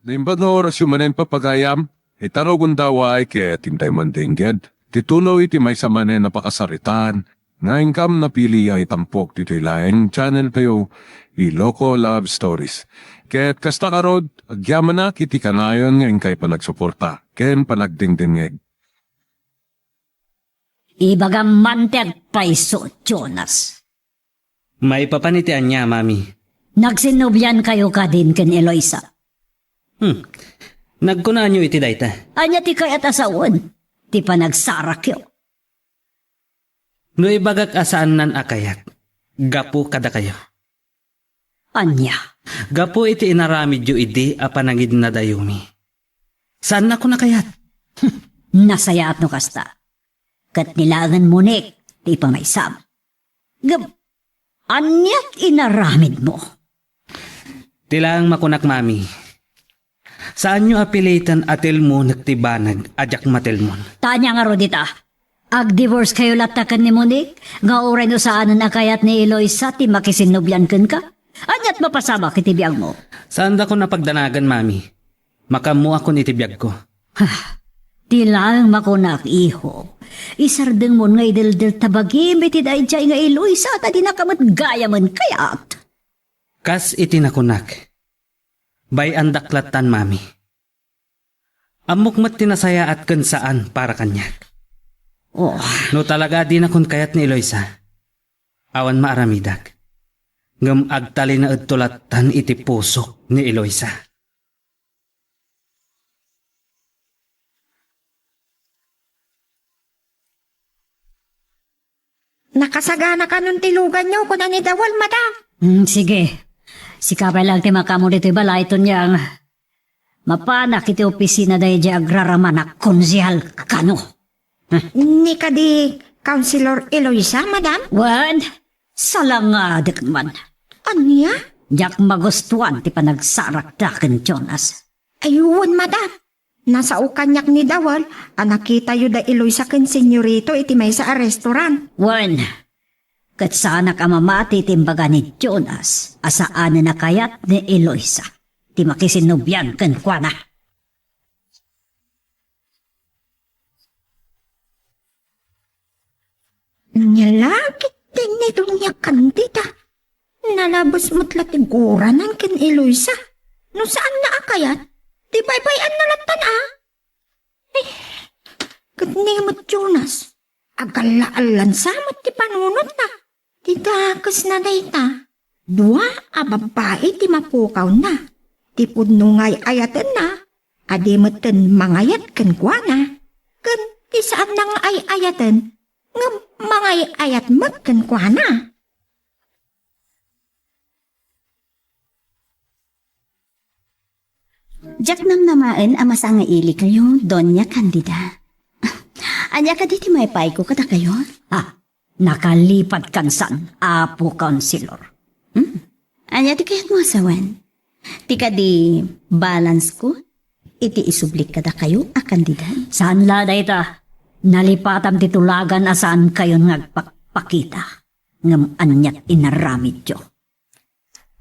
Naimbador sumanen papagayam, itarogun daw ay kaya tintay mandingged. Titulo iti may samanen napakasaritan, nga ingkam napili ay tampok dito ilaeng channel tayo, Iloco Love Stories. Kaya't kasta karod, agyaman na kiti kanayon nga ingkay panagsuporta, ken panagdingdingeg. Ibagang manteg paiso, Jonas. May papanitian niya, mami. Nagsinubyan kayo ka din ken Eloisa. Nagkunaan niyo iti dayta. Anya ti kayat asawon, ti panagsarak yo. No ibagak asaan nan akayat. Gapu kada kayo. Anya, Gapu iti inaramid yu idi apanangid na dayumi. Saan na ko nakayat? nasayaat no kasta. Kat nilangan munik, ti pamaysam. Anyat inaramid mo. Tilang makunak, mami. Saan nyo apilitan atil mo nagtibanag ajak matilmon? Tanya nga rodita, ag-divorce kayo latakan ni Monique, nga oray no saan na kayat ni Eloisa, ti makisinubyan ken ka? Anyat mapasama kitibiyag mo. Saan da ko napagdanagan, mami? Makamu ako nitibiyag ko. Tilang makunak, iho. Isardeng mo nga idildil tabagim, iti dahi nga Eloisa, at di nakamat gaya man kayat. Kas iti nakunak. Bay andaklatan, mami. Amok mat tinasaya at saan para kanyak. Oh, No talaga di na kun kayat ni Eloisa. Awan maaramidak. Ngam agtali na udtulatan iti puso ni Eloisa. Nakasagana ka nung tilugan niyo kung ni Dawal, madam. sige. Sikapay lang ti makamo dito balay ito niyang mapanak iti opisina dahi di agraraman na konsihal kano. Ni ka di Councilor Eloisa, madam? Wan, salangadik man. Anya? Diyak magustuhan ti panagsarak daken Jonas. Ayun, madam. Nasa ukanyak ni Dawal, nakita yu da Eloisa ken senyorito iti may sa restaurant. Wan, kat sana ka mamati timbaga ni Jonas, asaan na kayat ni Eloisa. Ti makisinubyan ken kwa na. Nyalagit din ni Dunya Candida. Nalabas mo't latiguranan ken Eloisa. No saan na akayat? Di baybayan na latan Kadni mo't Jonas. Agalaalan samat ti panunod na. Ti dakas na dayta. Dua babae ti mapukaw na. Ti pudnungay ayatan na. Adimatan mangayat ken kwa na. Ken ti saan nang ay ayatan. Nga mangay ayat mat ken kwa na. Jak nam namaan amasa nga ili kayo, Doña Candida. Anya ka diti may pay ko kata kayo? Nakalipat kansan, Apo Councilor. Anya ti kayat mo asawan? Ti ka di balance ko? Iti isublik kada kayo, Candida? Saan la dayta? Nalipatam titulagan asaan kayo ngagpakpakita. Ngam anyat inaramid yo.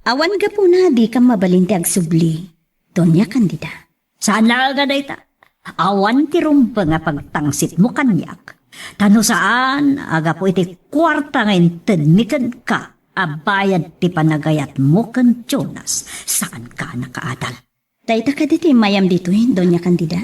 Awan ga po na di ka mabalinti agsubli, Doña Candida. Saan la ga dayta? Awan ti rumpa nga pagtangsit mo kanyak. Tano saan, aga po iti kwarta nga inted mikan ka, abayad ti panagayat mo kan Jonas, saan ka nakaadal? Dayta ka diti mayam dito Doña Candida?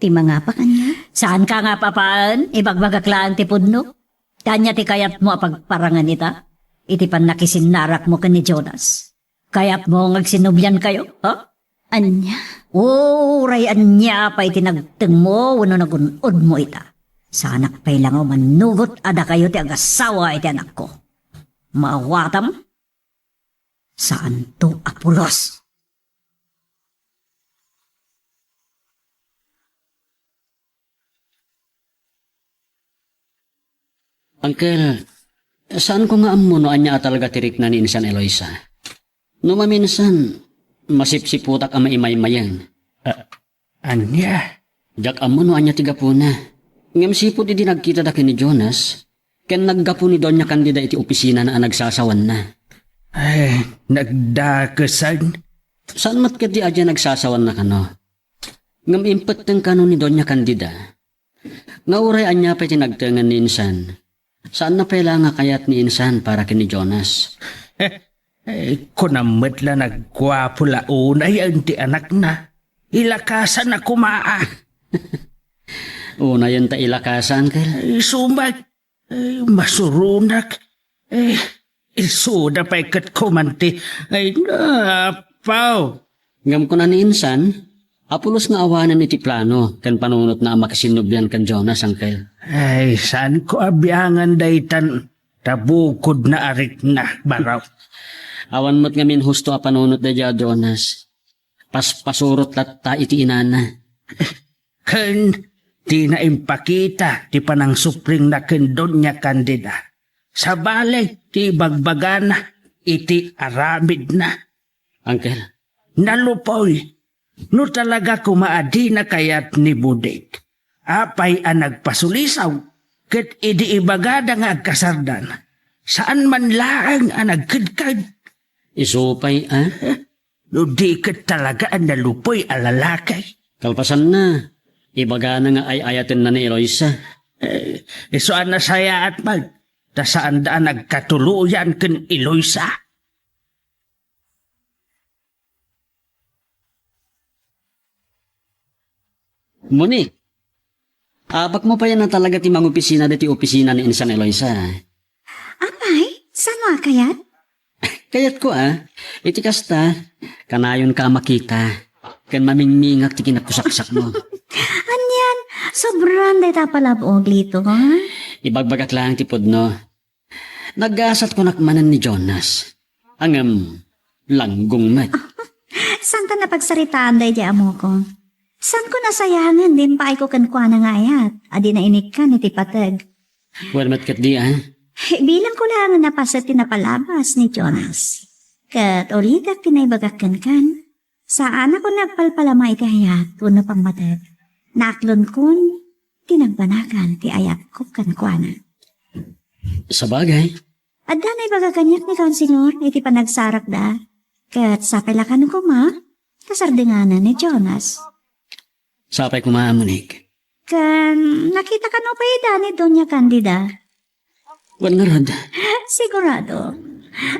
Ti mga pa kanya? Saan ka nga papaan, ibagbagaklaan ti pudno? Kanya ti kayat mo apagparangan ita? Iti pan nakisinarak mo kan ni Jonas. Kayat mo ngagsinubyan kayo, ha? Anya? Rayan niya pa itinagteng mo, wano nagunod mo ita. Sa anak pa'y lang o manugot, ada kayo ti agasawa iti anak ko. Maawatam? Saan to apulos? Uncle, saan ko nga amunoan niya talaga tirik na ni Insan Eloisa? No maminsan, masipsiputak ang maimay-mayan. Anya? Jak amunoan niya tiga po na. Ngam sipot iti nagkita da ni Jonas, ken naggapo ni Doña Candida iti opisina na nagsasawan na. Ay, nagdakasan. Saan mat kadi adya nagsasawan na kano? Ngam impet ng kano ni Doña Candida. Nga uray anya pa tinagtangan ni Insan. Saan na pala nga kayat ni Insan para kini Jonas? Kunamit la nagkwapo la unay ang ti anak na. Ilakasan na kumaa. Una yan ta ilakasan, Uncle. Sumag. Masurunak. Isuda pa ikat kumanti. Ay napaw. Ngam ko na ni Insan, apulos nga awanan iti plano kan panunot na makasinubyan kan Jonas, Uncle. Ay, saan ko abiangan daytan? Tabukod na arik na baraw. Awan mo't ngamin husto a panunot da dya, Jonas. Pasurot latta iti inana. Kan, di na impakita ti panang supling na kendon niya kandida. Sa balay, ti bagbagana, iti aramid na. Uncle, Nalupoy, no talaga kumaadi na kayat ni Budek. Apay ang nagpasulisaw, ket idi ibagada nga agkasardan. Saan man laang ang nagkadkad. isupay, No di ket talaga ang nalupoy alalakay. Kalpasan na. Ibaga na nga ay ayatin na ni Eloisa. Isuan na saya at mag. Ta saan daan nagkatuluyan ken Eloisa. Monique, abak mo pa yan na talaga ti mga opisina dati opisina ni Insan Eloisa. Apay, saan mo kayat? Kayat ko iti kasta, kanayon ka makita. Kan mamingmingak ti kinapusak-sak mo. Anyan, sobrang day tapalabog lito, ha? Ibagbagak lang ti pudno. Naggasat ko nakmanan ni Jonas. Angam, langgong mat. Saan ta napagsaritaan day di amo ko? Saan ko nasayangan din pa ay ko kankwa na ngayat? Adi na inik ka ni tipatag. Well, matkat di Bilang ko lang napasa tinapalabas ni Jonas. Kat ulita pinaibagakan kan. Saan ako nagpalpalamay ti hayat kuno pang matag. Naklon kun tinagbanakan ti ayat ko kankwana. Sa bagay, Adda na ibagakanyak ni Konsinor iti panagsarak da. Kat sa palakan ko ma, kasardinganan ni Jonas. sapay kumaa Monique. Kan nakita ka no pa ni Doña Candida. Well, nga rod. Sigurado.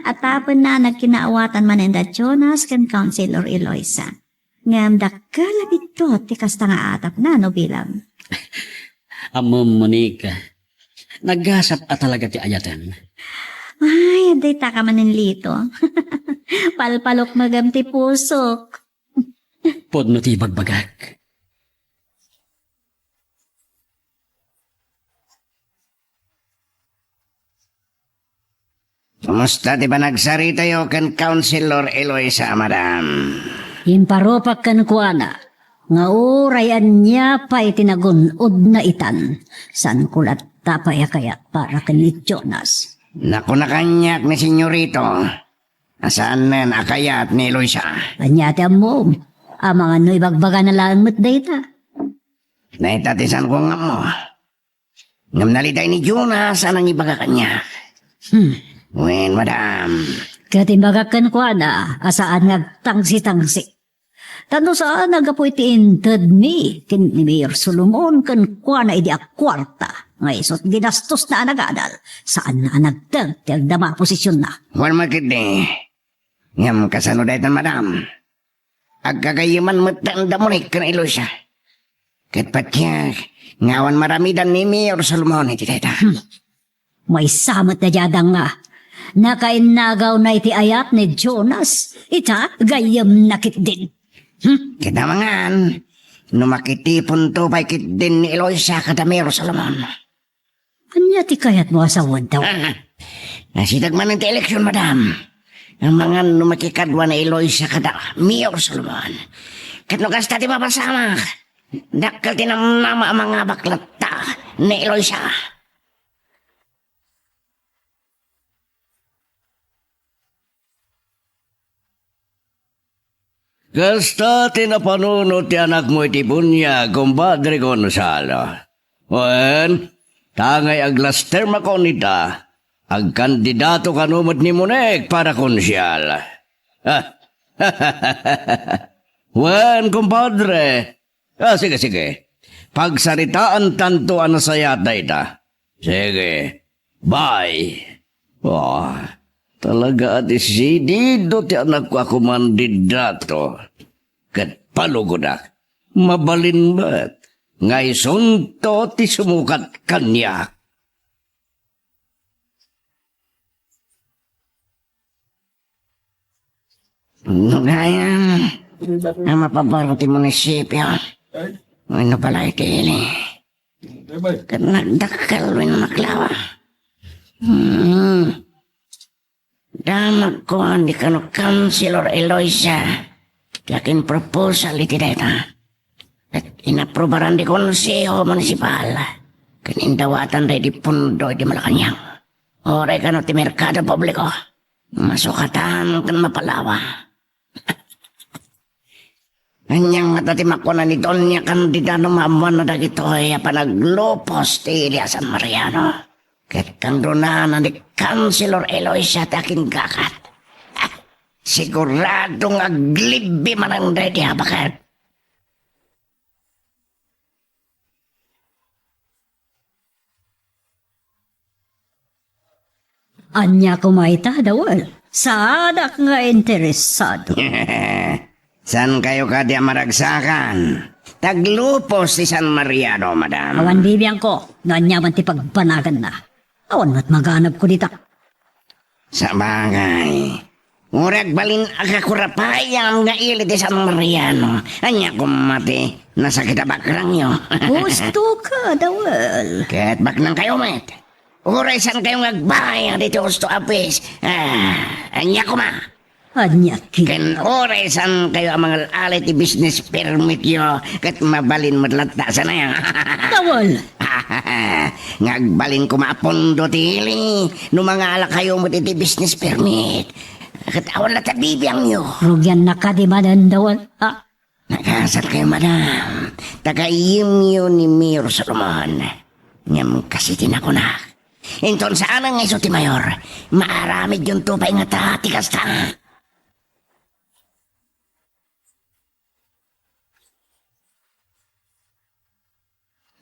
At tapon na nagkinaawatan manenda Jonas kan Councilor Eloisa. Ngam dakala dito ti kasta nga atap na no bilang. Amo Monique, naggasap talaga ti ayatan. Ay, aday taka maninlito. Palpalok magam ti pusok. Podno ti bagbagak. Kumusta di ba nagsarita yo kan Councilor Eloisa, madam? Imparopak kan kuana. Nga urayan niya pa itinagunod na itan. San kulat tapaya kaya para kanit Jonas. Naku na kanyak ni senyorito. Asaan men akayat ni Eloisa? Anyate mo, ang mga noy bagbaga na lang mo't data. Naitatisan ko nga mo. Ngam nalitay ni Jonas anang ibaga kanya. Wen, madam. Katimbagakan ko na, asaan nagtangsi-tangsi. Tano saan nagapoy ti inted ni, kin ni Mayor Solomon, kan kwa na idi akwarta. Nga isot ginastos na anagadal, saan na nagtag, ti agdama posisyon na. Wan makiti. Ngam kasano daytan, madam. Agkagayaman matanda mo ni kan Eloisa. Katpatyak, ngawan maramidan ni Mayor Solomon iti daytan. May samot na jadang nga. Nakainagaw na iti ayat ni Jonas. Ita, gayam nakit din. Kita mangan. Numakitipon to pa kit din ni Eloisa kada Mayor Solomon. Anya ti kayat mo asawan daw. Nasitag man ang eleksyon, madam. Ang mga numakikadwa na Eloisa kada Mayor Solomon. Katnukas tati papasama. Dakal tinamnama ang mga baklata ni Eloisa. Kasta tinapanunod ti anak mo iti bunya, kumpadre Gonzalo. Wen, tangay aglas terma ko nita, ag kandidato kanumot ni Monek para konsyal. Wen, kumpadre. Sige. Pagsaritaan tanto ano saya dayta. Sige. Bye. Oh, talaga ati sidido ti anak ko ako mandidato. Kat palugodak. Mabalin ba't? Ngay sunto ti sumukat kanya. Ngayon, ang mapabarong ti munisipyo. Ano pala iti ili? Kat nagdakal rin maklawa. Damag ko di ka no Councilor Eloisa. Lakin proposal iti data. At inaprobaran di konseho municipal. Kanindawatan rin di pundo di Malacanang. Oray ka no ti merkado publiko. Masukatan kan mapalawa. Anyang matatimak ko na ni Donya Candidano Mamuan na dagito ay panaglopos ti Eliasan Mariano. Ket kandunan na ni Councilor Eloisa takin kakat. Siguradong aglibi man ang ready habakat. Anya kumaita dawal. Saadak nga interesado. San kayo ka di maragsakan? Taglupos si San Mariano, madam. Awan bibiyang ko, nanyaman ti pagpanagan na. Awan mat maganap ko dita. Sa bagay. Ngurag balin akakurapayam nga ili di San Mariano. Anya kumati, nasa kitabakrang nyo. Gusto ka dawal. Ket baknang kayo, met. Uray san kayo ngagbayang dito gusto apis. Anya kuma. Anya kin. Ken oray san kayo ang mga alit i business permit yo. Ket mabalin madlata sana yan. Dawal. Ngagbalin ko maapondo tili. No mga ala kayo mo iti business permit. Ket awan na tabibiyang yo. Rugyan na ka di madan dawal. Ha? Nakasal kayo, madam. Tagayim yun ni Mayor Solomon. Ngam kasi tinakunak. Inton saan ang iso ti Mayor? Maaramid yung tupay nga ta, tikas ta.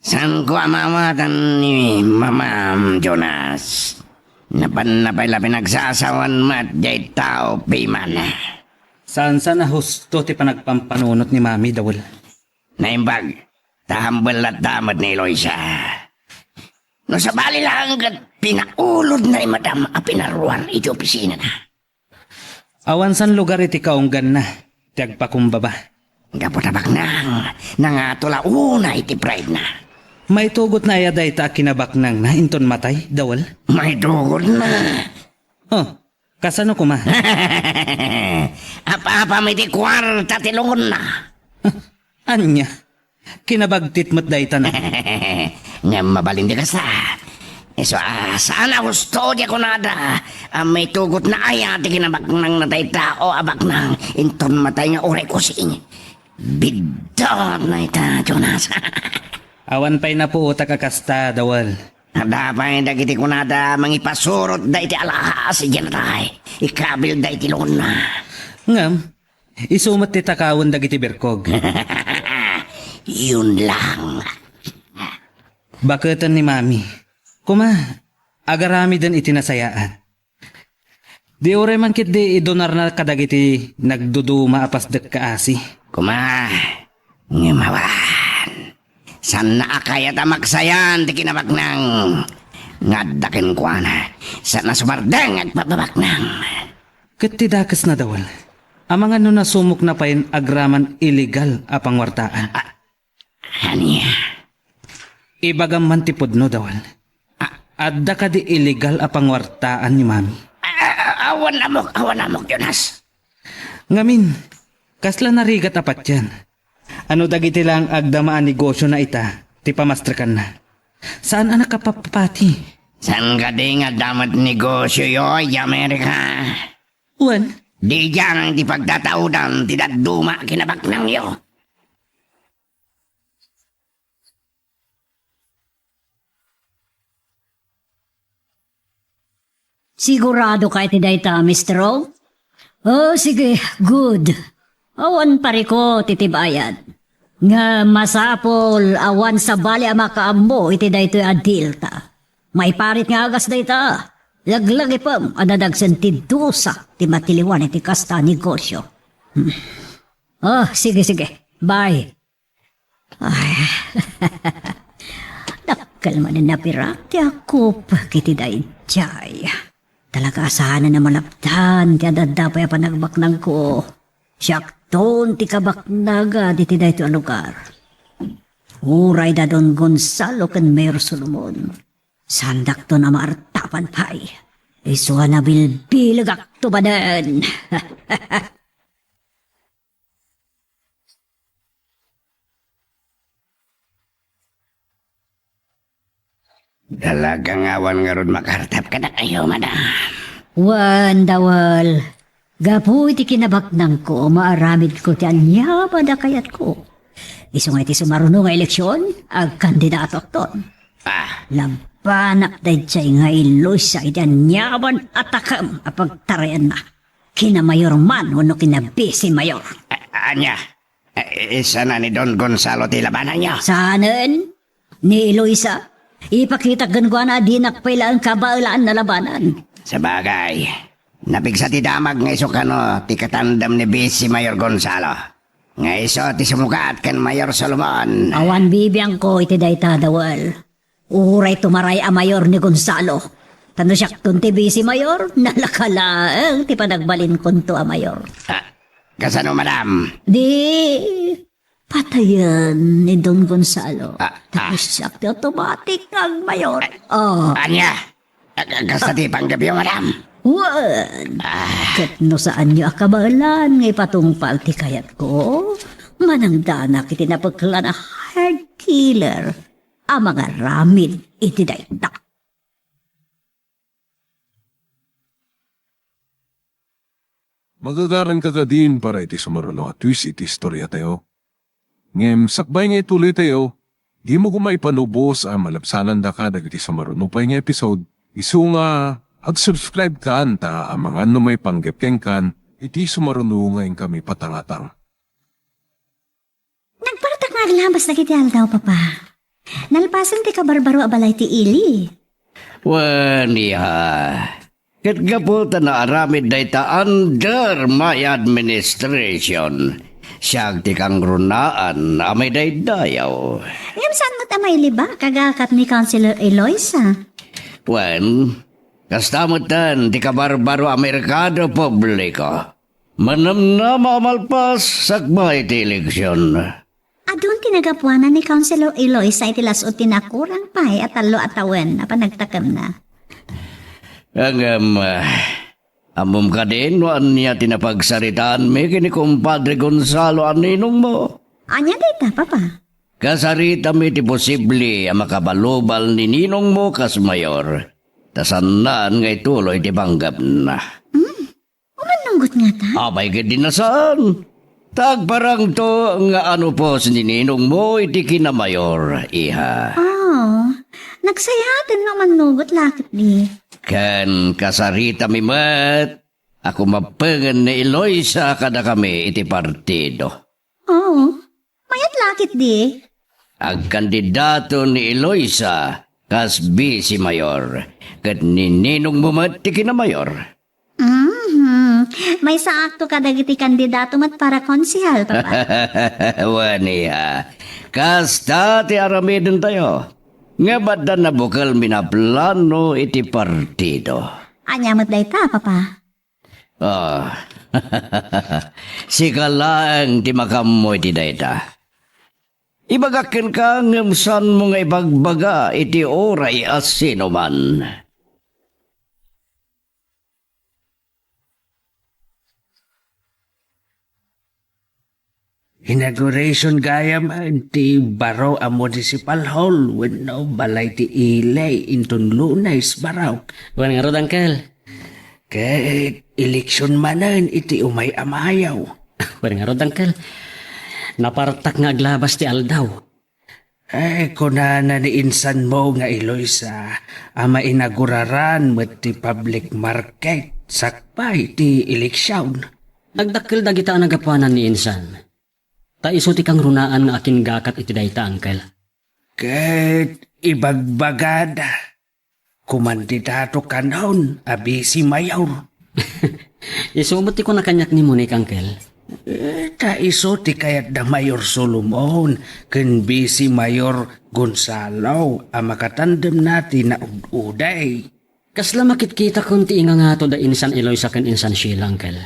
San ko amamatan ni Mamam Jonas? Napan pinagsasawan mat jay tao piman. Saan na husto ti panagpampanunot ni Mami dawal? Naimbag, tahambal at damat ni Eloisa. No sa bali lang pinaulod na ni madam a pinaruan iti opisina na. Awan san lugar iti kaunggan na, ti agpakumbaba. Gapotabak nang, nangatula una iti pride na. May tugot na ayaday ta kinabaknang na inton matay dawal? May dugod na. Oh, kasano kuma? Apa-apa may di kwarta tilungon na. Anya, kinabagtit mo't dayta na. Nga mabalin di ka sa. So, sana gusto di ako nada. May tugot na aya ti kinabaknang natay tao abaknang inton matay nga oray ko sing. Bidon na ita, Jonas. Awan pa'y napuuta kakasta dawal. Nadapay dagiti ko nada mangipasurot da iti alahas si Janatay. Ikabil da iti loon na. Ngam, isumat ti takawon dagiti berkog. Yun lang. Bakatan ni Mami. Kuma, agarami din itinasayaan. Di ore man kit di idonar na kadagiti nagduduma apas dek kaasi. Kuma, ngumawan. San na akaya tamaksayan di kinabaknang. Ngadakin ko na. San na sumardang agpababaknang. Katidakas na dawal. Amang ano na sumok na pain agraman illegal apang wartaan. Haniya. Ibagam man tipod no dawal. Adda ka di illegal apang wartaan ni Mami. Awan amok, Jonas. Ngamin, kasla narigat apat yan. Ano dagiti lang agdamaan negosyo na ita, ti pamastrakan na. Saan anak kapapapati? San ka di nga damat negosyo yoy, Amerika? Wan, Di dyan ang di pagtataudan, tidak duma kinabaknang yo. Sigurado ka iti dayta, Mr. O? Oh, sige, good. Awan pare ko, titibayan. Nga masapol, awan sa bali ang makaambo, iti daytoy adil ta. May parit nga agas dayta. Laglag ipam, anadag sentidusa, ti matiliwan iti kasta negosyo. Oh, sige, bye. Ay, dakal man na napirak, ti ako pagkiti dayjay. Talaga asahan na malaptan, ti adadapay a panagbaknang ko. Siyakton ti kabaknaga, di ti dayto a lugar. Uray da Don Gonzalo ken Mayor Solomon. Sandak to na maartapan pay. Isuha na bilbilag akto ba den? Dalagang awan nga ron makartap ka na kayo, madam. Wan dawal. Gapu iti kinabaknang ko, maaramid ko ti anyaba da kayat ko. Iso nga iti sumaruno nga eleksyon, ag kandidato ton. Labanak da jay nga iloy sa iti anyaban atakam apagtarayan na. Kina mayor man wano kina bisi mayor. Anya, isa na ni Don Gonzalo ti labanan niya. Saanen? Ni Eloisa? Ipakita ganugwa na dinak pala ang kabailaan na labanan. Sa bagay, napigsa ti damag nga iso kano ti katandam ni Bisi Mayor Gonzalo. Nga iso ti sumukat kan Mayor Solomon. Awan bibiyang ko iti dayta dawal. Uray tumaray a mayor ni Gonzalo. Tano siyak ti Bisi Mayor, nalakalaang ti panagbalin kunto a mayor. Kasano, madam? Di, patayan ni Don Gonzalo. Tapos siya ti automatic ang mayor. Oh, Anya, kasta ti panggabi, madam? wan. Kat no saan niyo akabalan ngay patungpal ti kayat ko. Manangdanak iti napagkala na hard killer. Ang mga ramid iti dayta. Magagaran ka din para iti sumarulo at twist iti istorya tayo. Ngem, sakbay nga ituloy tayo, di mo kumay panubos ang malapsanan da ka dagiti sumarulo pa nga episode. Isu nga, ag-subscribe ka anta ang mga may panggepkeng kan, iti sumarulo ngayon kami patangatang. Nagparatak nga labas na kiti aldaw, papa. Nalpasan ti kabarbaro abalay ti ili. Waniha. Kat gaputan na aramid dayta under my administration. Siyag ti kang runaan amay daydayaw. Ngam saan mo't amay liba? Kagakat ni Councilor Eloisa. Wen, kastamutan ti kabarbaro Amerikado publiko. Manam na mamalpas sakbay ti eleksyon. Adun tinagapuanan ni Councilor Eloisa iti lasot tinakurang pay at talo atawen na panagtakam na. Amom ka din, waan niya tinapagsaritaan me kini kumpadre Gonzalo aninong mo. Anya dita, papa? Kasarita mi ti posible ang makabalubal ni ninong mo kas mayor. Tasanaan ngay tuloy ti banggap na. Umanunggot nga ta? Abay ka din na saan? Tagparang to nga ano po ni ninong mo iti kinamayor, iha. Oh, nagsayatan nga manugot lakit ni. Kan kasarita mi mat, ako mapengen ni Eloisa kada kami iti partido. Oh, mayat lakit di. Ang kandidato ni Eloisa, kas Bisi Mayor, kat ni ninong mo mat ti kinamayor. May saakto ka dagiti kandidato mat para konsihal, papa. Waniha, kasta ti aramidin tayo. Nga ba't na bukal minaplano iti partido? Anya mat dayta, papa. Oh, sikalang ti makamoy ti dayta. Ibagakin ka ngamsan mo nga ibagbaga iti oray as sino man. Inauguration gayam ti baraw a municipal hall with no balay ti ilay intun lunays baraw. Wan nga rod, Uncle. Kaya eleksyon manan iti umay amayaw. Wan nga rod, Uncle. Napartak nga aglabas ti aldaw. Kunana ni insan mo nga Eloisa ama inaguraran met ti public market. sakpay ti eleksyon. Nagdakkel dagita nagapuanan ni insan. Ta iso ti kang runaan nga akin gakat iti dayta, angkel. Ket ibagbagada, kumandidato ka noon, abi si Mayor. Isumot ti ko na kanyak ni Monik, angkel. Ta iso ti kayat da Mayor Solomon, ken si Mayor Gonzalo, ang makatandem natin na uday. Kasla makitkita kunti nga nga to da insan Eloisa ken insan Sheila, angkel.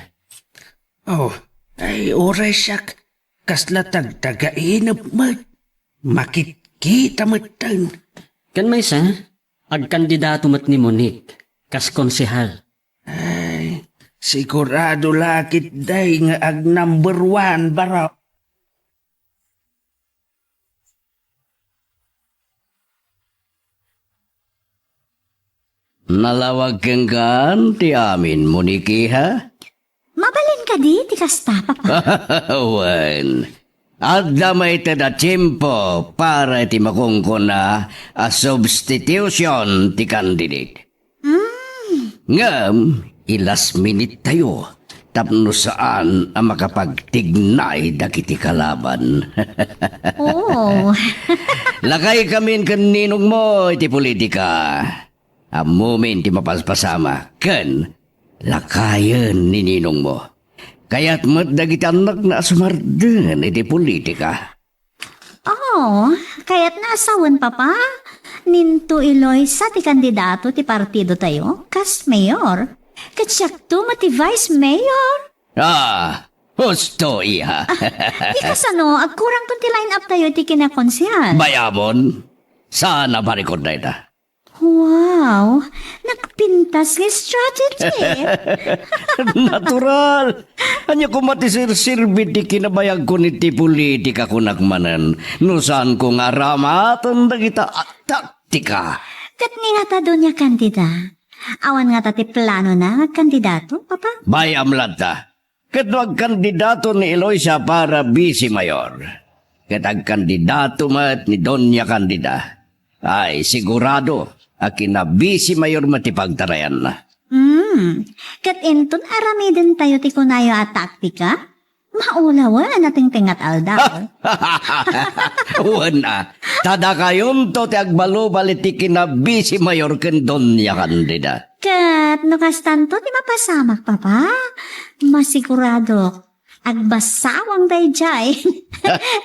Oh, ay oray siyak, kasla tagtagainap mat, makitkita matan. Ken may sa, agkandidato mat ni Monik, kas konsehal. Ay, sigurado lakit day nga ag number 1 baraw. Nalawag kang kan ti amin, Moniki, ha? Mabalin ka di, ti kasta, papa. Wen. At damay tada tiyempo para ti makungkon na a substitution ti candidate. Ngam, ilas minute tayo. Tapno saan ang makapagtignay dagiti kalaban. Oh, Lakay kamin kaninong mo iti politika. Ang moment ti mapaspasama, ken lakayan ni ninong mo. Kaya't dagiti anak na sumarden iti politika. Oh, kaya't naasawan papa. Ninto Eloisa ti kandidato ti partido tayo, kas mayor. Katsyak to mati vice mayor. Ah, husto iha. Ikas ano, agkurang to ti line up tayo ti kinakonsyan. Bayabon, sana barikod na ita. Wow, nagpintas nga strategy. Natural. Anya ko matisir-sirbi ti kinabayag ko ni ti politika kunakmanan. No saan ko nga ramatan dagita at taktika. Kat nga ta doon niya kandida. Awan nga ta ti plano na kandidato, papa. Bayam lata. Katwag kandidato ni Eloisa para vice mayor. Katag kandidato mat ni Doña Candida. Ay sigurado akin na vice mayor matipagtarayan na. Kat inton aramiden tayo ti kunayo at taktika. Maulawan nating tingat aldaw. Wana, tada kayon to ti agbalo baliti na vice mayor ken Doña Candida. Kat nukastanto ti mapasamak, papa. Masigurado. Agbasawang dayjay.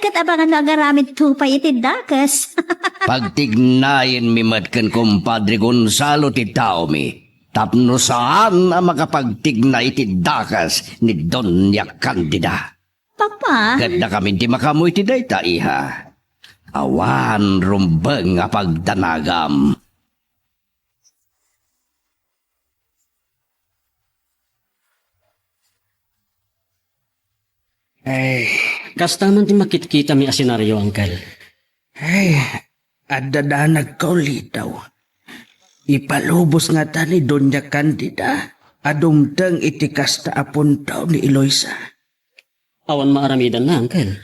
Kat abangan na agaramid tupay iti dakas. Pagtignayin mi matken kumpadre Gonzalo ti tao mi. Tapno saan ang makapagtignay ti dakas ni Doña Candida. Papa, Ganda kami ti makamoy ti dayta iha. Awan rumbeng nga pagdanagam. Ay, Kasta man ti makitkita mi asenaryo, angkel. ay, adadanag ka ulit daw. Ipalubos nga ta ni Doña Candida, adumtang itikasta apon daw ni Eloisa. Awan maaramidan na, angkel.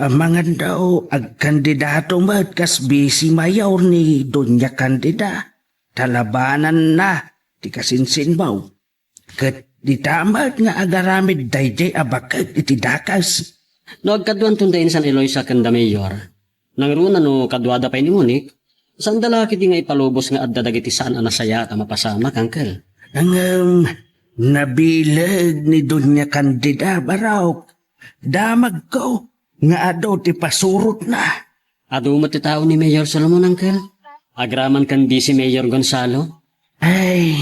Amangan daw ag kandidato mat kas bisi mayor ni Doña Candida. Talabanan na ti kasinsinbaw. Ket di tamat nga agaramid dayjay abakat iti dakas. No agkaduan tundain san Eloisa ken da mayor. Nangruna no kadwada pay ni Monik. Saan dala kiti nga ipalubos nga adda dagiti saan anasaya at mapasamak, angkel. Ang nabilag ni Doña Candida baraw. Damag ko nga adaw ti pasurot na. Adu ti tao ni Mayor Solomon, angkel. Agraman kan di si Mayor Gonzalo. Ay,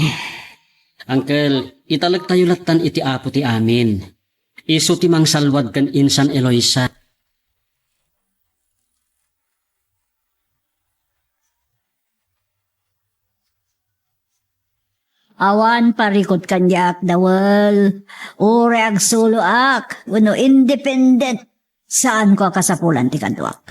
Angkel, italag tayo latan iti apo ti amin. Iso ti mang salwad kan insan Eloisa. awan parikot kanyak dawal. Ure ag suluak. Uno independent. Saan ko kasapulan ti kanduak?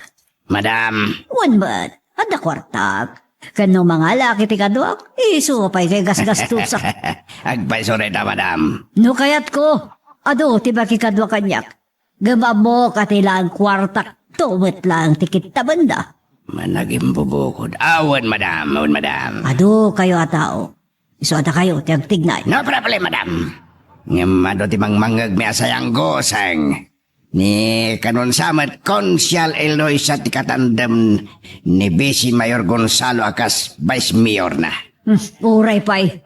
Madam, Wan ba't? Ada kwartak. Kano mga laki ti kanduak? Iso pa'y kay gasgastusak. agpaisoreta madam. No kayat ko. Ado, ti baki kadwa kanyak. Gamamo katilang kwartak. Tuwit lang tikit tabanda. Managing bubukod. Awan madam, awan madam. Ado kayo atao. Iso ada kayo, tiyag tignay. No problem, madam. Ngam ti mang mangag mi asayang goseng. Ni kanon samat konsyal Eloisa ti katandem ni Bisi Mayor Gonzalo akas Vice Mayor na. Uray pa'y.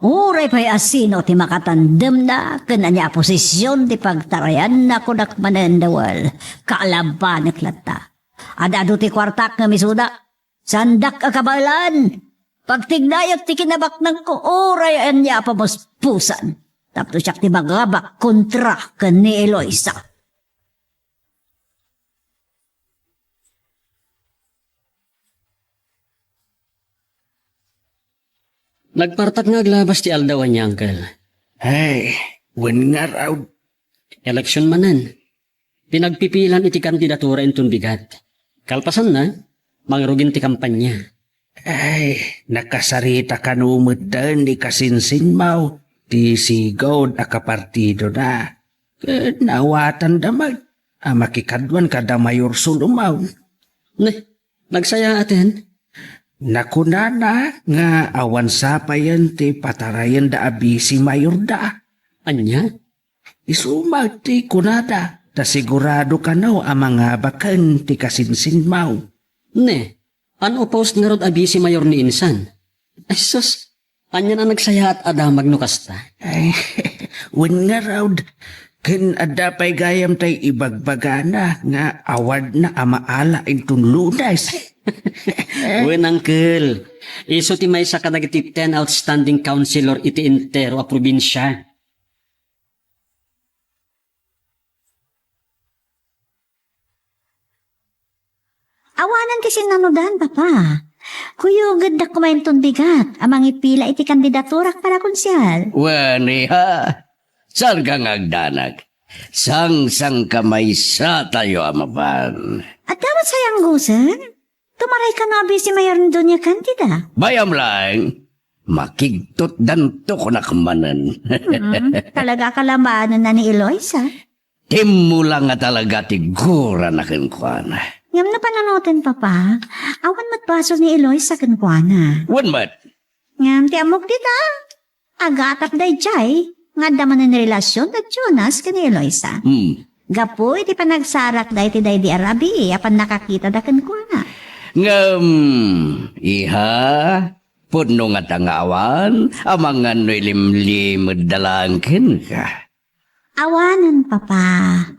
Uray pa'y asino ti makatandem na kananya posisyon ti pagtarayan na kunak manendawal. Kaalaban naklata. Adado ti kwartak nga misuda. Sandak akabalan. Pagtignayot ti kinabak ng ko, uray anya pa muspusan. Tapos siya ti magabak kontra ka ni Eloisa. Nagpartak nga aglabas ti aldawan niya, Uncle. Ay, wen nga raw. Eleksyon manan. Pinagpipilan iti kandidatura intun bigat. Kalpasan na, mangrugin ti kampanya. Ay, nakasarita ka numuddan ni kasinsin mau. Ti sigod a kapartido na. Nawatan damag. Makikadwan kada Mayor Sulumaw. Ne, nagsaya atin. Nakunana nga awan sapayan ti patarayan da abi si Mayor da. Anya? Isumag ti kunada. Ta sigurado ka naw ang mga bakan ti kasinsin mau. Ne, unopposed nga rod abi si Mayor ni Insan. Ay sus, anya na nagsaya at adamag no kasta. Ay, wen nga raw. Ken adapay gayam tay ibagbagana nga award na amaala intun lunas. Wen, Uncle. Iso ti may sa kadagiti 10 outstanding councilor iti entero a probinsya. Awanan kasi nanudan, papa. Kuyo ganda kumainton bigat. Amang ipila iti kandidaturak para konsyal. Wani ha, saan ka ngagdanag? Sang kamay sa tayo amapan. At dapat sayang gusen. Tumaray ka nga si Mayor ni Doña Candida. Bayam lang, makigtot danto ko nakamanan. Talaga kalambaanan na ni Eloisa. Timo lang nga talaga tigura na kinkwana. Ngam na pananotin, papa. Awan matpaso ni Eloisa kankwana. Wan mat, Ngam ti amok dita. Agatap day jay. Nga daman ng relasyon at Jonas ka ni Eloisa. Gapo iti panagsarak day ti day di Arabi. Apan nakakita da kankwana. ngam, iha, puno nga tangawan, amangan no ilimlimod dalangkin ka. Awanan, papa.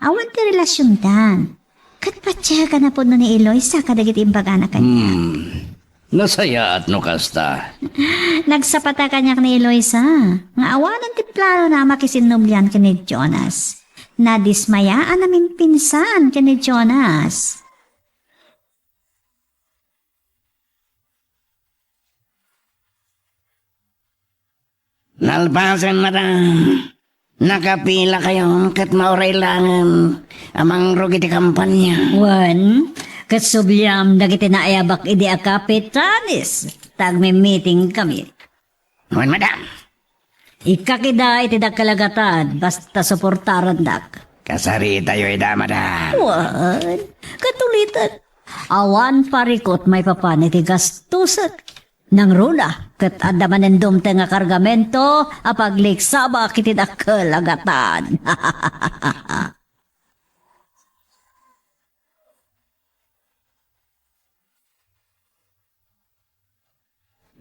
Awan ti relasyon dan. Kat patya ka na po no ni Eloisa kadagit imbaga na kanya. Nasaya at no kasta. Nagsapata kanyak ni Eloisa. Nga awanan ti plano na makisinumlian ka ni Jonas. Nadismayaan namin pinsan ka ni Jonas. Nalpasan, madam. Nakapila kayo kat maurailangan amang rugi ti kampanya. Wan, katsubyam dagiti naayabak idi a kapitanis. Tagme-meeting kami. Wan, madam. Ikakida iti kalagatan basta suportaran dak. Kasari tayo ida, madam. Wan, katulitan. Awan parikot may papan iti gastusan. Nang runa, kat adaman endom te nga kargamento, apagliksaba kiti kalagatan.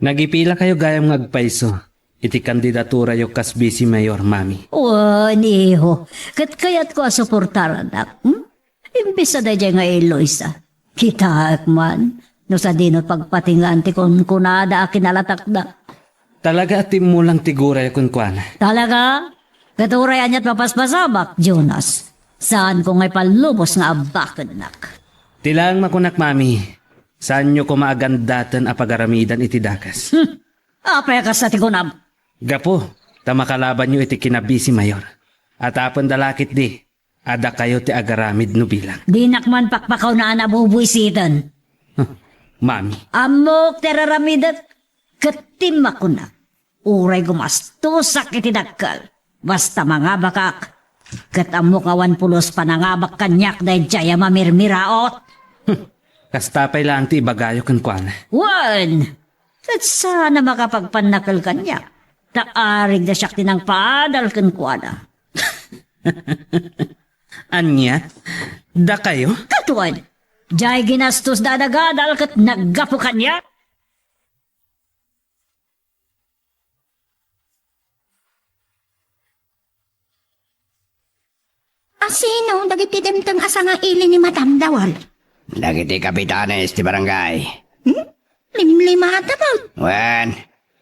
Nagipila kayo gayam ngagpaiso. Iti kandidatura yo kas Bisi Mayor, mami. Wan, iho, kat kayat ko asuportaran dak. Imbisa da dyan nga Eloisa. Kita man. No sa dinot pagpatingan ti kon kunada kinalatak da. Talaga atim mo lang tigura yo kunkwana. Talaga? Katurayan niya't mapaspasabak, Jonas. Saan ko ngay palubos nga abakan nak? Tilang makunak, mami. Saan nyo ko maagandatan a pagaramidan iti dakas? Apay ka sa tikunab. Gapo, tamakalaban nyo iti kinabisi Mayor. At apon dalakit di, ada kayo ti agaramid no bilang. Di nakman pakpakaw na anabubuisitan. Mami, Amok teraramidat katim ako na. Uray gumastusak iti dakal. Basta mga bakak. Kat amok awan pulos panangabak kanyak day jaya mamirmiraot. kastapay lang ti ibagayo kunkwana. Wan! At sana makapagpanakal kanya. Taarig na siya tinang padal kan kuana. Anya? Da kayo? Katuan, jay ginastos dadagadal kat naggapo kanya. Asino, dagiti demteng asa nga ili ni Madam Dawal. Dagiti kapitanes ti barangay. Limlima daw. Wen,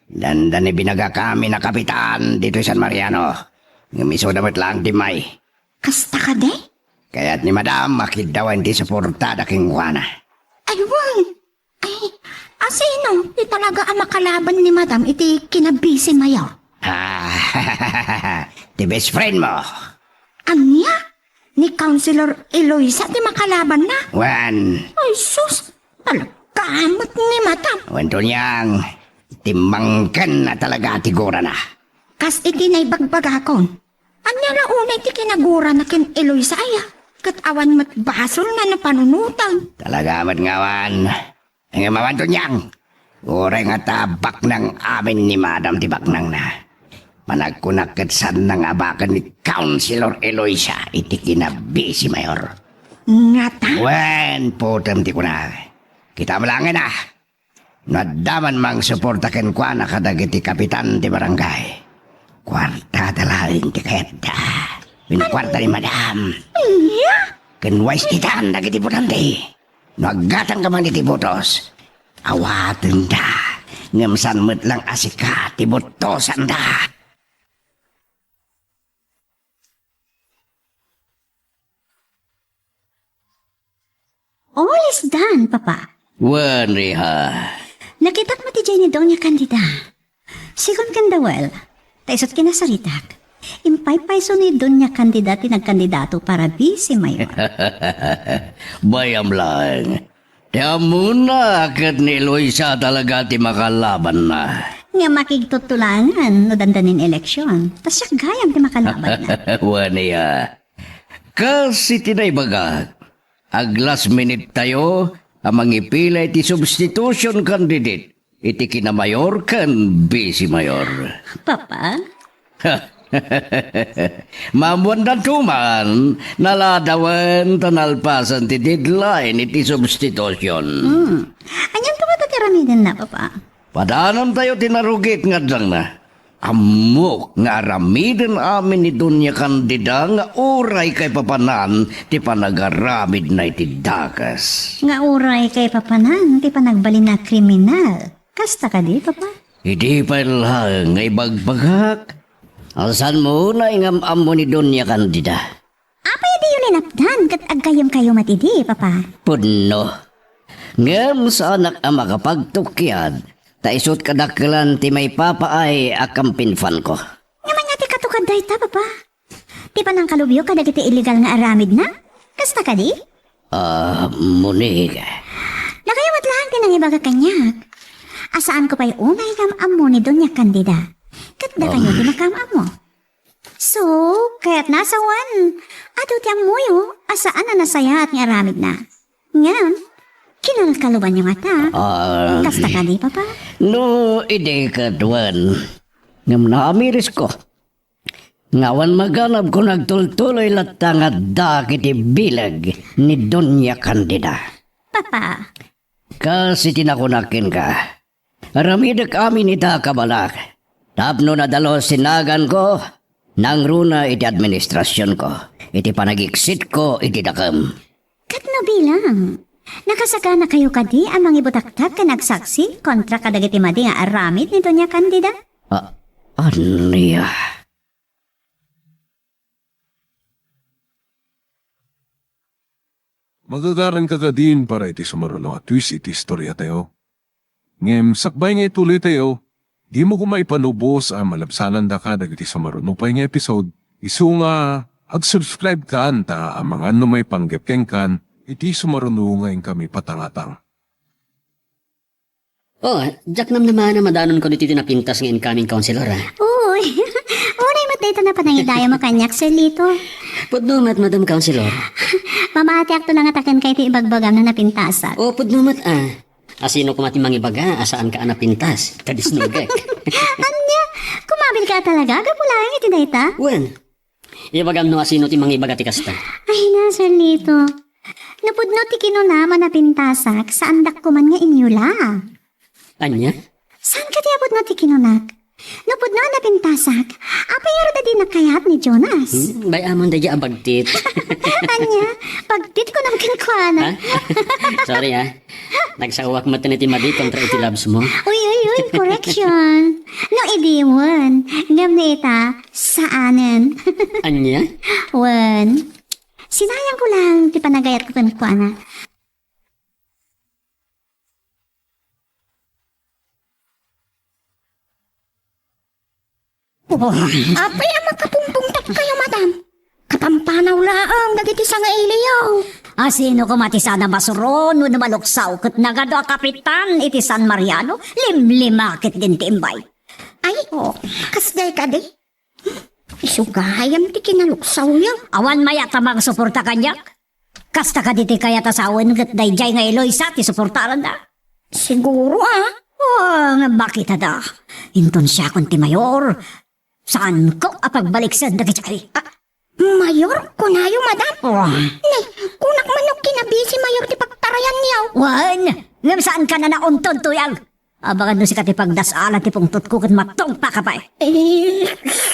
dandan ni binaga kami na kapitan dito sa San Mariano. Ngumiso damat lang ti May. Kasta ka de? Kaya't ni Madam makidawan ti suportada king wana. Aywan. Ay, asino, di talaga ang makalaban ni Madam iti kinabisi mayo. Ti best friend mo. Anya? Ni Councilor Eloisa di makalaban na? Wen, Ay, sus. Talagamot ni Madam. wen to niyang timangkan na talaga tigura na. Kas iti na ibagbagakon. Anya na una iti kinagura na kin Eloisa aya. Kat awan mat basol na napanunutan. Talaga mat ngawan. Ang mawan to niyang. Uray nga tabak ng amin ni Madam tibaknang na. Managkunakit saan nang abakan ni Councilor Eloisa iti kinabisi mayor. Nga ta? Wen, putem ti kuna. Kita malangin na. Nadaman mang suportaken kwa na kadagiti kapitan ti barangay. Kwarta dalaling ti kayada. Kwarta ni Madam. Iya? Kenwais titan dagiti putante. Nagatang ka man iti butos. Awaten da. Ngamsan met lang asika ti butosan da. All is done, Papa. Wen, Riha. Nakitak mo ti Jenny Doña Candida. Sigon kan dawel, taisot kinasaritak. Impay-payso ni Doña Candida tinagkandidato para vice mayor. Bayam lang. Tiyan muna akit ni Eloisa talaga ti makalaban na. Nga makigtutulangan no dandanin eleksyon. Tas siya gayam ti makalaban na. Wen, Riha. Kasi tinaybaga. Ag last minute tayo, ang mangipilay ti substitution candidate. Iti kinamayor kan vice mayor. Papa, Mamuan na tuman, naladawan tanalpasan ti deadline iti substitution. anyan pa matatiramidin na, Papa? Padanan tayo tinarugit nga lang na. Amok nga aramidin amin ni Dunya Candida nga uray kay papanan ti panagaramid na iti dakas. Nga uray kay papanan, ti panagbalin na kriminal. Kasta ka di, Papa? Hindi pa lang nga ibagbagak. Alsan mo na ingam-am mo ni Dunya Candida. Apay di yun linapdan, kat agkayam kayo matidi, Papa. Puno. Ngam sa anak ang makapagtukyad, taisot kadaklan ti may papaay akam pinfan ko. Naman nga ti katukad dahi ta, Papa. Ti panang kalubyo kadag iti illegal nga aramid na? Kasta ka di? Munig. Nakayawat lang tinang ibaga kanyak. Asaan ko pa'y unay kam mo ni Doña Candida? Kat da kayo di makamam mo. So, kaya't nasa wan. Ato ti amuyo, asaan na nasaya at nga aramid na. Ngayon, kinalkaluban niyo nga ta. Kasta ka di, Papa? No, ide ka duwan. Ngam naamiris ko. Ngawan maganap ko nagtultuloy latang at dakiti bilag ni Doña Candida. Papa, Kasi tinakunakin ka. Ramidak amin ita kabalak. Tapno na dalo sinagan ko. Nang runa iti administrasyon ko. Iti panagiksit ko iti dakam. kat no bilang. Nakasaka na kayo kadi ang mga ibutaktak ka nagsaksi kontra kadagiti madi nga aramid ni Doña Candida? Aniya. Magagaran ka din para iti sumaralo at twist iti istorya tayo. Ngem, sakbay nga ituloy tayo, di mo kumaipanubos ang malabsanan da ka dagiti sumaralo pa nga episode. Isu nga, ag-subscribe ka anta ang mga may panggepkeng kan, iti sumaralo ngayon kami patangatang. Oh, Jack naman na madanon ko dito napintas ng incoming counselor Uy, unay mat dito na panangidaya mo kanyak, Sir Lito. Pudnumat, Madam Counselor. Mamati akto lang atakan kay ti ibagbagam na napintasan. Oh, pudnumat Asino kumati mangibaga, asaan ka anapintas, kadisnugek. Anya, kumabil ka talaga, gapulang iti dayta. Wen, ibagam no asino ti mangibaga ti kasta. Ay na, Sarlito. Napudno ti kinunaman na pintasak, saan dak kuman nga inyula. Anya? Saan ka ti abot no ti kinunak? Napudno na pintasak, apayaro da din nakayat ni Jonas. Bay amon da abagtit. Anya, pagtit ko ng kinkwana. Ha? Sorry ha. Nagsawak mo ti Madi kontra iti labs mo. Uy, correction. No, idi wan. Ngam na ita, saanen. Anya? Wan. Sinayang ko lang, ti panagayat ko kankwana. Apay ang magkapumpungtak kayo, madam. Katampanaw laang, dagiti sa nga iliyaw. Asino kumati sana basuron, no maluksaw, kat nagado a kapitan, iti San Mariano, limlimakit din timbay. Ay, kasday ka di. Isugayam ti kinaluksaw yaw. Awan maya tamang suporta kanyak. Kasta ka diti kaya tasawin, kat dayjay nga Eloisa, ti suportaran na. Siguro Oh, nga bakit da? Inton siya kun ti mayor. Saan ko apagbalik sa dagiti Mayor, kunayo, madam. Nay, kunak manok kinabisi mayor ti pagtarayan niyaw. Wan! Ngam saan ka na naunton tuyang? Abangan no si kati pagdasalan ti pungtot ko kat matong pa ka pa.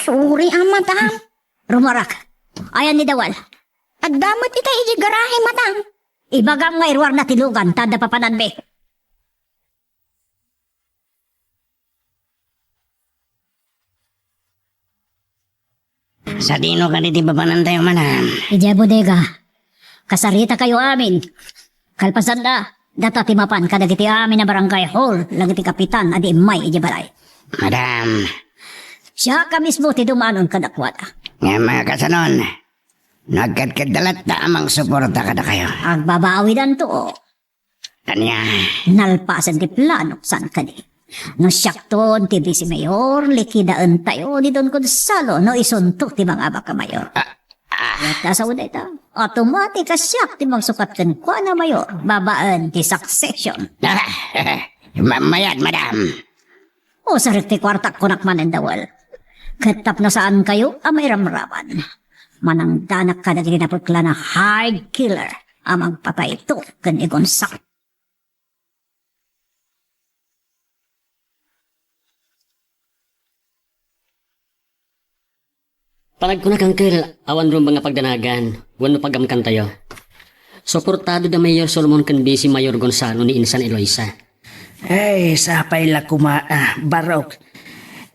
Sorry madam. Rumarak, ayan ni Dawal. At damot ita garahe, madam. Ibagam nga irwar na tilugan, tada papanan me. Sa dino ka diti babanan tayo, madam. Ije bodega, kasarita kayo amin. Kalpasan na, data timapan kadagiti amin na barangay hall, lagiti kapitan, adi may ije balay. Madam, Siya ka mismo ti dumanon kadakwata. nga mga kasanon, nagkadkadalat na amang suporta kada kayo. Agbabawi dan to, Kanya, nalpasan ti plano san kani. No syakton ti si mayor, likidaan tayo ni Don Gonzalo, no isuntok ti mga baka mayor. At sa una ito, automatic asyak ti magsukat kan kwa na mayor, babaan ti succession. Mayat, madam. O sarik ti kwartak kunak man ang dawal. Katap na saan kayo, amay ramraman. Manang danak ka na ginaputla na hard killer, amang patay ito kan ni Gonzalo. Palag ko na kangkel, awan ron mga pagdanagan, wano pagamkan tayo. Suportado da Mayor Solomon kan si Mayor Gonzalo ni Insan Eloisa. Ay, sapay la kumaa, barok.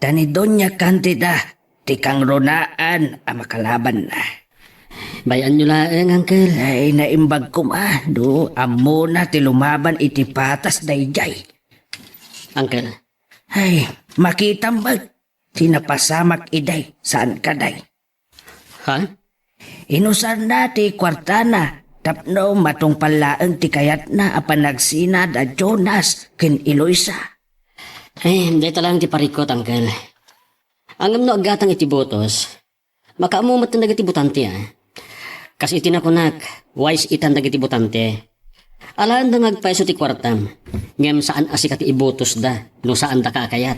Tani Doña Candida, tikang ronaan, makalaban na. Bayan nyo laeng, Uncle. Ay, naimbag kuma, do, amo na ti lumaban iti patas dayjay. Uncle, Ay, makitambag, sinapasamak iday, saan kaday. ha? Inusan na ti kwartana, tapno matong palaang ti kayat na apanagsina da Jonas ken Eloisa. Ay, hindi talang ti parikot, Uncle. Ang no agatang iti botos, makaamumat na nagiti butante, Kas iti nakunak, wise itan nagiti butante. Alaan da ngagpaiso ti kwartam, ngem saan asikat ibotos da, no saan da kakayat.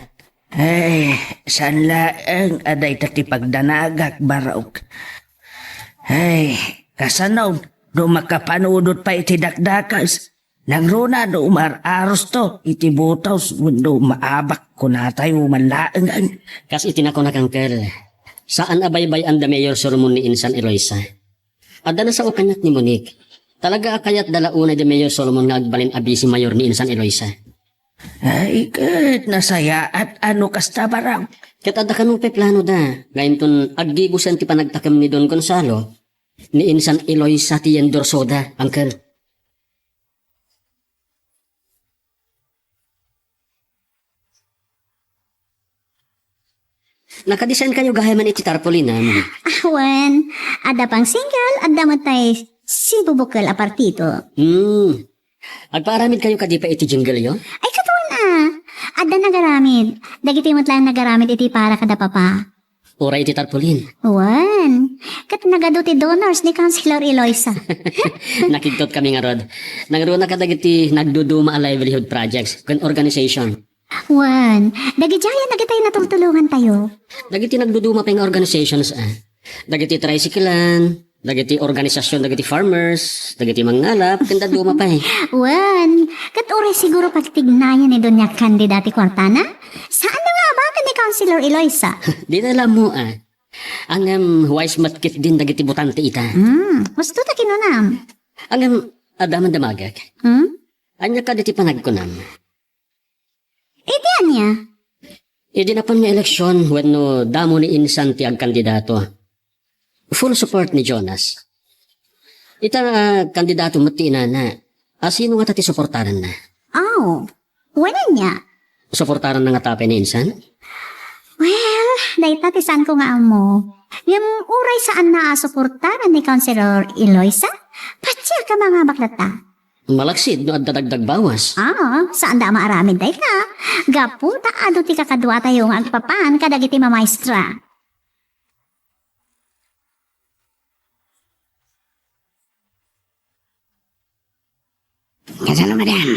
Ay, saan laang aday tati pagdanagak baraok. Ay, kasanaw, do makapanudot pa iti dakdakas. Nang runa do umararos to, iti butaws, do maabak ko na tayo manlaang. Kas iti nakunak, Uncle, saan abaybay ang da Mayor Solomon ni Insan Eloisa? Adda na sa ukanyat ni Monique, talaga akayat dalaunay da Mayor Solomon nga agbalin si Mayor ni Insan Eloisa. Ay, kat nasaya at ano kasta barang. Kat adda kanong plano da, ngayon ton aggibusan ti panagtakam ni Don Gonzalo, ni Insan Eloisa ti Yendor Soda, Uncle. Nakadesign kayo gahaman iti tarpaulin na. Awan, ada pang single, ada matay sibubukal a partito. Agpaaramid kayo kadi pa iti jingle yo? Ay, katuan ada nagaramid. Dagiti mo lang nagaramid iti para kada papa. Ora iti tarpaulin. Wan, kat nagaduti donors ni Councilor Eloisa. Nakigtot kami nga rod. Nagro na kadagiti nagduduma a livelihood projects kan organization. Wan, dagijaya nagitay natultulungan tayo. Dagiti nagduduma pa nga organizations Dagiti tricyclean, dagiti organisasyon, dagiti farmers, dagiti mangalap, kanda duma pa Wan, kat oray siguro pagtignayan ni Doña Candidati Quartana? Saan na nga ba ka ni Councilor Eloisa? Di na alam mo Ang wise matkit din dagiti butante ita. Gusto ta kinunam. Ang adaman damagag. Anya ka diti panagkunam. Iti anya? Idi na pan nga eleksyon when no damo ni insan ti ag kandidato. Full support ni Jonas. Ita kandidato mati na. Sino nga tati suportaran na? Oh, wala niya. Suportaran na nga tape ni insan? Well, dahita tisan ko nga mo. Yung uray saan na suportaran ni Councilor Eloisa? Patsya ka mga baklata. Malaksid no at dadagdag bawas. Saan da maaramin day ka? Gapu ta ado ti kakadwa tayo nga agpapan kadagiti mamaestra. Kasano, madam?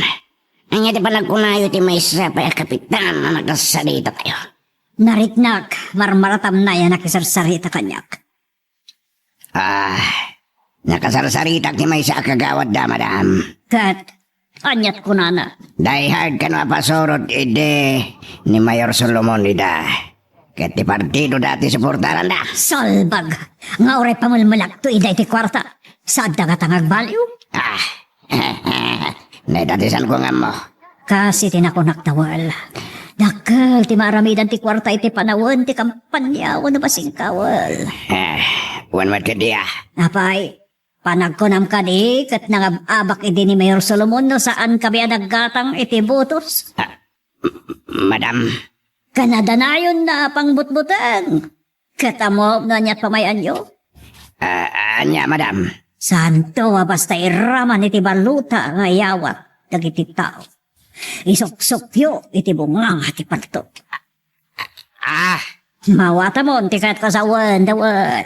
Ang yati pa nagkunayo ti maestra pa kapitan na nagkasalita tayo. Nariknak, marmaratam na yan nakisarsarita kanyak. Nakasarsarita ti may sa kagawad da, madam. Kat, anyat ko na. Die hard ka na pasorot ide ni Mayor Solomon ida. Ket ti partido dati suportaran da. Salbag, nga oray pamulmalak to iday ti kwarta. Saan da nga tangag baliw? Naitatisan ko nga mo. Kasi tinakunak tawal. Dakal, ti maramidan ti kwarta iti panawon, ti kampanya, wano basing kawal. Wan mat kadiya. Apay, panagkunam ka di, kat nangabak idi ni Mayor Solomon no saan kami naggatang iti butos. Madam. Kanadanayon na pangbutbutan. Katamo na niya't pamayan nyo. Anya, madam. Santo, basta iraman iti baluta nga yawat, dagiti tao. Isok-sokyo, iti bungang ati palto. Mawata mo, tikat kasawan, dawal.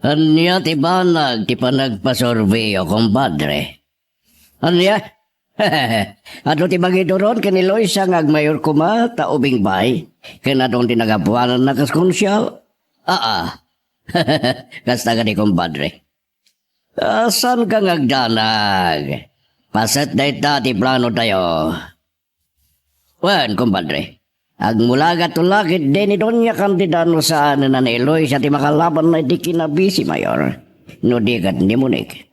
Anya ti banag ti panagpasurvey o kumpadre. Anya? Ato ti bagituron ken Eloisa nga agmayor kuma ta ubing bay ken adong ti nagapuanan na kas konsyal. Kasta ka ni kumpadre. Asan ka ngagdanag? Paset dayta ti plano tayo. Wen kumpadre. Agmulaga tulakit din ni Doña Candidano saan na ni Eloisa ti makalaban na di kinabisi mayor. No di kat ni Munik.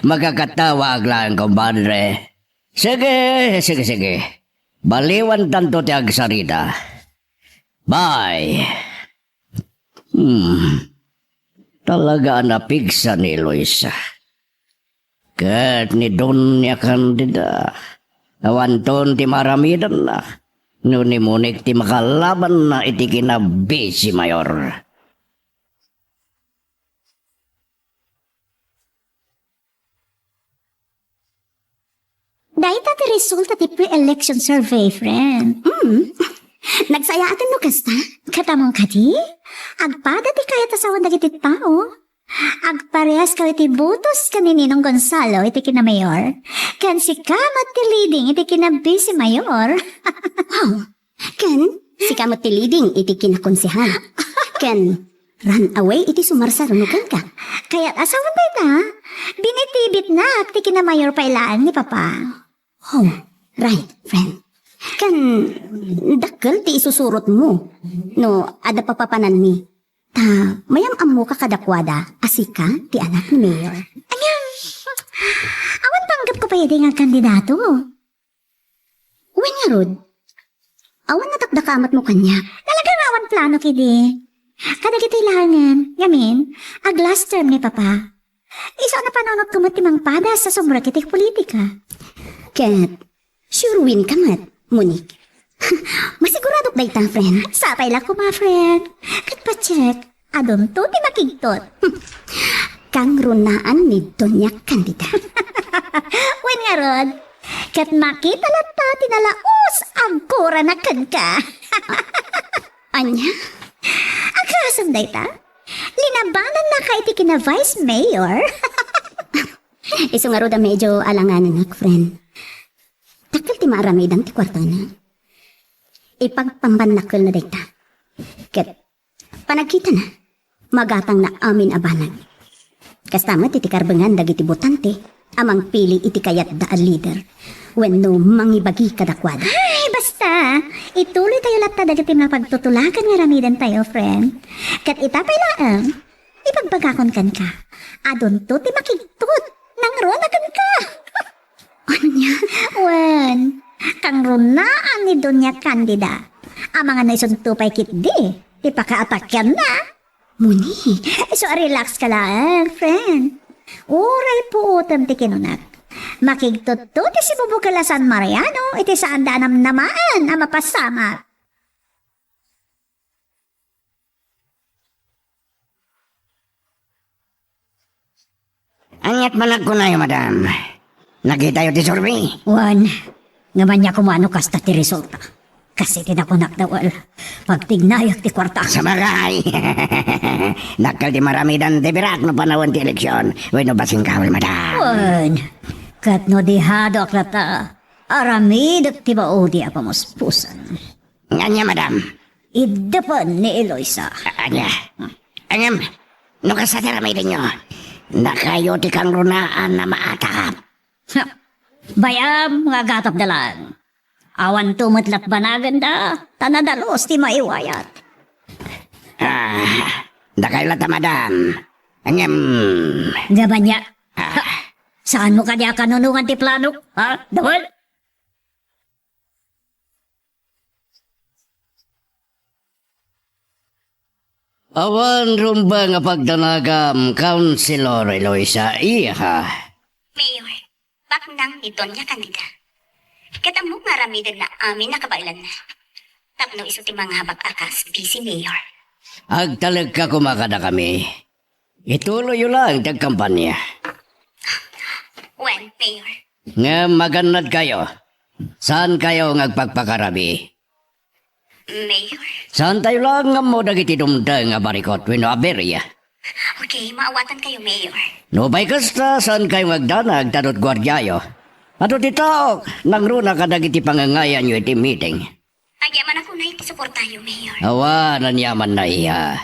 Magkakatawag lang, kumpadre. Sige. Baliwan tanto ti agsarita. Bye. Talaga napigsa ni Eloisa. Kat ni Doña Candida. Awanton ti maramidan na. No ni Munik ti makalaban na iti kinabisi mayor. Dahita ti resulta ti pre-election survey, friend. Nagsayaan no kasta? Katamong kadi? Agpada ti kaya tasawan dagiti tao? Agparehas ka iti butos ka ni Ninong Gonzalo iti kinamayor. Kan si Kamot ti leading iti kinabisi mayor. Ken, si Kamot ti leading iti kinakonsehan. Ken, run away iti sumarsarunugan ka. Kaya't asawan ba ita? Binitibit na ti kinamayor pailaan ni Papa. Right, friend. Ken, dakkel ti isusurot mo. No, ada papapanan mi. Ta, mayam ammo ka kadakwada, asika ti anak ni Mayor. Awan tanggap ko pa yun nga kandidato. Uwan nga, Rod. Awan natakdakamat mo kanya. Talagang awan plano kidi. Kadagiti langan, yamin, ag last term ni Papa. Iso na panunot kumot timang pada sa sumra kitik politika. Ket, sure win ka mat, Munik. Masiguradok da itang, friend. Sapay lang ko, mga friend. Kat pa-check, adon to di makigtot. Kang runaan ni Doña Candida. Wen nga, Rod. Kat makita lata tinalaos ang kura na ka. Anya? Akasan dayta? Linabanan na ka iti kina Vice Mayor? Iso nga roda medyo alanganan nak, friend. Takal ti maaramidang ti kwarta na. Ipagpambanakal na dayta. Ket, panagkita na, magatang na amin abanag. Kastama ti tikarbangan dagiti botante, amang pili iti kayat da a leader. Wenno mangibagi kadakwada. Ay, basta. Ituloy tayo lata dagiti mga pagtutulakan nga ramidan tayo, friend. Kat itapay laang, ipagbagakon kan ka. Adon to ti makigtot, nang ronagan ka. Anya? Wen, kang runaan ni Doña Candida. Ang mga naisunto-pay kit di, ipaka-atakyan na. Muni. So, relax ka lang, friend. Uray po utam ti kinunak. Makigtot to ti si Bubukala San Mariano, iti saan danam namaan ang mapasama. Anyat malag ko na yun, madam. Nakita yun ti survey. Wan, ngaman niya kumano kasta ti resulta. Kasi tinakunak dawal. Pagtignayak ti kwarta. Sa bagay. Nakal di maramidan ti birak no panahon ti eleksyon. Bueno basing kawal, madam. Wan, kat no dihado aklata. Aramid ti baodi apamuspusan. Anya, madam. Idepan ni Eloisa. Anya. Anyam. No kasati ramidan nyo. Nakayo ti kang runaan na maatakap. Bayam, mga gatap dalan. Awan tumatlat banagan da, tanadalos ti maiwayat. Nakay lata, madam. Anyam. Gaban niya. Saan mo kanya kanunungan ti plano? Ha? Dawal? Awan rumba nga pagdanagam, Councilor Eloisa, iha. Mayor, baknang ni Doña Candida. Katamo nga ramidan na amin nakabailan na. Tapno iso ti mga habak akas, busy Mayor. Agtalag ka kumakada kami. Ituloy yun lang tagkampanya. When, Mayor? Nga maganad kayo. Saan kayo ngagpagpakarabi? Mayor? Saan tayo lang nga mo dagiti dumda nga barikot wino aberya? Okay, maawatan kayo, Mayor. No bay kasta saan kayo magdanag tanot gwardyayo? Ato ti tao, nang runa ka dagiti pangangayan nyo iti meeting. Agyaman ako na ikisuportayo, Mayor. Awa, nanyaman na iya.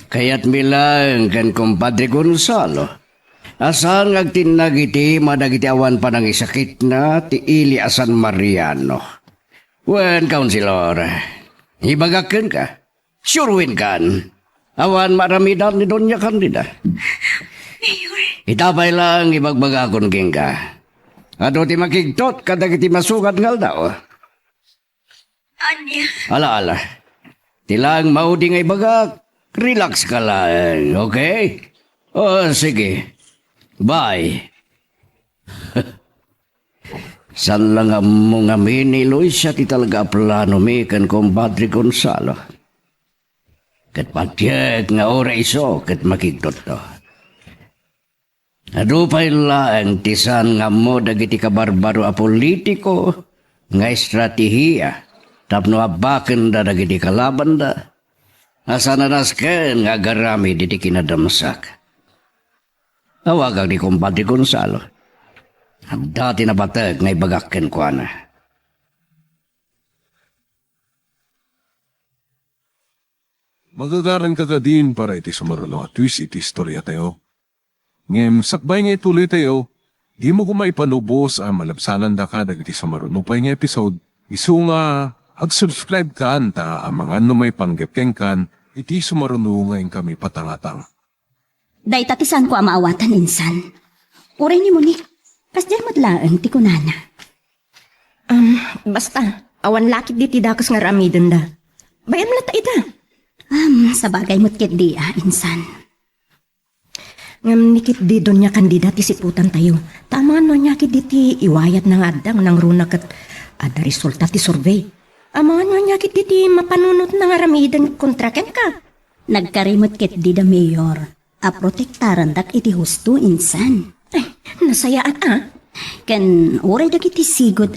Kaya't bilang kan kumpadre Gonzalo. Asan agtinag iti madagiti awan pa nang isakit na ti Ili San Mariano. Wen, Councilor, ibagakin ka. Surewin kan. Awan maramidan ni Doña Candida. Mayor? Itapay lang ibagbagakon king ka. Ato ti makigtot kadagiti masukat ngal daw. Anya? Ala. Tilang maudi nga ibagak. Relax ka lang, okay? O, sige. Bye. San lang mo nga miniloy siya ti talaga plano mi kan kumpadre Gonzalo. Kat patyek nga ora iso kat makigtot to. Adupay lang tisan nga mo dagiti kabarbaro a politiko nga estratehiya tapno abaken da dagiti kalaban da. Asa narasken nga garami diti kinadamsak. Awagang ni kumpadre Gonzalo. Ang dati na batag nga ibagakken ko na. Magagaran ka ka din para iti sumarunong at twist iti istorya tayo. Ngem, sakbay nga ituloy tayo, di mo kumaipanubos ang malabsanan da ka dagiti sumarunong pa nga episode. Isu nga, ag-subscribe ka anta ang mga numay panggepkeng kan, iti sumarunong ngayon kami patangatang. Day tatisan ko ang maawatan, insan. Uray ni Monique, kasdyan madlaan, ti kunana. Basta, awan lakit di tidakas nga ramidan da. Bayam lata ita. Sa bagay mo't kit di, insan. Ngam nikit di Doña Candida ti siputan tayo. Tama no niya kit di ti iwayat ng adang ng runak at ada resulta ti survey. Ama no niya kit di ti mapanunot ng ramidan kontraken ka. Nagkarimot kit di da mayor. A protektaran dak iti husto, insan. Ay, nasayaan Kan oray dagiti sigod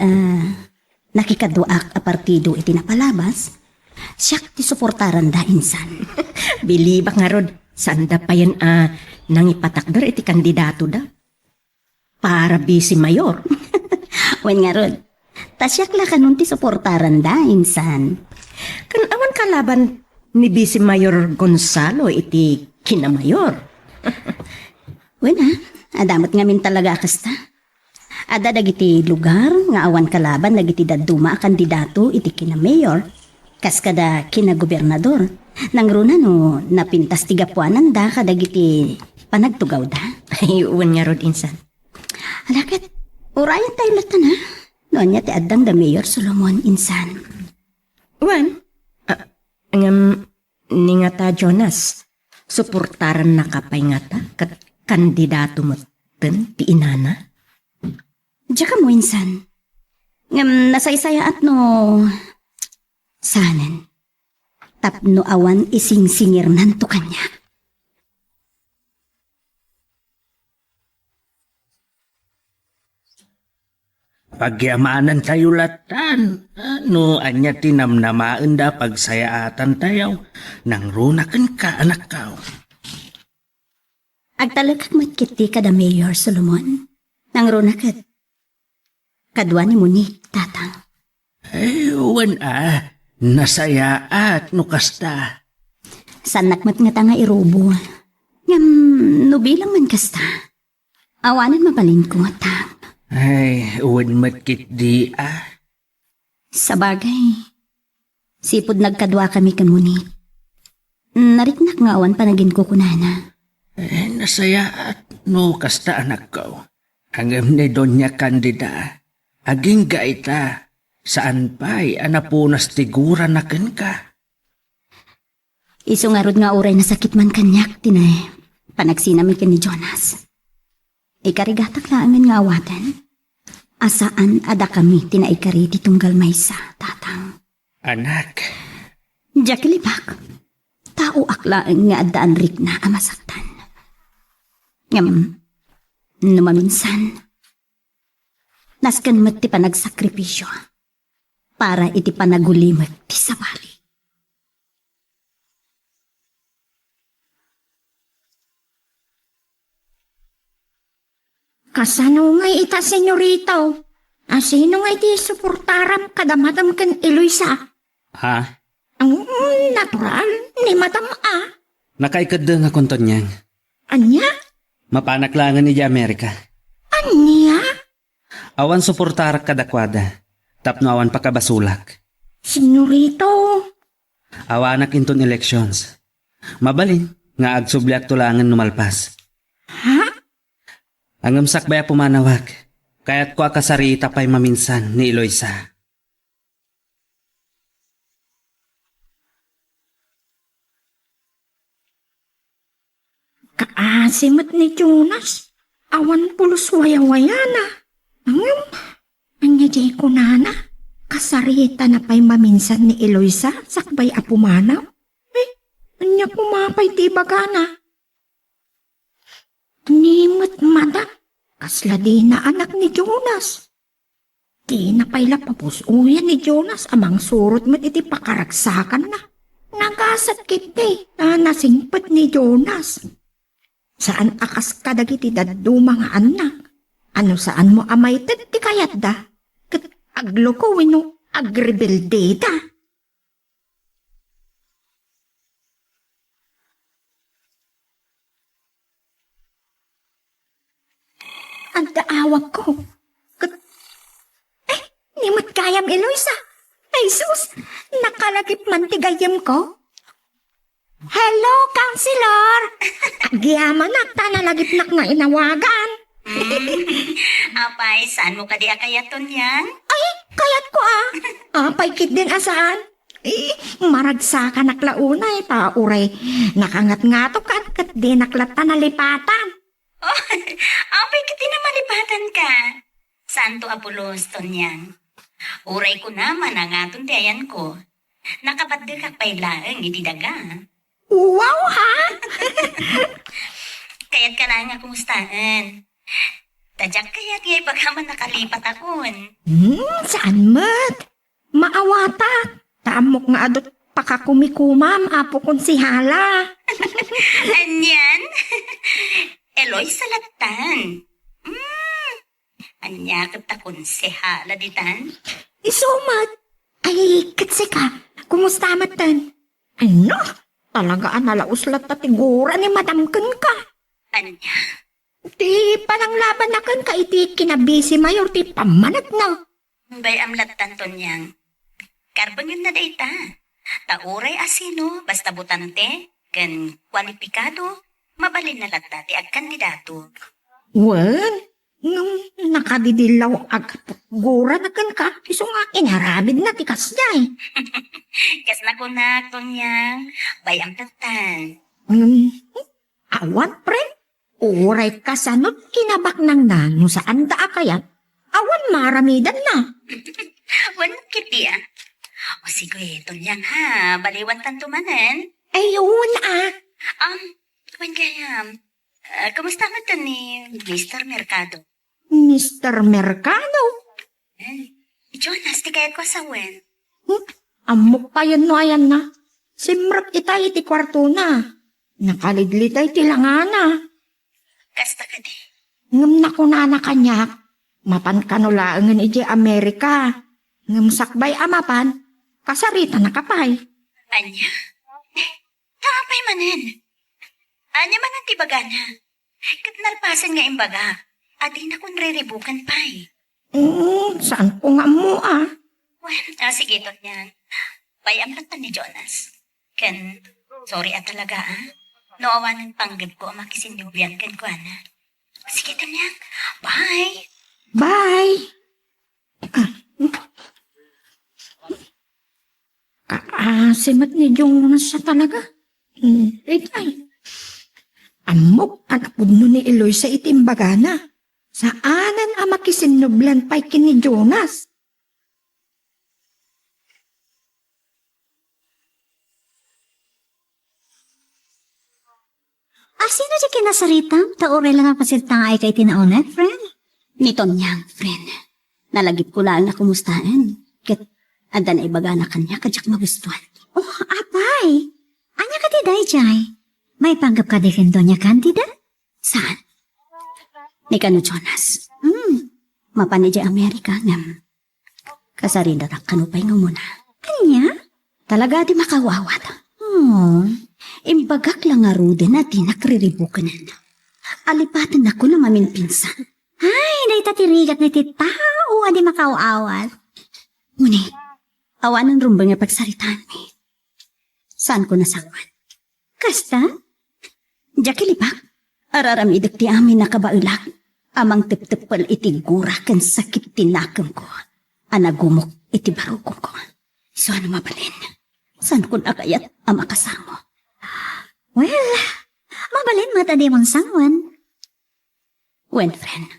nakikaduak a partido iti napalabas, siyak ti suportaran da insan. Bilibak nga rod, saan da pa yan nang ipatakder iti kandidato da? Para bisi mayor. Wen nga rod, tasyak la kanun ti suportaran da insan. Kan awan kalaban ni Bisi Mayor Gonzalo iti kinamayor. Wen adamot ngamin talaga kasta. Ada dagiti lugar nga awan kalaban dagiti daduma a kandidato iti kinamayor. Kas kada kinagobernador. Nangruna no napintas ti gapuanan da kadagiti panagtugaw da. Ay, uwan nga rod insan. Alakit, urayan tayo latan ha. Noon niya ti addang da Mayor Solomon insan. Uwan, ni nga ta Jonas, suportaran na kapay nga ta kat kandidato mo ten ti inana. Diya ka mo insan. Ngam nasaysaya at no sanen. Tapno awan ising-singir nanto kanya. Pagyamanan tayo latan. Ano, anya tinamnamaan da pagsayaatan tayo. Nang runakan ka, anak ka. Agtalagak matkiti kada Mayor Solomon. Nang runakat. Kadwa ni Monique, tatang. Ewan nasayaat no kasta. Sanak mat nga tanga irubo. Ngam, nubilang man kasta. Awanan mabalin ko nga tang. Ay, uwan matkit di Sa bagay, sipod nagkadwa kami kan Monique. Nariknak nga awan panagin ko kunana. Nasayaat no kasta anak ko. Hanggang ni Doña Candida, aging gaita, saan pa'y anapunas tigura na ka. Iso nga rod nga uray na sakit man kanyak, tinay, panagsinami ka ni Jonas. Ikarigatak laamin nga awatan. Asaan ada kami tinaikari di tunggal maysa, tatang. Anak. Jakilibak, tao aklaan nga adaan rik na amasaktan. Ngam, numaminsan, naskan mat ti panagsakripisyo para iti panagulimag ti sabali. Kasano nga ita, senyorito? Sino nga iti suportaram kadamadam kan Eloisa? Ha? Ang natural, ni madam Nakaikad nga konton niyang. Anya? Mapanaklangan ni Amerika. Anya? Awan suportar kadakwada. Tapno awan pakabasulak. Senyorito. Awanak inton elections. Mabalin nga agsubliak tulangan numalpas. Ha? Ang sakbaya pumanawag. Kaya't ko akasarita pa'y maminsan ni Eloisa. Kaasimot ni Jonas. Awan pulos waya-wayana. Anya di ko nana. Kasarita na pa'y maminsan ni Eloisa sakbay apumanaw. Anya pumapay di bagana. Nimot mada. Kasla di na anak ni Jonas. Di na pa'y lapapusuyan ni Jonas amang surot mo iti pakaragsakan na. Nagasat kiti na nasingpet ni Jonas. Saan akas kadagiti daddo mga anak? Ano saan mo amay ti kayat da? Kat aglo ko wino agrebelde da. Ang daawag ko. Nimot kayam Eloisa. Ay sus, nakalagip man tigayam ko. Hello, Counselor! Agyaman na, tanalagip na nga inawagan. Apay, saan mo ka di akayaton yan? Ay, kayat ko Apay kit din asaan. Maragsa ka naklaunay, pauray. Nakangat-ngato kat di naklata nalipatan. Oh, apay kiti na malipatan ka. Saan to apulos ton yan? Uray ko naman ang aton di ayan ko. Nakapatid ka pa'y laeng iti daga. Wow, ha? Kaya't ka lang nga kumustaan. Tadyak kaya't ngay pagkaman nakalipat akon. Saan mat? Maawata. Tamok nga adot pakakumikumam, apo kong si Hala. Anyan? Eloy salatan. Anya kita konsehala ditan? Isumat. Ay, katsi ka. Kumusta matan? Ano? Talaga nalauslat na tigura ni Madam Ken ka. Anya? Di parang laban na kan ka iti kinabisi mayor ti pamanat na. Bay amlatan to niyang. Karbon yun na data. Tauray asino, basta butante, kan kwalipikado, mabalin na lata ti ag kandidato. Wen, nung nakadidilaw ag gura na kan ka, iso nga inarabid na ti kasday. Kas na kunak to niyang, bay amlatan. Awan pre, uray kasanot kinabak ng nano saan da kayat, awan maramidan na. Walang kiti ah. O sige, tulyang ha, baliwan tantumanan. Ayun Wan kaya, kamusta mo to ni Mr. Mercado? Mr. Mercado. Jonas, di kaya ko sa wen. Amok pa yan no ayan na. Simrap itay iti kwarto na. Nakalidlitay tilangana. Kasta ka di. Ngam na kunana kanyak. Mapan kanulaangan iti Amerika. Ngam sakbay amapan. Kasarita na kapay. Anya? Taapay manin. Anya man ang tibagana. Kat nalpasan nga imbaga. Adi na kung reribukan pa'y. Saan po nga mo Sige, tot niyan. Bayam lang ni Jonas. Ken, sorry talaga Noowanan panggap ko ang makisinubian ken ko Sige, tot niyan. Bye! Bye! Kaasimot ni Jonas siya talaga. Itay. Amok ang apudno ni Eloy sa itimbagana. Saanan ang makisinublan pa'y kini Jonas? Sino di kinasaritam? Tauray lang ang pasiltang ay kay tinaunet, friend? Nito niyang, friend. Nalagip ko lang na kumustaan. Kat anda na ibaga na kanya kadyak magustuhan. Oh, apay! Anya ka di dayjay? May panggap ka di kendo niya kandida? Saan? Ni kano Jonas. Mapanidya Amerika ngam. Kasarin na kanupay nga muna. Kanya? Talaga di makawawat. Imbagak lang nga rude na di nakriribukan na. Alipatan ako na maminpinsan. Ay, day tatirigat na ti tao, adi makaawawat. Ngunit, awan ng rumbang nga pagsaritaan mi. Saan ko nasawan? Kasta? Jakilipak, araramidak ti amin nakabailag. Amang tip-tipal iti gura kan sakit tinakam ko. Anagumok iti barukong ko. So ano mabalin? Saan ko nakayat ang makasamo? Well, mabalin mo tadi mong sangwan. When friend,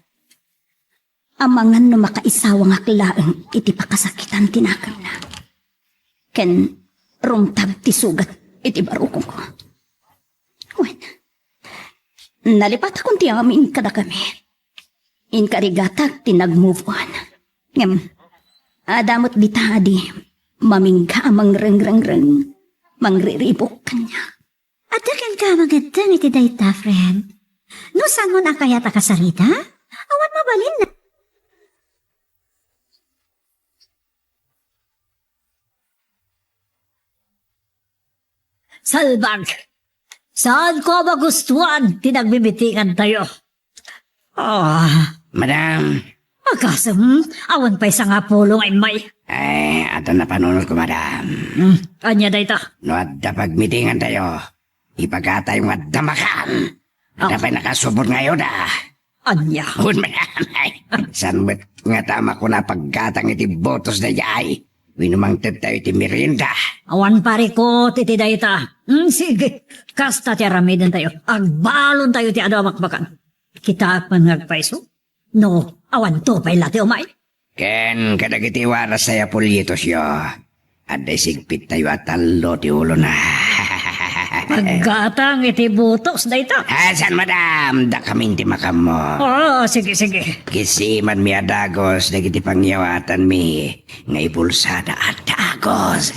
amangan no makaisawang aklaan iti pakasakitan tinakam na. Ken rumtab ti sugat iti barukong ko. When, nalipat akong ti amin kada kami. Inkarigatak tinag-move on. Ngam, adamot bitadi, mamingga amang reng-reng-reng, mangriribok kanya. At dagan ka magandang iti dayta, friend. No saan mo na kaya takasarita? Awan mabalin na. Salbag! Saan ko magustuhan tinagbibitikan tayo? Madam. Akasam, awan pa isang apulong ay may. Ato na panunod ko, madam. Anya dayta? No, at pagmitingan tayo. Ipagkatay mo at damakan. At apay nakasubot ngayon Anya? Hun, madam. San ba't nga tama ko na pagkatang iti botos na yay? Winumang tayo iti merienda. Awan pare ko, titi dayta. Sige, kasta ti aramidan tayo. Agbalon tayo ti adamakbakan. Kita man nagpaiso? No, awan to pa'y lati umay. Ken, kadagiti waras saya politos yo. Aday sigpit tayo at talo ti ulo na. Paggatang iti butos na ito. Asan madam, da kami ti makam mo. Oo, sige, sige. Kisiman mi adagos, dagiti pangyawatan mi, nga ipulsada at dagos.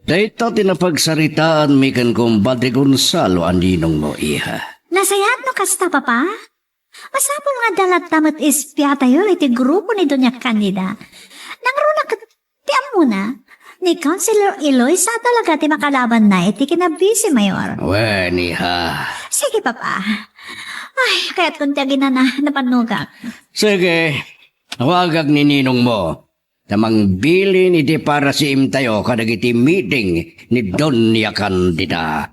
Dahito tinapagsaritaan mi kan kumbate Gonzalo ang ninong mo, iha. Nasayat no kasta, papa? Masapol nga dalat tamat ispya tayo iti grupo ni Doña Candida. Nangruna ka, tiyan mo na, ni Councilor Eloy sa talaga ti makalaban na iti kinabisi, Mayor. Wen, iha. Sige, papa. Ay, kaya't kung tiyagin na napanugak. Sige, wagag ni ninong mo. Tamang bilin iti para si tayo kadagiti meeting ni Doña Candida.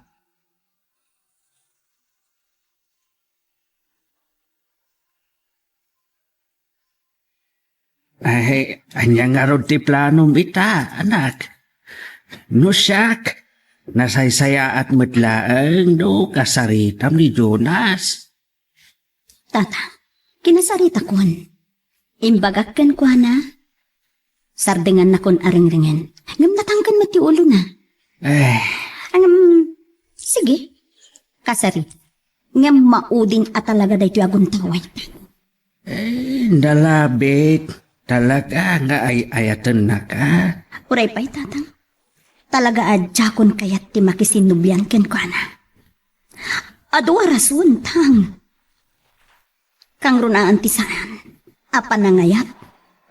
Ay, anya nga ro ti plano ita, anak. No siyak, nasaysaya at matlaang no kasaritam ni Jonas. Tata, kinasarita kon. Imbagak kan ko na. Sardengan na kon aring-ringen. Ngam natangkan mati ulo na. Eh, Sige. Kasari. Ngam maudin at talaga dahito agon taway. Nalabit. Talaga nga ay ayatan na ka. Uray pa'y tatang. Talaga adya kon kayat ti makisinubyan ken ko na. Adwa rason, tang. Kang runaan ti saan. Apa nangayat.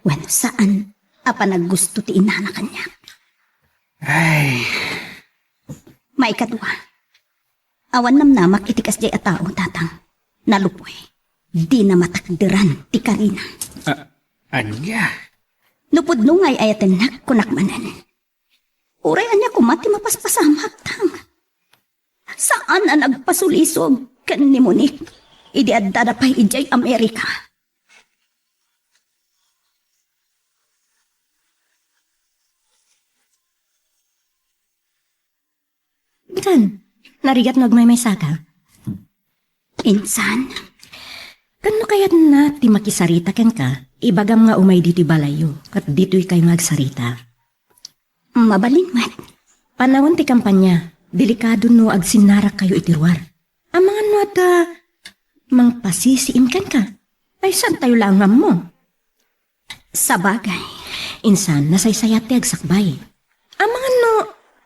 Bueno, saan. Apa naggusto ti inana kanya. Ay, Maikadwa. Awan namnamak itikas jay atao, tatang. Nalupoy. Di na matakdiran ti Karina. anya. Nupod nungay ayaten nak kunakmanan. Uray anya kumati mapaspasamak, tang. Saan ang nagpasulisog kan ni Monique? Idi addada pa'y ijay Amerika. Bitan, narigat nagmay saka. Insan, kano kayat na ti makisarita ken ka, ibagam nga umay dito'y balayo, kat dito'y kayo magsarita. Mabalin mat. Panahon ti kampanya, delikado no agsinarak kayo itirwar. Ang mga nota, mang pasisiim kan ka, ay saan tayo langam mo? Sa bagay, insan nasaysayat ti agsakbay. Ang mga no,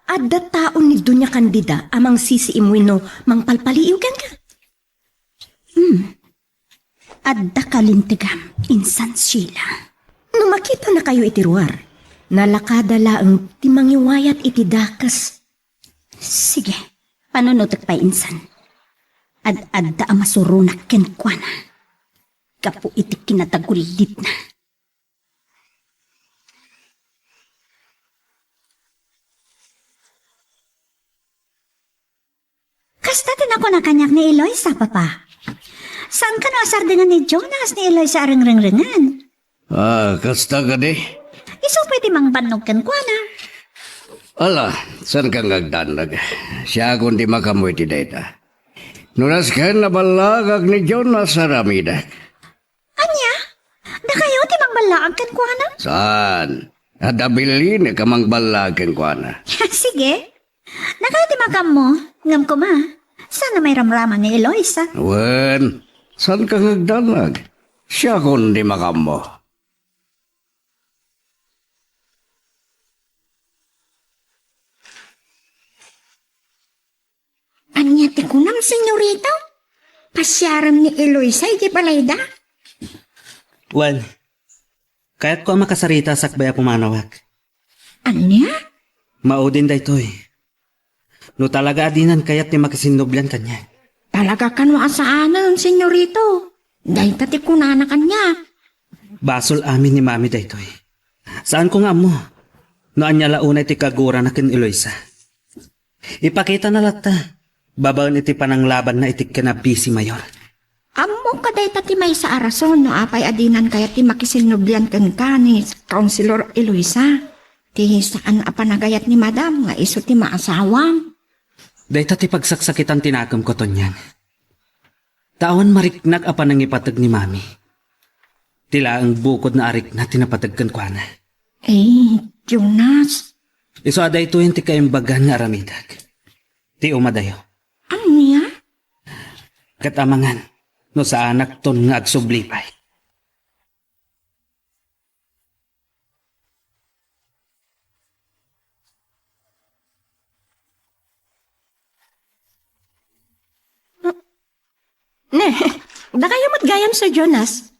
adda taon ni Doña Candida amang sisiimuin no mang palpaliiw kan ka. Adda kalintigam, insan Sheila. No makita na kayo itiruar, nalakadala ang timangiwayat iti dakas. Sige, panunutok pa insan. Ad-adda ang masurunak kenkwana. Kapu iti kinatagulit na. Kasta din ako na kanyak ni Eloy sa papa. Saan ka naasar dengan ni Jonas ni Eloy sa arang-ring-ringan? Kasta ka di? Iso pwede mang banog kan kwa na. Ala, saan ka ngagdanag? Siya kundi makamoy ti data. Nunas ka na balagag ni Jonas sa ramidak. Anya? Da kayo ti mang balaag kan kwa na? Saan? Adabilin ka mang balagan ko na. Sige. Nakati magam mo, ngam ko ma. Sana may ramraman ni Eloisa. Wen, saan ka ngagdanag? Siya kundi makam mo. Anya ti kunam, senyorito? Pasyaram ni Eloisa, iti palayda? Well, kaya't ko ang makasarita sakbaya pumanawag. Anya? Maudin da ito'y. No talaga adinan kaya't ni makasinublan kanya. Talaga kanwa saanan, senyorito. Dahil tati kunana kanya. Basol amin ni mami da ito'y. Saan ko nga mo? No anya launay ti kagura na kin Eloisa. Ipakita na lata. Babaon iti pananglaban na itik ka na busy, Mayor. Amo ka day tati may sa arason no apay adinan kaya ti makisinublan kan ka ni Councilor Eloisa. Ti saan apanagayat ni Madam nga iso ti maasawang. Dahita ti pagsaksakitan tinakam ko to niyan. Taon mariknag apan ang ipatag ni Mami. Tila ang bukod na arik na tinapatagkan ko na. Jonas, Iso aday ito yung ti kaimbagan nga aramidag. Ti umadayo. ano niya? Katamangan, no sa anak ton nga agsublipay. Ne, nakayamot gayam Sir Jonas.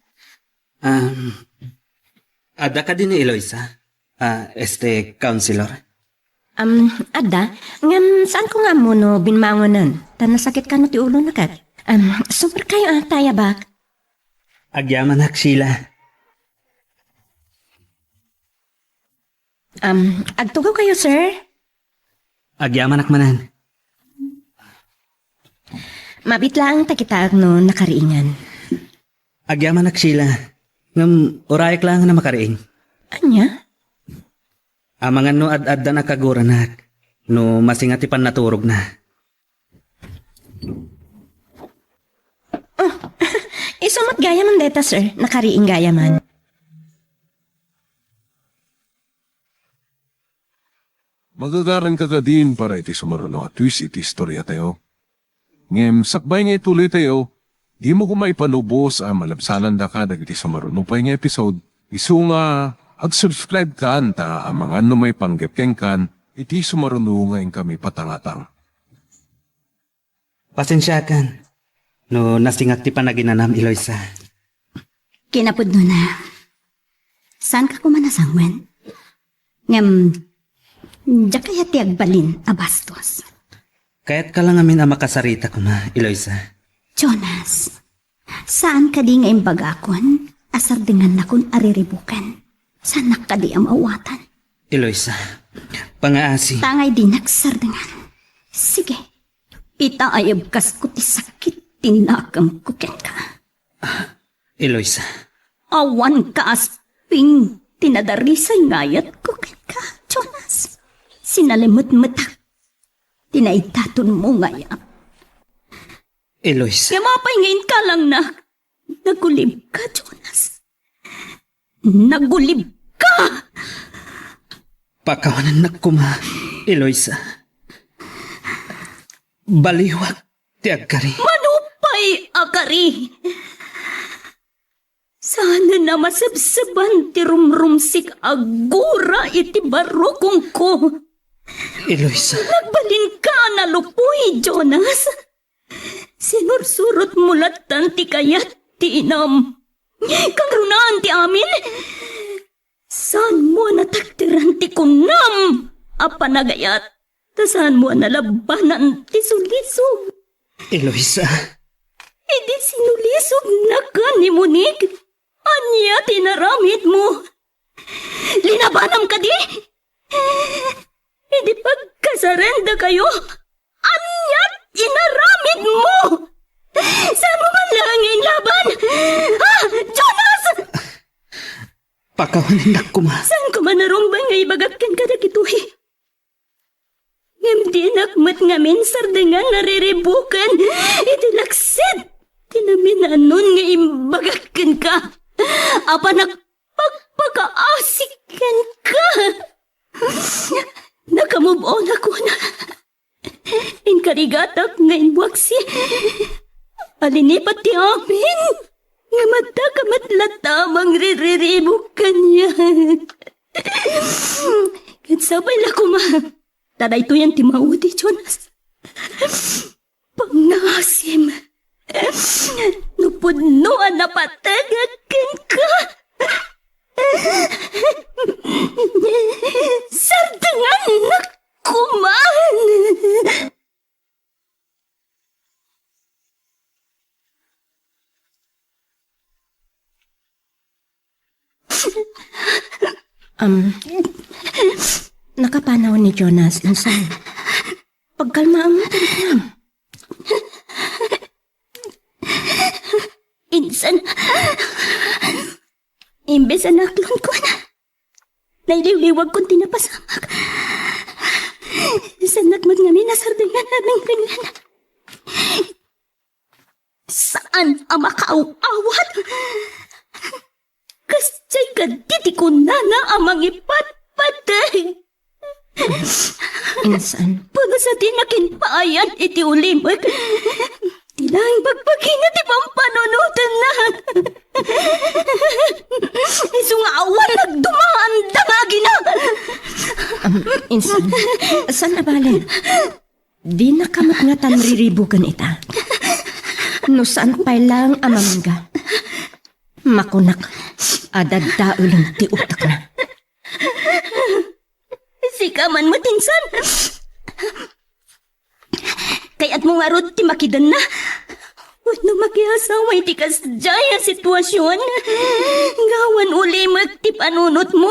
Ada ka din ni Eloisa? Counselor? Ada, ngam saan ko nga mo no binmangonan? Nasakit ka no ti ulo na kat. Super kayo taya ba? Agyaman hak sila. Agtugaw kayo, sir. Agyaman hak manan. Mabit lang takitaag no nakariingan. Agyaman hak sila. Ngam orayak lang na makariing. Anya? Amangan no ad-ad na nakaguran hak. No masingatipan naturog na. Isumot gayaman deta, sir. Nakariing gayaman. Magagaran ka ka din para iti sumaruno at twist iti istorya tayo. Ngem, sakbay nga ituloy tayo, di mo kumaipanubos ang malabsalan da ka dagiti sumaruno pa nga episode. Isu nga, ag-subscribe ka ta ang mga ano may panggepkeng kan, iti sumaruno nga kami patangatang. Pasensya kan. No nasingat ti panaginanam Eloisa. Kinapod no na. Saan ka kumanasangwen? Ngam, diya kaya ti agbalin abastos. Kaya't ka lang amin ang makasarita ko na, Eloisa. Jonas, saan ka di nga imbagakon? Asar dengan na kun ariribukan. Saan ka di ang awatan? Eloisa, pangaasi. Tangay di nagsar dengan. Sige, itaayab kas ko ti sakit. Tinakam ko ken ka. Eloisa. Awan ka asping. Tinadarisay ngayat ko ken ka, Jonas. Sinalimot-matak. Tinaitaton mo ngayat. Eloisa. Yamapay ngayon ka lang na. Nagulib ka, Jonas. Nagulib ka! Pakawanan na kuma, Eloisa. Baliwag ti agkari. Manupay akari! Sana na masabsaban ti rumrumsik agura iti barokong ko. Eloisa. Nagbalin ka na lupoy, Jonas. Sinursurot mulatan ti kayat ti inam. Kang runaan ti amin. Saan mo nataktiran ti kunam? Apanagayat. Saan mo nalabanan ti sulisog? Eloisa. Idi sinulisog na ka ni Monique. Anya tinaramid mo. Linabanam ka di? Idi pagkasarenda kayo. Anya tinaramid mo. Saan mo man lang ang laban? Jonas! Pakawanan na kuma. Saan ko man narumbang nga ibagakkan ka na kituhi? Ngam di nakmat nga minsar dengan nariribukan. Iti laksit. Tinaminanon nga imbagakan ka. Apa nagpagpakaasikan ka. Nakamove on ako na. Inkarigatak nga inwaksi. Alinipat ti amin. Nga matakamatlatamang ririribukan niya. Kansabay la kuma. Taday to yan ti maudi, Jonas. Pangasim. Nupudnoan na patagakin ka. Sardangan na kuman. Nakapanaw ni Jonas. Insan. Pagkalmaan mo talaga. Insan. Imbes anaklon ko na. Nailiwliwag kong tinapasamak. Sanakmat nga minasardingan naming kanyana. Saan ang makauawat? Say kaditi ko na amang ipatpatay. Insan, Pag sa tinakin paayan iti ulimag. Tinang pagpagina ti pampanunutan na. Iso nga awan nagdumaan dangagi na. Insan, saan na balin? Di na kamat nga tan riribugan ita. No saan pa lang amamangga. Makunak, adadda ulang ti utak na. Sikaman mo tinsan. Kaya't mo nga rod ti makidan na. Wano makiasawa iti kasjaya sitwasyon. Gawan uli ti panunot mo.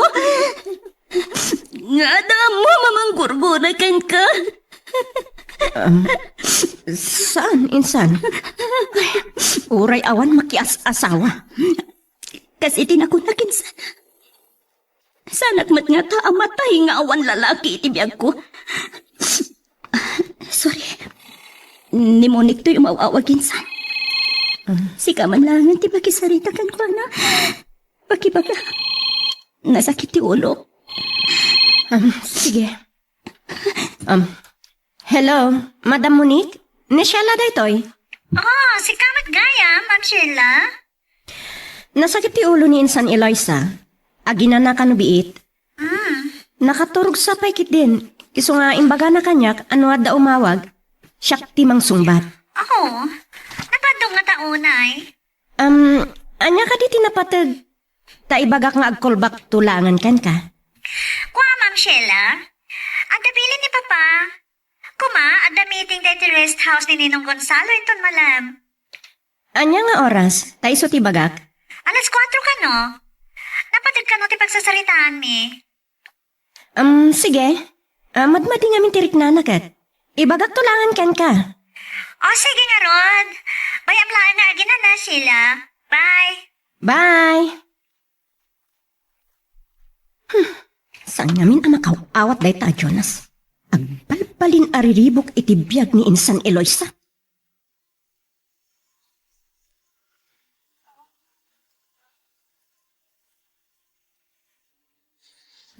Nga da mo mamanggurgurakan ka. Saan, Insan? Uray awan makias-asawa. Kasi tinakunakin sa... Sanakmat nga ta amatay nga awan lalaki iti biyag ko. Sorry. Nimonik to yung mawawag insan. Sika man lang ti makisarita kan ko na. Pakibaga. Nasakit ti ulo. Sige. Hello, Madam Monique? Ni Sheila daytoy. Oh, si Kamat Gaya, Ma'am Sheila. Nasakit ti ulo ni Insan Eloisa. Agina na kanubiit. Nakaturog sa paikit din. Iso nga imbaga na kanyak, ano da umawag, siyak ti mang sungbat. Oh, napadong nga taunay. Anya ka di tinapatag. Ta ibagak nga agkolbak tulangan kan ka. Kwa, Ma'am Sheila. Adda bilin ni Papa. Kuma, adda meeting tayo ti rest house ni Ninong Gonzalo inton malam. Anya nga oras, ta iso ti bagak. Alas 4 ka no? Napatid ka no ti pagsasaritaan mi. Sige. Madmadi nga min tirik na nakat. Ibagak tulangan kan ka. Oh, sige nga Rod. Bayam laan na agina na sila. Bye. Bye! Saan namin ang makawawat day ta, Jonas? Agbalbalin ariribok iti biyag ni Insan Eloisa.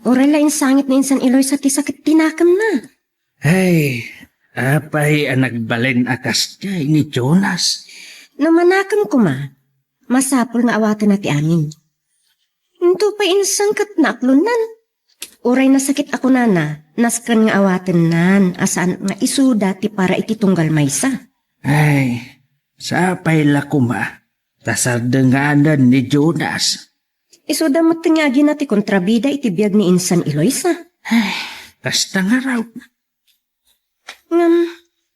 Oray lain sangit ni Insan Eloisa ti sakit tinakam na. Ay, apay ang nagbalen akas niya ni Jonas. Namanakam ko ma. Masapol nga awatan na ti amin. Ito pa insang katnaklunan. Oray na sakit ako nana. Naskan nga awatan nan. Asaan nga isuda ti para iti tunggal maysa. Ay, sapay la kuma. Tasadengaanan ni Jonas. Isuda mo tingagi na ti kontrabida iti biyag ni Insan Eloisa. Ay, kasta nga raw. Ngam,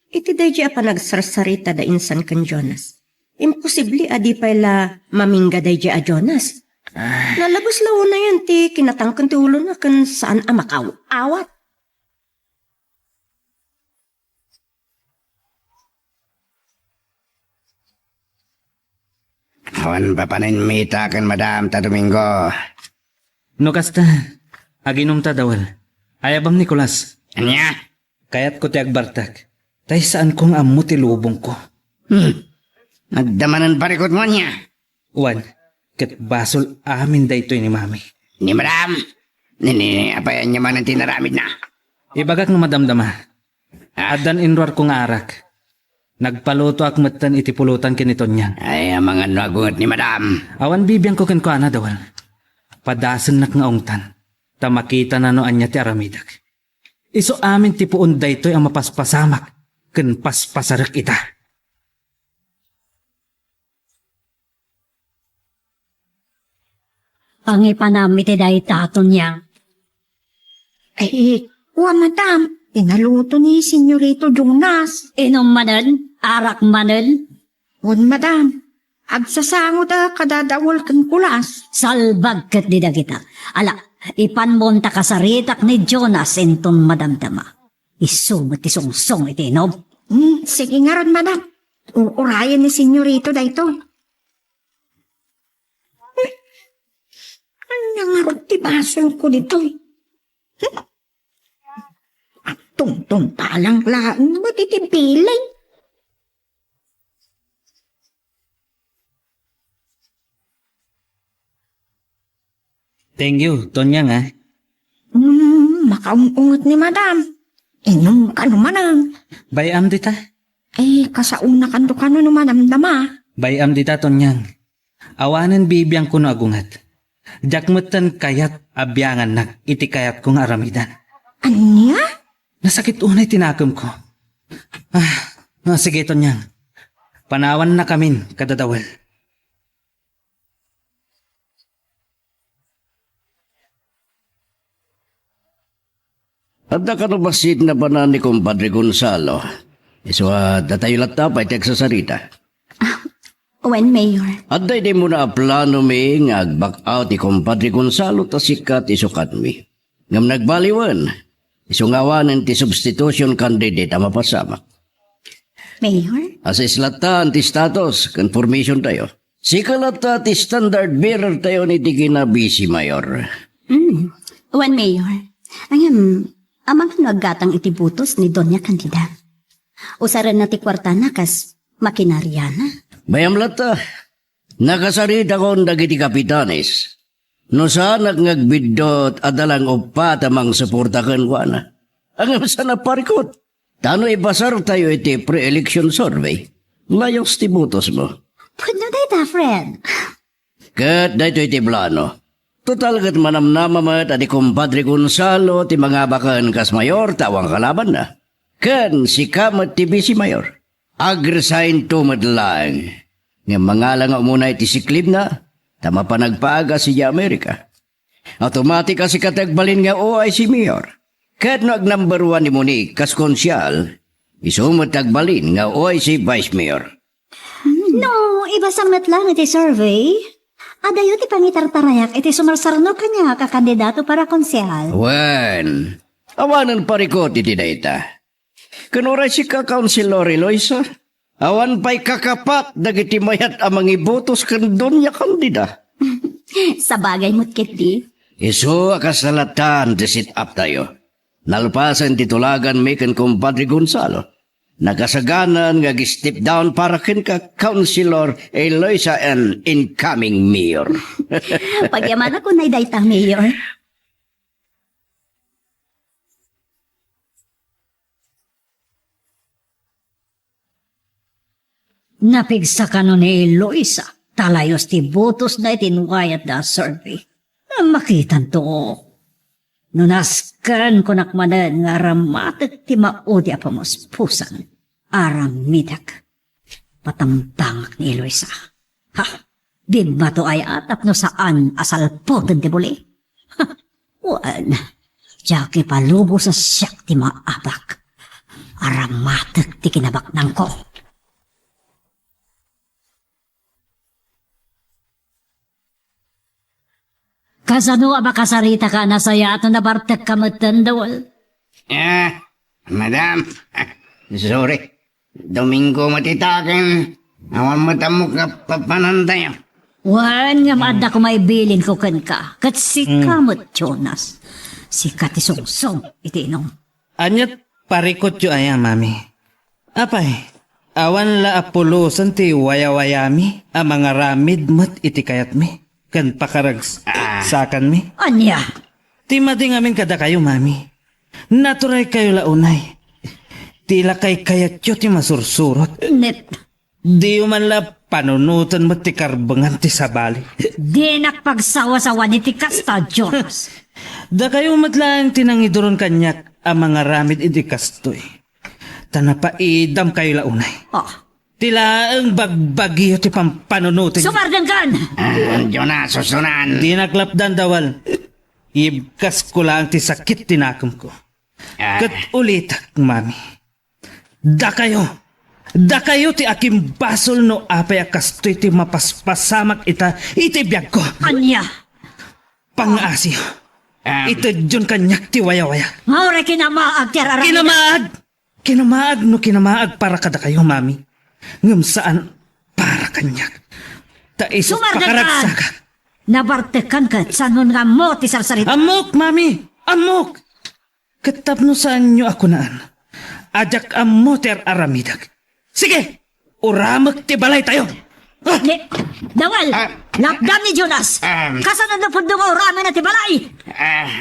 iti dahi pa nagsarsarita da Insan kan Jonas. Imposible adi pa la mamingga dahi a Jonas. Nalabos law na yan ti kinatangkan ti ulo na kan saan amakaw. Awat. Awan pa panin mita kan Madam ta Domingo. No kasta, aginom ta dawal. Ayabang Nicolas, Anya? kayat ko ti agbartak. Tay saan kong ammo ti lubong ko. Nagdamanan parikot mo niya. Wan, ket basol amin daytoy ni mami. Ni Madam. Nini, apayan niya man ang tinaramid na. Ibagak nga madamdama. Adan inruar ko nga arak. Nagpaluto ak matan iti pulutan kiniton niya. Ay, ang mga nagungot ni Madam. Awan bibiyang ko ken ko ana dawal. Padasen nak nga ongtan. Ta makita na noan niya ti aramidak. Iso amin ti puon daytoy ang mapaspasamak. Ken paspasarak ita. Pangipanami ti dahi taton niya. Ay, wa Madam. Inaluto ni Senyorito Jonas. Inom manen, arak manen, Wan Madam. Agsasango da kadadawal kan kulas. salbag ket di da kita. Ala, ipanmonta kasaritak ni Jonas enton madamdama. Isumot ti songsong iti inom. Sige nga ron Madam. Uurayan ni Senyorito da ito. Ano nga ron ti basol ko dito At tungtong palang laan matitipilay. Thank you, Tonyang ha. Makaungungot ni madam. Inom ka naman ang. Bayam dita. Kasauna kanto ka naman damdama. Bayam dita, Tonyang. Awanan bibiyang kuno agungat. Jakmutan kayat abyangan nak iti kayat kong aramidan. Anya? Nasakit unay tinakam ko. Sige, Tonyang. Panawan na kamin, kadadawal. At nakanabasid na ba na ni Compadre Gonzalo? Iswa, datayo lata pa iti agsasarita. When, Mayor? At di mo na plano mi nga ag-back out ni Compadre Gonzalo ta sikat isukat mi. Ngam nagbaliwan, isungawanan ti substitution candidate ang mapasamak. Mayor? As islatan ti status, confirmation tayo. Sikalata ti standard bearer tayo ni Tiginabisi Mayor. When, Mayor? Amang naggatang itibutos ni Doña Candida. Usaran na ti kwartana kas makinariana. Bayam lata, nakasarita ko dagiti kapitanes. No sana ngagbidot adalang upat amang suportakan ko na. Ang sana parikot. Tano ibasar tayo iti pre-election survey. Layos ti butos mo. Pwede data, friend. Kat dito iti plano. Total kat manamnamamat ati Compadre Gonzalo ti mga bakan kas mayor tawang kalaban na. Kan si kamat ti Bisi Mayor. Ag-resign to madlang. Nga mga lang umuna iti siklib na, tama pa nagpaaga siya Amerika. Automatic si katagbalin nga OI si Mayor. Kahit no number 1 ni Monique kas konsyal, isumot tagbalin nga OI si Vice Mayor. No, iba samnat lang iti survey. Adayo ti pangitartarayak iti sumarsarno kanya kakandidato para konsyal. Wen, awanan parikot iti data. Kanuray si ka-Councilor Eloisa, awan pa'y kakapat dagiti mayat amang ibotos kan Doña Candida. Sa bagay mo't kitdi. Iso akasalatan ti sit up tayo. Nalpasan titulagan may kan Compadre Gonzalo. Nakasaganan nga step down para ken ka Councilor Eloisa and incoming mayor. Pagyaman ako na dayta, Mayor. Napigsa ka no ni Eloisa. Talayos ti butos na itinwayat da survey. Makitan to. Nunaskan ko nakmanan nga ramatek ti maudi apamos pusan. Aramidak. Patamtangak ni Eloisa. Ha! Di ba to ay atap no saan asalpoten ti buli? Ha! Wan. Jaki palubo sa siyak ti maabak. Aramatek ti kinabaknang ko. Kasano makasarita ka na saya at nabartek ka matandawal? Madam, sorry. Domingo matitakin. Awan matamu ka papanantay. Wan nga maada ko may bilin ko kan ka. Kat si kamot Jonas. Si katisungsong itinong. Anyat parikot yu aya, mami. Apay, awan la apulusan ti wayawayami, ang mga ramid mat iti kayat mi. Kan pakaragsakan mi. Anya? Ti mading amin kada kayo, mami. Naturay kayo launay. Tila kay kayat yu ti masursurot. Net. Di man la panunutan mo ti karbangan ti sabali. Di nakpagsawa-sawa ni ti kasta, Jonas. Da kayo matlang tinangiduron kanyak ang mga ramid iti kastoy. Tanapaidam kayo launay. Oh. Tila ang bagbagyo ti pampanunutin. Sumardanggan! Jonas, susunan. Di naklapdan dawal. Ibkas ko lang ti sakit tinakam ko. Kat ulitak, mami. Da kayo ti akim basol no apay akastoy ti mapaspasamak iti biyag ko. Anya? Pang-asyo. Ito dyan kanyak ti waya-waya. Maura kinamaag ti araray. Kinamaag no kinamaag para kada kayo, mami. Ngam saan para kanyak. Taisot pakaragsakan. Nabartekan ka sanon nga mo ti sarsarita. Amok, mami! Amok! Katapno saan nyo ako naan. Ajak amo ter aramidag. Sige! Uramak ti balay tayo! Ni, Dawal! Lapdam ni Jonas! Kasanod na po doon ang rami na tibalay!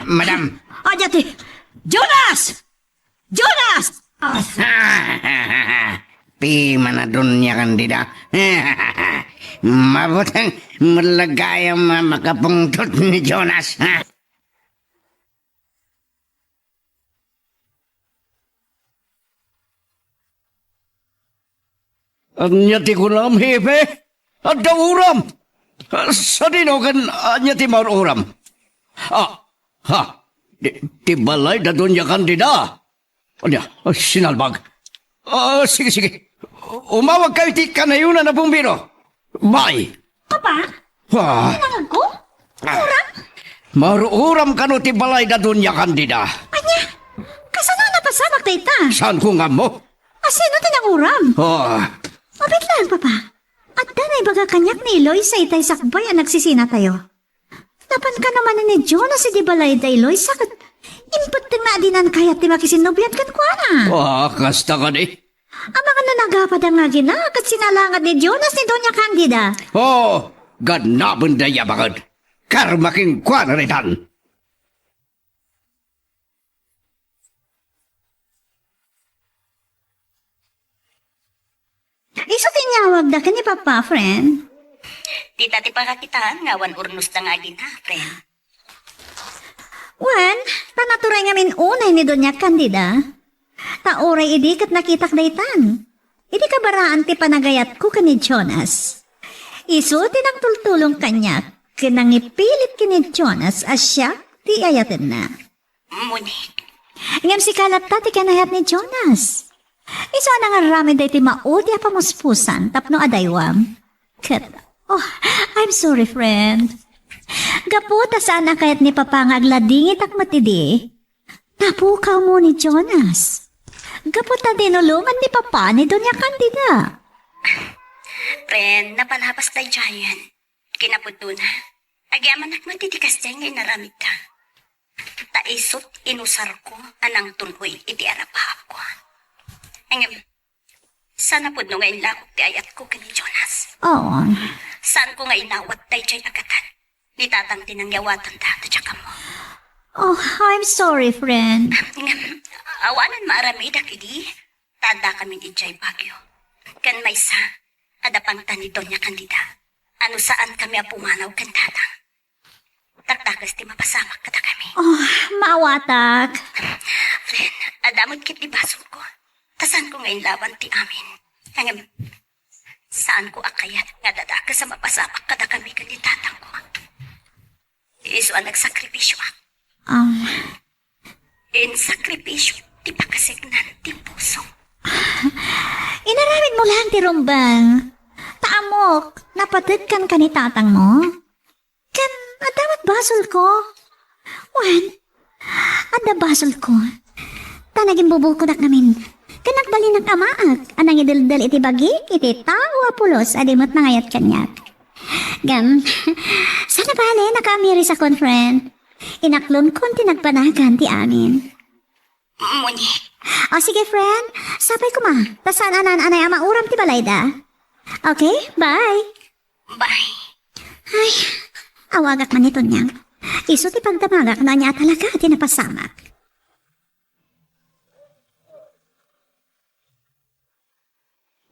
Madam. Anya ti... Jonas! Jonas! Pi manadun niya kandida. Mabutang malagay ang makapungtot ni Jonas. Anya ti kunam hepe? Ada uram. Sa dinogan anya ti maur uram. Ti balay da dunya kandida. Anya, sinalbag. Sige. Umawag kayo ti kanayunan na bumbiro. Bye. Papa, Ah, nanag ko? Uram? maur uram kano ti balay da dunya kandida. Anya! Kasano na pasamak dayta? Saan ko nga mo? Asino tinanguram? Mabit lang, Papa. At danay baga kanyak ni Eloy sa itay sakbay ang nagsisina tayo. Tapan ka naman ni Jonas si di balay da Eloy sakit. Input ting naadinan kayat ti makisinubyan kan kwa na. Kasta ka di. Ang mga nanagapad ang nga ginakat sinalangad ni Jonas ni Doña Candida. Ganabon da yabagad. Karmaking kwa na ritan. Iso tinyawag da ka ni Papa, friend. Tita ti pakakitaan nga wan urnos na nga din ha, friend. Wan, tanaturay ngamin unay ni Doña Candida. Taoray idikat nakitak daytan. Idi ka baraan ti panagayat ko ka ni Jonas. Isu tinagtultulong kanya, kinangipilit ki ni Jonas asya ti ayatin na. Munik. Ngam si kalat ta ti kanayat ni Jonas. Isu na nga ramen day ti maudi a pamuspusan tapno adaywam. I'm sorry friend. Gaputa sana kayat ni Papa nga agladingit ak matidi. Napukaw mo ni Jonas. Gaputa dinulungan ni Papa ni Doña Candida. Friend, napalabas tayo dyan. Kinaputo na. Agyaman at matitikas dyan ngayon naramid ka. Taisot inusar ko anang tunoy iti arapahap ko. Angam, sana po no ngayon lakot ti ayat ko kani Jonas. Oo. Saan ko nga inawat tayo dyan agatan? Nitatang tinangyawatan dati tsaka mo. Oh, I'm sorry, friend. Angam, awanan maaramid akidi. Tada kami di Jay Bagyo. Kan may sa, adapang tani Doña Candida. Ano saan kami apumanaw kan tatang. Taktakas ti mapasamak kada kami. Oh, maawatak. Friend, adamot kit di baso ko. Tasan ko ngayon laban ti amin. Angam, saan ko akayat nga dadaka sa mapasamak kada kami kan di tatang ko. Iso ang nagsakripisyo ako. In sakripisyo, di pa kasignan ti puso. Inaramid mo lang ti Rumbang. Taamok, napatid kan ka ni tatang mo. Kan, adamot basol ko. Wan, ada basol ko. Tanagin bubukudak namin. Kanak bali nakamaag. Anang idildal iti bagik, iti tao apulos, adimot mangayat kanyak. Gam, sana bale nakamiri sa friend. Inaklon kon tinagpanagan ti amin. Muni. O sige friend, sabay ko ma. Tasan anan anay ama uram ti balayda. Okay, bye. Bye. Ay, awagak man ito niyang. Iso ti pagdamagak na niya talaga ti napasamak.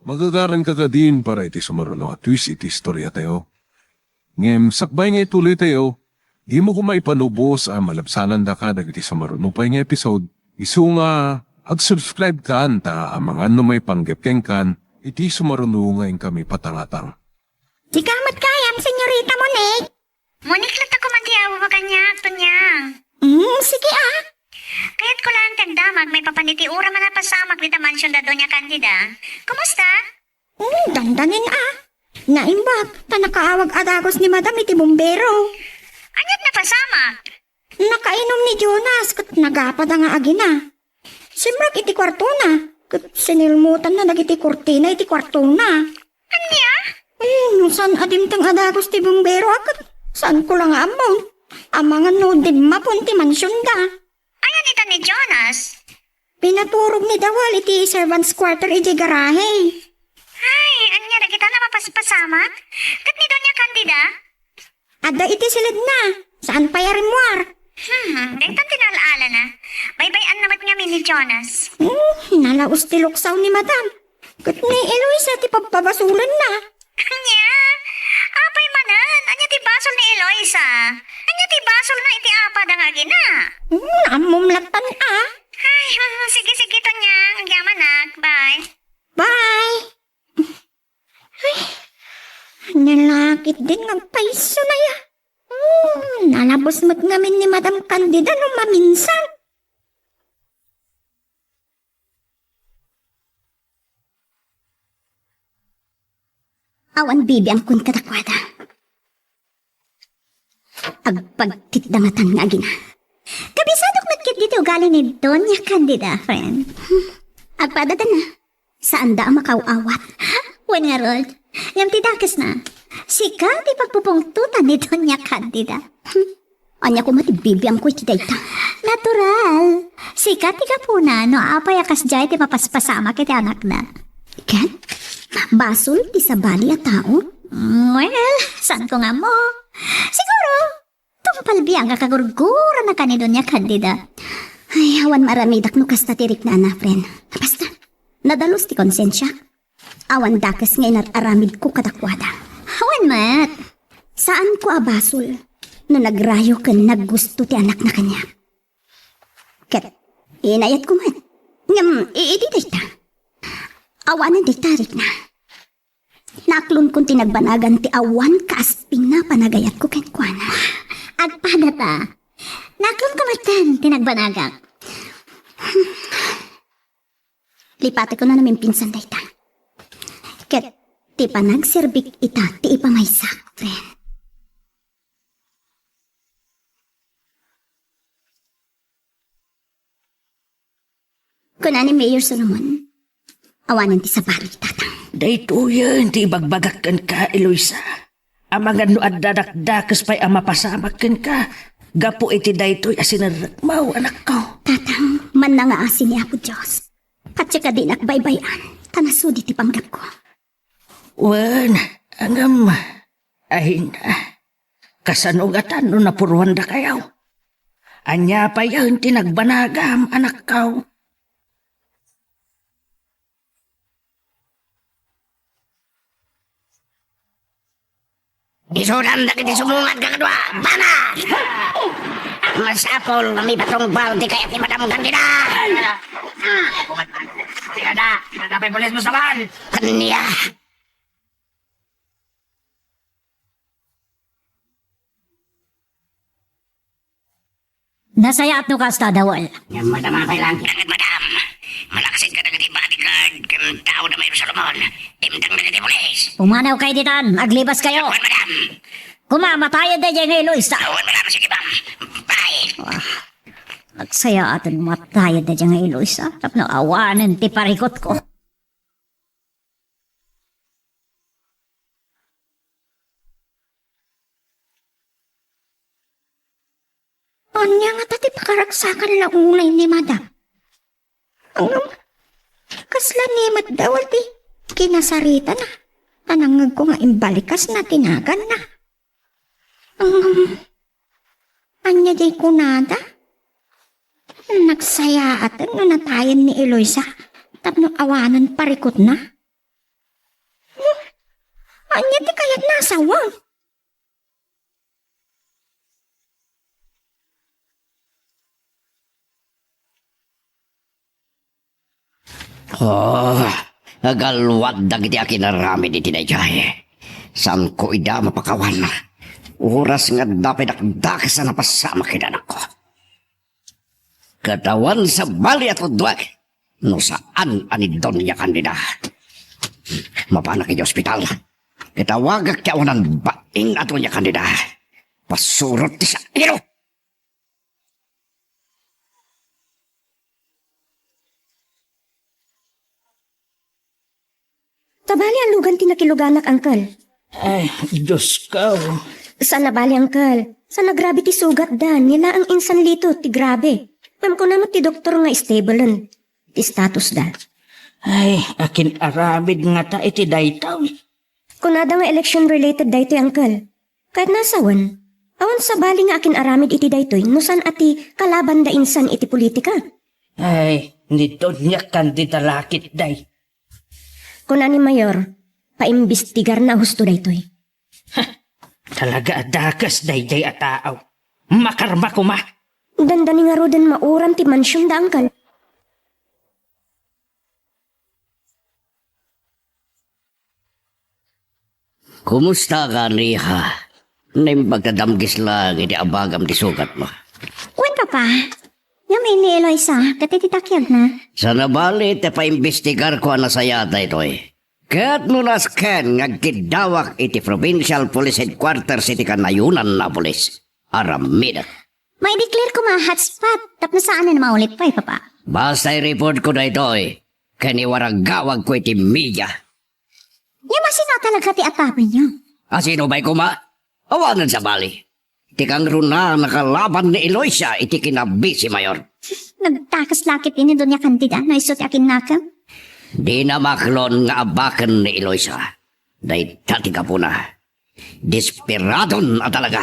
Magagaran ka din para iti sumaruno at twist iti istorya tayo. Ngem, sakbay nga ituloy tayo. Di mo ko maipanubos ang malabsanan da ka dagiti sumaruno pa yung episode. Isu nga, ag-subscribe ka anta ang mga ano may panggapkeng kan, iti sumaruno ngayon kami patangatang. Di kamat kayam, senyorita Monik. Munik lang ako magdiyawa ba kanya, Tonyang? Sige ah. Kaya't ko lang tagdamag, may papaniti ura man na pasamak dita mansyon da Doña Candida. Kumusta? Dandanin ah. Naimbak, tanakaawag adagos ni Madam iti bumbero. Anyat na pasamak? Nakainom ni Jonas, kat nagapad nga agina. Simrak iti kwarto na, kat sinilmutan na nagiti kurtina iti kwarto na. Anya? San adimtang adagos ti bumbero akat, saan ko lang amon. Amangan no dimma punti mansyon da. Ayan ito ni Jonas. Pinaturog ni Dawal iti servant's quarter iti garahe. Ay, anya na kita na mapaspasamak. mapasamak? Kat ni Doña Candida? Ada iti silid na. Saan pa yarimwar? Daytan tinalaala na. Baybayan namat nga ni Jonas. Nalaos ti luksaw ni madam. Kat ni Eloisa ti pagpabasulan na. Anya? Apay manan. Anya ti basol ni Eloisa. Anya ti basol na iti apa dangagi na. Naamumlatan Ay, sige Tonya. Ang yaman nak. Bye. Bye! Ay, nalakit din ng paiso na ya. Nalabos mat ngamin ni Madam Candida nung maminsan. Awan bibi ang kun kadakwada. Agpagtitdangatan nga agina. Kabisadok matkit dito ugali ni Doña Candida, friend. Agpadada na. Saan da ang makauawat? Wen nga, Rold. Yang tidakas na. Sika di pagpupungtutan ni Doña Candida. Anya ko matibibi ang kuy tidayta. Natural. Sika ti kapuna no apay akas jay ti mapaspasama kiti anak na. Ken? Basol ti sabali a tao? Well, saan ko nga mo? Siguro, tumpalbiyang kakagurgura na ka ni Doña Candida. Ay, awan maramidak no kasta tirik na na, friend. Basta, nadalos ti konsensya. Awan dakas nga inararamid ko kadakwada. Awan mat, saan ko abasol no nagrayo ken naggusto ti anak na kanya. Ket, inayat ko mat. Ngam, iididay ta. Awanan di tarik na. Naklon kong tinagbanagan ti awan kaasping na panagayat ko ken kuana. Agpada ta. Naklon ko matan tinagbanagan. Lipati ko na namin pinsan dayta. Ket ti panagserbik ita ti ipamaysak, friend. Kuna ni Mayor Solomon, awanan ti sabali tatang. Dayto yan, ti bagbagakan ka, Eloisa. Ang mga nuad dadakdakas pa'y ang mapasamakan ka. Gapo iti daytoy asinaragmaw, anak ko. Tatang, man na nga asin ni Apo Diyos. Katya ka din akbaybayan, tanasudi ti panggap ko. Wan, angam, ahin na. Kasanugatan no napuruan da kayaw. Anya pa yan tinagbanagam, anak ko. Isudan na kiti sumungat ka kadwa. Bana! Masapol kami patong balti kaya ni Madam Candida. Tidak ada. Tidak ada polis musaban. Kanya. Nasaya at no kasta dawal. Yang Madam apa lang? Dagat Madam. Malakasin ka na kiti bodyguard. Kung tao na may Solomon. Imdang na kiti polis. Pumanaw kay ditan, aglibas kayo. Awan Madam. Kumamatayan na dyan ngayon, Luisa. Awan Madam. Sige Bam. Bye. Nagsaya atin matayan na dyan ngayon, Luisa. Tapos na awanan ti parikot ko. Anya nga tati pakaragsakan lang unay ni Madam. Kasla ni Madawal ti kinasarita na. Tanangag ko nga imbalikas na tinagan na. Anya di kunada? Nagsaya atan no natayan ni Eloisa. Tapno awanan parikot na. Anya di kayat nasawang. Oh, agalwad dagiti akinarami di tinayay. Saan ko ida mapakawan? Oras nga dapat dakdak sa napasama kinanak ko. Katawan sa bali at udwag. No saan ani Doña Candida? Mapanak iti ospital. Kitawagak kiawanan baing at Doña Candida. Pasurot ti sa iro. Tabali ang lugan tinakiluganak, Uncle. Ay, Diyos ko. Saan nabali, Uncle? Saan nagrabe ti sugat dan? Nila ang insan lito, ti grabe. Ma'am ko naman ti doktor nga stable ti status da. Ay, akin aramid nga ta iti daytaw. Kunada nga election-related daytoy, Uncle. Kahit nasawan, awan sa bali nga akin aramid iti daytoy, nusan ati kalaban da insan iti politika. Ay, nito niya kandida lakit day. Kuna ni Mayor, paimbestigar na husto daytoy. Talaga adakas day at taaw. Makarma ko ma. Dandani nga rodan mauram ti mansyon da, Uncle. Kumusta ka, Riha? Nang pagkadamgis lang, iti abagam ti sukat mo. Uwan, Papa. Yung ini Eloisa, katititakyag na. Sa nabali, te paimbestigar ko na sayata ito eh. Kat nunas ken ngagkidawak iti Provincial Police Headquarters iti kanayunan na polis. Aramida. May declare ko hotspot. Tapos saan na maulit pa Papa? Basta i-report ko na ito eh. Kaniwaragawag ko iti media. Yung masina talaga ti atapin niyo. Sino ba'y kuma? Awanan sa bali. Iti kang runa nakalaban ni Eloisa iti kinabi si Mayor. Nagtakas lakit ini doon niya kandida na iso ti akin nakam. Di na maklon nga abakan ni Eloisa. Dahil tati ka po na. Desperadon na talaga.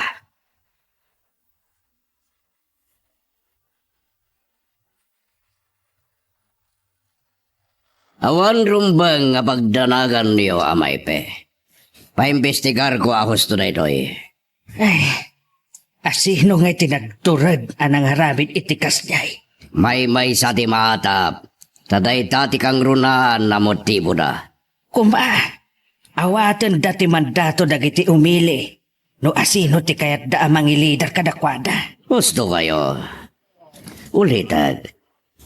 Awan rumbang nga pagdanagan niyo, amay pe. Paimbestigar ko ahos to na ito eh. Ay, asino nga tinagturad anang harabit itikas niya'y. May sa ti maatap. Taday tati kang runaan na motibo na. Kuma, awatan dati mandato dagiti umili. No asino ti kayat da amang ilidar kadakwada. Gusto kayo. Ulitan.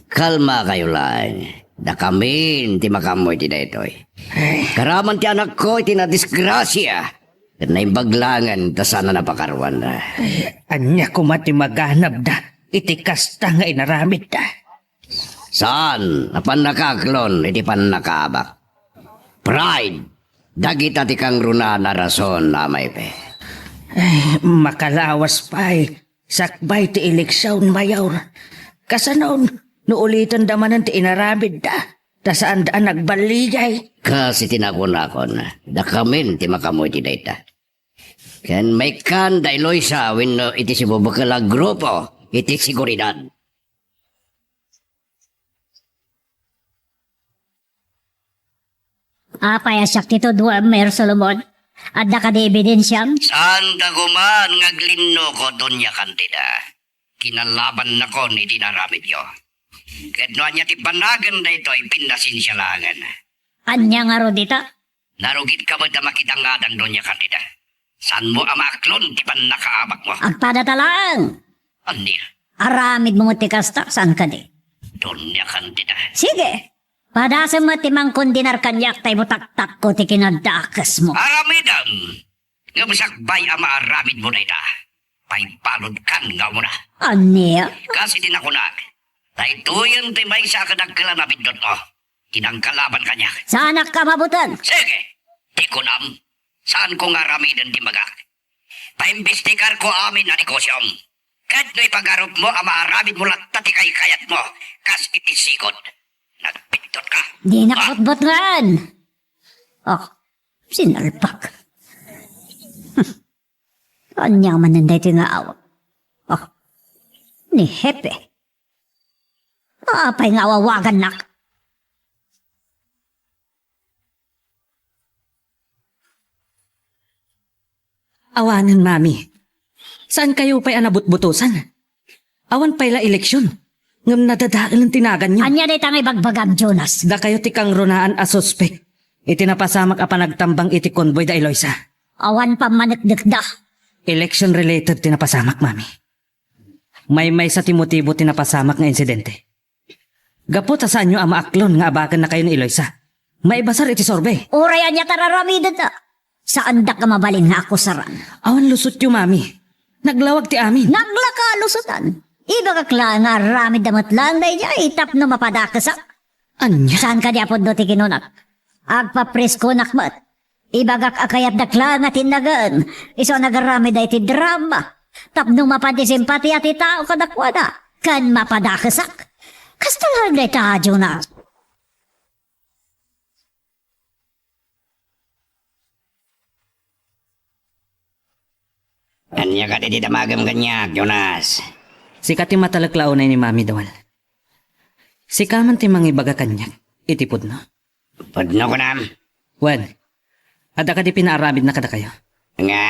Kalma kayo lang. Da kamin ti makamoy ti daytoy. Karaman ti anak ko iti na disgrasya. At naimbaglangan ta sana napakarwan na. Anya kumati maganap da. Iti kasta nga inaramid da. Saan? Apan nakaklon iti pan nakaabak. Pride. Dagita ti kang runa na rason na may pe. Ay, makalawas pa'y. Sakbay ti eleksyon mayor. Kasanoon, nuulitan damanan ti inaramid da. Ta saan daan nagbaligay. Kasi tinakon-akon. Da kamin ti makamoy ti dayta. Ken may kan da Eloisa wenno iti si bubakalag grupo iti seguridad. Apay asyak tito dua Mayor Solomon. Adda ka di ebidensyam? Saan taguman ngaglinno ko donya kantida. Kinalaban na ko ni dinaramid yo. Kedno niya ti panagan na ito ay pinasinsyalangan. Anya nga ro dita? Narugit ka ba da makita nga dan donya kantida? Saan mo amaklon ti pan nakaabak mo? Agpada talang. Andi, Aramid mo ti kasta, saan ka di? donya kantida. Sige. Padasa mo ti mangkondinar kanyak tay mo taktak ko ti kinadakas mo. Aramidam! Nga masakbay ama aramid mo na ita. Paipalod kan nga mo na. Anya? Kasi din ako na. Dahil tuyan ti may sa kadagkala na bindot mo. Kinangkalaban kanya. Saan ka mabutan? Sige, di ko nam. Saan ko nga ramidan di magak? Paimbestigar ko amin na negosyom. Kahit no'y pag-arop mo, ama aramid mo lang tati kayat mo. Kas itisikot. Nagpintot ka. Di nakotbotran. Oh, sinalpak. Anya man nanday tinaawa. Oh, ni Hepe. Apay nga awawagan nak. Awanan, Mami. Saan kayo pa'y anabut-butusan? Awan pa'y la eleksyon. Ngam nadadaan ang tinagan niyo. Anya day tangay bagbagam, Jonas. Da kayo tikang runaan a suspek. Iti napasamak a panagtambang iti convoy da Eloisa. Awan pa managdagda. Election-related tinapasamak, Mami. May sa timotibo tinapasamak nga insidente. Gapot saan nyo ama aklon nga abagan na kayo ni Eloisa. Maibasar iti sorbe. Urayan niya tararamidan na. Saan da ka mabalin nga ako saran? Awan lusot yung, Mami. Naglawag ti amin. Naglakalusutan. Iba kakla nga ramid damat lang day niya itap no mapadakasak. Anya? Saan ka di apod do ti kinunak? Agpapresko nakmat. Ibagak akayat dakla nga tinagan. Iso nagarami day ti drama. Tapno mapadisimpati at itao kadakwada. Kan mapadakasak. Kastalag day ta, Jonas. Anya ka di damagam kanyak, Jonas. Si kati matalaklaw na ni Mami dawal. Si kaman ti mangibaga kanyak, itipod no. Pudno ko nam. Wan, ada ka di pinaaramid na kada kayo. Nga,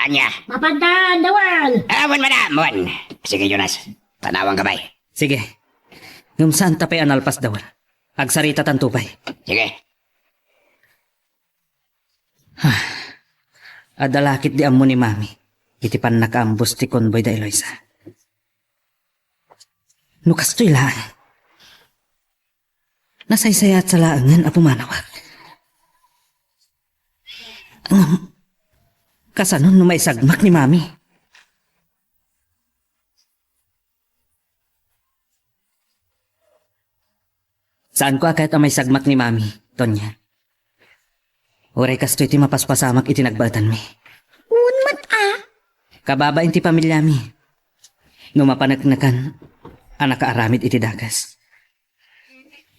anya. Mapandaan, dawal! Wan, madam, wan. Sige, Jonas. Tanawang kabay. Sige, ngum saan tapay analpas dawal. Agsarita tantupay. Sige. Adalakit di amo ni Mami. Iti pan nakaambos ti konboy da Eloisa. Nukas to'y laan. Nasaysayat sa laangan a pumanawag. Kasanon no may sagmak ni Mami. Saan ko akit ang may sagmak ni Mami, Tonya? Oray kasto'y ti mapaspasamak iti nagbaltan mi. Unmat Kababa inti pamilya mi. Numapanagnakan, anak kaaramid iti dagas.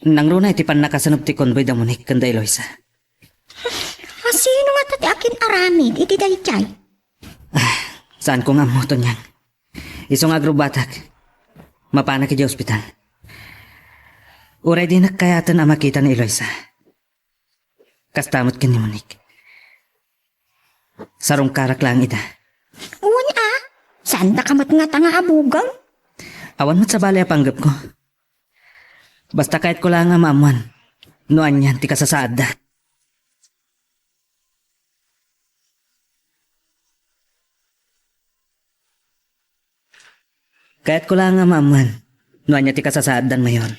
Nang runa iti pan nakasanop ti konboy da munik kanda Eloisa. Sino nga tati akin aramid, iti daychay. Saan ko nga mo, Tonyang? Isong agrobatak. Mapanak iti ospital. Uray din nakayatan ang makita ni Eloisa. Kastamot kin ni Monique. Sarong karak lang ita. Saan da kamat nga tanga abugang? Awan mo't sa balay panggap ko. Basta kahit ko lang nga maamuan. Noan yan, ti kasasaad da. Kahit ko lang nga maamuan. Noan yan, ti kasasaad dan mayon.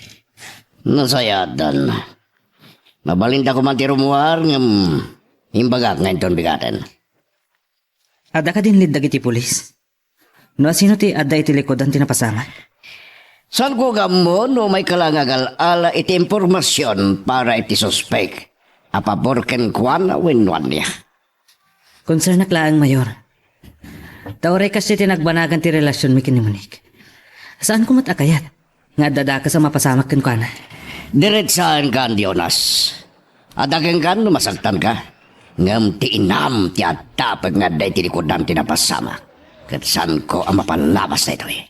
Nasayadan. Mabalinda ko man ti rumuar ngam imbagak ngayon ton bigatan. Ada ka din lidag iti pulis. No sino ti ada iti likodan ti napasama? Saan ko mo no may kalangagal ala iti impormasyon para iti suspek. Apaborken kwan na winwan niya. Concern naklaang mayor. Tauray kasi tinagbanagan ti relasyon mi kini Monique. Saan ko matakayat? Nga dada ka sa mapasamak ken kana. Diretsaan kan Jonas. Adagang kan no masagtan ka. Ngam ti inam ti atapag nga day ti likodan ti napasama. Kat saan ko ang mapalabas na ito eh.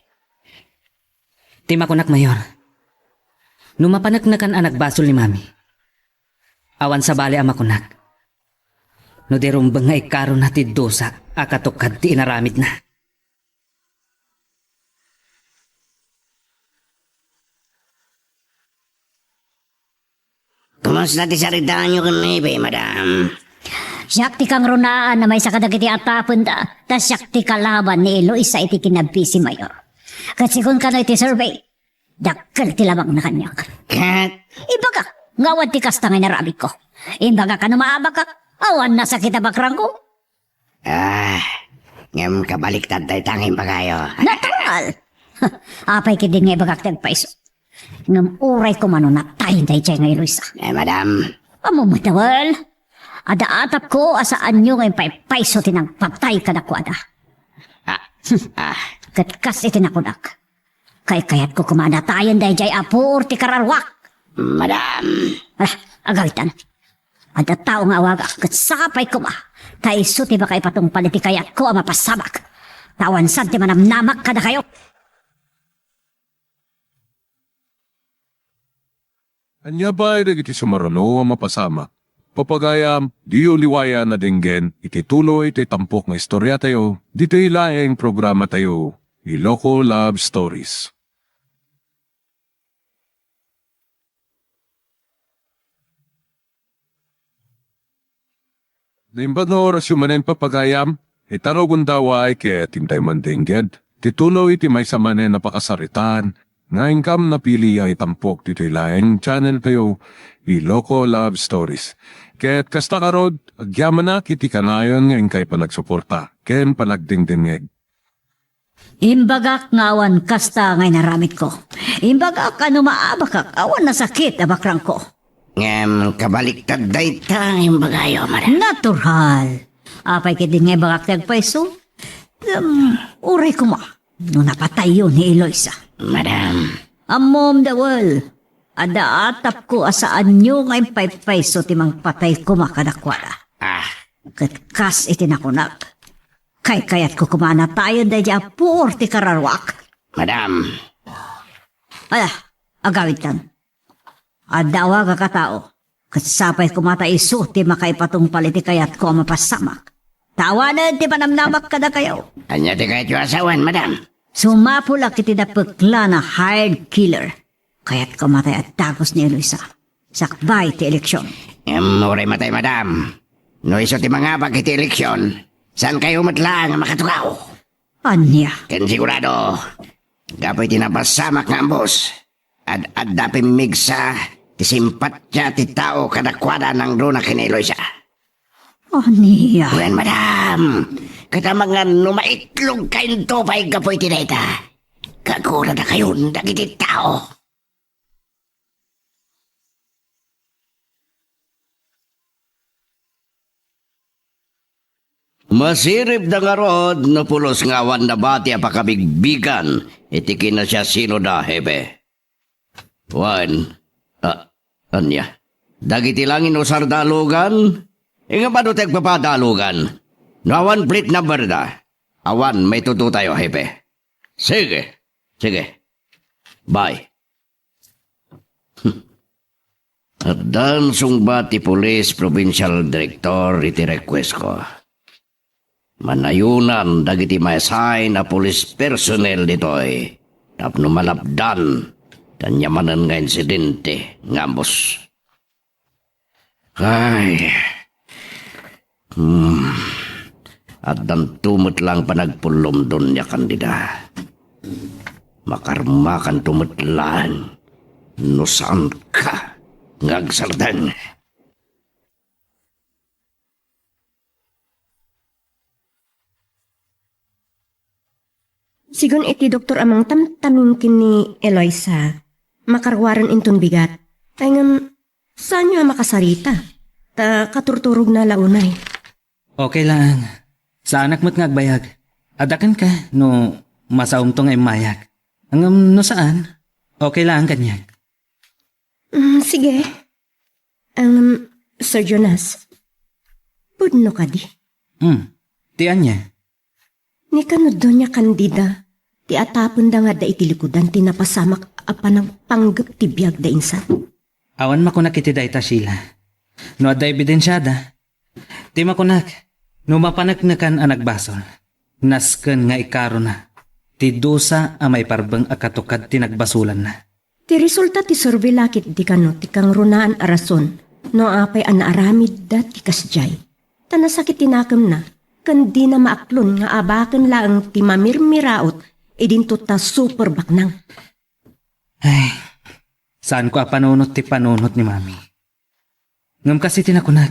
Ti makunak mayor. Numapanaknakan anak basol ni Mami. Awan sa bali ang makunak. No derumbang nga ikaron na ti dosa akatukad ti inaramid na. Kumusta ti saritaan nyo kanibi, madam? Siyak ti kang runaan na may sakadagiti atapon da, tas siyak ti kalaban ni Eloisa iti kinabpi si Mayor. Kasi kung kano iti survey, dakkel ti lamang na kanyak. Kat? Ibaga, ngawad ti kastangay na rabik ko. Imbaga ka no maabak ka, awan na sakit abakrang ko. Ngam kabaliktad tayo tanging pagayo. Natural! Apay kidin nga ibagak tagpaiso. Ngam uray ko manunat tayo tayo chay nga Eloisa. Madam. Amumatawal. Ada atap ko asaan nyo ngayon paiso tinang patay kadakwada. Katkas itinakudak. Kayat ko kumanatayan dahil jay apur ti kararwak. Madam. Agawitan. Ada tao nga awaga katsapay ko ma. Taiso ti baka ipatong paliti kayat ko ang mapasabak. Tawan sad ti manamnamak kada kayo. Anya ba ay iti sumarano ang mapasama? Papagayam, di uliwaya na dinggen, iti tuloy iti tampok nga istorya tayo, dito ilaing programa tayo, Iloko Love Stories. Naimbad na oras yung manen papagayam, itarogun daw ay kaya tintay man dingged, tituloy iti may samanen napakasaritan, nga ingkam napili ay tampok dito ilaing channel tayo, Iloko Love Stories. Kaya't kasta karod, agyaman na kiti kanayon ngayon kay panagsuporta, ken panagdingdingeg. Imbagak ngawan kasta ngay naramit ko. Imbagak ano maabakak, awan na sakit abakrang ko. Ngam kabaliktad day tanging pagayo, madam. Natural. Apay kidin nga ibagak tagpaiso. Uray ko ma. No napatay yun ni Eloisa. Madam. Amom dawal. Ada atap ko asaan nyo ngayon paiso timang patay ko makadakwala. Katkas itinakunak. Kayat ko kumana tayo da dya pur ti kararwak. Madam, Agawid kan. Adawa ka katao. Kasapay kumata iso ti makaipatungpal iti kayat ko mapasamak. Tawanan ti panamnamak kada kayo. anya ti kahit yung asawan, madam. Sumapulak iti napagla na hired killer. Kaya't kumatay at tagos ni Eloisa. Sakbay ti eleksyon. Uray matay, madam. No iso ti mga pag iti eleksyon, saan kayo matlang ang makatukaw? Anya. Ken sigurado, kapoy tinapasamak nga ambos. At dapi migsa, ti simpatya ti tao kadakwada ng drona kiniloy siya. Anya. Well, madam, kata mga numaitlog kayong topay kapoy tinayta. Kagura na kayo dagiti tao. Masirip na nga rod, no pulos ngawan na bati apakabigbigan, itikin na siya sino da, hebe. Anya, dagiti langin o sardalugan, nga ba do tagpapadalugan? No awan plate number da, awan may tutu tayo, hebe. Sige, bye. At dan sungbat ti Police Provincial Director iti request ko. Manayunan dagiti ma-assign na police personnel ditoy. Tapno malabdan tanyamanan nga insidente ngambos. Ay. At dan tumut lang panagpulom doon niya kandida. Makarmakan tumutlan. No saan ka ngagsardan. Sigon iti doktor amang tamtamingkin ni Eloisa. Makarwaran inton bigat. Ay ngam, saan niya makasarita? Ta katurturog na launay. Okay lang. Sa anak mo't ngagbayag. Adakan ka, no masaum tong ay mayag. Ang no saan? Okay lang kanyag. Sige. Sir Jonas. Pudno ka di. Tiyan niya. Ni kanod doon niya kandida. Ti atapon da nga da itilikudan tinapasamak apa ng panggap ti biyag da insan. Awan makunak iti dayta Sheila. No ada ebidensyada. Ti makunak. No mapanagnakan ang nagbasol. Nasken nga ikaro na. Ti dusa amay parbeng akatukad ti nagbasulan na. Ti resulta ti survey lakit di kano ti kang runaan arason. No apay an aramid da ti kasjay. Tanasakit tinakam na. Kan di na maaklon nga abakan lang ti mamirmiraot idinto ta super baknang. Ay, saan ko apanunot ti panunot ni mami? Ngam kasi tinakunat.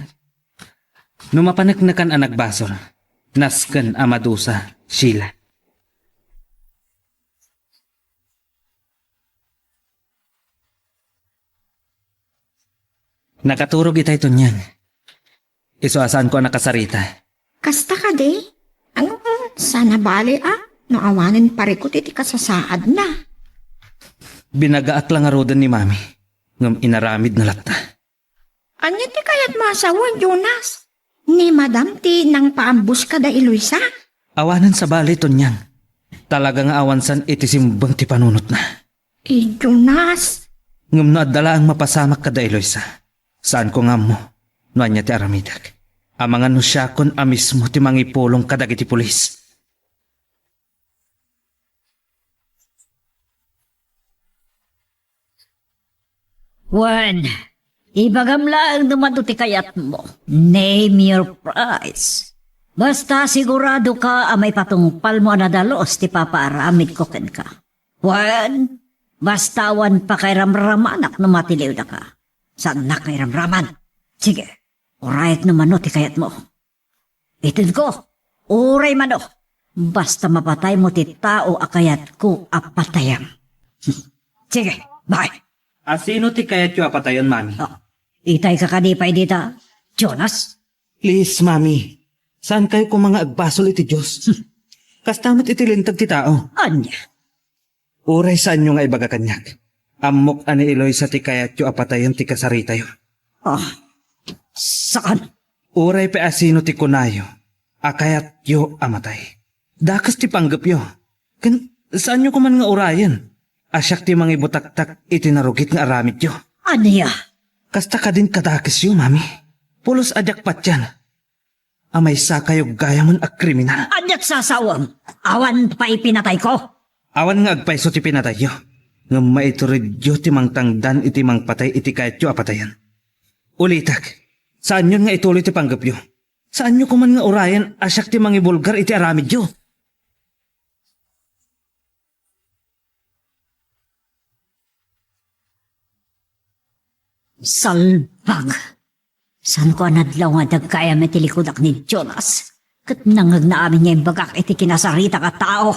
Numapanagnakan ang nagbasol. Nasken amadusa, Sheila. Nakaturog itay ito niyan. Isuasaan ko ang nakasarita. Kasta ka di? Ano? Sana bali No awanan parikot iti kasasaad na. Binagaak lang arodan ni mami. Ngam inaramid na lakta. Anya ti kayat masawan, Jonas? Ni madam ti nang paambus ka da Eloisa? Awanan sa bali ito niyan. Talaga nga awansan iti simbang ti panunot na. Jonas. Ngam naadala ang mapasamak kada Eloisa. Saan ko nga mo? No anya ti aramidak. Amangan no siya kon amismo ti mangipulong kadag iti pulis. Juan, ibagamla ang dumato ti kayat mo. Name your price. Basta sigurado ka may patungpal mo na dalos ti papaaramid ko ken ka. Juan, basta wan pa kay ramramanak no matiliw na ka. Saan na kay ramraman? Sige, urayat naman no ti kayat mo. Itin ko, uray man o. Basta mapatay mo ti tao akayat ko apatayam. Sige, bye. Sino ti kayat yung apatayon, mami? Itay ka kadipay dita, Jonas? Please, mami. Saan kayo kung mga agbasol iti Diyos? Kastamot iti lintag ti tao. Anya? Uray saan nyo nga ibaga kanyak. Amok ani Eloisa ti kayat yung apatayon ti kasarita yun. Saan? Uray pa asino ti kunayo. Akayat yo amatay. Dakas ti panggap yo. Kan saan yo kuman nga urayan? Asyak ti mga ibutaktak itinarugit nga aramid yo. Ano ya? Kasta ka din kadakis yo, mami. Pulos adyak patyan. Amay sa kayo gaya man ak kriminal. Anyak sasawang. Awan pa ipinatay ko. Awan nga agpaiso ti pinatay yo. Nga maiturid yo ti mang tangdan iti mang patay iti kayat yo apatayan. Ulitak, saan yun nga ituloy ti panggap yo? Saan nyo kuman nga urayan asyak ti mga bulgar iti aramid yo? Salbag. San ko anadlaw nga dagkaya metilikudak ni Jonas. Kat nangag na amin niya yung bagak iti kinasarita ka tao.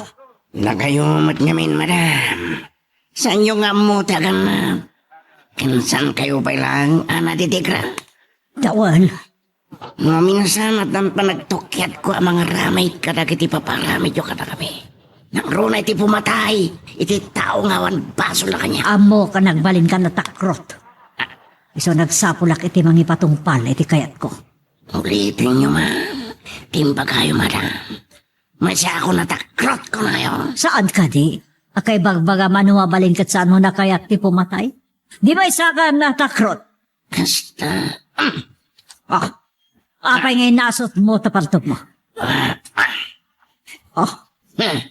Nagayumot ngamin, madam. Saan yung nga mo tagan na? Kinsan kayo pa lang, ana ditigra? Dawan. Mga minsan at ang panagtukyat ko ang mga ramay kadag iti paparamid yung kada kami. Nang runa iti pumatay, iti tao ngawan baso la kanya. Amo ka nagbalin ka na takrot. Iso nagsapulak iti mga ipatungpal iti kayat ko. Ulitin nyo, ma'am. Timba kayo, madam. Masya ako natakrot ko na yun. Saan ka di? Akay bagbaga manuwabalin kat saan mo na kayat ti pumatay? Di ba isa ka natakrot? Kasta. Apay ngayon nasot mo tapaltog mo.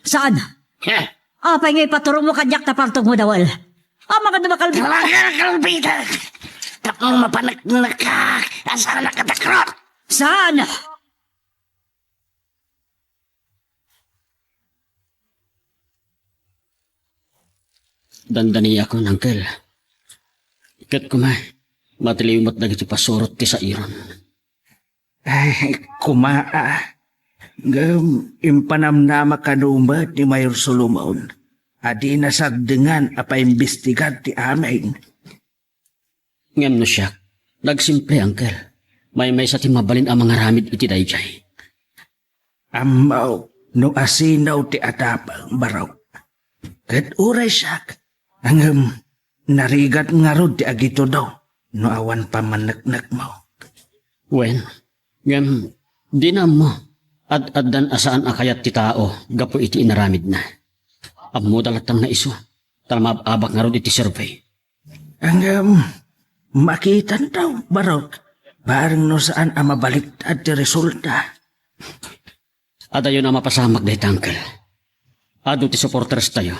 Saan? Apay ngayon paturo mo kanyak tapaltog mo dawal. Mga dumakalbi. Talaga kalbita. Tapong mapanagnak ka. Asaan nakatakrot? Saan? Dandani ako, Uncle. Ikat ko matiliwmat na iti pasurot ti sa iron. Ay, kumaa. Impanamnama kanumat ni Mayor Solomon. Adi nasagdengan apa imbestigat ti amin. Ngem no siya, nagsimple, Uncle. May sa ti mabalin ang mga ramid iti dayjay. Amaw, no asinaw ti atapang baraw. Kat uray siyak, ang narigat nga rod ti agito daw, no awan pa manaknak mo. Wen, ngem, di na mo, ad-addan asaan akayat ti tao, gapo iti inaramid na. Amo dalatang na iso, talmababak nga rod iti survey. Ang makitan daw, baraw, barang no saan ang mabaliktad ti resulta. At ayon na mapasamak dahi tangkel. Ado ti supporters tayo.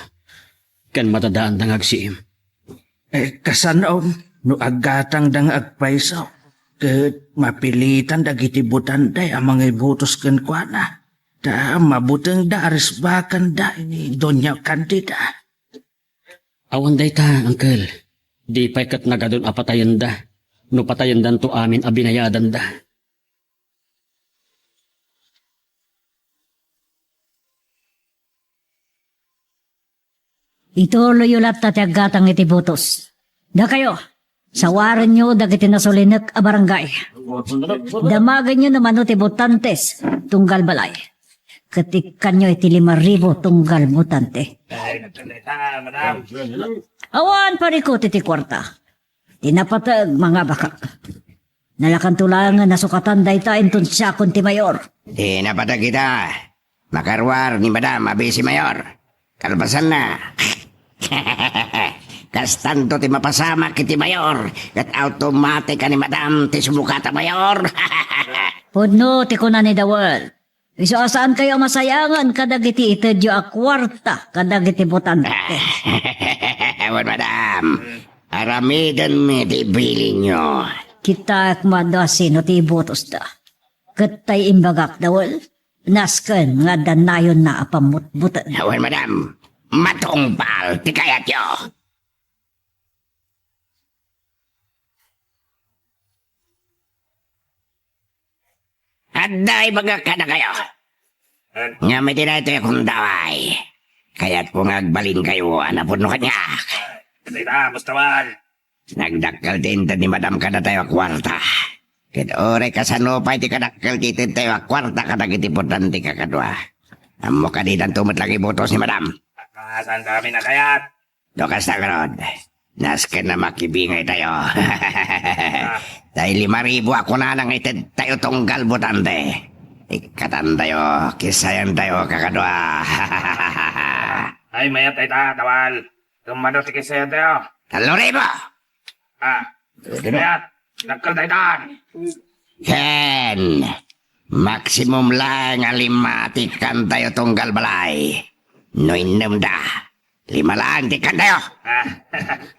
Kan matadaan dang agsiim. Kasanaw, no agatang dang agpaisaw. Kat mapilitan dagiti butanday ang mga ibutos kan kuana. Da mabutang da arisbakan da ni Doña Candida. Awan day ta, Uncle. Di pa'y kat nagadon apatayan da. No patayan dan to amin abinayadan da. Ituloy ulat tatyagatang iti butos. Da kayo, sawaran nyo dagiti nasolinek a barangay. Damagan nyo naman iti butantes, tunggal balay. Katikan nyo iti 5,000 tunggal butante. Awan parikot iti kwarta. Tinapatag mga bakak. Nalakan tulangan nasukatan dayta intun siya kunti mayor. Di napatag kita. Makarwar ni madam, abi si mayor. Kalbasan na. Kastanto ti mapasama kiti mayor. At automatic ni madam ti sumukata mayor. Pudno ti kuna ni Dawal. Iso asaan kayo masayangan kadagiti itedyo a kwarta kadagiti butante. Ewan madam. Aramidan mi ti bili nyo. Kita akmadasino ti ibutos da. Katay imbagak Dawal. Nasken nga danayon na apamutbutan. Ewan madam. Matungpal ti kayat yo. Aday baga ka na kayo. Nga may tinayto akong daway. Kaya't kung agbalin kayo, anapon no kanya. Kanita, mustawan. Nagdakkel din ni madam ka na tayo kwarta. Kit ore kasano pa iti kadakkel kitin tayo kwarta kadagiti importante kakadwa. Amo ka din ang tumat lagi botos ni madam. Saan kami na kayat? Dokas na karod. Nasken na makibingay tayo. Dahil 5,000 ako na nang itid tayo tunggal butante. Ikatan tayo, kisayan tayo kakadwa. Ay, mayat ay tawal. Tumado si kisaya tayo. 3,000. Mayat, dakkel tayo. Ken, maksimum lang 5 tikan tayo tunggal balay. No 6 da. 5 lang tikan tayo.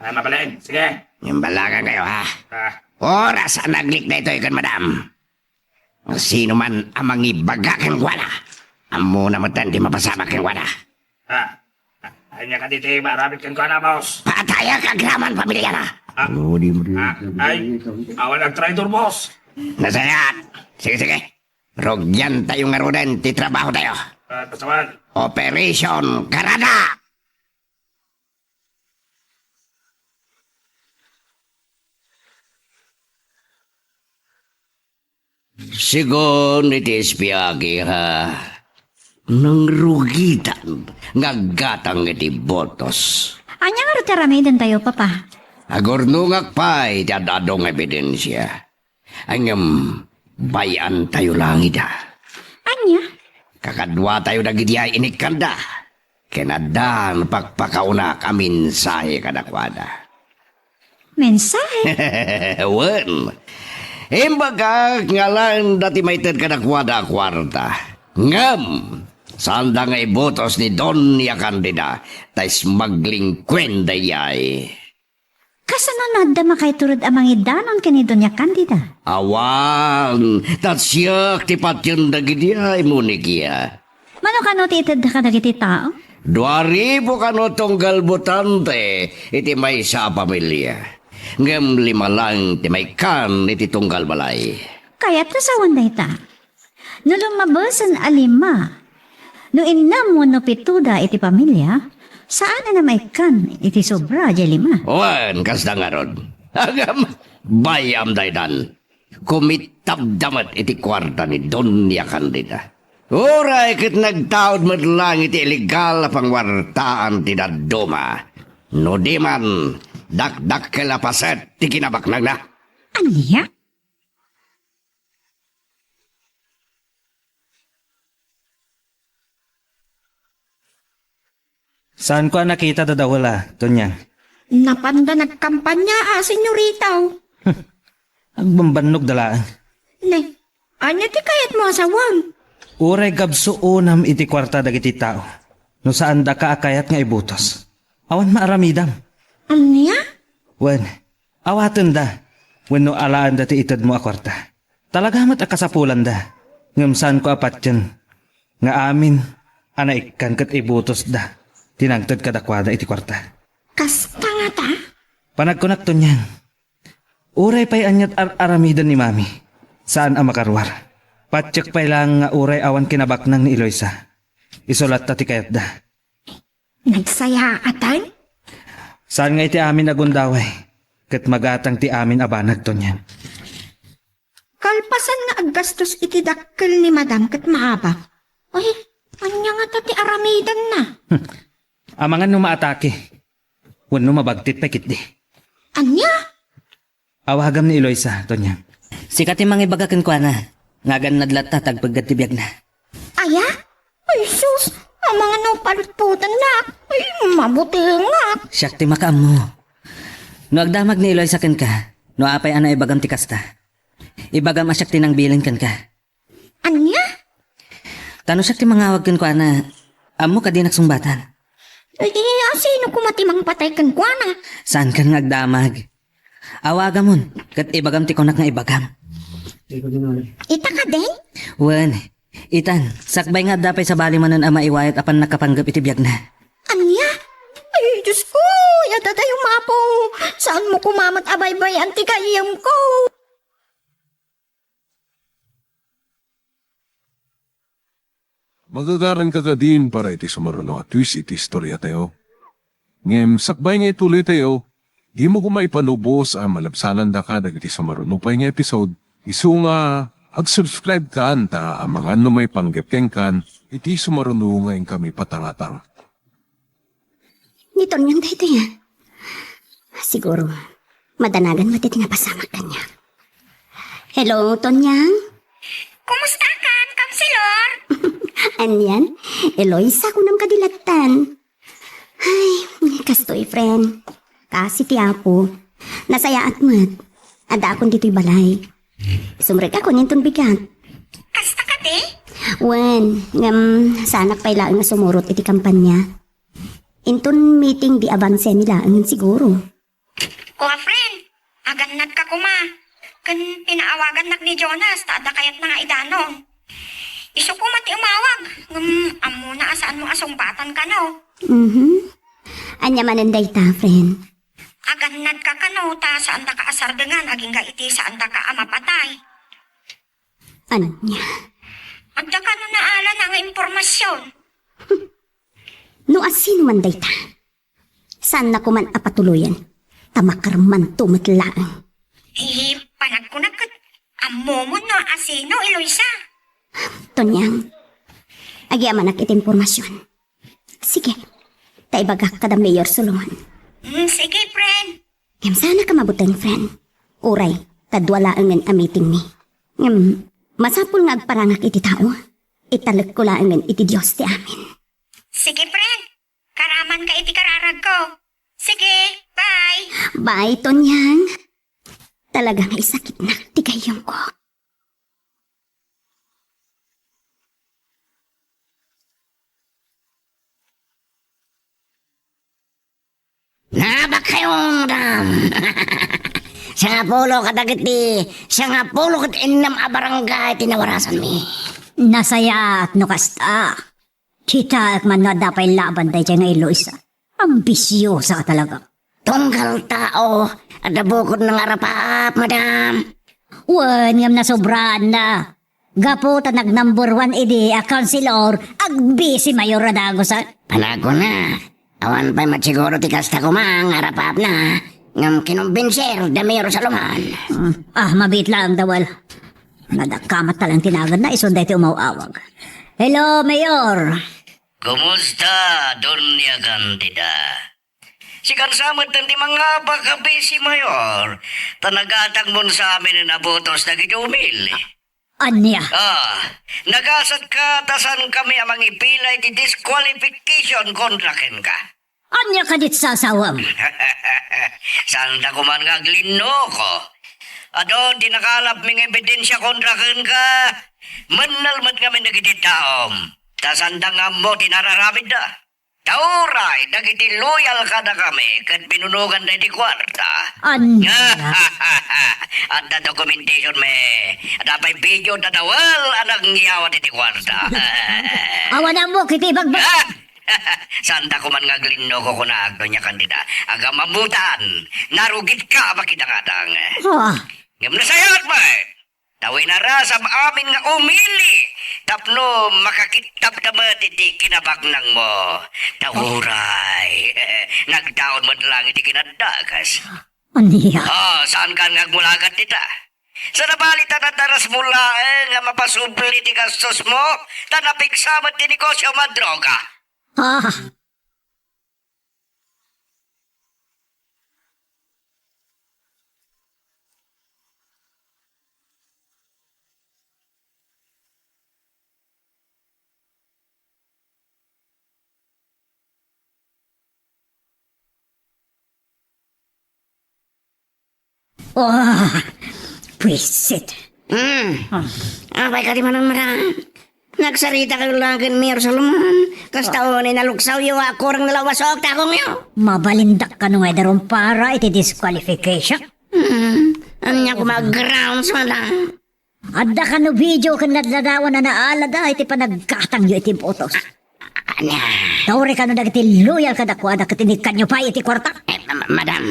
Mabalin, sige. Yung balagan kayo ha. Oras ang naglik na ito ikan madam. Sino man ang mangibaga kang wala. Amo na matan di mapasama kang wala. Hanya ka dito, marabit kang ko na, boss. Pataya ka graman pamilya na. Ay, awan ang traitor, boss. Nasayat. Sige. Rogyan tayo nga roden, titrabaho tayo. Pasawan. Operation Karada. Sigon itis piyagi ha. Nang rugitan, ngagatang iti botos. Anya nga rutiramidin tayo, papa. Agornungak pa'y dadadong ebidensya. Anyam, bayan tayo lang ida. Anya? Kakadwa tayo nagidiyay inikanda. Kenadan pagpakauna kamin sahe kadakwada. Mensahe? Wen, imbaga ngalan dati may ted kadakwada kwarta. Ngam, sanda nga ibotos ni Donya Candida, tay smuggling kwenda yay. Kasananad da makaiturod amang idanon kani Donya Candida. Awan, tatsyak ti patyon dagidiyay mo ni Kia. Mano kano ti itad ka dagiti tao? 2,000 kano tunggal butante, iti may sa pamilya. Ngam 5 lang ti may kan iti tunggal balay. Kaya't nasawan da ita. No lumabasan alima. No inam mo no pituda iti pamilya, saan na may kan iti sobra di 5? Wan, kasda nga ron. Agam, bayam daydan. Kumitabdamat iti kwarta ni Donya Candida. Uray kit nagtaod mo lang iti illegal pangwartaan ti daduma. No di man, dakdak kelapaset ti kinabaknag na. Anya? Saan ko nakita dadawala, Donya? Napanda nagkampanya, senyoritaw. Agbambanog dalaan. Ne, anya ti kayat mo asawang. Uray gabso unam iti kwarta dagiti tao. No saan da ka akayat nga ibutos. Awan maaramidam. Anya? Wen, awatan da. Wen no alaan dati itad mo a kwarta. Talagamat akasapulan da. Ngam saan ko apat yan. Nga amin, anaikan kat ibutos da. Tinagtad kadakwada iti kwarta. Kasta nga ta? Panagkunak to niyan. Uray pa'y anyat aramidan ni mami. Saan ang makarwar? Patsyak pa'y lang nga uray awan kinabaknang ni Eloisa. Isulat ta ti kayat da. Nagsaya atan? Saan nga iti amin agundaway? Kat magatang ti amin abanag to niyan. Kalpasan nga aggastos iti dakkel ni madam kat maabak. Ay, anya nga ta ti aramidan na. Amangan no maatake. Wan no mabagtit pa kitdi. Anya? Awagam ni Eloisa to niyan. Sikat yung mga ibagakan ko na. Ngagan nadlat ta tagpaggatibiyag na. Aya? Ay, sus! Ang mga napalutputan na. Ay, mabuti nga. Siyak ti makaam mo. No agdamag ni Eloy sakin ka. No apay ana ibagam ti kasta. Ibagam asyak ti nang bilin kan ka. Anya? Tano siyak ti mangawag kan ko na. Amo ka di nagsumbatan. Ay, sino kumatimang patay kan kwa na? Saan kan nga agdamag? Awaga mon. Kat ibagam ti konak nga ibagam. Ita ka din? Wen, itan, sakbay nga dapay sa bali manan ama iwayat apan nakapanggap iti biyag na. Anya? Ay, Diyos ko! Yata tayo mapo! Saan mo kumamat abay-bay anti kayam ko? Magagaran ka din para iti sumaruno at twist iti istorya tayo. Ngem, sakbay nga ituloy tayo, di mo kumaipanubos ang malabsanan da ka dagiti sumaruno pa nga episode. Isu nga, ag-subscribe ka anta ang mga may panggapkeng kan, iti sumaruno ngayon kami patangatang. Nito niyang dito yan. Siguro, madanagan mo titi nga pasama kanya. Hello, Tonyang? Kumusta kan, Kamsil Anyan, Eloisa ko nam kadilatan. Ay, kastoy friend. Kasi ti Apo, nasayaat mat. Ada akong dito'y balay. Sumrek ako nintong bigat. Kasta ka, te? Wen, sanak pa'y laang nga sumurot iti kampanya. Inton meeting di abanse nila ang siguro. Kuha, friend. Aganat ka kuma. Kan pinaawagan nak ni Jonas, taada kayat na nga idanon. Iso ko mati umawag. Amo na asaan mo asumbatan ka no. Anya mananday ta, friend. Aganat ka no, ta saan da ka asardengan, aging ga iti saan da ka amapatay. Anya? Agda ka no naala na nga impormasyon. No asin man day ta. Saan na ko man apatuluyan? Tamakarman tumatlaang. Panag ko na kat. Amo mo no asino, Eloisa. Tonyang, agyaman ak iti impormasyon. Sige, taibagak kada Mayor Solomon. Sige, friend. Ngam sana ka mabutang, friend. Uray, tadwala ang meeting ni. Masapul nga agparangak iti tao. Italag ko lang iti Diyos ti amin. Sige, friend. Karaman ka iti kararag ko. Sige, bye. Bye, Tonyang. Talagang isakit na ti kayong ko. Nabak kayo, madam. Sa nga pulo kadagiti, sa nga pulo kat inam a barangay tinawarasan mi. Nasaya at nukasta. Kita at man nga dapay laban day nga Eloisa. Ambisyosa ka talaga. Tunggal tao, at nabukod ng arapap, madam. Wan ngam na sobraan na. Gaputa nag number 1 idi a councilor ag busy mayor radagosan. Panago na. Awan pa'y matsiguro ti kasta ko mang arapap na. Ngam kinumbinser da Mayor Salomon. Mabit lang dawal. Nadakamat talang tinagan na isunday ti umawawag. Hello, Mayor. Kumusta, Donya Candida? Si kansamot ng di mga bakabi si Mayor. Tanagatang mo sa amin na nabutos na gidumil. Anya? Nagasat ka, tasan kami amang ipilay di disqualification kontraken ka. Anya ka dit sasawam? Saan da kuman nga glino ko? Adon, di nakalap ming ebidensya kontraken ka. Manalmat kami nagititaom. Tasan da nga mo tinararamid da. Tauray, dagiti loyal ka na kami kat pinunugan na di kwarta. Anya? At na documentation me. At apay video na dawal anang ngiyawat iti kwarta. Awan na mo, kitibag ba? Sanda ko man nga glino ko kunag Donya Candida. Aga mamutan, narugit ka makidangatang. Ngam na sayat ba Tawin na ra sa amin nga umili. Tapno makakitap na iti kinabagnang mo. Tawuray. Nagdaon mo lang iti kinadagas. Anya? Saan ka nagmulagat nita? Sa nabalita na taras mula nga mapasubli ti gastos mo, tanapigsamat ti negosyo madroga. Pwisit. Abay ka di man ang marang. Nagsarita kayo lang kin Mayor Solomon. Kas taon ni naluksaw yung akurang nalawasok takong yun. Mabalindak ka nung edaron para iti disqualification. Ano niya kumag-grounds man lang. Adda ka no video kan nadladawan na naalada iti panagkatang yu iti botos. Tauri ka no dagiti loyal ka dakwa da katinikan nyo pa iti kwarta. Madam.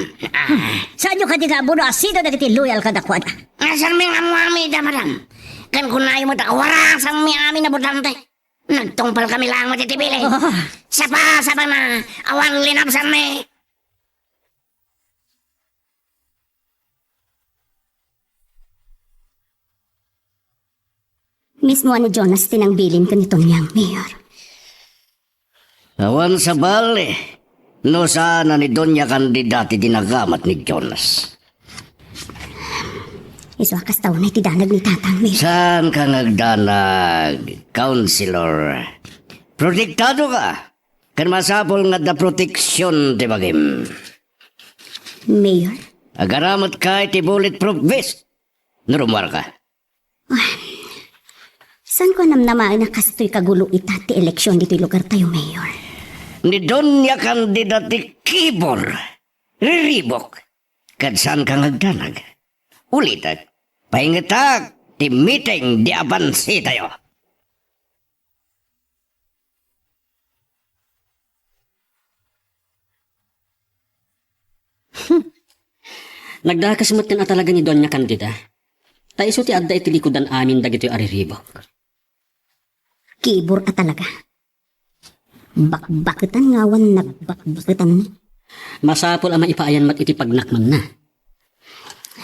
Saan nyo ka di ka buno asido dagiti loyal ka dakwa da? Nasaan mi nga muami da, madam? Kan kunayo mo takwarang sa mi amin na butante. Nagtungpal kami lang mo titibili. Sapa na. Awan linap sa mi. Mismo ni Jonas tinangbilin ka nito niyang Mayor. Awan sa bali. No sana ni Donya Candida ti dinagamat ni Jonas. Iswakas taon na itidanag ni Tatang Mayor. Saan ka nagdanag, Counselor Protektado ka. Kan masapol nga da proteksyon ti bagim. Mayor, Agaramat ka iti bulletproof vest. Narumar ka. saan ko namnamaan na kastoy kagulo ita ti eleksyon dito'y lugar tayo, Mayor? Ni Donya Candida ti Kibor. Riribok. Kadsan kang agdanag. Ulitat. Paingatak. Ti meeting di abansi tayo. Nagdakas mo't kan talaga ni Doña Candida. Ta iso ti adda iti likodan amin dagito ariribok. Kibor ka talaga. Bakbakitan ngawan nagbakbakitan ni. Masapol ama ipaayan mat iti pagnakman na.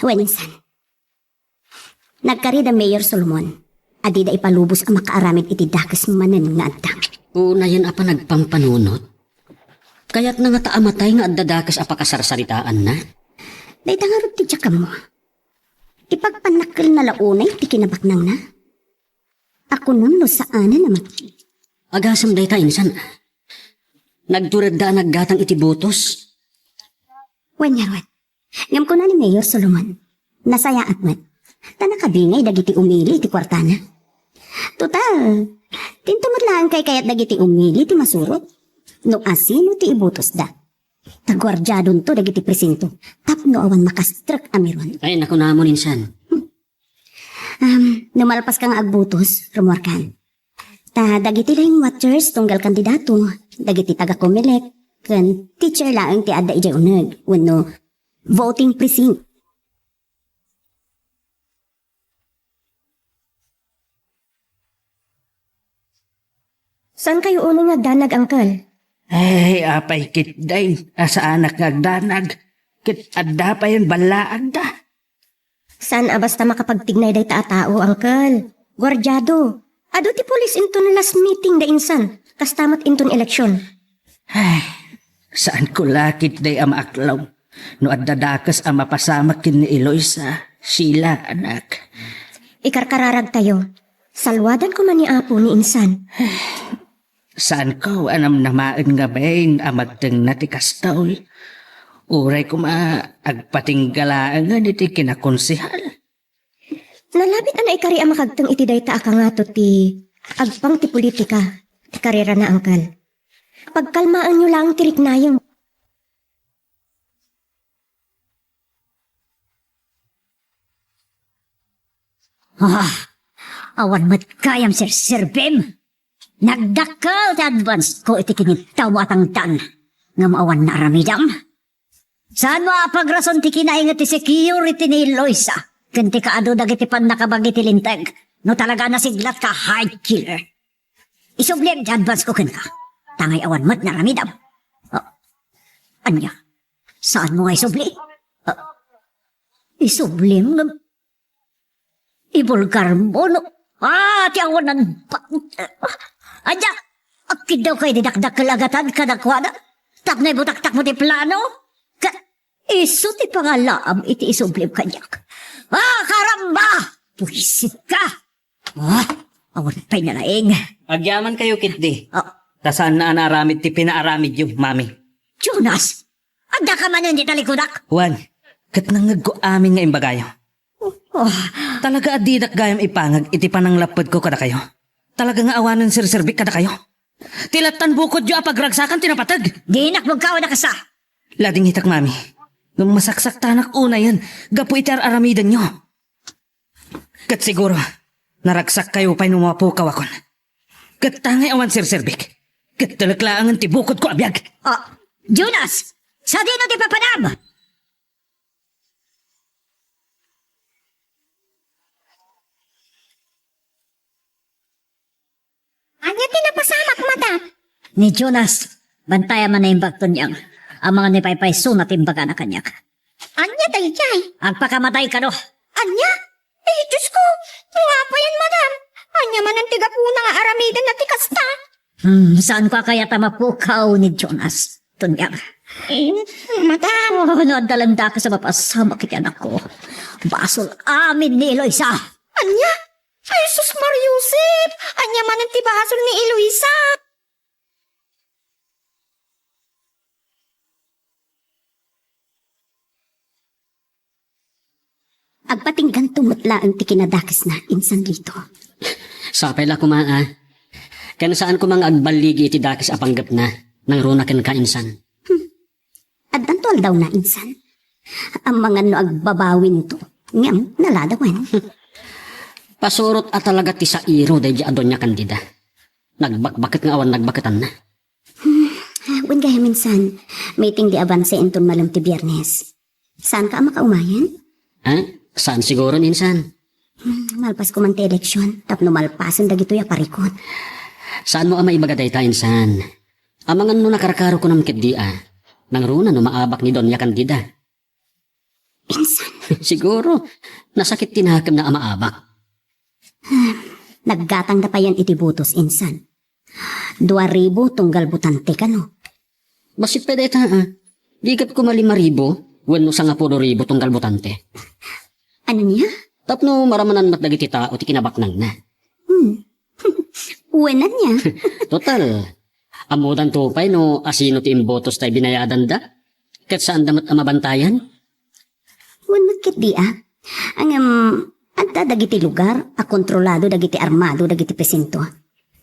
Wensan. Nagkarida Mayor Solomon. Adida ipalubos ang makaaramid iti dakas manen nga addang. Una yan apa nagpampanunot. Kaya't na nga taamatay nga adda dakas apakasarsaritaan na. Dahil tangarot ti tsaka mo. Ipagpanakil na launay ti kinabaknang na. Ako nang no saan na naman. Agasam day ta insan. Nagtured da naggatang iti butos. Wanyarwan. Ngam ko na ni Mayor Solomon. Nasayaan man. Tanakabingay dagiti umili ti kwartana. Total. Tintumutlaan kay kayat dagiti umili ti masurot. No asino ti ibutos da. Tagwardyadon to dagiti presinto. Tapno awan makastrak amiron. Ay naku namon insan. Numalpas kang agbutos, rumorkan. Ta dagiti lang watchers tunggal kandidato. Dagiti taga-kumelek. Kan teacher lang ti adda ijay uneg. Wano, voting precinct. Saan kayo unang nagdanag, Uncle? Ay, apay kit day. Asa anak ngagdanag. Kit adda pa yun balaan da. Saan basta makapagtignay day tao, Uncle? Gwardyado. Ado ti polis inton last meeting da insan. Kastamat inton eleksyon. Ay, saan ko lakit day ang maaklaw. No adda dakas ang mapasamak kin ni Eloisa. Sila, anak. Ikarkararag tayo. Salwadan ko man ni Apo ni insan. Saan ko anam namaan nga bain amagteng natikastaw. Uray ko agpatinggalaan nga iti kinakonsihal. Nalabit na ikari ang makagtang iti dayta akangato ti agpang ti politika ti karera na, Uncle. Pagkalmaan nyo lang tiriknayong. Awan mat kayam Sir Bim. Nagdakal ti advance ko iti kinitawatang tan. Nga maawan na aramidam. Saan mo apagrason ti kinaingat ti security ni Loisa? Kanti kaado dagiti pan nakabagi ti linteg. No talaga nasiglat ka hard killer. Isublim ti advance ko kin ka. Tangay awan mat na aramidam. Anya? Saan mo nga isubli? Isublim nga... Ibulgar mo, no? Ti awanan pa. Anya, akid daw kayo didakdak kalagatan kadakwana. Tapnay butaktak mo ti plano. Iso ti pangalaam iti isublim kanyak. Karamba! Puisit ka! Awan pa'y nalaing. Agyaman kayo, Kitty. Tasaan na anaramid ti pinaaramid yung, Mami. Jonas! Adda ka man hindi talikudak. Juan, kat nangag ko amin nga imbagayo. Talaga adidak gayam ipangag iti pananglapad ko kada kayo. Talaga nga awanan sir-serbik kada kayo. Tilatan bukod yung apagragsakan tinapatag. Di nakmagkawa na kasa. Lading hitak, Mami. Nung masaksak tanak una yan, gapu itar aramidan nyo. Kat siguro, naragsak kayo pa'y numapukaw akon. Kat tangay awan sir-serbik. Kat talaklaan ti bukod ko abiyag. Jonas! Sa dino di papanam! Anya tinapasamak, madam. Ni Jonas, bantayan man na yung bakton niyang. Ang mga nipaypay sunat imbaga na kanyak. Anya dayjay. Agpakamatay ka no. Anya? Diyos ko. Nga pa yan, madam. Anya man ang tigapuna nga aramidan na tikasta. Saan ka kaya tamapukaw ni Jonas? Tunyang. Madam. Nadalanda ka sa mapasama kityan ako. Basol amin ni Eloisa. Anya? Jesus Mariusip. Anya man ang tibahasol ni Eloisa. Agpatinggan tumutla ang tikinadakis na insan dito. Sapay la kumaa. Kaya saan ko mga agbaligi iti dakis apanggap na nang runa ken kainsan. At antol daw na insan. Ang mga no agbabawin to. Ngam, naladawan. Pasurot at talaga ti sa iro day di adon niya kandida. Nagbakbakit nga awan nagbakatan na. Wen gaya minsan, meeting di avanse inton malam ti biyernes. Saan ka makaumayan? Ha? Saan siguro ninsan? Malpas ko man ti eleksyon, tapno malpasan dagito ya parikot. Saan mo ama ibagaday ta insan? Amangan no nakarakaro ko namkit di nang runa no maabak ni Doña Candida. Insan. Siguro, nasakit tinahakam na amaabak. Naggatang na pa yan iti butos, insan. 2,000 tunggal butante ka, no? Basit pwede ta Dikat ko 5,000, wano sa nga 10,000 tunggal butante. Ano niya? Tapno maramanan mat dagiti tao ti kinabaknang na. Uwenan niya. Total, amudan tupay no asino ti imbotos tay binayadan da? Kat saan damat amabantayan? Wan magkit di Ang adda dagiti lugar, kontrolado dagiti armado dagiti presinto.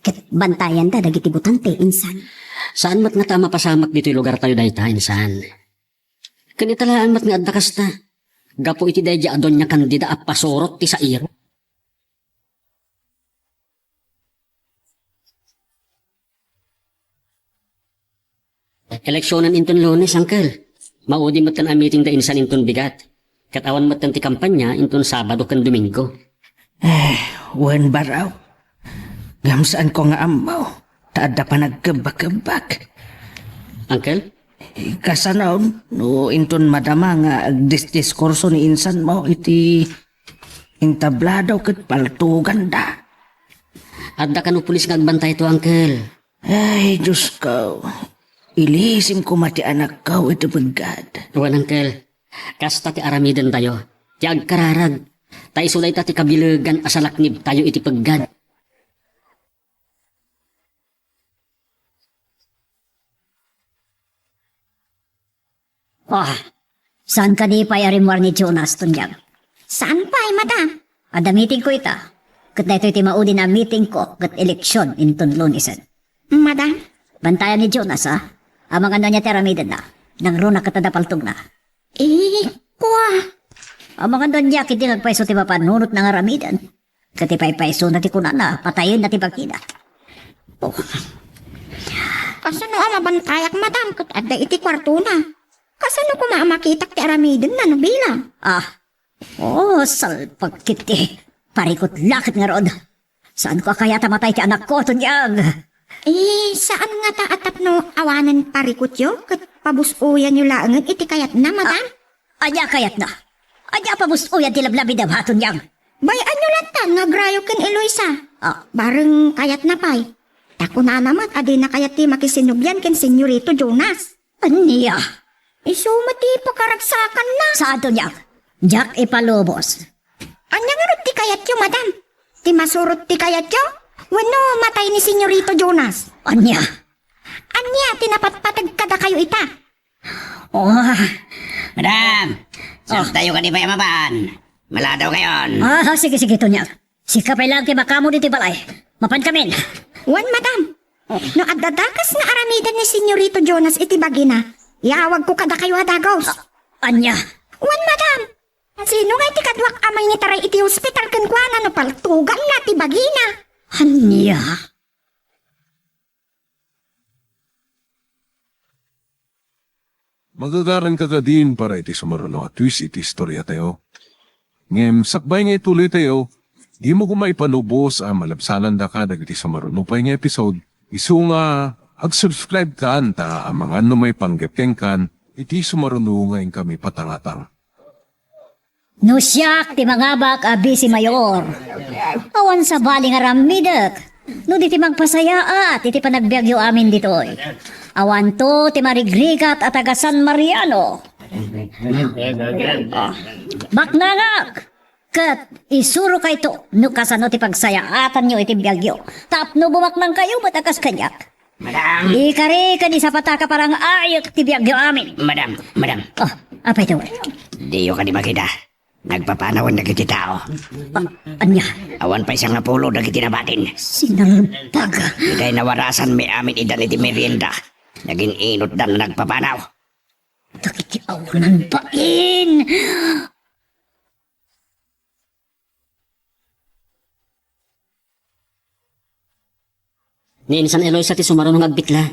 Ket bantayan da dagiti butante, insan. Saan mat nga tama pasamak dito lugar tayo dayta, insan? Kanitalaan mat nga adda kasta. Gapo iti dayja adon niya kandida at pasorot ti sa iro. Eleksyonan inton Lunes, Uncle. Maudi mat kan a meeting da insan inton bigat. Katawan mat ti kampanya inton Sabado kan Domingo. Wen baraw. Gamsaan ko nga amaw. Taada pa nagkabak-kabak. Uncle? Kasanaon, no inton madama nga agdiskurso ni insan mo iti intabladaw ket paltugan da. Adda ka no pulis nga agbantay to, Uncle. Ay, Diyos ko. Ilisim ko mati anak ko ito pagad. Wan, Uncle. Kasta ti aramiden tayo. Ti agkararag. Tay sulay ta ti kabilegan asalaknib tayo iti paggad. Saan ka di pa yarimwar ni Jonas tunyag? Saan pa, madam? Ada meeting ko ita. Kat na ito iti maudi na meeting ko kat eleksyon inton Lunisan. Madam? Bantayan ni Jonas Amang ano niya tiramiden na. Nang runa katadapaltog na. Kuha. Amang ano niya kiti nagpaiso ti mapanunot ng aramidan. Kati paiso na ti kunana, patayin na ti bagkida. Kasano mabantayak, madam? Kat adda iti kwarto na. Kasano ko maamakitak ti aramiden na no bilang? Salpag kiti. Parikot lakit nga rod. Saan ko kaya tamatay ti anak ko tunyag? Saan nga ta atap no awanan parikot yo? Kat pabusuyan yo laangan iti kayat na, madam? Anya kayat na. Anya pabusuyan ti lablabi na baton yang. Bayan nyo latan nga grayo ken Eloisa. Bareng kayat na pay. Tako na naman adi na kayat ti makisinubyan ken Senyorito Jonas. Anya? Mati pakaragsakan na. Sa ato niya, Jack ipalubos. Anya nga rin ti kayat yo, madam? Ti masurot ti kayat yo? Wano matay ni Senyorito Jonas? Anya? Anya, tinapatpatag kada kayo ita. Madam, saan tayo ka di ba yamabaan? Maladaw kayon. Sige tunyag. Sikapay lang ti makamo dito balay. Mapan kamin. Wan, madam. No agdadakas nga aramidan ni Senyorito Jonas iti bagina. Iawag ko kada kayo adagos. Anya? Wan, madam. Sino nga iti kadwak amay ni taray iti hospital kan kuana no paltugan na ti bagina. Anya? Magagaran ka din para iti sumaruno at twist iti istorya tayo. Ngem, sakbay nga ituloy tayo, di mo kumaipanubos malabsalan da ka dagiti sumaruno pa nga episode. Isu nga, ag-subscribe ka ta ang mga may panggapkeng kan, iti sumaruno ngayon kami patangatang. No siyak ti mga bak abi si Mayor. Awan sa baling aramidak. No di ti magpasaya iti panagbiagyo amin ditoy. Awan to ti marigrigat at taga San Mariano. Baknangak! Kat isuro kay to no kasano ti pagsayaatan nyo iti biagyo. Tapno bumaknang kayo batakas kanyak. Madam. Ikari ka ni sa pataka parang ayot ti biagyo amin. Madam. Apa ito? Di yo ka di makita. Nagpapanawan na kiti tao. Anya, Awan pa isang napulo na kiti nabatin. sinalpag. Ikay nawarasan may amin idan iti merienda. Naging inot dan nagpapanaw. Takitiawanan pain. Ni Insan Eloisa ti sumaro ng agbitla.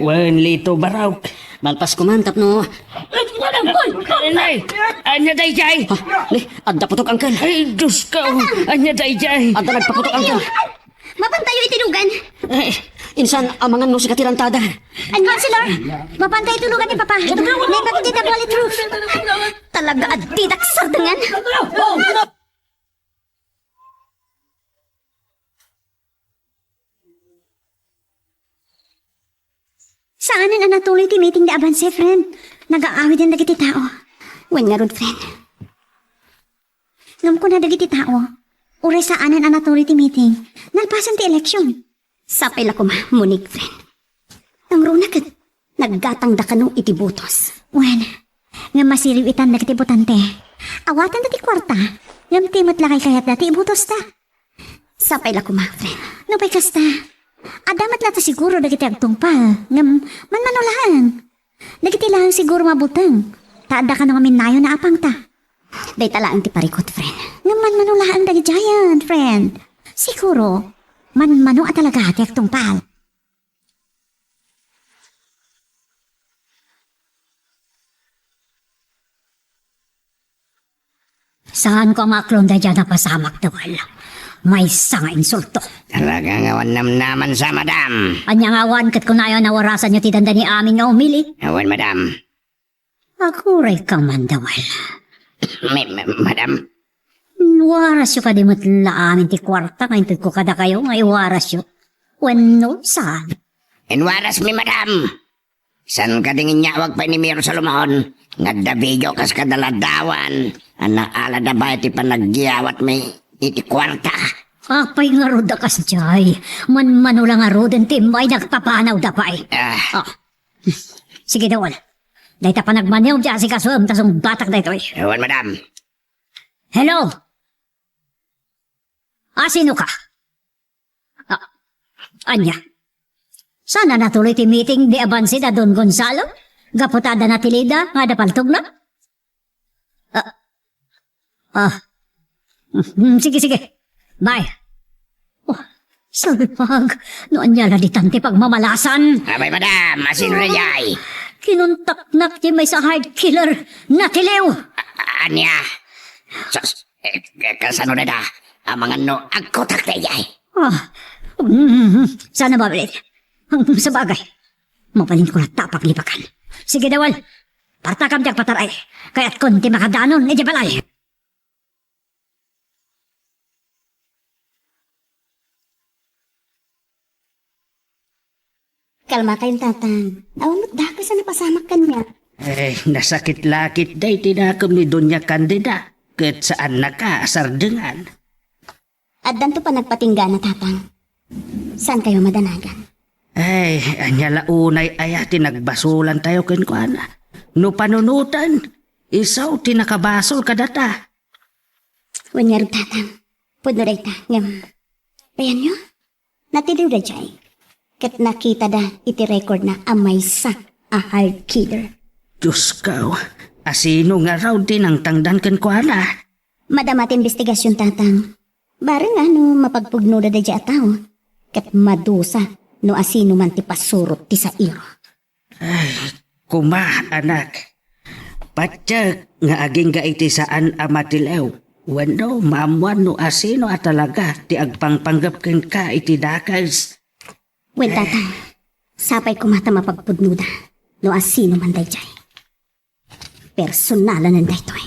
Wan lito baraw. Malpas ko man tapno. Nay, anya dayjay. Ni, adda putok angkel. Ay, Diyos ka. Anya dayjay. Adda nagpaputok angkel. Mapantayo itinugan. Insan, amangan no si katirantada. And Counselor, mapantay tulugan ni Papa. May pakikita bulletproof. Talaga adidak sardangan. Saan ang natuloy ti meeting di abanse, friend? Nag-aawid ang dagiti tao. Wen nga rod, friend. Ngam ko na dagiti tao. Uray saan ang natuloy ti meeting. Nalpasan ti eleksyon. Sapay la ko munig, friend. Ang runakat, naggatang da kanong itibutos. Wen, nga masiriw itan na kitibutante. Awatan dati kwarta, ngam timot lakay kayat dati ibutos ta. Sapay la ko friend. Nupay kasta. Adamat lata siguro dagiti agtungpal, ngam manmanulahan. Dagiti lang siguro mabutang. Taada ka nang aminayo na apang ta. Day talaan ti parikot, friend. Ngam manmanulahan dagi giant, friend. Siguro, manmano at talaga ti agtungpal. Saan ko maklon da dyan na pasamak dawal? May sanga insulto. Talagang awan namnaman sa madam. Anyang awan kat kunayo na warasan nyo ti danda ni amin nga umili. Awan madam. Akuray ka man dawal. Madam. Waras yung kadimot la amin ti kwarta ngayon ko kada kayo nga iwaras yung. Wano saan? Inwaras mi madam. San ka dingin niya wag pa ni Miro Solomon. Nga video kas kadaladawan. Anak ala da ba iti panagyawat may iti kwarta. Apay nga ro da kas jay. Manmanula nga ro den timay nagpapanaw da pa eh. Oh. Sige dawal. Dahil ta pa nagmanew dyan si kasum tasong batak da ito eh. Awan madam. Hello? Sino ka? Anya? Sana natuloy ti meeting di abansi da Don Gonzalo? Gaputada na tilida nga da paltog na? Sige. Bye. Oh, sabi pag, noon niya laditante pagmamalasan. Abay madam, asino na yay? Kinuntaknak ti may sa hard killer na tilew. Anya? Kasano na da? Amangan no, agkotak na yay. Sana babalik. Sa bagay, mapaling ko na tapak lipakan. Sige dawal, partakam diyak pataray. Kaya't konti makadanon, medyo balay. Kalma kayong tatang. Awamot dakas na napasamak ka niya. Nasakit-lakit day tinakam ni Doña Candida. Kat saan sardengan. At danto pa nagpatingga na tatang. Saan kayo madanagan? Anya launay ayati nagbasulan tayo kenkwana. No panunutan, isaw tinakabasol kadata. Wanyarog tatang. Pudno day ta, ngam. Bayan nyo? Natiliw da jay. Kat nakita da iti record na amay sa a hard killer. Diyos ka, asino nga raw din ang tangdan kenkwana. Madamat investigasyon tatang. Barang ano mapagpugno da jay ataw. Kat madusa no asino man ti pasurot ti sa iro. Kuma anak. Patyak nga aging ga iti saan amatilew. Wano maamuan no asino at talaga ti agpangpanggap ken ka iti dakas. Wen tatang, sapay kumata mapagpudnuda no asino man dayjay. Personalan ng daytoy.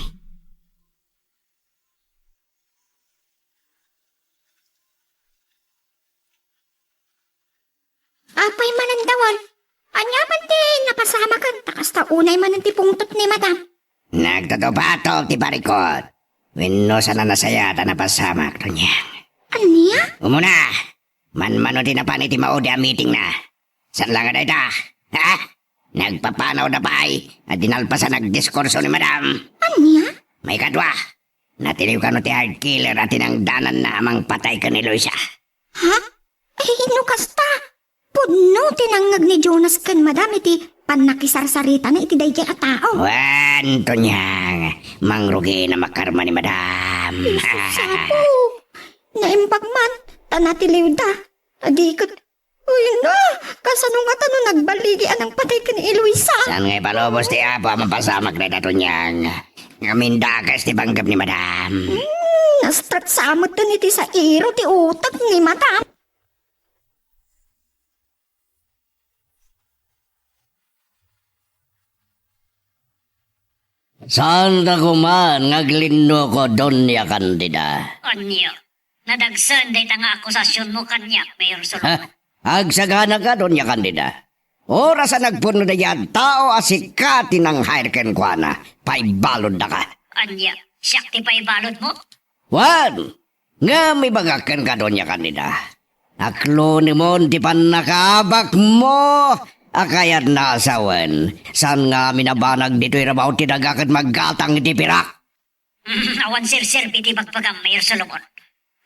Apay manandawan. Anya man din, napasama ka. Takas ta unay man ang tipungtot ni madam. Nagtatopato ti parikot. Wenno sana nasayata na pasamak to niya. Anya? Umuna, manmano din na pa ni ti maudi ang meeting na. San lang na ita? Ha? Nagpapanaw na pa ay at dinalpasan nagdiskurso ni madam. Anya? May kadwa. Natiliw ka no ti hard killer at tinangdanan na amang patay ka ni Luisa. Ha? Ay, inukasta. Puno tinangag ni Jonas kan madam iti panakisarsarita na iti dayjay a tao. Wan, Tonyang. Mangrugi na makarma ni madam. Sapo. Naimbag man. Tanatiliw da. Adikot. Uy na. Kasano nga tano nagbaligi anang patay ka ni Eloisa. Saan ngay palobos ti Apo ang mapasamak na Tonyang. Ngamindakas ti banggap ni madam. Nastrat samot to niti sa iro ti utak ni madam. Saan ka kuman ngaglindo ko Donya Candida? Onyo, nadagsan day nga akusasyon mo kanyak, Mayor Solomon. Agsagana ka Donya Candida. Oras na nagpuno na yan, tao asikati ng hairken kwa na, paibalod na ka. Anya, siyak ti paibalod mo? Wan, nga may bagakan ka Donya Candida. Aklo ni mo, di pa nakabak mo. Akayat na asawan, saan nga minabanag dito'y rabaw tinagakad maggatang iti pirak? Awan sir piti bagpagam, Mayor Solomon.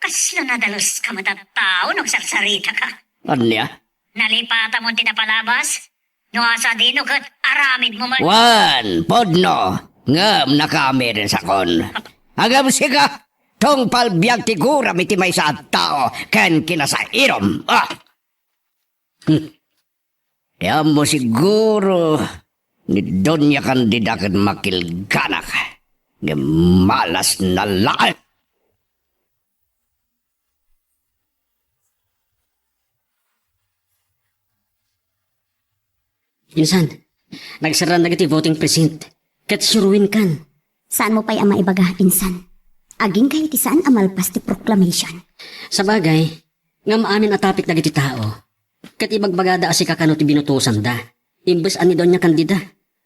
Kaslo nadalos ka matatao nung sarsarita ka. Anya? Nalipata mo tinapalabas? No asa dino kat aramid mo man. Wan, podno, ngam nakamirin sa kon. Agam siga, tong palbiyag tiguram iti may sa tao, ken kinasairom. Kaya mo siguro ni Donya Candida kan makilganak. Nga malas na laan. Insan, nagsaran na iti voting precinct. Kat suruin kan. Saan mo pa'y ama ibaga, insan? Aging kayo ti saan amalpas ti proclamation. Sa bagay, nga maamin atapik na iti tao. Kat ibagbagada asi kakano ti binutusan da. Imbes ani Donya Candida.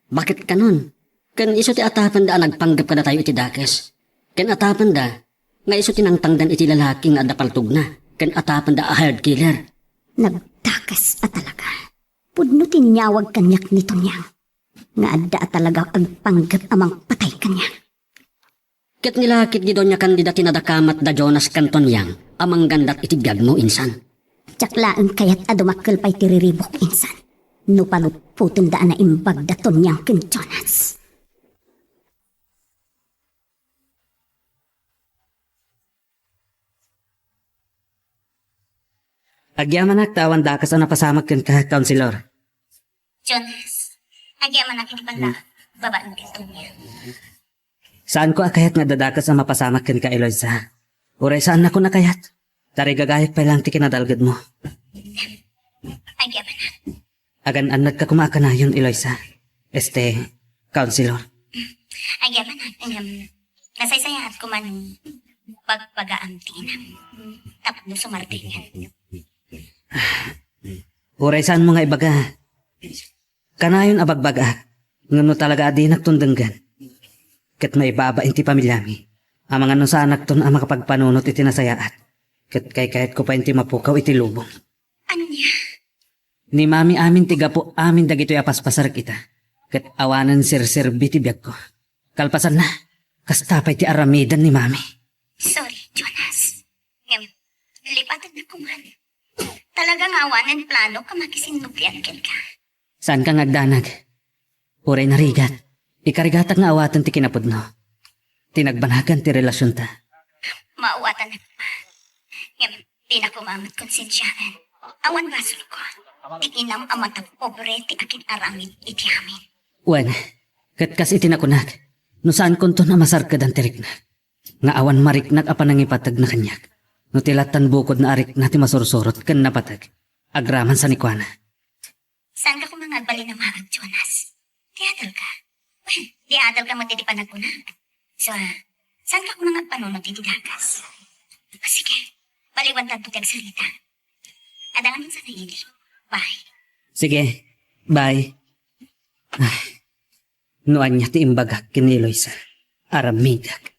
Bakit kanon? Kan iso ti atapan da nagpanggap ka na tayo iti dakes. Kan atapan da, nga iso tinangtangdan iti lalaki nga adapaltog na. Kan atapan da a hired killer. Nagtakas at talaga. Pudno tinyawag kanyak nito niyang. Nga adda at talaga agpanggap amang patay kanyang. Kat nilakit ni Donya Candida tinadakamat da Jonas Canton yang. Amang gandat iti biyag mo, insan. Tsaklaan kayat adumakkel pa'y tiriribok, insan. No palutputin daan na imbag daton niyang kin Jonas. Agyaman tawan dakas ang napasamak ken ka, Counselor. Jonas, agyaman na kinipanda. Baba mo ito niya. Saan ko akayat nga dadakas ang mapasamak ken ka, Eloisa? Uray saan na ko nakayat? Tari gagayat pa lang ti kinadalgad mo. Agyaman na. Agan-anad ka kumakanayon, Eloisa. Counselor. Agyaman na. Nasaysayaan ko man pagpagaang tinam. Tapos no sumarte niya. Uray saan mo nga ibaga? Kanayon abagbaga. Ngano talaga adi nagtundenggan. Kat may baba inti pamilyami. Ang mga no sa anak ton ang makapagpanunot iti nasayaat. Kat kahit ko pa inti mapukaw iti lubong. Anya? Ni mami amin tiga po amin dagito'y apaspasar kita. Kat awanan sir-serbi ti biyag ko. Kalpasan na. Kastapay ti aramidan ni mami. Sorry, Jonas. Lipatan na kuman. Talagang awanan plano ka makisinubyan ka. Saan ka ngagdanag? Uray narigat. Ikarigatak nga awatan ti kinapudno. Tinagbanagan ti relasyon ta. Mauwatan na pa. Di na kumamat konsensyaan. Awan basol ko. Ikinam ang matang pobre ti akin aramid iti amin. Wen, katkas itinakunag. No saan kunto na masarkad ang tirik na. Nga awan mariknag apan ang ipatag na kanyak. No tilatan bukod na arik na ti masursurot kan napatag. Agraman sa nikwana. Saan ka kumangagbali na mahag, Jonas? Diadal ka. Diadal ka mo titi panagpunag. So, saan ka kumangagpanunod titi dagas? Sige, baliwantan po tiyag salita. Adangan sa nahili. Bye. Sige, bye. Nuan niya ti imbagak kini Eloisa. Aramidag.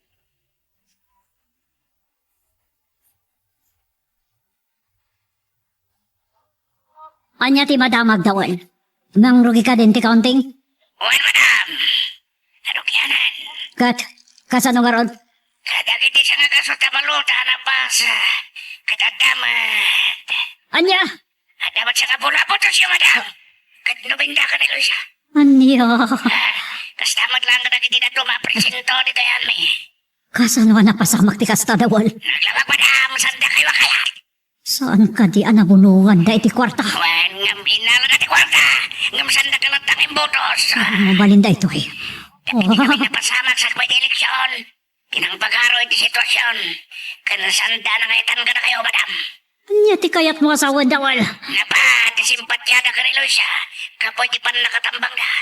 Anya ti madam agdawan. Nang rugi ka din ti counting? Uwan, madam. Ano kyanan? Kat, kasano nga ron? Kadagiti siya nga kasot na maluta na basa. Kadadamat. Anya? Dapat siya nga pula-puto siya, madam. Kat nubinda ka nilo siya. Anya? Kastamat lang ka dagiti na tumapresento dito yan, may. Kasano nga napasamak ti kasta dawal? Naglawag, madam. Sanda kayo kayat. Saan ka di anabunungan da iti kwarta? Wan, ngam inala na ti kwarta. Ngam sanda ka ng tanging butos. Mabalin da ito eh. Hindi kami napasamak sa kapag eleksyon. Kinang pagaro iti sitwasyon. Kanasanda na ngayon ka na kayo, madam. Anya ti kayat mo asawa dawal? Napa, ti simpatyada ka nilo siya. Kapoy ti pan nakatambang da.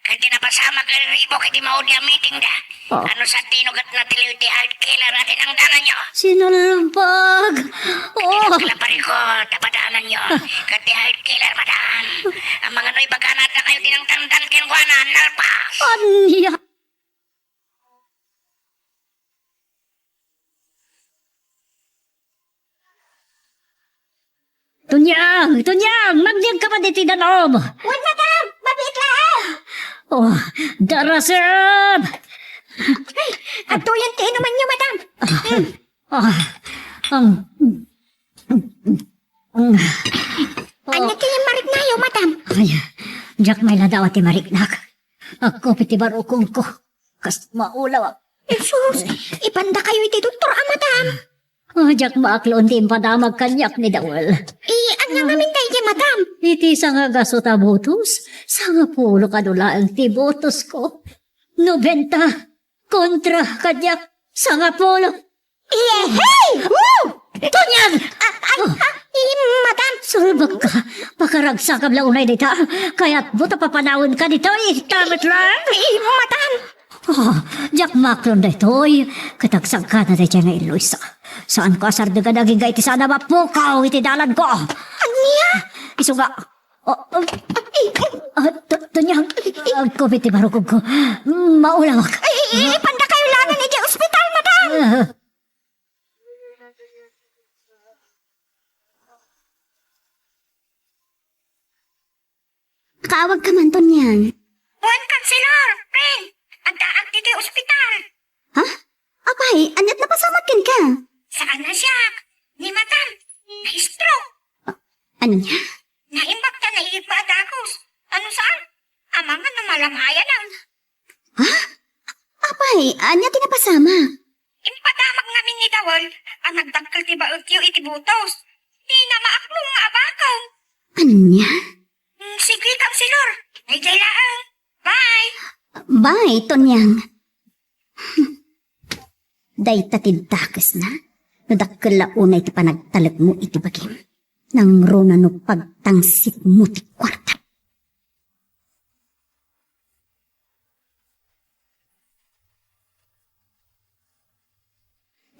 Kaya napasama ka rin ribo kaya ti maudi ang meeting da. Ano sa tinugat na tiliw ti hard killer natin ang danan nyo. Sinulpag! Kaya kalaparin ko, tapadanan nyo. Kaya ti hard killer, madam. Ang mga noy baganat na kayo tinangtandan kinwanan, nalpas. Anya? Tunyang! Magdiag ka pa dito danom! Wan, madam! Mabit lang! Oh, darasab! Ato yan ti naman niyo, madam. Anya ti yung marik na yun, madam. Ay, Jack may ladaw ati mariknak. Ako piti barukong ko. Kas maulaw. Jesus, ipanda kayo iti doktor, madam. Oh, Jack maaklon di padamag kanyak ni Dawal. Anya ngamin tayo kay madam. Iti sanga gaso tabutos. Sanga pulo kadula ang tibutos ko. 90 kontra kanyak. Sanga pulo. Hey! Woo! Tunyag! Madam. Sulbag ka. Pakaragsakab lang unay dita. Kaya't buta papanawin ka dito. Tamit lang. Madam. Oh, Jack Macron da ito'y katagsag ka na tayo nga Eloisa. Saan ko asar daga naging iti sana mapukaw iti dalan ko? Anya? Iso nga. Tanyang, ko iti barukog ko. Maulawak. Ipanda kayo lang iti ospital, madam. Kaawag ka man, Tonyang. Juan Kanselor, friend. Ang daag dito ospital. Ha? Apay, anyat na pasamakin ka. Saan na siya? Ni madam. Na-stroke. Ano niya? Naimbak na naipadakos. Ano saan? Amang nga malamhaya lang. Ha? Apay, anyat tinapasama. Impadamag namin ni Dawal. Ang nagdagkal ti bautyo iti butos. Di na maaklong nga abakaw. Ano niya? Sige, Kanselor. Ay, lang. Bye. Bye, Tonyang. Day tatiddakas na. Nadakkel launay ti panagtalag mo iti bagim. Nang rona no pagtangsit mo ti kwarta.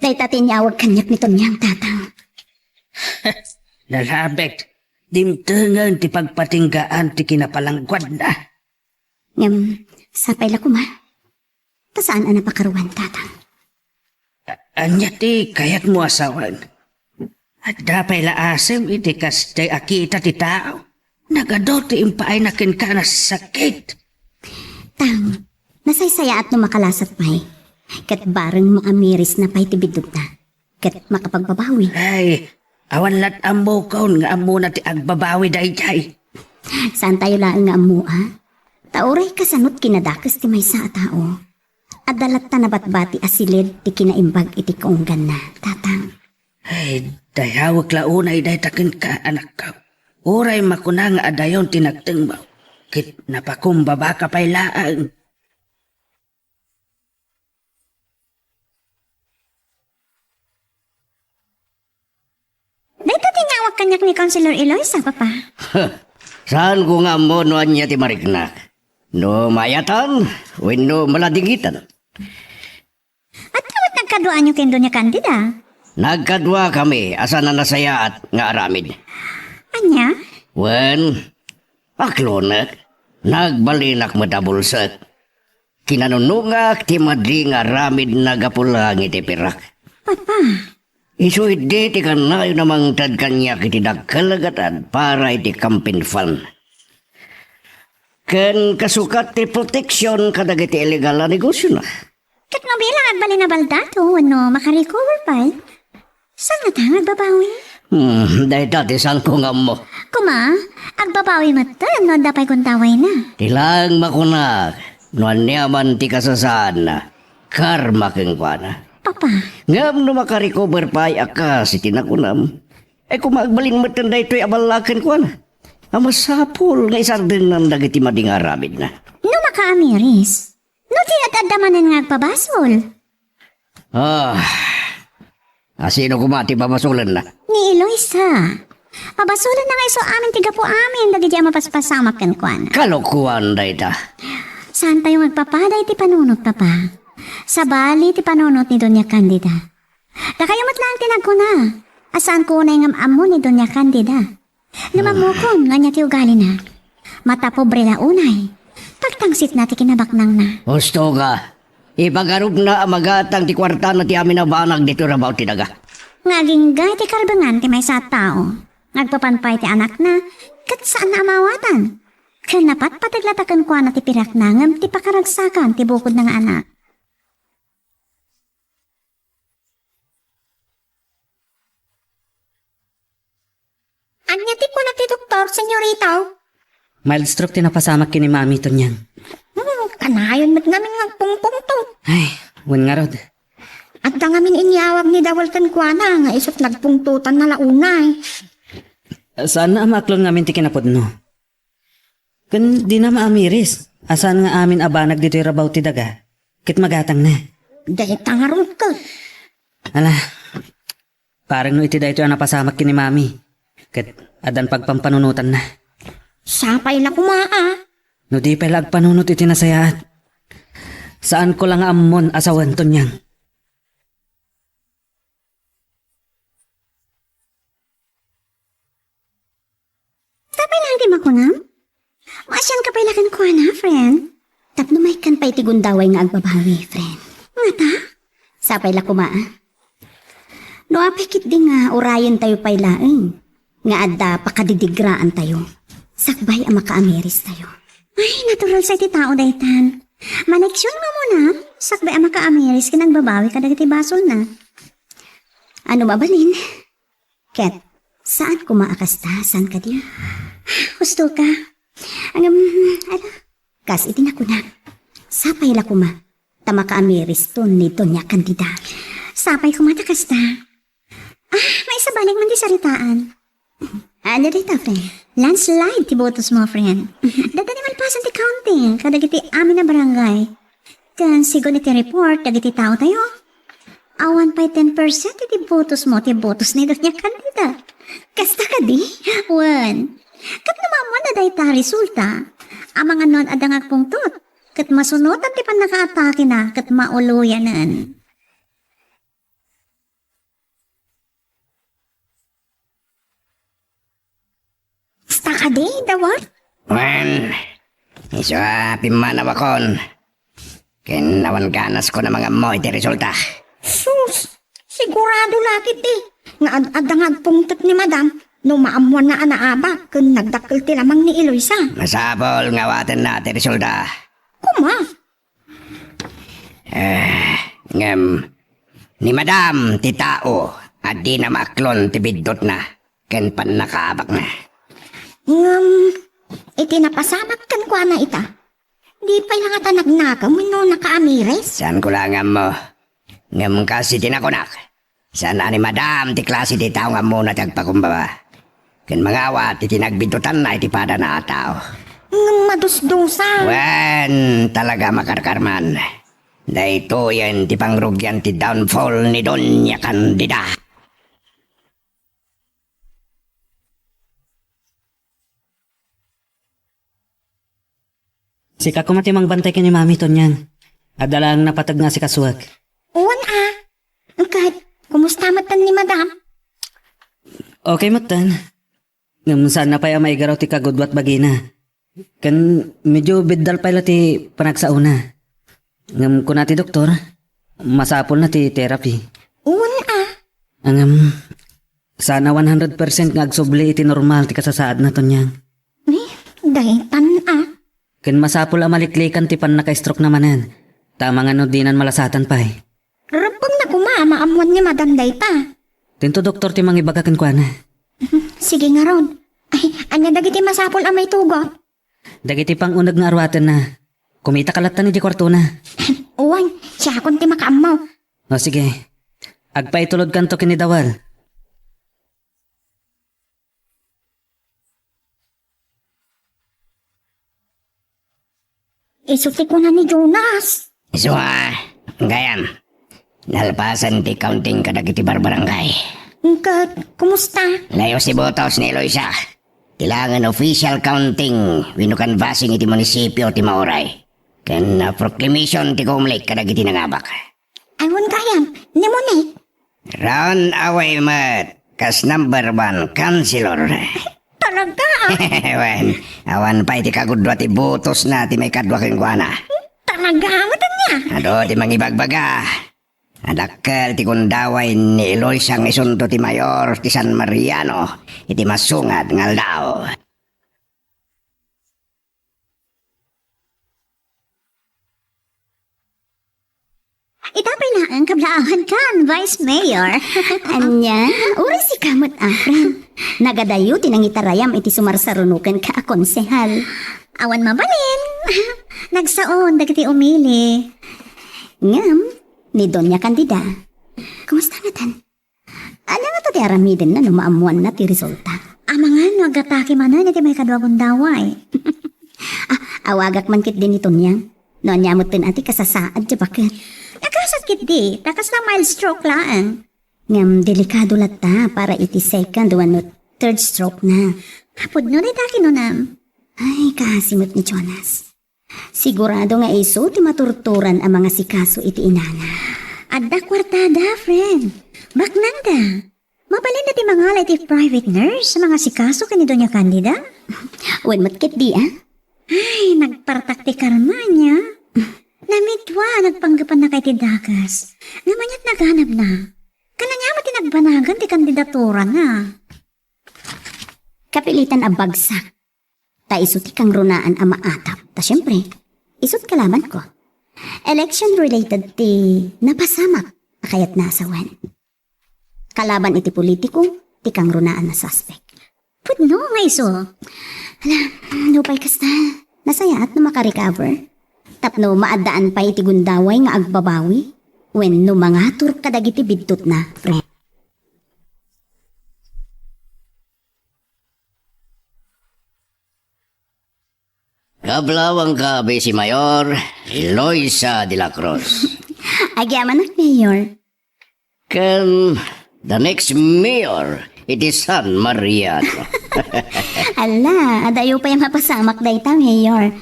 Day tatinyawag kanyak ni Tonyang, tatang. Nalabek. Dimtengan ti pagpatinggaan ti kinapalangkwad na. Sapay la kuma. Tasaan ang napakaruan, tatang? Anya ti kayat mo asawan. At dapay la asem iti kas ti akita ti tao. Nagado ti impaay na kin ka na sakit. Tang, nasaysaya at numakalasat pa'y. Kat bareng makamiris na pa'y tibidog na. Kat makapagbabawi. Ay, awan lat amo kaon nga amo na ti agbabawi dahi jay. Saan tayo lang nga amo, ha? Tauray kasanot kinadakas ti may sa tao. Adalat ta nabatbati asilid ti kinaimbag iti kaunggan na, tatang. Ay, dayawag launay dahi takin ka anak ka. Uray makuna nga adayon tinagteng mo. Kit napakumbaba ka pa'y laang. Dito tinawag kanyak ni Councilor Eloisa, papa. Saan ko nga mo no anya ti mariknak? No mayatan, wenno maladingitan. At kawat nagkaduan nyo kendo niya kandida? Nagkadwa kami, asa na nasaya at nga aramid. Anya? Wen, aklonak, nagbalinak madabulsak. Kinanunungak ti madri nga aramid nagapulang iti pirak. Papa. Isu iti ti kanayo namang tad kanya kiti dagkalagatan para iti campaign fund. Ken kasukat ti proteksyon kadag iti illegal na negosyo na. Kat nga bilang agbalin na baldato, ano, makarecover pa. Saan nga ta, agbabawi? Dahil dati saan ko nga mo. Kuma, agbabawi mata, no, dapay kong taway na. Tilang makunak. Nuan niya man ti kasasaan na. Karma keng na. Papa, Ngam no makarecover pa ay akas iti nakunam. Kung maagbalin mo tanda ito'y abalakan ko na. Amasapol nga isardin ng dagiti mading aramid na. no makaamiris. No tinatadamanan nga agpabasol. Sino kumati babasulan na? Ni Eloisa. Pabasulan na nga iso amin tiga po amin, dagi diya mapaspasamak kan kwan. Kalokuan da ita. Saan tayo magpapaday ti panunot, Papa? Sa bali ti panunot ni Doña Candida. Da kayo matlang tinag ko na. Asaan ko na yung amo ni Doña Candida? Lumamukon nga niya ti ugali na. Mata pobre na unay. Pagtangsit na ti kinabaknang na. Gusto ka. Ipagarup na amagatang ti kwarta na ti amin na banag dito rabaw ti daga. Ngaging gay ti karbangan ti may sa tao. Nagpapanpay ti anak na. Kat saan na amawatan? Kanapat pataglatakan ko na ti pirak na ngam ti pakaragsakan ti bukod ng anak. Anya ti po na ti doktor, senyorita. Mild stroke tinapasamak kini mami to niyan. Kanayon mat namin ng pungpung to. Ay, wan nga rod. At da ngamin inyawag ni Dawalkan Kuana nga isot nagpungtutan na launay. Saan na amaklon ngamin ti kinapodno? Kan di na maamiris. Asan nga amin abanag dito rabaw ti daga? Kit magatang na. Dahil tangarong ka. Ala, parang no iti da ito ang napasamak kini mami. Kit adan pagpampanunutan na. Sapay la kumaa. No di pa lagpanunot iti nasayaat. Saan ko lang amon asawan to niyang? Tapay lang di makunam? Masyan ka pailakan ko na, friend. Tapno may kan pa itigundaway nga agbabawi, friend. Nga ta? Sapay la kumaa. No apikit di nga urayan tayo pailaing. Nga adda pakadidigraan tayo. Sakbay ang makaamiris tayo. Ay, natural sa iti tao daytan. Maneksyon nga muna. Sakbay ang makaamiris kinagbabawi ka dagiti basol na. Ano babalin? Ket, saan kumaakas ta? Saan ka di? Gusto ka? Kas iti na ko na. Sapay la kuma. Tama ka amiris to ni Doña Candida. Sapay kumatakas ta. May isabalik man di saritaan. Ano dito, friend? Landslide ti botos mo, friend. Dada naman pasan ti counting. Kadagiti amin na barangay. Kan sigon iti report, dagiti tao tayo. Awan pa 10% iti botos mo, ti botos ni Doña Candida. Kasta ka di? Wan. Kat namaman na dahi ta resulta, ang mga non adang agpungtot, kat masunod at di pa nakaatake na, kat mauluyanan. Sta ka di, dawat? Wan, iso pimanawakon. Kinawan ganas ko na mga mo iti resulta. Sus, sigurado lakit eh. Nga adang agpungtot ni madam, no maamuan na anaaba, kun nagdakkel ti lamang ni Eloisa. Masapol ngawatan na iti resulta. Kuma? Ngam, ni madam ti tao, at di na maklon ti bidot na, ken pan nakaabak na. Iti napasamak kan kwa na ita. Di pa lang ata nagnakaw, no nakaamires. Saan ko lang mo? Ngam kasi tinakunak. Saan ni madam ti klase ti tao nga muna tagpakumbaba. Ken mga awat iti nagbintutan na iti pada na tao. Madusdusa. Wen, talaga makarkarman. Dahito yan ti pangrugyan ti downfall ni Doña Candida. Sika ko matimang bantay ka ni mami to niyan. Adalang napatag nga si kasuwag. Uwan kahit kumusta matan ni madam? Okay matan. Ngam saan na pa yung maigaraw ti kagudwat bagina. Kan medyo biddal pa ila ti panagsauna. Ngam ko na ti doktor, masapol na ti therapy. Uwan Angam, sana 100% nga agsubli iti normal ti kasasaad na to niyan. Dahitan Kan masapol ang maliklikan ti pan naka-stroke namanan. Tama nga no dinan malasatan pa eh. Rabang na kumama amuan ni Madam Dayta. Tinto doktor ti mangibagakan ko na. Sige nga ron. Ay, anya dagiti masapol ang may tugot. Dagiti pang unag nga arwatan na. Kumita kalatan ni di kwarto na. Uwan, siya akong ti makaamaw. O sige. Agpaitulod kanto kinidawal. Isuti ko na ni Jonas. Iswa, gayan. Nalpasan ti counting kadagiti barbarangay. Kumusta? Layo si botos ni Eloisa. Kailangan official counting winukan basing iti munisipyo ti Mauray. Ken proclamation ti kumlik kadagiti nangabak. Ayon kayam, ni mo ni. Round away mat. Kas number 1 councilor. Talaga? Wen, awan pa iti kagudwa ti botos na ti may kadwa keng kuana. Talaga, matan niya. Ado ti mangibagbaga. Adakkel ti kundaway ni Eloisa ang isunto ti mayor ti San Mariano. Iti masungat ngal daw. Itapay na ang kablaahan kan, Vice Mayor. Anya, uri si kamot friend. Nagadayo tinangitarayam iti sumarsarunukan ka akonsehal. Awan mabalin. Nagsaon, dagiti umili. Ngam, ni Doña Candida. Kumusta nga tan? Ano nga to ti aramiden na numaamuan na ti resulta? Amangan, nagatake man na iti may kadwagong daway. Awagak man kit din ito niya. Noon niya mo ati kasasaad di bakit? Nakasakit di, takas na mild stroke lang. Ngam, delikado lata para iti second one no third stroke na. Hapod no, ditaki no nam. Ay, kasimot ni Jonas. Sigurado nga iso ti maturturan ang mga sikaso iti inana. Adda kwartada, friend. Baknanda. Mabalin na ti mangalay ti private nurse sa mga sikaso ka ni Doña Candida? Wen matkit di Ay, nagpartak ti karma niya. Namidwa, nagpanggapan na kay ti Dagas. Namanyat naghanap na. Kananya mo tinagbanagan ti kandidatura na. Kapilitan a bagsak. Ta isut kang runaan a maatap. Ta syempre, isut kalaban ko. Election related ti napasamak akayat nasawan. Kalaban iti politiko, ti kang runaan na suspect. Pudno nga iso. Hala, lupay kasta. Nasaya at no makarecover. Tapno maadaan pa iti gundaway nga agbabawi. When no mangatur kadagiti bidtot na, friend. Kablawang gabi si Mayor Eloisa de la Cruz. Agyaman at Mayor. Kan the next mayor, it is San Mariano. Ala, adayo pa yung mapasamak dayta, Mayor.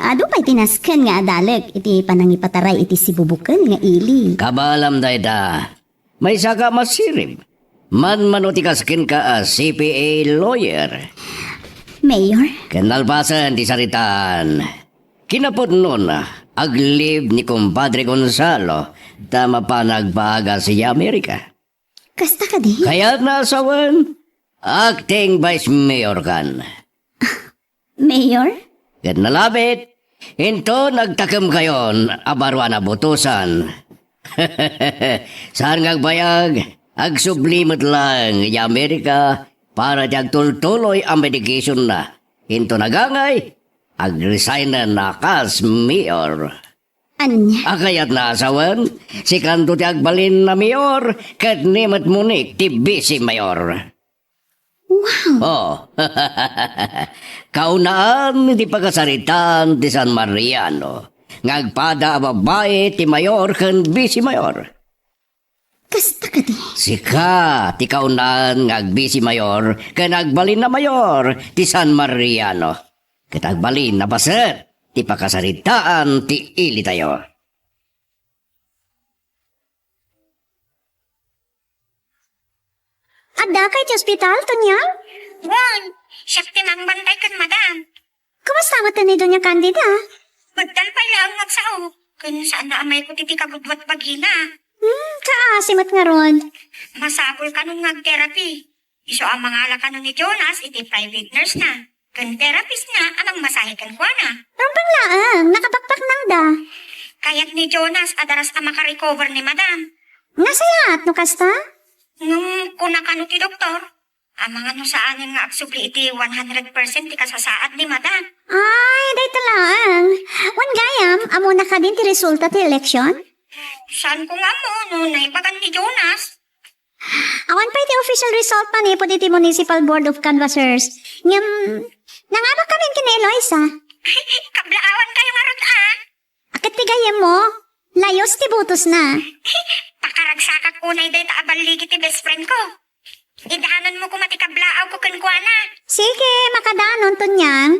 Ado pa'y tinaskan nga adalag, iti panangipataray iti sibubukan nga ili. Kabalam dayda, may saka masirib. Man manutikas ka as CPA lawyer. Mayor? Kanalpasan ti saritaan. Kinapod nun, aglib ni kumpadre Gonzalo, tama pa nagpaaga siya Amerika. Kasta ka di? Kaya nasawan, acting vice mayor kan. Mayor? Kat nalapit, into nagtakam kayon, abarwa na butusan. Saan ngagbayag, agsublimot lang yung Amerika para tultuloy ang medication na. Into nagangay, ag-resign na kas mayor. Anya? Akayat nasawan, si kanto ti agbalin na mayor, kat nimat munik ti vice mayor. Wow! Oh, kaunaan ti pagkasaritan ti San Mariano. Ngagpada a babae ti mayor kan vice mayor. Kasta ka di? Sika ti kaunaan ngagbisi mayor kan agbalin na mayor ti San Mariano. Kat agbalin na baset ti pakasaritaan ti ili tayo. Ada kay ti ospital, Tonyang? Wan, siya tinangbanday kan madam. Kumusta mo ni Doña Candida? Magdal pa lang nagsao. Kung saan na amay ko titi kagudwat bagina. Kaasimat nga ron. Masabol ka nung nag-therapy. Iso ang mga ala ka nun ni Jonas, iti private nurse na. Kung therapist na, amang masahe kan kwa na. Rampang laang, nakabakbak nang da. Kayat ni Jonas adaras ka makarecover ni madam. Nga sayat, no kasta? Nung kuna ka no ti doktor, ang mga no saanin nga agsubli iti 100% ti kasasaad ni madam. Ay, dahito lang. Wan gayam, amo na ka din ti resulta ti eleksyon? Saan ko nga mo no naibagan ni Jonas? Awan pa iti official result pa ni po iti Municipal Board of Canvassers. Ngam, nangabak kami kina Eloisa. Kablaawan kayo nga rod Akit ti gayam mo, layos ti butos na. Pakaragsakak unay day taabaligi ti best friend ko. Idaanan mo kumati kablaaw ko kunkwana. Sige, makadanon to niyang.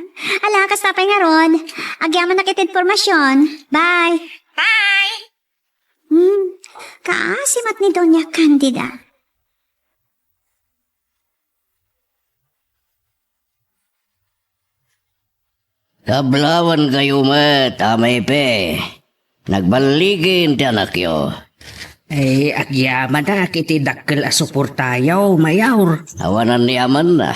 Ala, kastapay nga ron. Agyaman na kitid formasyon. Bye. Bye! Kaasimat ni Doña Candida. Kablawan kayo met, amay pe. Nagbaligin ti anak yo. Agyaman na kiti dakkel a suportayaw, mayaw. Awanan ni aman na.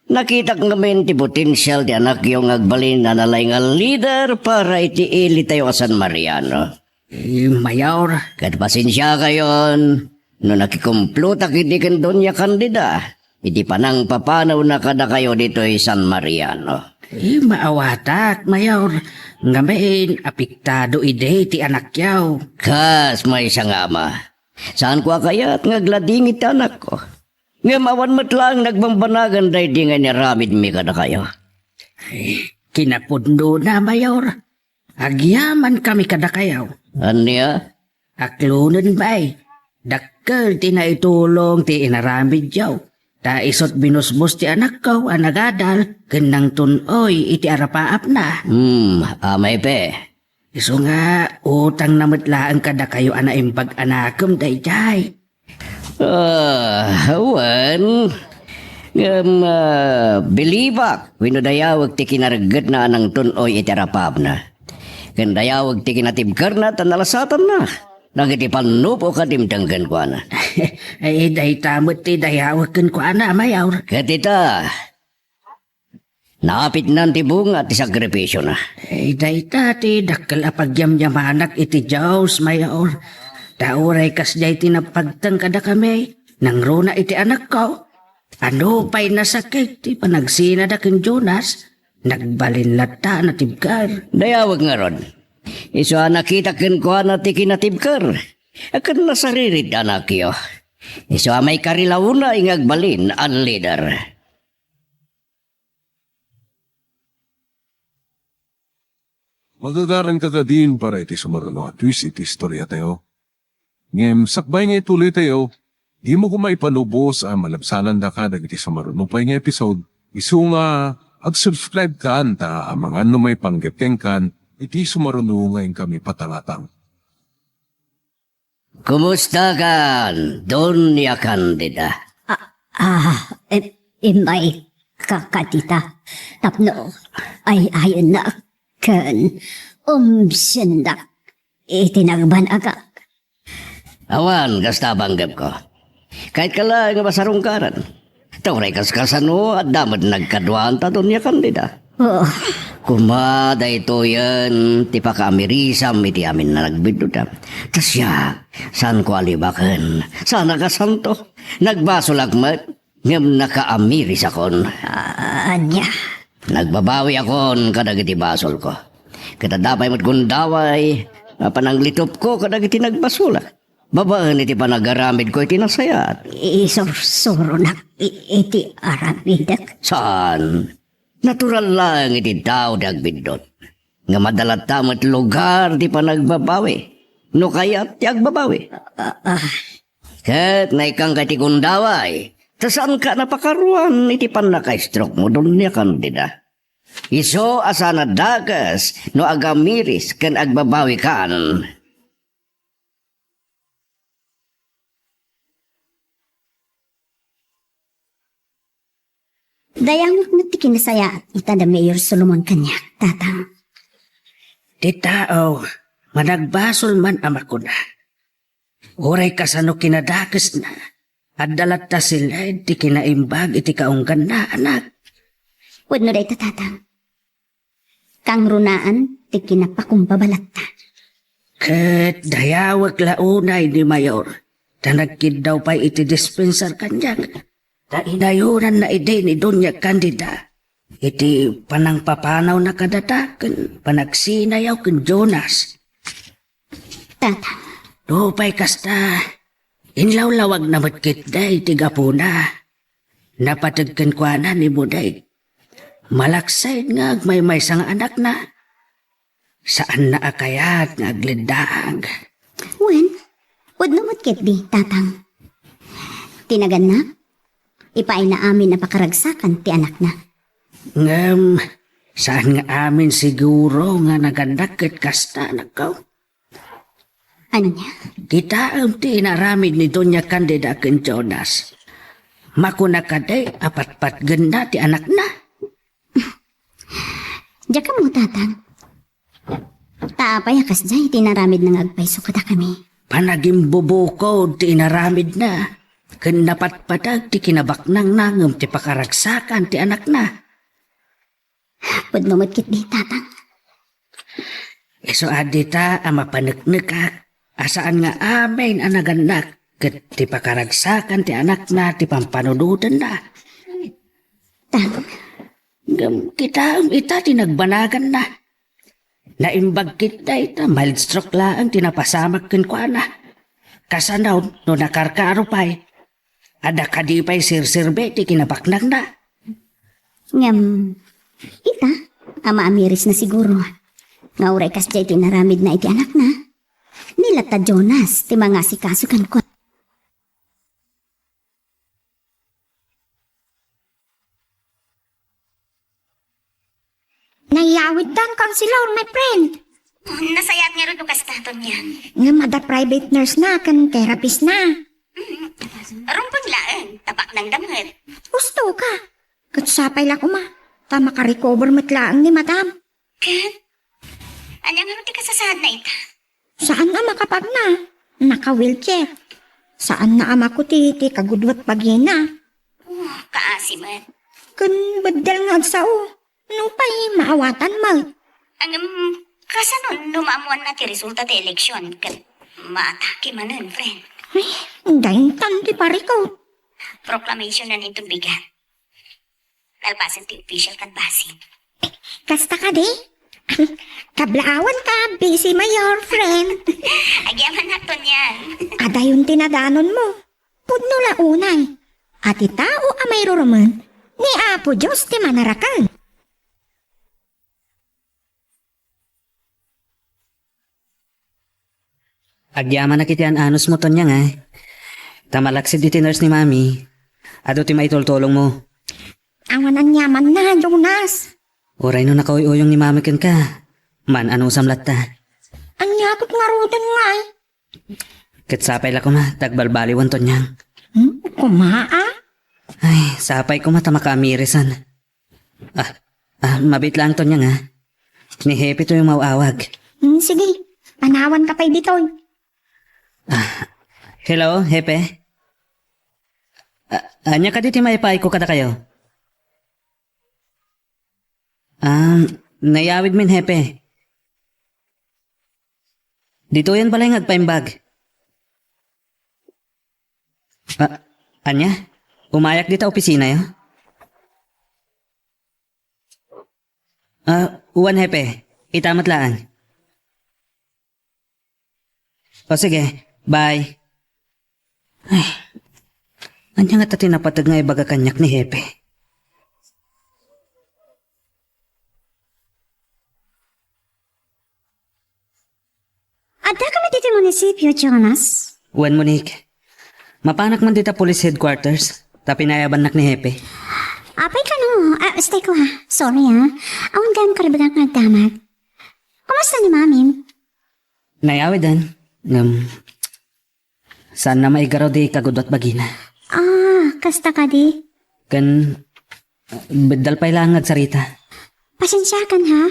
Nakita ngamin ti potensyal ti anak yo ngagbalin na nalay nga leader para iti ili tayo San Mariano. Mayaw. Kat pasensya kayon, no nakikumpluta kiti ken Doña Candida, iti panang papanaw na kada kayo dito San Mariano. Maawatat, mayaw. Ngamain, apiktado ide ti anak yaw. Kas may isang ama. Saan ko kayat ngaglading iti anak ko? Ngamawan mo't lang nagbambanagan day di nga niramid mi kada kayo. Kinapundo na, mayaw. Agyaman kami kada kayaw. Anya? Aklunan bay. Dakkel ti naitulong ti inaramid yaw. Ta isot binusbos ti anak ko anagadal kenang tunoy iti arapaap na. Amay pe. Iso nga utang namatlaan kada kayo anaimpag anakem dayjay. Awan. Bilibak. Wino dayawag ti kinaraggat na anang tunoy iti arapaap na. Ken dayawag ti kinatibkar na tanalasatan na. Nagiti panupo kadimtanggan ko na. Day tamot ti dayawakan ko ana, mayaw. Katita, napit nan ti bunga ti sakripisyo na. Day tati, dakkel apagyam-yamanak iti Diyos, mayaw. Tauray kas day tinapagtang kada kami, nang runa iti anak ko. Ano pa'y nasakit, ti panagsinadakin Jonas, nagbalinlata na tibkar. Dayawag nga ron. Iso nakita ken ko na ti kinatibkar. Akan nasaririt anak yo. Iso may karilawuna ingagbalin ang leader. Magagaran ka din para iti sumaruno at twist iti istorya tayo. Ngem, sakbay nga ituloy tayo, di mo kumaipanubos ang malabsalan da ka iti sumaruno pa nga episode. Iso nga, ag-subscribe ka anta ang mga may panggapeng kan, iti sumaruno ngayon kami patalatang. Kumusta kan, Doña Candida? Imay kakatita. Tapno, ay ayon na kan sindak itinagban agak. Awan, kasta banggap ko. Kahit kala nga masarungkaran. Tauray kaskasano at damad nagkadwaan ta Doña Candida. Kumada ito yan, ti pakaamirisam iti amin na nagbiduda. Tasya, saan ko alibakan? Sana ka santo? Nagbasulagmat, ngam nakaamiris akon. Anya. Nagbabawi akon kadag iti basol ko. Katadapay mo't gundaway, pananglitop ko kadag iti nagbasulak. Babaan iti panagaramid ko iti nasayat. Isor-soro na iti arabidak. Saan? Natural lang iti tao dagbindot. Nga madalat tamat lugar di pa nagbabawi. No kaya't ti agbabawi. Kat naikang kati kundaway. Tasaan ka napakaruan iti panaka-stroke mo Doña Candida. Iso asana dagas no agamiris kan agbabawi kaan. Dayang ti kinasaya ita da Mayor Solomon kanya, tatang. Di tao, managbasol man ama ko na. Oray kasano kinadakas na. At dalat ta sila ti kinaimbag iti kaunggan na anak. Wad no day tatang. Kang runaan ti kinapakumbabalat ta. Ket dayawag launay ni Mayor. Tanagkid daw pa iti dispensar kanyak. Da inayunan na ide ni Doña Candida. Iti panangpapanaw na kadataken, panagsinayaw ken Jonas. Tatang, Dupay kasta, inlawlawag na matkit day tigapuna. Napatagkan kwa na ni Buday. Malaksay nga agmay sang anak na. Saan na akayat nga aglindaag? wen, wad namot ket di, tatang. Tinagan na, ipaay na amin na pakaragsakan ti anak na. Ngam, saan nga amin siguro nga nagandak ket kasta nakaw? Ano niya? Kita ang tinaramid ni Doña Candida ken Jonas. Makuna kaday apat-pat ganda ti anak na. Diya ka mo, tatang. Taapay akas jay, tinaramid ng agpayso kada kami. Panagim bubuko ti inaramid na. Ken napatpatag ti kinabaknang nangem ti pakaragsakan ti anak na. Wad namot ket di, tatang. Iso adita ang mapaneknekak. Asaan nga amin ang naganak. Ket ti pakaragsakan ti anak na ti pampanunudan na. Tatang, Ngam kita ita ti nagbanagan na. Naimbag kita ita mild stroke laang tinapasamak ken kwa na. Kasanaw no nakarkaro pa'y. Ada kadipay sirsirbe ti kinabaknang na. ngam, ita, ama amiris na siguro. Nga uray kas jay tinaramid na iti anak na. Nilata Jonas, ti mga sikasukan ko. Nayawid tan counselor, my friend. Nasayat nga rin kasta niyan. Nga mada private nurse na, kan therapist na. Rumpang laang, tapak ng damit. Gusto ka. Katsapay lang uma. Tama ka recover matlaang ni madam. Ken? Anyang ano ti kasasad na ita? Saan na makapag na? Naka-wheelchair. Saan na ama ko ti kagudwat pagina? Kaasiman. Kun badal nga agsao. Nung pa'y maawatan mo. Ang kasanon lumamuan na ti resulta ti eleksyon. Kat maatake manan, friend. Ay, dahin tanti pare ko. Proclamation na nitong bigan. Kalpasan ti official kanbasin. Kasta ka di? Kablaawan ka, busy mayor, friend. Agyaman na to niyan. Ada yung tinadanon mo. Pudno la unay. At itao amay ruraman. Ni Apo Diyos ti manarakan. Agyaman na kitian anos mo to niya nga. Tamalaksid di nurse ni mami. Ado ti maitultulong mo. Awan ang yaman na, Jonas. Uray no nakauy-uyong ni mami ken ka. Man ano samlat ta. Ang yakot nga rutan nga eh. Kitsapay la ko ma, tagbalbaliwan to niyang. Kumaa? Ay, sapay ko mata makaamirisan. Mabit lang to niya nga. Ni Happy to yung mawawag. Sige, panawan ka pa'y ditoy. Hello, Hepe? Anya ka diti maipay ko kada kayo? Nayawid min, Hepe. Dito yan pala yung agpaimbag. Anya? Umayak dito opisina yo? Uwan, Hepe. Itamat laan. O sige, bye. Ay, anya nga tati napatag nga ibaga kanyak ni Hepe. Ada kami dito munisipyo, Jonas. Uwan, Monique. Mapanak man dita police headquarters. Tapi nayaban nak ni Hepe. Apay ka no. Stay ko ha. Sorry ha. Awan gam karabagang nagdamag. Kumusta ni Mami? Nayawidan. Saan na maigaraw di kagudot bagina. Kasta ka di. Kan, bedal pa ilang agsarita. Pasensya kan ha.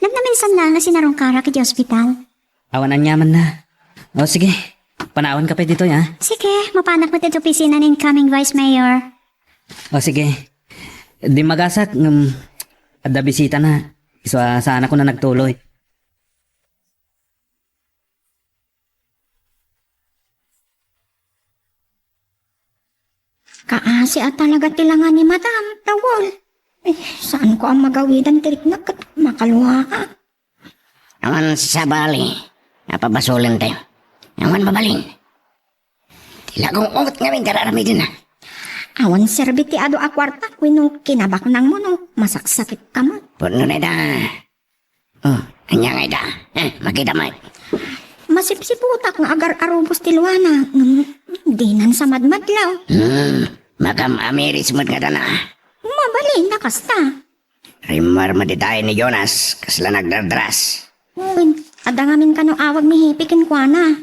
Naminsan lang na sinarong kara ka di ospital. Awan ang yaman na. O sige, panawan ka pa dito ya. Sige, mapanak mo dito opisina ng incoming Vice Mayor. O sige. Di magasak, ada bisita na. Iswa saan ako na nagtuloy. Kaasi at talaga tilangan ni Madam, Tawol. Saan ko ang magawidan tirik na makaluha ka? Awan sa bali. Napabasulin tayo. Awan mabalin. Tilagong ungot nga mintararami din na. Awan serbiti ado a kwarta, winong kinabak ng muno, masaksakit ka mo. Puno na da. Anya nga da. Makita mo. Masipsiputak nga agar arubos tilwana, dinan sa madmadlaw. Makam amiris mo't nga na. Mabalin na kasta. Rimar maditay ni Jonas, kasla nagdardras. Adangamin ka no awag ni Hipikin kwa na.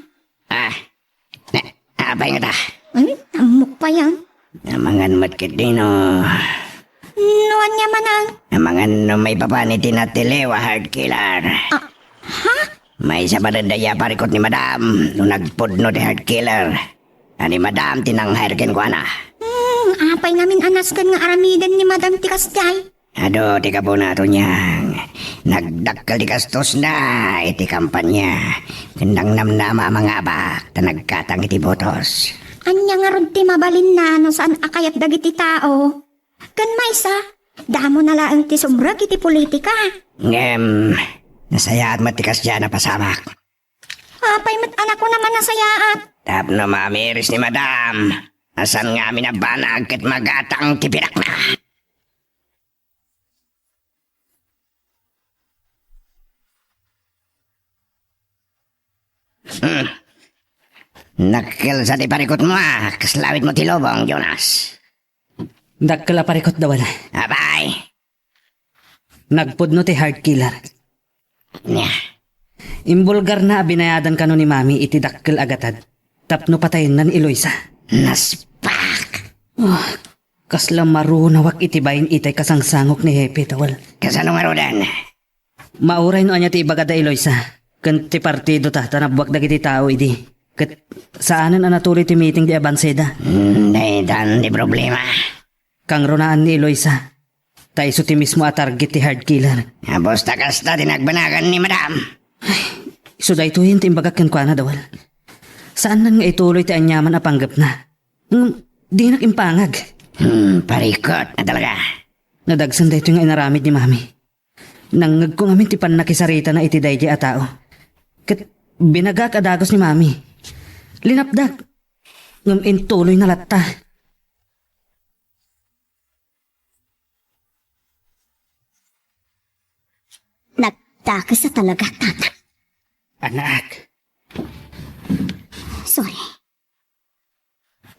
Abay nga ta. Ay, amok pa yan. Namangan matkit din no. Nuan niya manang. Namangan no may papaniti na tilewa hard killer. May sabadadaya parikot ni Madam, nung nagpudno ti hard killer. Ani Madam tinang herken kwa na. Apay namin anaskan nga aramidan ni Madam Tikasday. Ado, tika po na ito niyang. Nagdakkal di kastos na iti kampanya. Kandang namnama mga abak, ta nagkatang iti botos. Anya nga rod ti mabalin na no saan akayat dagiti tao. Kan maysa, damo na laang ti sumrag iti politika. Nasaya at matikas dyan na pasamak. Apay mat anak ko naman nasayaat. Tapno mamiris ni Madam. Asan nga minabanag ket magatang tipirak na. Nakil sa di parikot mo kaslawit mo tilobong, Jonas. Dakkel a parikot dawal. Abay. Nagpudno ti hard killer. Nya. Imbulgar na binayadan kano ni Mami iti dakkel agatad. Tapno patayin na ni Eloisa. Naspak. Kasla marunawak itibayin itay kasangsangok ni Hepe tawal. Kasano nga rodan? Mauray no anya ti ibagada Eloisa. Kan ti partido ta tanabwak dagiti tao idi. Kat saanan anatuloy ti meeting di Abanseda. Daitan di problema. Kang runaan ni Eloisa. Taiso ti mismo a target ti hard killer. Bosta kasta tinagbanagan ni Madam. So dahito yun ti imbagak kan kwa na dawal. Saan nan nga ituloy ti anyaman a panggap na? Di nakimpangag. Parikot na talaga. Nadagsan dahito nga inaramid ni Mami. Nangag ko ngamin ti panakisarita na iti daydi a tao. Kat binagak adagos ni Mami. Linapdak. Ngam intuloy na latta. Nagtakas sa talaga, tata. Anak. Sorry.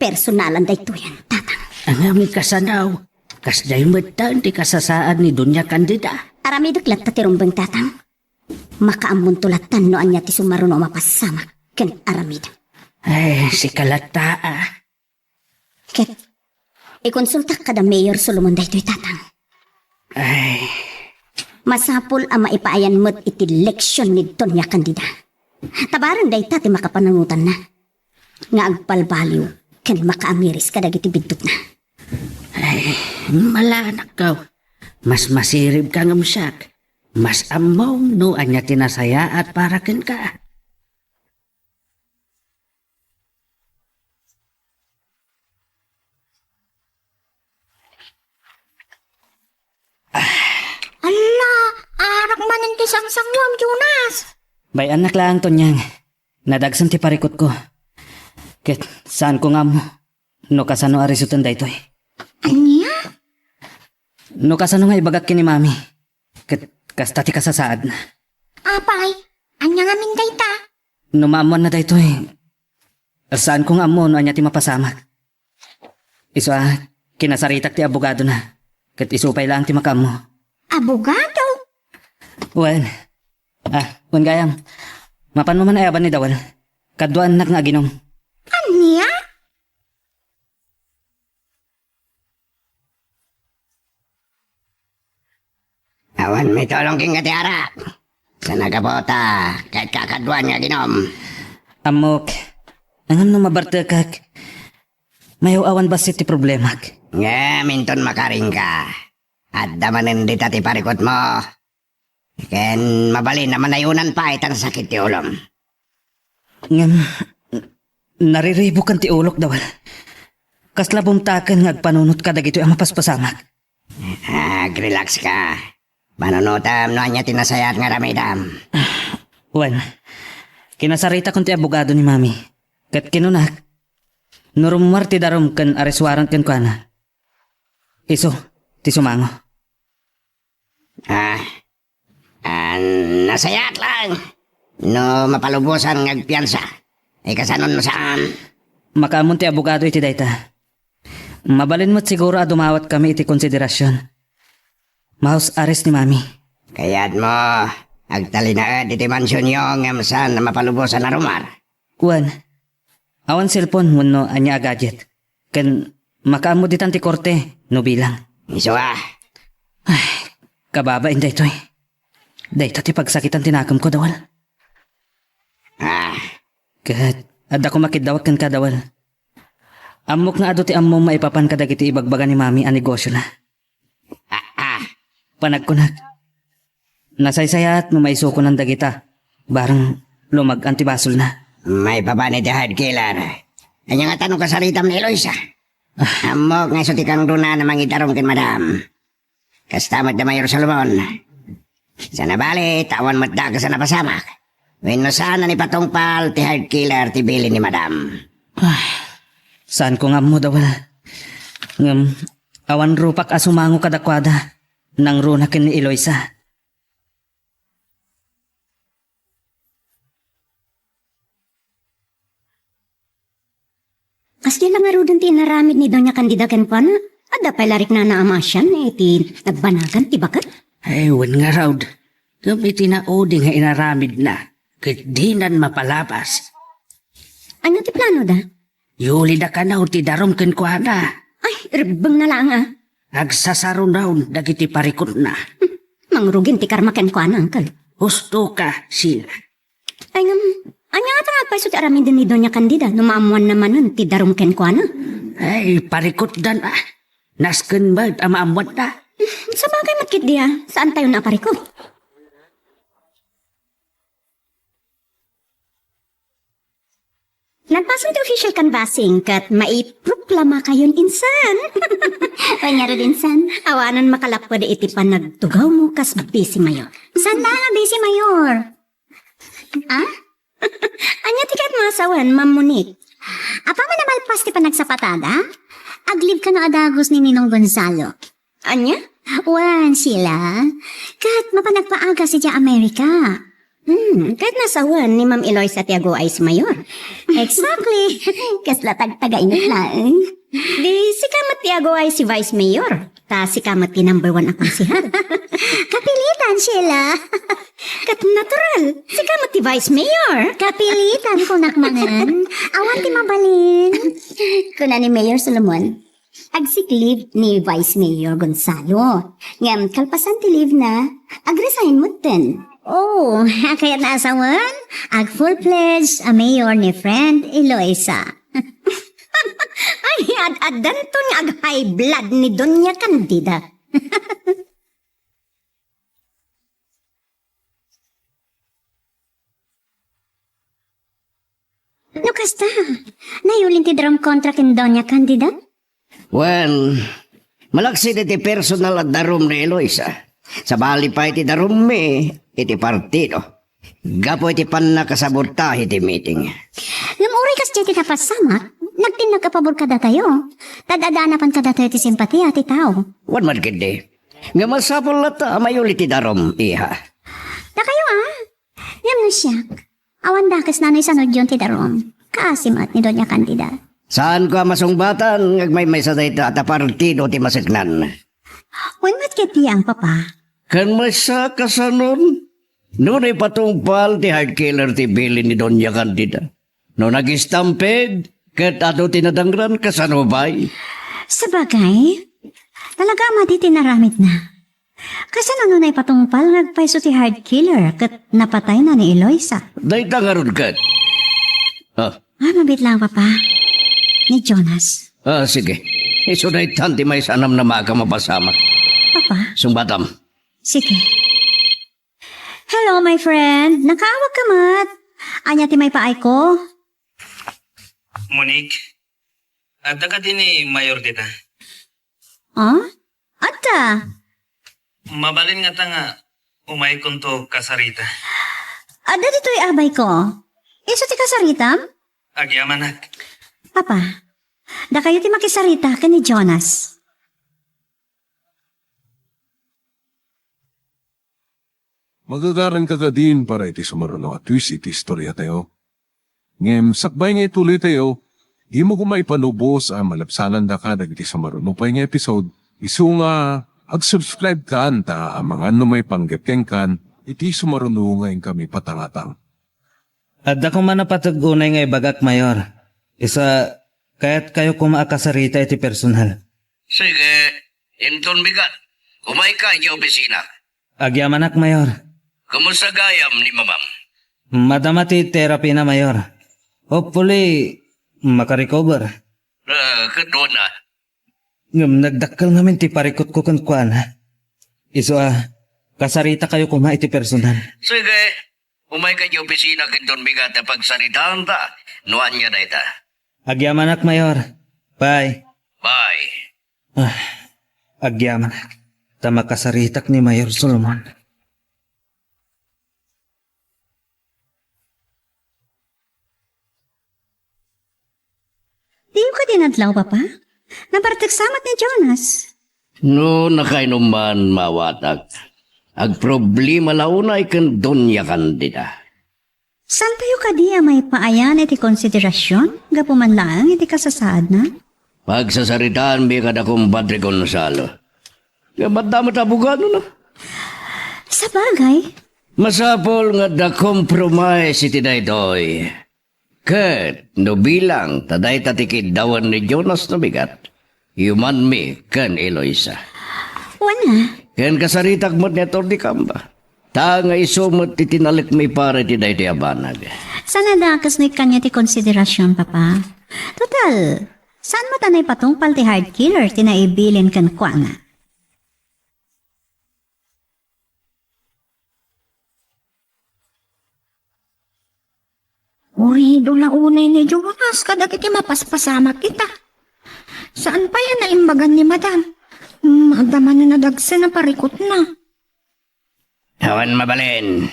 Personalan da ito yan, tatang. Ang aming kasanaw. Kasday matan ti kasasaan ni Dunya Candida. Arami duklat tatirumbang tatang. Makaamun tulatan no anya ti sumaruno mapasama. Ken aramid. Ay, si Kalata Ket, ikonsulta kada Mayor Solomon da ito'y tatang. Ay. Masapul ang maipaayan mo't iti leksyon ni Doña Candida. Tabaran da ita ti makapanangutan na. Nga agpalbaliw, ken makaamiris kadag iti bigtot na. Ay, malanak ka. Mas masirib ka ng siyak. Mas amaw no anya tinasaya at parakin ka. Ala, arak manin ti sangsangwam, Jonas. Bay anak lang to niyang. Nadagsan ti parikot ko. Ket saan ko nga mo? No kasano arisutan da ito eh. Anya? No kasano nga ibagak kini Mami. Ket kasta ti kasasaad na. Apay, anya nga min dayta. No maamuan na da ito eh. Saan ko nga mo no anya ti mapasamak. Iso kinasaritak ti abogado na. Ket isupay lang ti makam mo. Abogado? Well, kung gayam. Mapan mo man ayaban ni Dawal. Kaduan nak nga ginom. Anya? Awan may tolong king katiara. Sa nagabota, kahit kakadwan nga ginom. Amok, angam no mabartekak. Mayaw awan ba ti problemak? Nga, minton makaring ka. At damanin di tati parikot mo. Ken mabalin na manayunan pa itang sakit ti ulom. Ngam, nariribo kan ti ulok Dawal. Kasla bumtaken nga agpanunot ka dagito ang mapaspasamak. Relax ka. Manunutam no anya tinasayat nga ramidam. Wan, kinasarita kong ti abogado ni mami. Kat kinunak, nurumar ti darom kan areswarant kan kuana. Iso, ti sumango. Nasayat lang. No mapalubusan ng agpiyansa. Kasanon mo saan? Makaamon ti abogado iti dayta. Mabalin mo't siguro dumawat kami iti konsiderasyon. Maus ares ni mami. Kayat mo, agtalinaad iti mansyon yung saan na mapalubusan na rumar. Wan, awan cellphone wano anya gadget. Kan makaamod ditan ti korte, no bilang. Iso Kababa inday to'y. Dayta ti pagsakitan tinakam ko dawal. Kat, adda ko makidawat kan kadawal. Amok nga ado ti ammo maipapan kadagiti ibagbaga ni mami ang negosyo na. Panagkunak. Nasaysayat no maisuko ng dagita. Barang lumag antibasol na. May papanit ti hard killer. Anya nga tanong kasaritam ni Eloisa. Amok nga suti kang runa na mangitarong kin madam. Kastamat na Mayor Solomon. Sana bali, tawan mo't daga sa napasamak. Wino sana ni patungpal ti hard killer ti bilin ni madam. Saan ko nga mo dawal? Awan rupak asumango kadakwada. Nang runa kin ni Eloisa. Asli lang nga rodon ti naramid ni Doña Candida ken pana. Ada pa larik na naamasyan iti nagbanagan ti bakat. Wan nga raw. Gamiti na oding nga inaramid na. Kat di nan mapalapas. Ano ti plano da? Yuli da ka na ti darom ken kuana. Ay, rebeng na lang ah. Agsasaro daw dagiti parikot na. Mangrugin ti karma ken kuana, uncle. Husto ka sila. Ay anya nga tanga pa ti aramid ni Doña Candida no maamuan naman nun ti darom ken kuana. Ay, parikot dan Nasken ba amamwat na? Sa bagay matkit diya, saan tayo naparikot? Nagpasang ti official canvassing kat maiproklama kayon insan. Panyaro din, san? Awanan makalapwa di iti pa nagtugaw mo kas busy mayor. San ba nga busy, Mayor? Anya tikat masawan, Ma'am Monique. Apa man namalpas ti panagsapatada? Aglib ka na adagos ni Ninong Gonzalo. Anya? Wan sila. Kat mapanagpaaga si Dia Amerika. Kahit nasawan ni Ma'am Eloisa Tiago ay si Mayor. Exactly. Kasla tagtagainit lang. Di si Kamat Tiago ay si Vice Mayor. Ta si Kamat ti number 1 akonsihal. Kapilitan sila. Kat natural, si Kamat ti Vice Mayor. Kapilitan ko nakmanan. Awan ti mabalin. Kuna ni Mayor Solomon, agsik leave ni Vice Mayor Gonzalo. Ngam kalpasan ti leave na, agresign mo din. Oh, kaya naasawan? Ag full pledge a mayor ni friend Eloisa. Ay, ad-adan to nga ag high blood ni Doña Candida. No kasta, nayulin ti drum contract in Doña Candida? Well, malaksi iti personal at darum ni Eloisa. Sa bali pa iti darum iti partido. Gapo iti panakasabota iti meeting. Uri kas ti napasamak, nagtinag kapabor kada tayo. Tadadanapan kada tayo ti simpatiya ti tao. Wan man kindi. Nga masapol lata mayuli ti darum, iha. Da kayo Yam no siya. Awan dakas nanay sanod yun ti darom. Kaasimat ni Doña Candida. Saan ko masungbatan ngagmay sa dayta at partido ti masiknan? Wan matkiti ang papa. Kan masa kasanon? Noon ay patungpal ti hard killer ti bilin ni Doña Candida. No nag-stampede, kat ato tinadangran kasanubay. Sa bagay, talaga mati tinaramid na. Kasi nung ay patungpal, nagpaiso ti hard killer kat napatay na ni Eloisa. Dayta nga ron kat. Mabit lang papa. Ni Jonas. Sige. Isunay tanti may sanam na maka mapasamak. Papa? Sungbatam. Sige. Hello, my friend. Nakaawag ka mat. Anya ti may paay ko. Monique, At ka din ni Mayor dita. Oh? Ata? Mabalin nga ta nga umay kunto kasarita. Ada dito'y abay ko. Iso ti kasaritam? Agyamanak. Papa, da kayo ti makisarita ka ni Jonas. Magagaran ka din para iti sumaruno at twist iti istorya tayo. Ngem, sakbay nga ituloy tayo, di mo kumay panubos ang malapsanan da ka iti sumaruno pa yung episode. Isu nga, ag-subscribe ka anta ang mga may panggapkeng kan, iti sumaruno ngayon kami patangatang. At ako man napatagunay nga ibagak, Mayor. Isa, kaya't kayo kumaakasarita iti personal. Sige, inton bigat. Umay ka yung opisina. Agyamanak, Mayor. Kumusta gayam ni mamam? Madama ti therapy na, Mayor. Hopefully, makarecover. Kadwa na. Nagdakkel namin ti parikot ko kuan. Iso kasarita kayo kuma iti personal. Sige, umay ka yung opisina kinton bigat na pagsaritaan ta. Nuan niya na ita. Agyamanak, Mayor. Bye. Bye. Agyamanak. Tama kasaritak ni Mayor Solomon. Di ka dinadlaw, Papa? Napartagsamat ni Jonas. No, nakainuman mawatag. Ag problema launay kan Doña Candida. San tayo ka di may paayan iti konsiderasyon? Gapuman lang iti kasasaad na? Pagsasaritaan mi kada kong Padre Gonzalo. Kaya damat abogado na. Sa bagay, Masapol nga da compromise iti daytoy. Ket no bilang taday tatikid dawan ni Jonas na bigat. Human mi ken Eloisa. wala. Ken kasaritak mo't netor di kamba. Ta nga isumot iti nalik may para iti daytoy abanag. Sana dakas ni kanya ti konsiderasyon, Papa. Total, saan mo tanay patungpal ti hard killer tinaibilin kan kwa na? Uri, doon unay ni Jonas, kadag iti mapaspasama kita. Saan pa yan naimbagan ni Madam? Magdaman na nadagsa na parikot na. Awan mabalin.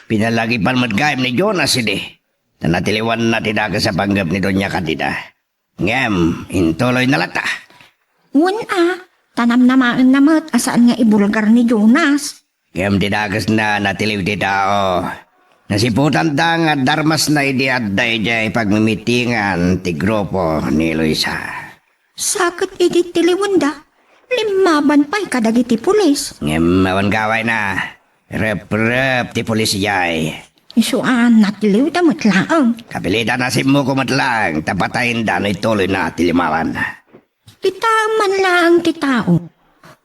Pinalagi pan madgayam ni Jonas idi. Nanatiliwan na tidaka sa panggap ni Doña Candida. Ngem, intuloy na lata. Tanam namaan namat asaan nga ibulgar ni Jonas. Ngem tidakas na natiliw ti tao. Nasiputan tang at darmas na idiaday jay pagmimitingan ti grupo ni Luisa. Sakit iti tiliwanda. Limaban pa'y kadag iti pulis. Ngem, awan gaway na. Rep-rep ti pulis jay. Isuan, natiliw damot laang. Kapilitan na si mo kumatlang. Tapatayin da na ituloy na tilimawan. Kita man lang ti tao.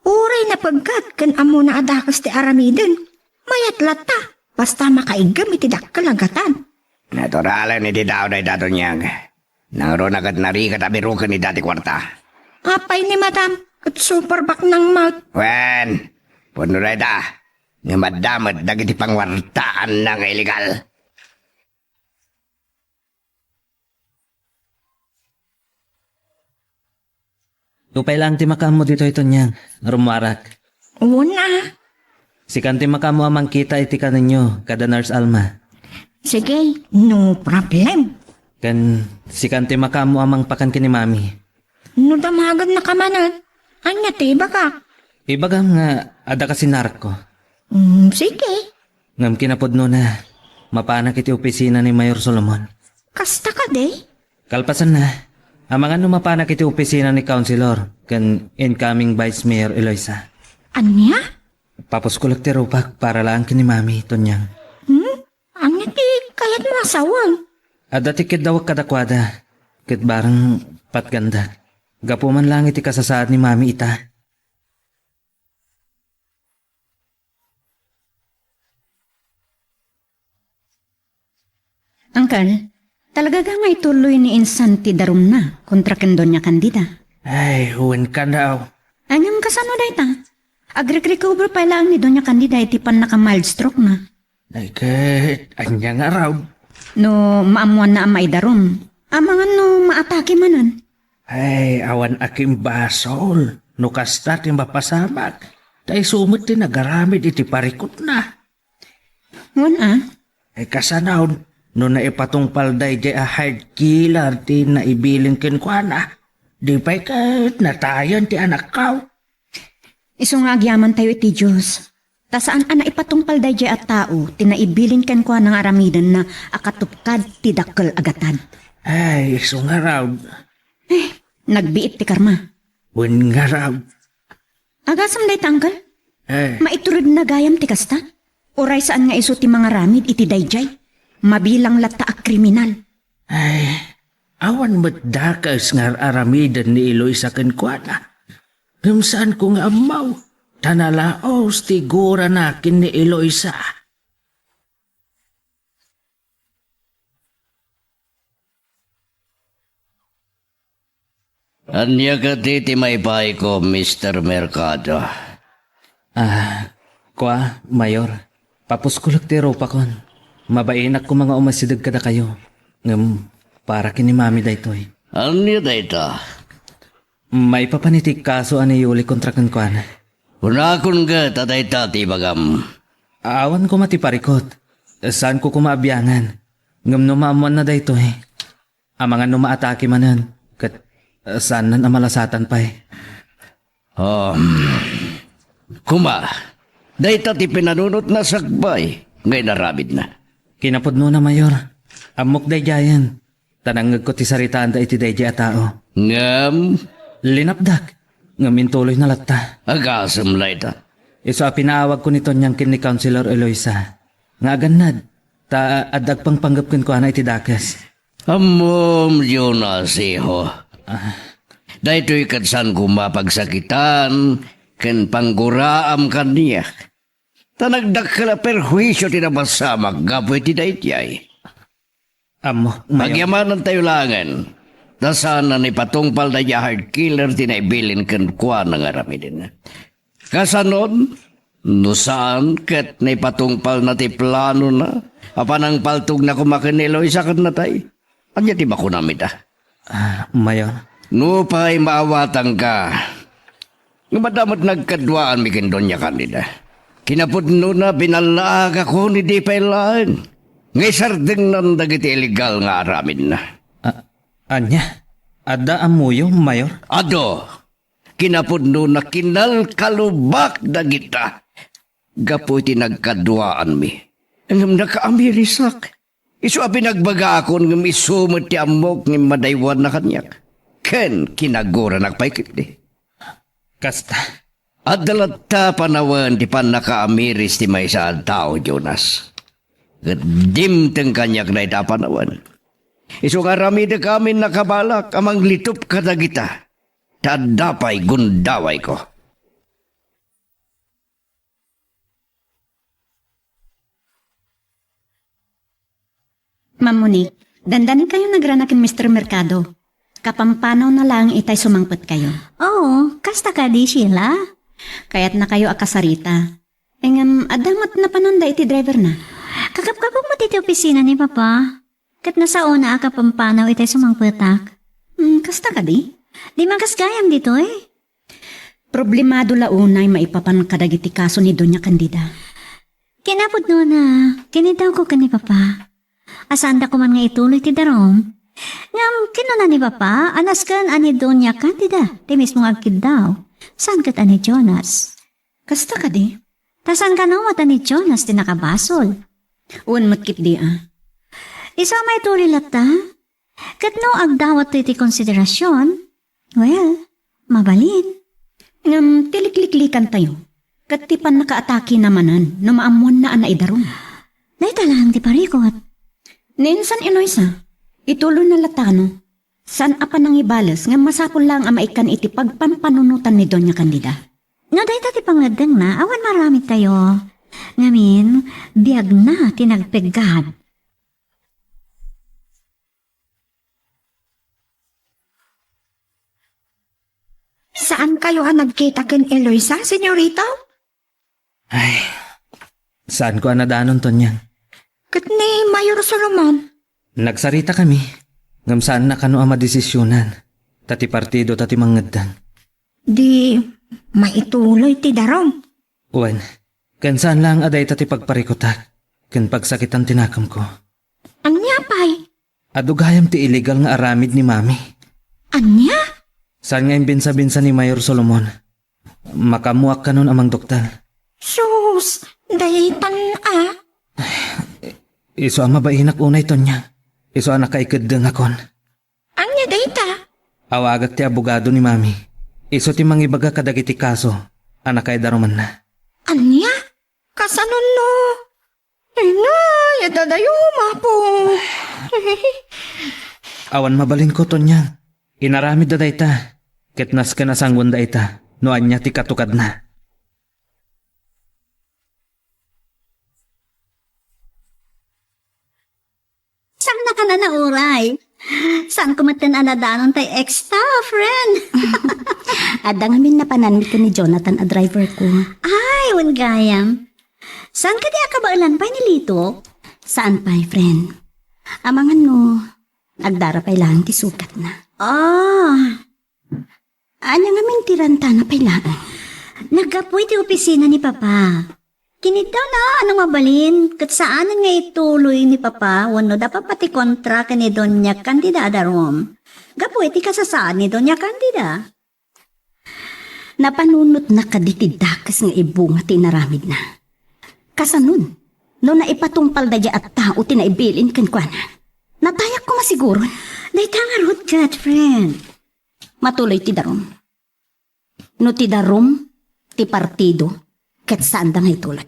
Uray na pagkat kan amo na adakas ti aramiden. Mayat lata. Basta makaigam iti dakkalagatan. Naturalan iti daw na dato niyang. Nangron agad narikat abirukan ni dati kwarta. Apay ni Madam, at super back ng mouth. Wen, punuray da. Nga madamat dagiti pangwartaan ng illegal. Tupay lang ti makamo dito ito niyang. Rumarak. Una. Si kanti makamo amang kita iti kaninyo, kada Nurse Alma. Sige, no problem. Kan si kanti makamo amang pakan kini Mami. No damagan na kamanan. Anya te baka? Ibagam nga, ada kasi narko. Sige. Ngam kinapodno na, mapanak iti opisina ni Mayor Solomon. Kasta ka de? Kalpasan na, amangan no mapanak iti opisina ni Councilor, kan incoming Vice Mayor Eloisa. Anya? Papos ko ti rupak para lang kini Mami, Tonyang. Anya ti kayat mo asawang? Ada ti daw kadakwada, kit barang patganda. Gapuman lang iti kasasaad ni Mami ita. Angkal, talaga ka nga ituloy ni Insan ti darum na kontra ken Doña Candida. Ay, huwin ka daw. Anyam kasano dayta? Agre-recover pa lang ni Doña Candida iti pan naka-mild stroke na. Ay, ket, anya nga raw. No maamuan na amay darum. Amangan no maatake manan. Ay, awan aking basol. No kasta ti mapasamak. Tay sumot ti nagaramid iti parikot na. Ay kasanaw, no naipatungpal day di a hard killer ti naibilin ken kwa na. Di pa'y kat natayan ti anak kaw. Iso nga agyaman tayo iti Diyos. Ta saan ana ipatungpal day at tao, tinaibilin ken kwa ng aramidan na akatupkad ti dakkel agatad. Ay, iso nga raw. Nagbiit ti karma. Bun nga raw. Agasam day tanggal? Ay, Maiturod na gayam ti kasta? Oray saan nga iso ti mga ramid iti dayjay? Mabilang lata a kriminal. ay, awan mo't dakas nga aramidan ni Eloisa ken kwa na. Saan ko nga amaw, tanalaos ti gura nakin ni Eloisa. Anya ka ti may bahay ko, Mr. Mercado. Kwa, Mayor, papuskulog ti ropa kon. Mabainak ko mga umasidag kada kayo. Para kini mami daytoy. Anya dayta? May papanitik kaso ani Yuli kontra kan kuan. Unakon ka tatayta ti bagam. Awan ko matiparikot. Saan ko kumaabiyangan? Ngam numamuan na daytoy. Amangan numaatake manan. Kat saan nan amalasatan pa'y. Kuma, dayta ti pinanunot na sakbay. Ngay narabid na. Kinapudno na, Mayor. Amok day jayan. Tanangag ko ti saritaan da iti day jaya tao. Ngam, Linapdak. Ngamin tuloy na latta. agasam layta. Iso pinaawag ko nito niyang kin ni Councilor Eloisa. Nga ganad. Ta adag pang panggap ko na iti dakas. Amom Jonas iho. Daytoy kadsan ko mapagsakitan ken pangguraam kaniya. Tanagdak ka na perhuisyo tinabasamak gapoy ti daytiyay. Amo, Mayor. Magyamanan tayo langan. Dasan na ni patungpal na hard killer tinaibilin ken kwa ng aramidin. Kasanon, no saan ket ni patungpal na ti plano na apanang paltog na kumakinilo isa kat na tay. Anya ti bako namit Mayor. No pa'y maawatan ka. Nga madamot nagkadwaan mi ken Doña Candida. Kinapudno na binalaga ko ni di pa'y lang. Ngay sardeng nan dagiti illegal nga aramid na. Anya? Ada amuyo, Mayor? Ado, kinapudno na kinalkalubak dagita. Gapoy ti nagkadwaan mi. Ngam nakaamirisak. Isu a pinagbaga akon ngam isumot ti amok ng madaywan na kanyak. Ken kinagura nagpaikit di. Kasta. At dalata panawan di pa nakaamiris ti may saan tao, Jonas. At dimteng kanyak na itapanawan. Isu nga ramida kami nakabalak amang litup kadagita. Tadapay gundaway ko. Ma'am Monique, dandanin kayo nagranakin Mr. Mercado. Kapampanaw na lang itay sumangpot kayo. Oo, kasta ka di Sheila. Kaya't na kayo akasarita. Adamat na pananda iti driver na. Kakapkapag mo titi opisina ni Papa. Kat nasa una ka pampanaw itay sumangpetak. Kasta ka di? Di man kasgayam dito eh. Problemado launay maipapan kadagiti kaso ni Doña Candida. Kinapod no na, kinitaw ko ka ni Papa. Asaan da ko man nga ituloy ti darom. Ngam, kinuna ni Papa, anas kan ani Doña Candida. Di mismo agkid daw. Saan kat ani Jonas? Kasta ka di? Tasan ka nawat ani Jonas di nakabasol. Uwan matkit di Isa may tulilat ta. Kat no agdawat iti konsiderasyon. Well, mabalin. Tilikliklikan tayo. Kat tipan nakaatake namanan, no maamuan na anaidaron. Naitalang ti parikot. Ninsan Eloisa, ituloy na latano. San apa nang ibalas nga masapol lang ang maikan iti pagpampanunutan ni Doña Candida. Nga dahi tati pangladang na, awan maramit tayo. Ngamin, biyag na tinagpegad. Saan kayo nagkita ken Eloisa, senyorita? Ay, saan ko anadanon ton yan? Kat ni Mayor Solomon. Nagsarita kami. Ngam saan na kano ang madesisyonan. Tati partido tati mangedan. Di maituloy ti darom. Uwan, kan saan lang aday tati pagparikotak. Kan pagsakitan tinakam ko. Anya pay? Adugayam ti illegal nga aramid ni mami. Anya? Saan nga yung binsa-binsa ni Mayor Solomon? Makamuak ka nun amang doktor. Sus, daytan Iso ang mabainak unay to niya. Iso ang nakaikadeng akon. Anya dayta? Awagat ti abogado ni mami. Iso ti mangibaga kadagiti kaso. Anak kay daruman na. Anya? Kasanon no? Yadadayo mapo. Awan mabalin ko to niya. Inaramid da dayta. Ketnas ka na sangwan dayta. Noan niya ti katukad na. Saan na ka na nauray? Saan kumatan anadanon tay extra, friend? Ada nga min napananmit ka ni Jonathan a driver ko. Ay, gayam. Saan ka di akabailan pa nilito? Saan pa, friend? Amangan no, agdara pa ilang ti sukat na. Anya nga min tiranta na pailaan. Nagapoy ti opisina ni Papa. Kinitaw na anong mabalin, kat saanan nga ituloy ni Papa, wano dapat pati kontra ka ni Doña Candida Adarom. Gapoy ti kasasaan ni Doña Candida. Napanunot na kaditidakas nga ibunga tinaramid na. Kasanun, no naipatungpal da at tao tinaibilin kan kwa na. Natayak ko masiguro. Daytangarot kat, friend. Matuloy ti darom. No ti darom, ti partido, ket saan da nga ituloy.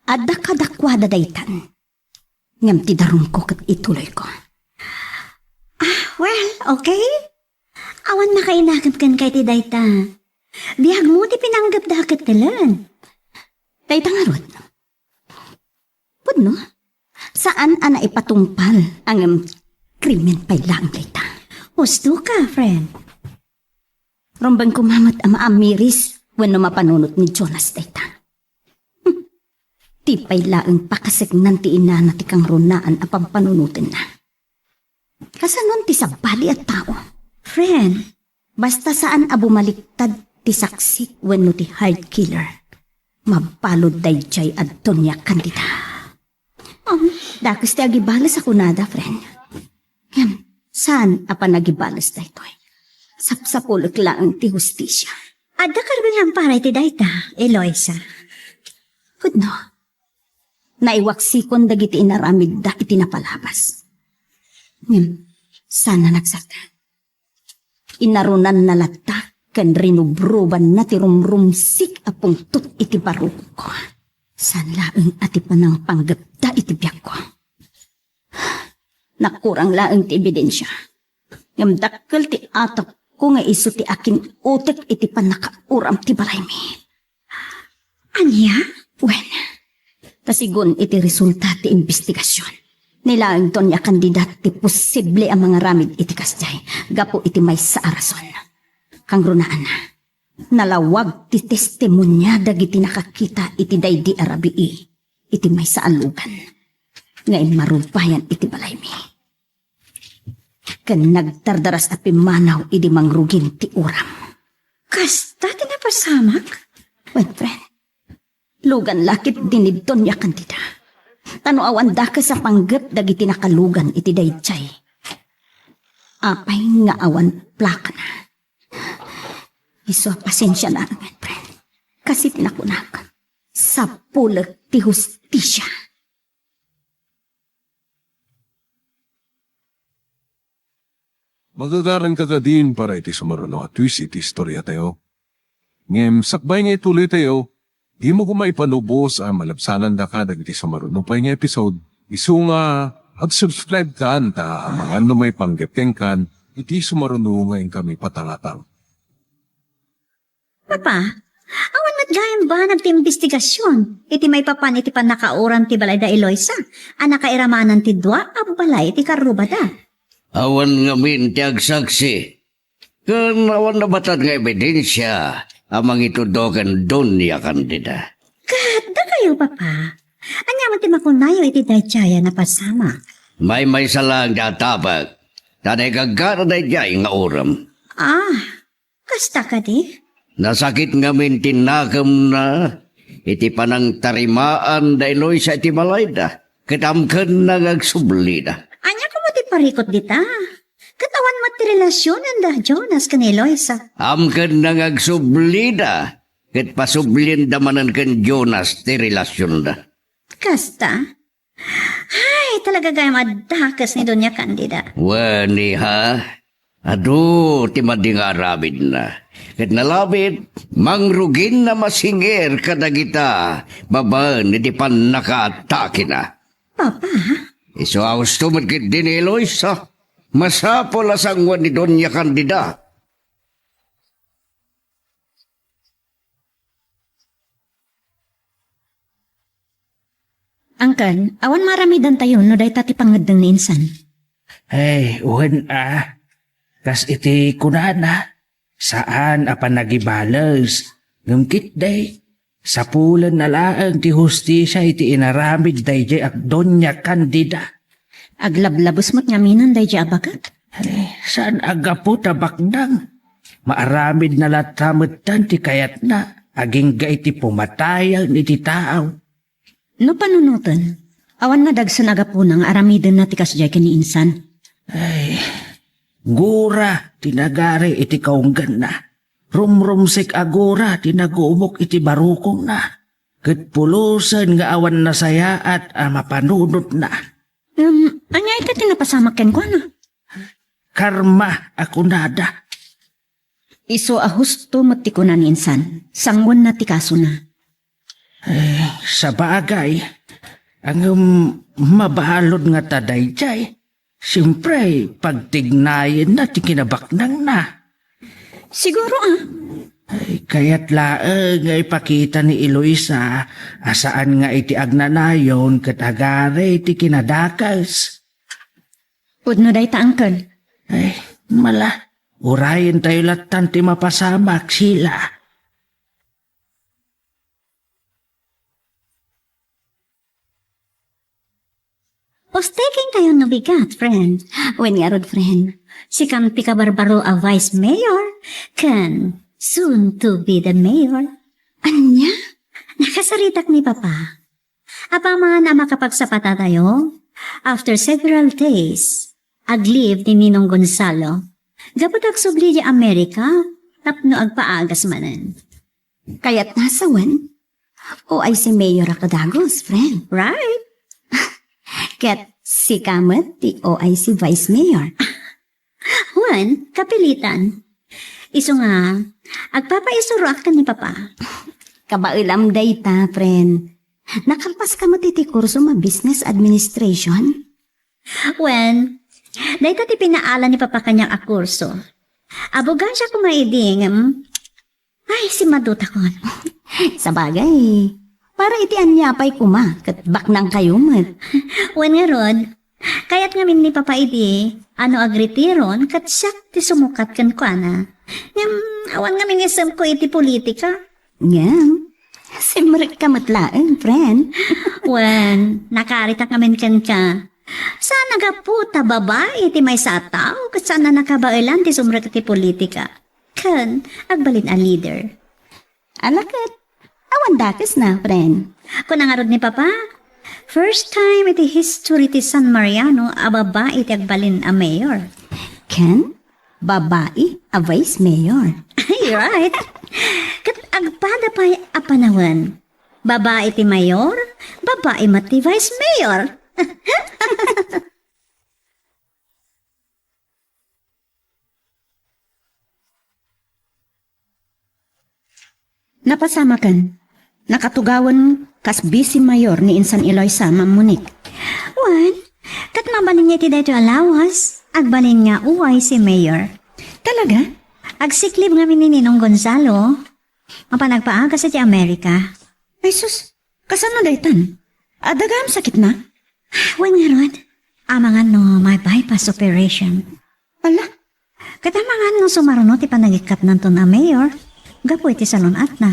Adda kadakwada daytan. Ngam ti darom ko ket ituloy ko. Well, okay. Awan makainakap kan kay ti dayta. Bihag mo ti pinanggap da kat talan. Dayta nga rod. Pudno, saan ana ipatungpal ang krimen pay lang dayta? Gusto ka, friend. Rombang kumamat ama amiris when mapanunot ni Jonas dayta. Tipay laang pakasegnan ti ina na ti kang runaan a pampanunutin na. Kasanon ti sabali at tao. Friend, Basta saan a bumaliktad ti saksi wenno ti hard killer. Mapalod dayjay at Doña Candida. Dakas ti agibalas ako nada, friend. Yan, saan a pa nagibalas daytoy? Sapsapulok lang ti hustisya. adda karbilang paray ti dayta, Eloisa. Pudno, naiwaksikon dagiti inaramid da iti napalabas. Sana nagsakta. Inarunan na latak kan rinubruban na ti rumrumsik a pungtot iti baruko ko. San laeng ati panang panggapda iti biyak ko. Nakurang laeng ti ebidensya. Ngamdakkel ti atak ko nga iso ti akin utek iti panakauram ti balay mi. Anya? Wen, kasigun iti resulta ti investigasyon. Nilaang Doña Candida ti posible ang mga ramid iti kasjay. Gapo iti may sa arason. Kang runaan na. Nalawag ti testimonya dagiti nakakita iti daydi arabii. Iti may sa alugan. Ngayon marumpayan iti balay mi. Kan nagtardaras at pimanaw iti mangrugin ti uram. Kasta tinapasamak? Wait, friend. Lugan lakit dinid Doña Candida. Tanuawan da ka sa panggap dagiti nakalugan iti dayjay. Apay nga awan plaka na. Iso pasensya na nga, friend. Kasi tinakunak sa pulag ti hustisya. Magagaran ka ka din para iti sumaruno at twist iti istorya tayo. Ngem, sakbay nga ituloy tayo. Di mo kumaipanubos ang malapsanan da ka dagiti sumaruno pa nga episode. Isu nga ag-subscribe ka ta mga ano may panggapeng kan iti sumaruno ngayon kami patangatang. Papa, awan matgayam ba nagtiimbestigasyon? Iti may papan iti panakauran ti balay da Eloisa. Ang nakairamanan ti dua, balay iti karubada. Awan nga min ti agsaksi. Kan awan na batad nga ebidensya amang itudogan Doña Candida. Kada kayo, Papa. Anya man ti makunayo iti dayjaya na pasama. May salang databag. Tanay kagara dayjay nga uram. Kasta ka di? Nasakit ngamin tinakam na. Iti panang tarimaan da Eloisa iti malayda. Katamkan na agsubli na. Anya ko mo ti parikot dita. Katawan mo ti relasyonan da Jonas kan Eloisa. Amkan na agsubli na. Kat pasublin damanan kan Jonas ti relasyon da. Kasta? Ay, talaga gayam adakas ni Doña Candida. Wani ha? Ado, ti mading arabid na. Kat nalabit, mangrugin na masingir kadagita. Baban, iti pan nakaatake na. Papa, Iso awas tumagkit din ni Eloisa. Masapol asangwan ni Doña Candida. Angkan, awan maramidan tayo no day tati pangadang ni insan. Hey, uwan Kas iti kunana. Saan apan nagibalas? Ngumkit day. Sa pulan na laang ti hustisya iti inaramid day jay ak Doña Candida. Aglablabos mo't ngaminan day di abagat. Hey, saan agapo tabakdang? Maaramid na latamutan ti kayat na. Aging ga iti pumatayang iti tao. No panunutan, awan na dagsan agapunang aramidan na tikas jay kani insan. Ay, gura, tinagari iti kaunggan na. Rumrumsik agura, tinagumok iti barukong na. Katpulusan nga awan na saya at mapanunod na. Anya ito tinapasamak ken ko na? Karma ako nada. Iso ahusto matikunan ni insan, sangwan na tikaso na. Ay, sa bagay, ang mabalod nga taday jay. Siyempre, pagtignayin na ti kinabaknang na. Siguro Ay, kaya't laeng nga ipakita ni Eloisa asaan nga iti agnanayon kat agare iti kinadakas. Pudno day ta, Uncle. Ay, mala. Urayin tayo latan ti mapasamak sila. Osteking kayo no bigat, friend. When nga rod, friend. Si Kampi Kabarbaro a vice mayor can soon to be the mayor. Anya? Nakasaritak ni Papa. Apaman na makapagsapata tayo after several days. Aglive ni Ninong Gonzalo. Gapot agsubli di Amerika tapno agpaagas manan. Kaya't nasawan? O ay si Mayor Akadagos, friend. Right? Ket si Kamat, ti o ay si Vice Mayor. Juan, kapilitan. Iso nga, agpapaisurok ka ni Papa. Kabailam day ta, friend. Nakampas ka mo titi kurso ma business administration? When, dahil ti pinaalan ni Papa kanyang akurso. Abogan siya kumaiding, ay, si Maduta ko. Sa bagay, para iti anyapay kuma, kat baknang kayo mat. When nga rod, kaya't ngamin ni Papa iti, agritiron, kat siya ti sumukat kan ko na. Awan ngamin isam ko iti politika. Ngam, simrik ka matlaan, friend. When, nakaritak ngamin kan ka. Saan nagaputa babae ti may sataw, kat saan na nakabailan ti sumrik ti politika. Kan, agbalin a leader. Alakat, awan dakis na, friend. Kung nangarod ni Papa, first time iti history ti San Mariano, a babae ti agbalin a mayor. Ken, babae, a vice mayor. Ay, right. Kat agpada pa a panawan. Babae ti mayor, babae mati vice mayor. Napasamakan. Nakatugawan kas busy mayor ni Insan Eloisa, Ma'am Monique. Wan, kat mabalin niya ti dito alawas, agbalin nga uway si mayor. Talaga? Agsiklib nga ni Ninong Gonzalo, mapanagpaaga sa ti Amerika. Ay sus, kasano daytan? Adagam sakit na? Wan nga rod, amangan no may bypass operation. Ala, Katamangan no sumaruno ti panagikat nanton a mayor, gapo iti salon at na.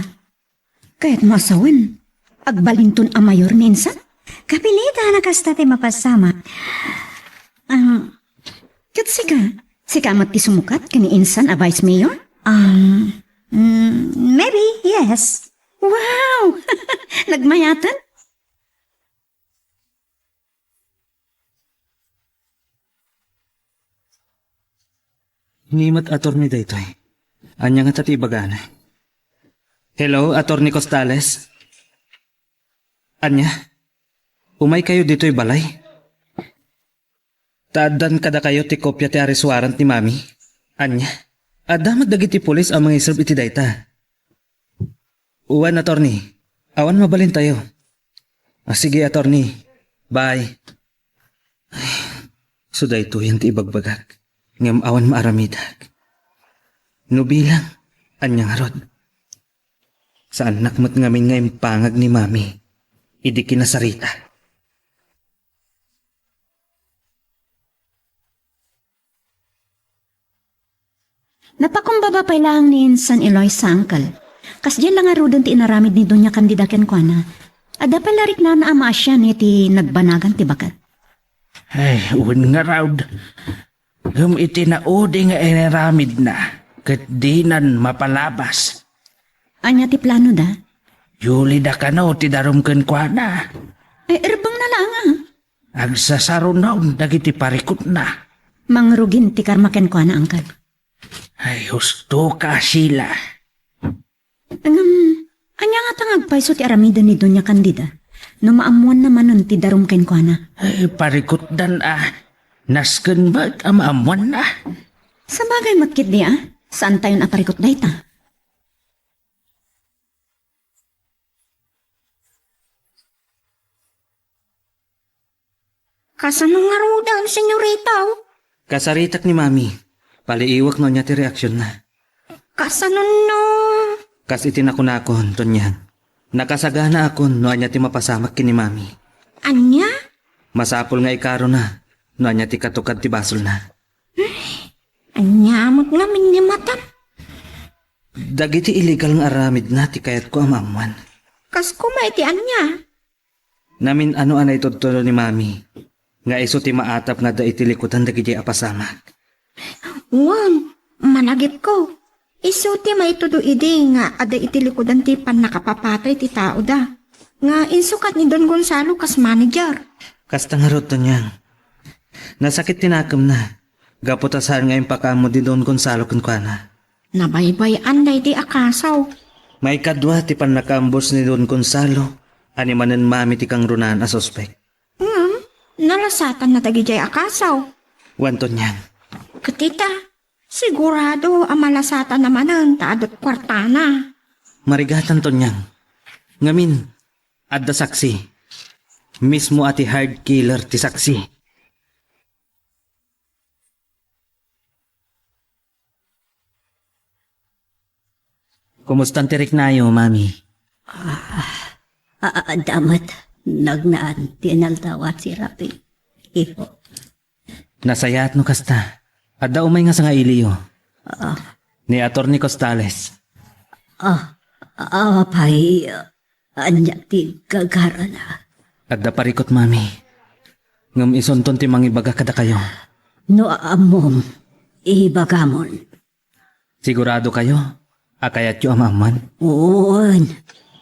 kaya't masawan. Agbalintun a mayor ni Insan? Kapilita na kasta ti mapasama. Katsika, Si kamat ti sumukat kani insan a vice mayor? Maybe, yes. Wow! Nagmayatan? Nimat attorney daytoy. Anya nga tatibagana. Hello, attorney Costales. Anya? Umay kayo dito'y balay? Taadan kada kayo ti kopya ti arrest warrant ni mami? Anya? Adamat dagiti pulis ang mga iserb iti dayta. Uwan, attorney. Awan mabalin tayo. Sige, attorney. Bye. Ay, so dayto yan ti ibagbagak. Ngam awan maaramidag. Nubilang, anyang harod. Sa anak mo't ngamin nga impangag ni mami, idi kinasarita. Napakumbaba pa lang ni insan Eloy sa angkal. Kas dyan lang arudan ti inaramid ni Doña Candida ken kuana. Ada palarik na naama siya ni ti nagbanagan ti bakat. Ay, uwan nga raud. Iti na udi nga inaramid na. Kat di nan mapalabas. Anya ti plano da? Yuli da ka no, ti darom ken kwa na. Ay, erbang na lang ah. Agsasaro naon, dagiti parikot na. Mangrugin ti karma ken kuana angkal. Ay, husto ka sila. Anya nga tangagpaiso ti aramida ni Doña Candida. No maamuan naman nun ti darom ken kuana. Ay, parikot dan nasken ba't amaamuan na? Sa bagay matkit di ah. Saan tayo naparikot na ita? Kasano nga rudan, senyorita? Kasaritak ni mami. Paliiwak no niya ti reaksyon na. Kasano no? Kas itinakon-akon, Tonyang. Nakasagana akon no anya ti mapasamak kini mami. Anya? Masapol nga ikaro na no anya ti katukad ti basol na. Anya mo't nga minimatap. Dagiti illegal nga aramid na ti kayat ko amamuan. Kas kumaiti anya? Namin ano anay tutulo ni mami. Nga iso ti maatap nga da itilikutan dagiti apasamak. Wan, managip ko. Iso ti maitudo idi nga ada itilikodan ti pan nakapapatay ti tao da. Nga insukat ni Don Gonzalo kas manager. Kasta nga rot, Tonyang. Nasakit tinakam na. Gaputasan nga yung pakamo di Don Gonzalo kunkwana. Nabaybayan na di akasaw. May kadwa ti pan nakambos ni Don Gonzalo. Animanan mami ti kang runan a sospek. Nalasatan na tagijay akasaw. Wan, Tonyang. Katita, sigurado ang malasatan naman ang taadot kwartana. Marigatan, Tonyang. Ngamin, adda saksi. Mismo ati hard killer ti saksi. Kumustan tirik na yo, mami? Damat. Nagnaan, tinaldawat si Rapi. Iho. Nasayat no kasta. Adda umay nga sa nga iliyo. Ni Attorney Costales. Pay, anya ti gagara na. Adda parikot, mami. Ngam isonton ti mangibaga kada kayo. No amom, ibagamon. Sigurado kayo? Akayat yu amaman? Uon,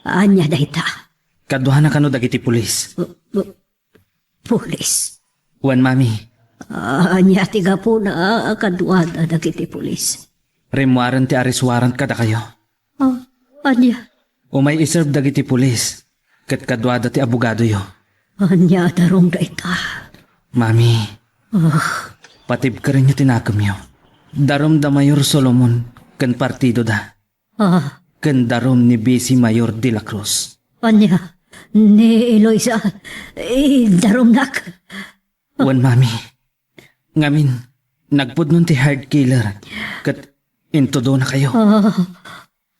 anya dayta. Kaduhan na kano dagiti pulis. Pulis. Wan, mami. Anya tiga po na kaduada dagiti pulis. Remuaran ti arrest warrant kada kayo. Anya. Umay iserve dagiti pulis. Kat kadwada ti abogado yo. Anya darong dayta. Mami. Patib ka rin niya tinakam yo. Darom da Mayor Solomon kan partido da. Kan darom ni Bisi Mayor de la Cruz. Anya. Ni Eloisa. Darom nak. Wan, mami. Ngamin, nagpud nun ti hard killer. Kat intudo na kayo.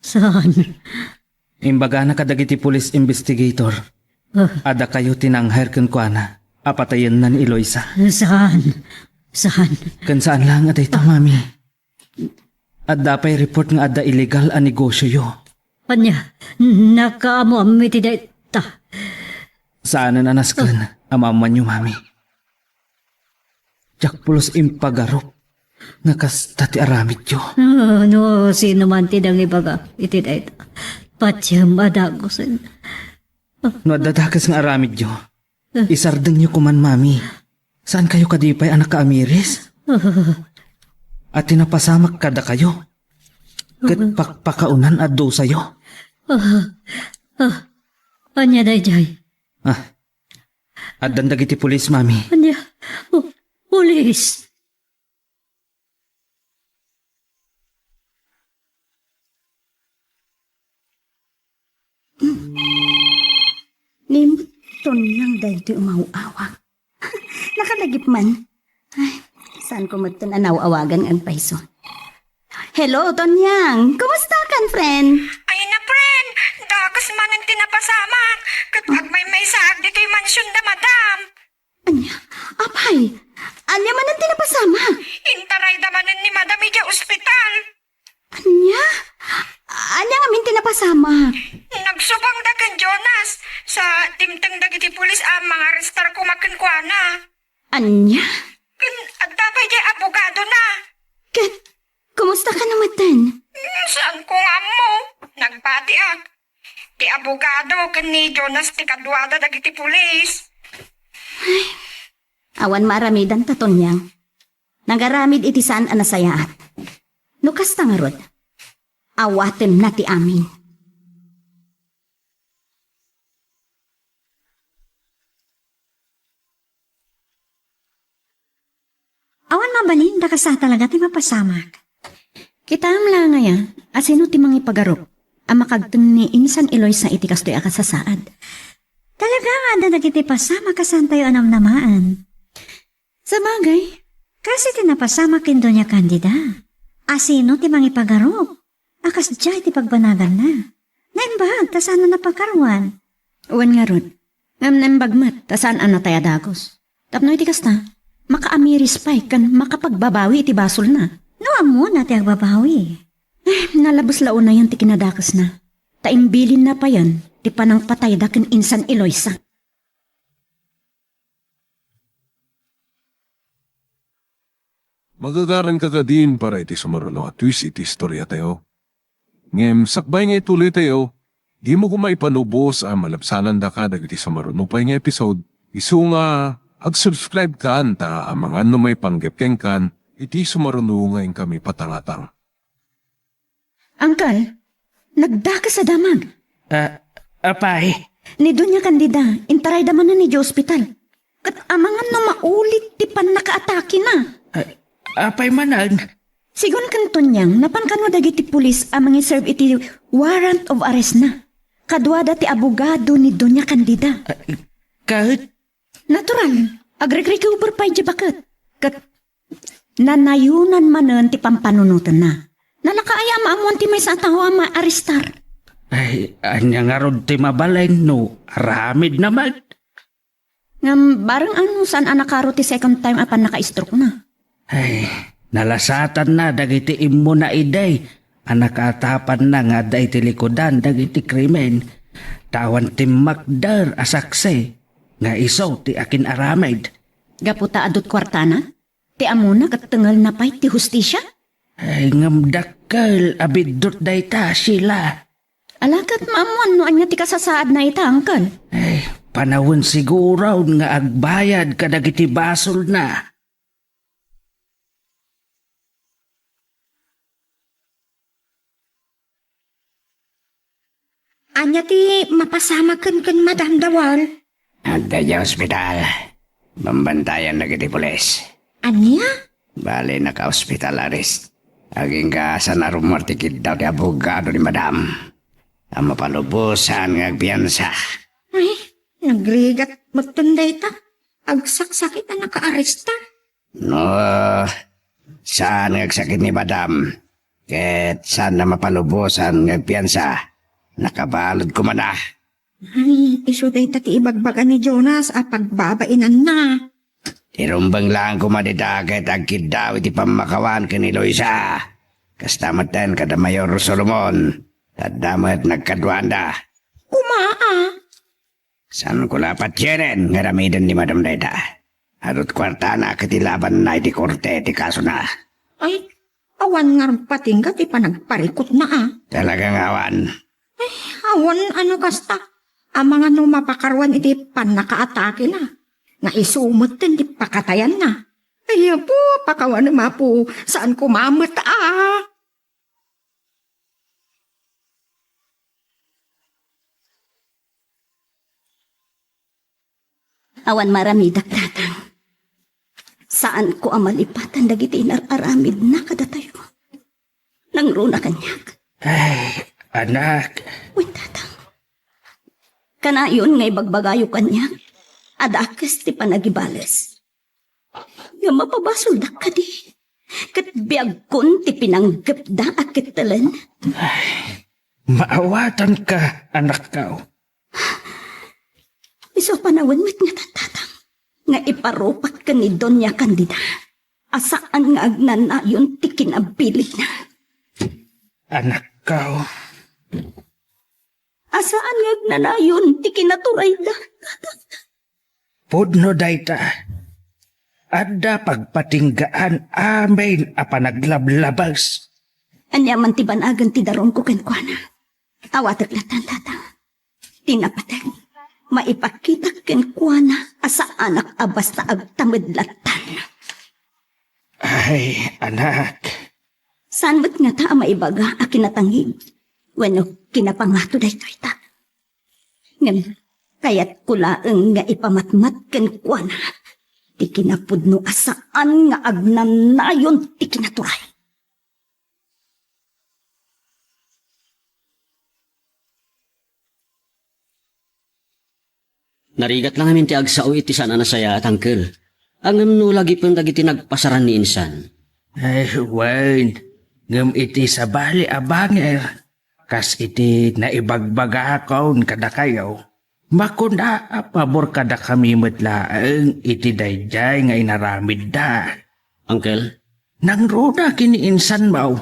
Saan? Imbaga na kadagiti police investigator. Ada kayo tinanghar kan kuana. Apatayan na ni Eloisa. Saan? Saan? Kan saan lang at ito, mami. At dapay report nga ada illegal a negosyo yo. Anya, nakaamo amiti dayta. Saan na naskan amaman nyo, mami? Jakpulos impagarop. nga kasta ti aramid yo. No, sino man tinang ibaga. Iti dayta. Patyam adagosan. No adadakas nga aramid yo. Isardeng nyo kuman, mami. Saan kayo kadipay anak ka Amiris? At tinapasamak kada kayo. Kat pakaunan at do sayo. Anya dayjay. At dandagiti pulis, mami. Anya. Pulis. Nimton lang dahil ito'y umawawag. Nakalagip man. Ay, saan ko magtananaw-awagan ang paiso? Hello, Tonyang. Kumusta kan, friend? Ay na, friend. Dakas man ang tinapasamak. Kapag may saag dito'y mansyon da, madam. Anya, apay. Anya man ang tinapasama. Intaray damanan ni madam ija ospital. Anya? Anya nga min tinapasama. Nagsubang da kan Jonas. Sa timteng dagiti pulis ang mga restar kumakin ko na. Anya? At dapat di abogado na. Kat, kumusta ka namatan? Saan ko nga mo? Nagpatiak. Ti abogado kan ni Jonas ti kadwada dagiti pulis. Awan maramidan ta, Tonyang. Nagaramid iti saan anasayaat. Nukas tangarod. Awaten na ti amin. Awan mabalin, da ka sa talaga ti mapasamak. Kitam lang nga ya, asino ti mga ipagarop, ang makagteng ni Insan Eloisa iti kastoy akasasaad. Talaga nga da nagiti pasama kasan tayo anamnamaan. Sa bagay, Kasi tinapasama kin doon niya kandida. Asino ti mga ipagarop. Akas dya ti pagbanagan na. Naimbag, tasano na pagkarwan. uwan nga rod, ngam nembagmat, tasaan ang nataya dagos. Tapno iti kasta, makaamiris pa'y kan makapagbabawi iti basol na. No, amo na ti agbabawi. Nalabos laon na yan ti kinadakas na. Taimbilin na pa yan, ti panang patay da ken Insan Eloisa. Magagaran ka din para iti sumaralo at twist iti istorya tayo. Ngem, sakbay nga ituloy tayo, di mo kumaipanubos ang malapsanan da ka dagiti sumarunupay nga episode. Isu nga, ag-subscribe ka anta ang mga ano may panggepkeng kan, iti sumarunungayin kami patangatang. Angkal, nagdaka sa damag. Apay. Ni Doña Candida, intaray daman na ni di ospital. Kat amangan no maulit ti pan nakaatake na. Apay manag. Sigun kanton niyang napankano dagiti pulis amang serve iti warrant of arrest na. Kadwada ti abogado ni Doña Candida. Kahit Natural, agre-recover pa di bakat. Kat nanayunan manen ti pampanunutan na. Nalakaaya maamuan ti may sa tao ama arestar. ay anya nga rod ti mabalay no aramid naman. Ngam barang ano saan anakaro ti second time apan naka-stroke na. Ay, nalasatan na dagiti immo na iday. Anak atapan na nga day ti likodan dagiti krimen. Tawan ti makdar asakse. Nga isaw ti akin aramid. Gaputa adot kwartana? Ti amuna kat tengal na pay ti hustisya? Ay ngam dakkel abidot day ta sila. Alakat maamuan no anya ti kasasaad na ita, angkal. Ay, panawon siguro nga agbayad kadagiti basol na. Anya ti mapasama kan madam dawal. At daya ospital. Bambantayan na kiti pulis. Anya? Bale naka-hospital arrest. Aging ka sa narumartikid daw ti abogado ni madam. Ang mapalubusan ng agbiyansa. Ay, nagrigat magtunday ta. Agsaksakit na naka-aresta. No, saan nagsakit ni madam? Ket saan na mapalubusan ng agbiyansa? Nakabalod ko man na. Ay, isuday ta ti ibagbaga ni Jonas a pagbabainan na. Tirumbang lang ko madidaket agkid daw iti pamakawan ka ni Loisa. Kastamatan kada Mayor Solomon. Tadamat nagkadwanda. Kumaa. San ko lapat yeren nga ramidan ni Madam Daida. Harut kwarta na katilaban na iti korte iti kaso na. Ay, awan nga patingga ti panagparikot na Talagang awan. Awan ano kasta. Ang mga mapakarwan iti panakaatake na. Nga isumot din di pakatayan na. Ay po, pakawan na po. Saan kumamot Awan maramidak tatang. Saan ko amalipatan dagiti inararamid na kadatayo. Nang runa kanyak. Ay, anak. Uy, tatang. Kanayon ngay bagbagayo kanyak. Adakas ti panagibales. Yung mapabasol da ka di. Kat biyag kun ti pinanggap da akit talan. Maawatan ka, anak kao. Iso panawan mit nga tatang. Nga iparupat ka ni Doña Candida. Asaan nga agnanayon ti kinabilik na. Anak kao. Asaan nga agnanayon ti kinaturay da. Pudno dayta. Adda pagpatinggaan amin a panaglablabas. Anya man ti banagan ti daron ko kenkwana. Awatak latan tatang. Tinapatag. Maipakita kenkwana asa anak abas na agtamidlatan. Ay, anak. Saan ba't nga ta maibaga a kinatangig? Wano kinapangato da ito ita. Ngam, kaya't kulaang nga ipamatmat kenkwana. Ti kinapudno asaan nga agnanayon ti kinaturay. Narigat lang amin ti agsao iti sana nasaya at angkel. Ang no lagi pang dagiti nagpasaran ni insan. Ay, Wayne. Ngam iti sa bali abanger. Kas iti naibagbaga akon kada kayo. Makuna pabor kada kami matlaang iti dayjay nga inaramid da. Angkel? Nang roda kini insan mau.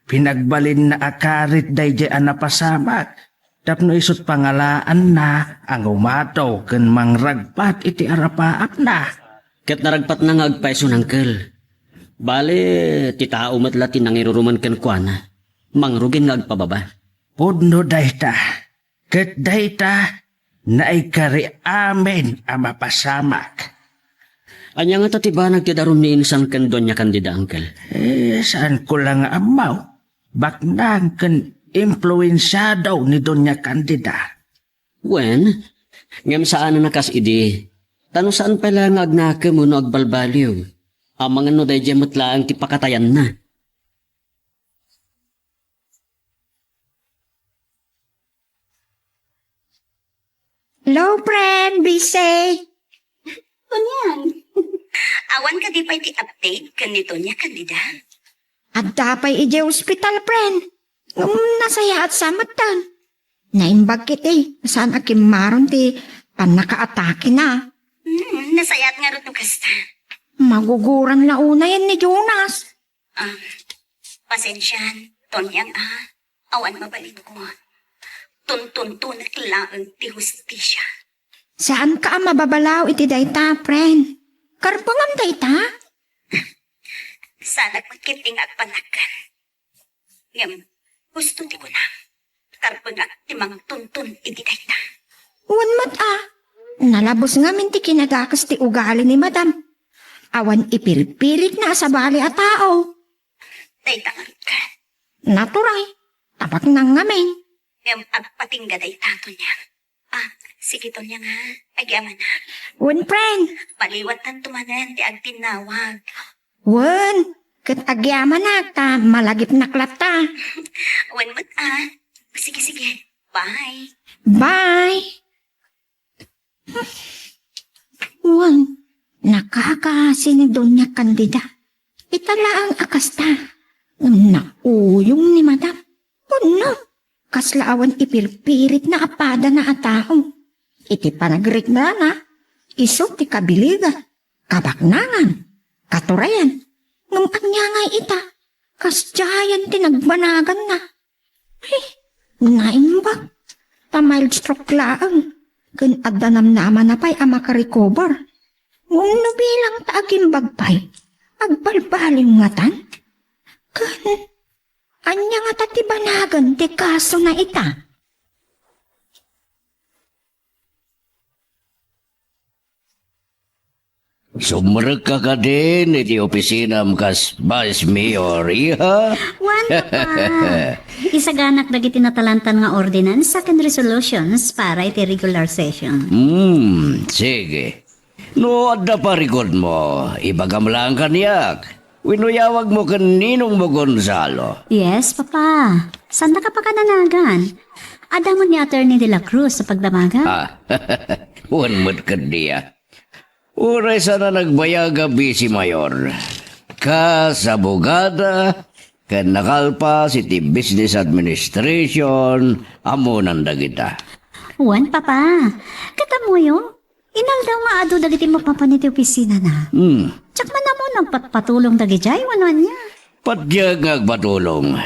Pinagbalin na akarit dayjay anapasamak. Tapno isot pangalaan na ang umato ken mangragpat iti arapaap na. Ket naragpat na nga agpaiso angkel. Bale, ti tao matla tinangiruruman ken kuana. Mangrugin nga agpababa. Pudno dayta. Ket dayta naikari amin ang mapasamak. Anya nga tatiba nagtidaron ni insan ken Doña Candida, angkel? Saan ko lang amaw? Baknang ken influensyado ni Doña Candida. Wen, ngam saan na nakas idi? Tano saan pala nga agnake mo no agbalbaliw? Ang mga no day jemot lang ti pakatayan na. Hello, friend. Busy. Kunyan. Awan ka di pa iti update kanito niya Candida. At dapay ije hospital, friend. Nasaya at samatan. Naimbag kiti. Saan akimaron ti panakaatake na. Nasayat nga rin kasta. Maguguran na una yan ni Jonas. Pasensyan, Tonyang awan mabalin ko. Tuntun-tunat lang ti hustisya. Saan ka mababalaw iti dayta, friend? Karpangam dayta? Sana magkiting agpanagan. Ngam, gusto ti ko na. Karpangak ti mga tuntun iti dayta. Uwan mat Nalabos nga min ti kinagakas ti ugali ni madam. Awan ipilpilit na sa bali a tao. Dayta nga rin ka. Naturay, tabak nang ngamin. Ngam agpatingga dayta to niya. Sige to niya nga. Agyaman na. Uwan, friend. Paliwatan tumanan ti agtinawag. Uwan, kat agyaman na ta malagip na klata. Uwan mo't Sige. Bye. Bye. Uwan, nakakasi ni Doña Candida. Itala ang akasta. Nauyong ni madam. Puno, kaslaawan ipirpirit na apada na atahong. Iti panagrik na iso ti kabiliga, kabaknangan, katurayan, ngamak niya nga ita, kasjayan tinagbanagan na. Naimbak, mild stroke laang, kan agdanam naman na pa'y makarecover. Nung bilang taagimbag pa'y, agbalbaling ngatan, Anya nga tatibanagan ti kaso na ita. Sumrek ka din iti opisina kas Vice Mayor, iha? Wan pa. Isaganak dagiti natalantan nga ordinance ken resolutions para iti regular session. Sige. No, adda pa record mo, ibagam lang kaniyak. Winuyawag mo kaninong mo Gonzalo. Yes, papa. Saan na ka pa kananagan? Adamon ni Attorney de la Cruz sa pagdamagan. Huwag mo't kadiya. Uray sana nagbayaga si Mayor. Kas abogada, kan nakalpa City Business Administration, amo nanda kita. Wan, papa. Katamoyo, inal daw nga ado dagiti mapapaniti opisina na. Tsak man na mo nagpatpatulong dagijay, wanon niya. Padyag ngagpatulong.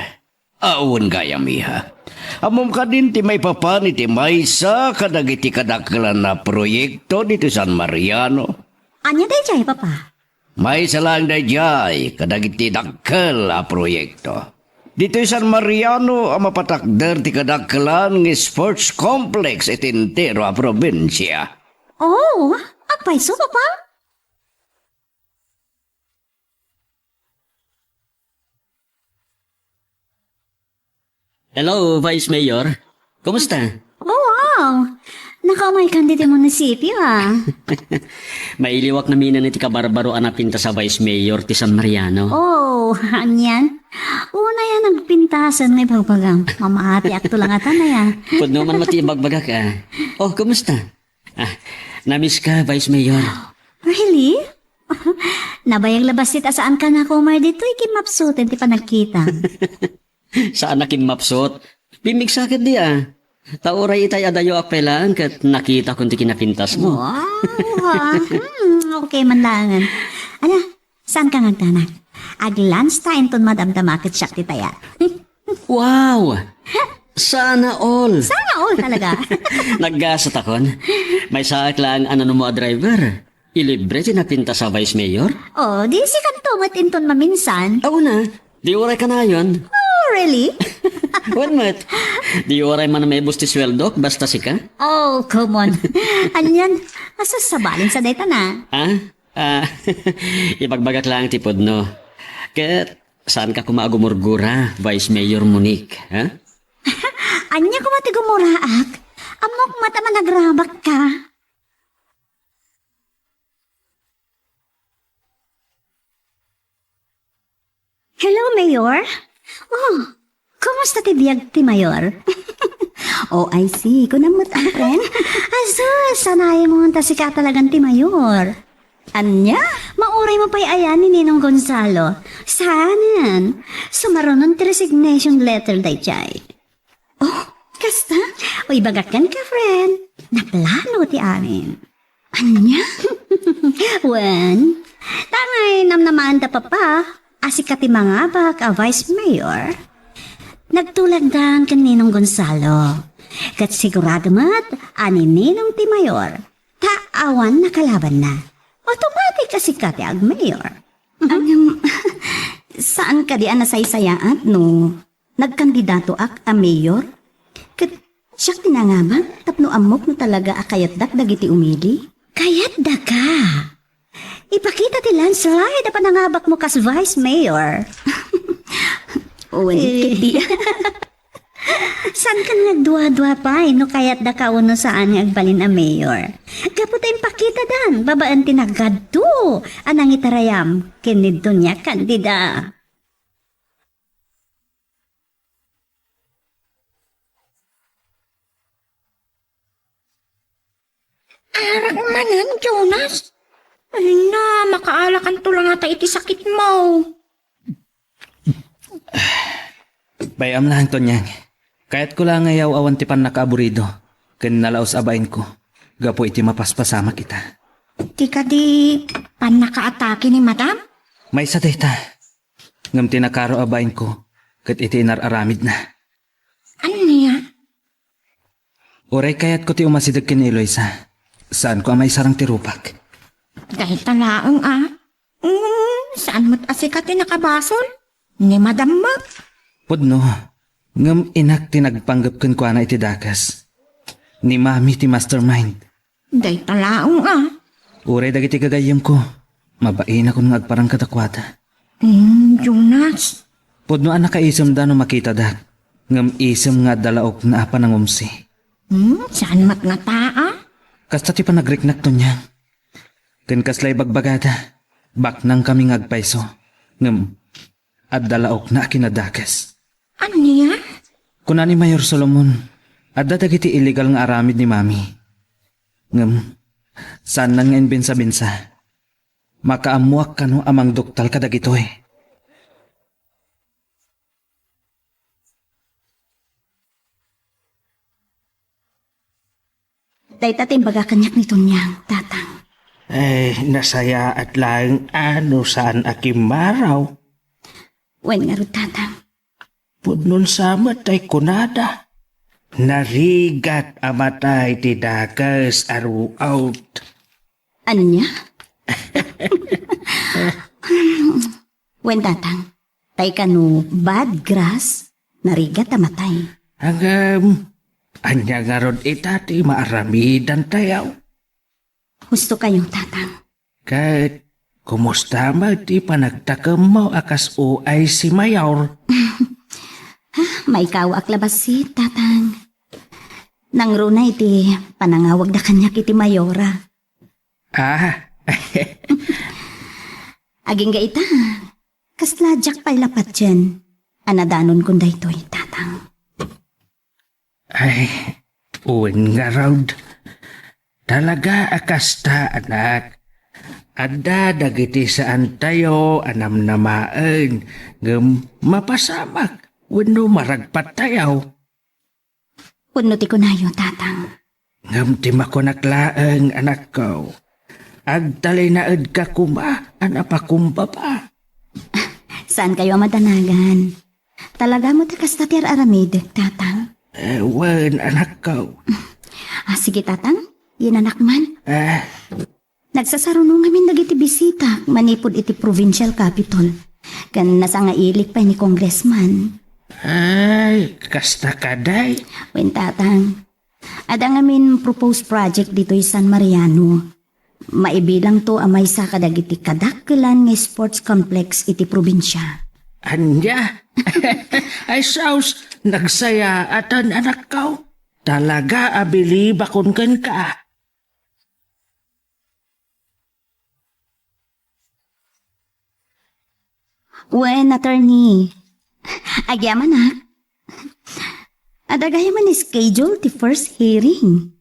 Awan kaya miha. Amom ka din ti may papani ti maysa kadagiti kadaklan na proyekto dito San Mariano. Anya dayjay, papa? May salang dayjay kadagiti dakkel a proyekto. Dito San Mariano ang mapatakder ti kadaklan ng sports complex itintero a probinsya. Oh, apay so, papa? Hello, Vice Mayor. Kumusta? Oh, wow. Nakamay kanditi munisipyo, ah. Mailiwak na minan iti kabarbaro anapinta sa Vice Mayor ti San Mariano. Oh, anyan. Una yan nagpintasan ng ibagbagang. Mamaati akto lang ata na yan. Pudno man matibagbaga ka. Oh, kumusta? Namiss ka, Vice Mayor. Really? Nabayang labas tita saan ka na kumar dito, ikimapsutin ti panagkita. Saan nakin mapsot? Bimig sakit di Tauray itay adayo apelaan kat nakita kung ti kinapintas mo. Wow. Okay man langan. Ala, saan ka ngagtanak? Ag-lunch time ton madamdamakit siya ti taya. Wow! Sana all! Sana all talaga. Naggasat akon. May saak lang ano mo a driver. Ilibre ti napinta sa Vice Mayor? Oh, di si kantumat inton maminsan. Oo na. Di oray ka na yun. Oh, really? What mat? Di oray man na may busti sweldo, basta si ka? Oh, come on. Anyan, masasabalin sa data na. Ipagbagat lang tipod, no? Kat, saan ka kumagumurgura, Vice Mayor Monique, ha? Anya ko matigumuraak. Amok mata managrabak ka. Hello, Mayor. Oh, kumusta ti biyag ti Mayor? Oh, I see. Kunamot ang friend. Asus, sanay mo ang tasika talagang ti Mayor. Anya? Mauray mo pa'y ayan ni Ninong Gonzalo. Saanan? Sumaronon ti resignation letter day chay. Oh, kasta? O ibagakan ka, friend. Naplano ti amin. Anya? Wen, tangay namnamaan ta papa. Asikat ti mga bak a Vice Mayor. Nagtulagdan kan Ninong Gonzalo. Kat sigurado mat, ani Ninong ti Mayor. Taawan na kalaban na. Automatic asikat ti ag Mayor. Saan ka di anasaysayaan no? Nagkandidato ak a mayor? Kat siyak tinangabang tapno amok no talaga akayat dak dagiti umili? Kayat da ka. Ipakita ti landslide pa nangabak mo kas Vice Mayor. Uwan, kiti. San ka nagduwa-duwa pa no kayat da ka uno saan nga agbalin a Mayor. Kapot tayong pakita dan, babaan tinagado. Anang itarayam, kinidto niya kandida. Arak manan, Jonas. Ay na, makaalakan to lang ata iti sakit mo. Bayam lang to niyang. Kahit ko lang ayaw awan ti pan nakaaburido. Ken nalaos abain ko. Gapo iti mapaspasama kita. Di ka di pan nakaatake ni madam? May sa data. Ngam tinakaro abain ko. Kat iti inararamid na. Ano niya? Oray kayat ko ti umasidag kin Eloisa. Saan ko amay sarang tirupak? Dahil talaang saan mo't asikati nakabasol? Ni Madam Mak. Pudno, ngam inak tinagpanggap kan kwa na iti dakas. Ni mami ti mastermind. Day talaong Uray dagiti gagayam ko. Mabain ako ng agparang katakwata. Jonas. Pudno anak kaisam da no makita da. Ngam isam nga dalaok na apa ng umsi. Saan mat nga taa? Kasta ti pa nagriknak to niya. Kan kaslay bagbagada. Bak nang kaming agpaiso. Ngam at dalaok na kinadakas. Aniya? Kuna ni Mayor Solomon, adda dagiti illegal nga aramid ni mami. Ngam, saan nang ngayon binsa-binsa? Makaamuak ka no amang doktal ka dagito eh. Day tatim baga kanyak ni Tunyang, tatang. Nasaya at lang ano saan akimaraw. Wen nga ro, tatang. Pudnon sa matay kunada. Narigat amatay ti dakas aru out. Ano niya? Wen, tatang. Tay ka no bad grass, narigat amatay. Hanggang anya nga ron itati maaramidan tayaw. Gusto kayong tatang. Kahit kumusta ti panagtakam mo akas o ay si Mayor. May kawak labas si tatang. Nang runa iti panangawag na kanya kiti Mayora. Aging gaita, kasladyak pa'y lapat dyan. Anadanon kung daytoy, tatang. Ay, uwin nga raw. Talaga akasta anak. Ada dagiti saan tayo anam namaan ngem mapasamak wenno maragpat tayaw. Puno ti kunayo, tatang. Ngem ti makonaklaeng anak ko. Agtalay na ed ka kuma anapa kumpa pa. Saan kayo madanagan? Talaga mo ti kastatir aramid, tatang. Wen anak ko. Sige, tatang. Yan anak man. Ah, Nagsasarunong ngamin dagiti bisita, manipod iti provincial capital. Kan nasa nga ilik pa ni congressman. ay, kasta kaday. Wen, tatang. Ada ngamin proposed project dito sa San Mariano. Maibilang to amay sa kadagiti kadakkelan nga sports complex iti probinsya. Anya? Ay saus, nagsaya atan anak ko. Talaga abili bakon ken ka. Wen, attorney. Agyaman na. Adagay man schedule ti first hearing.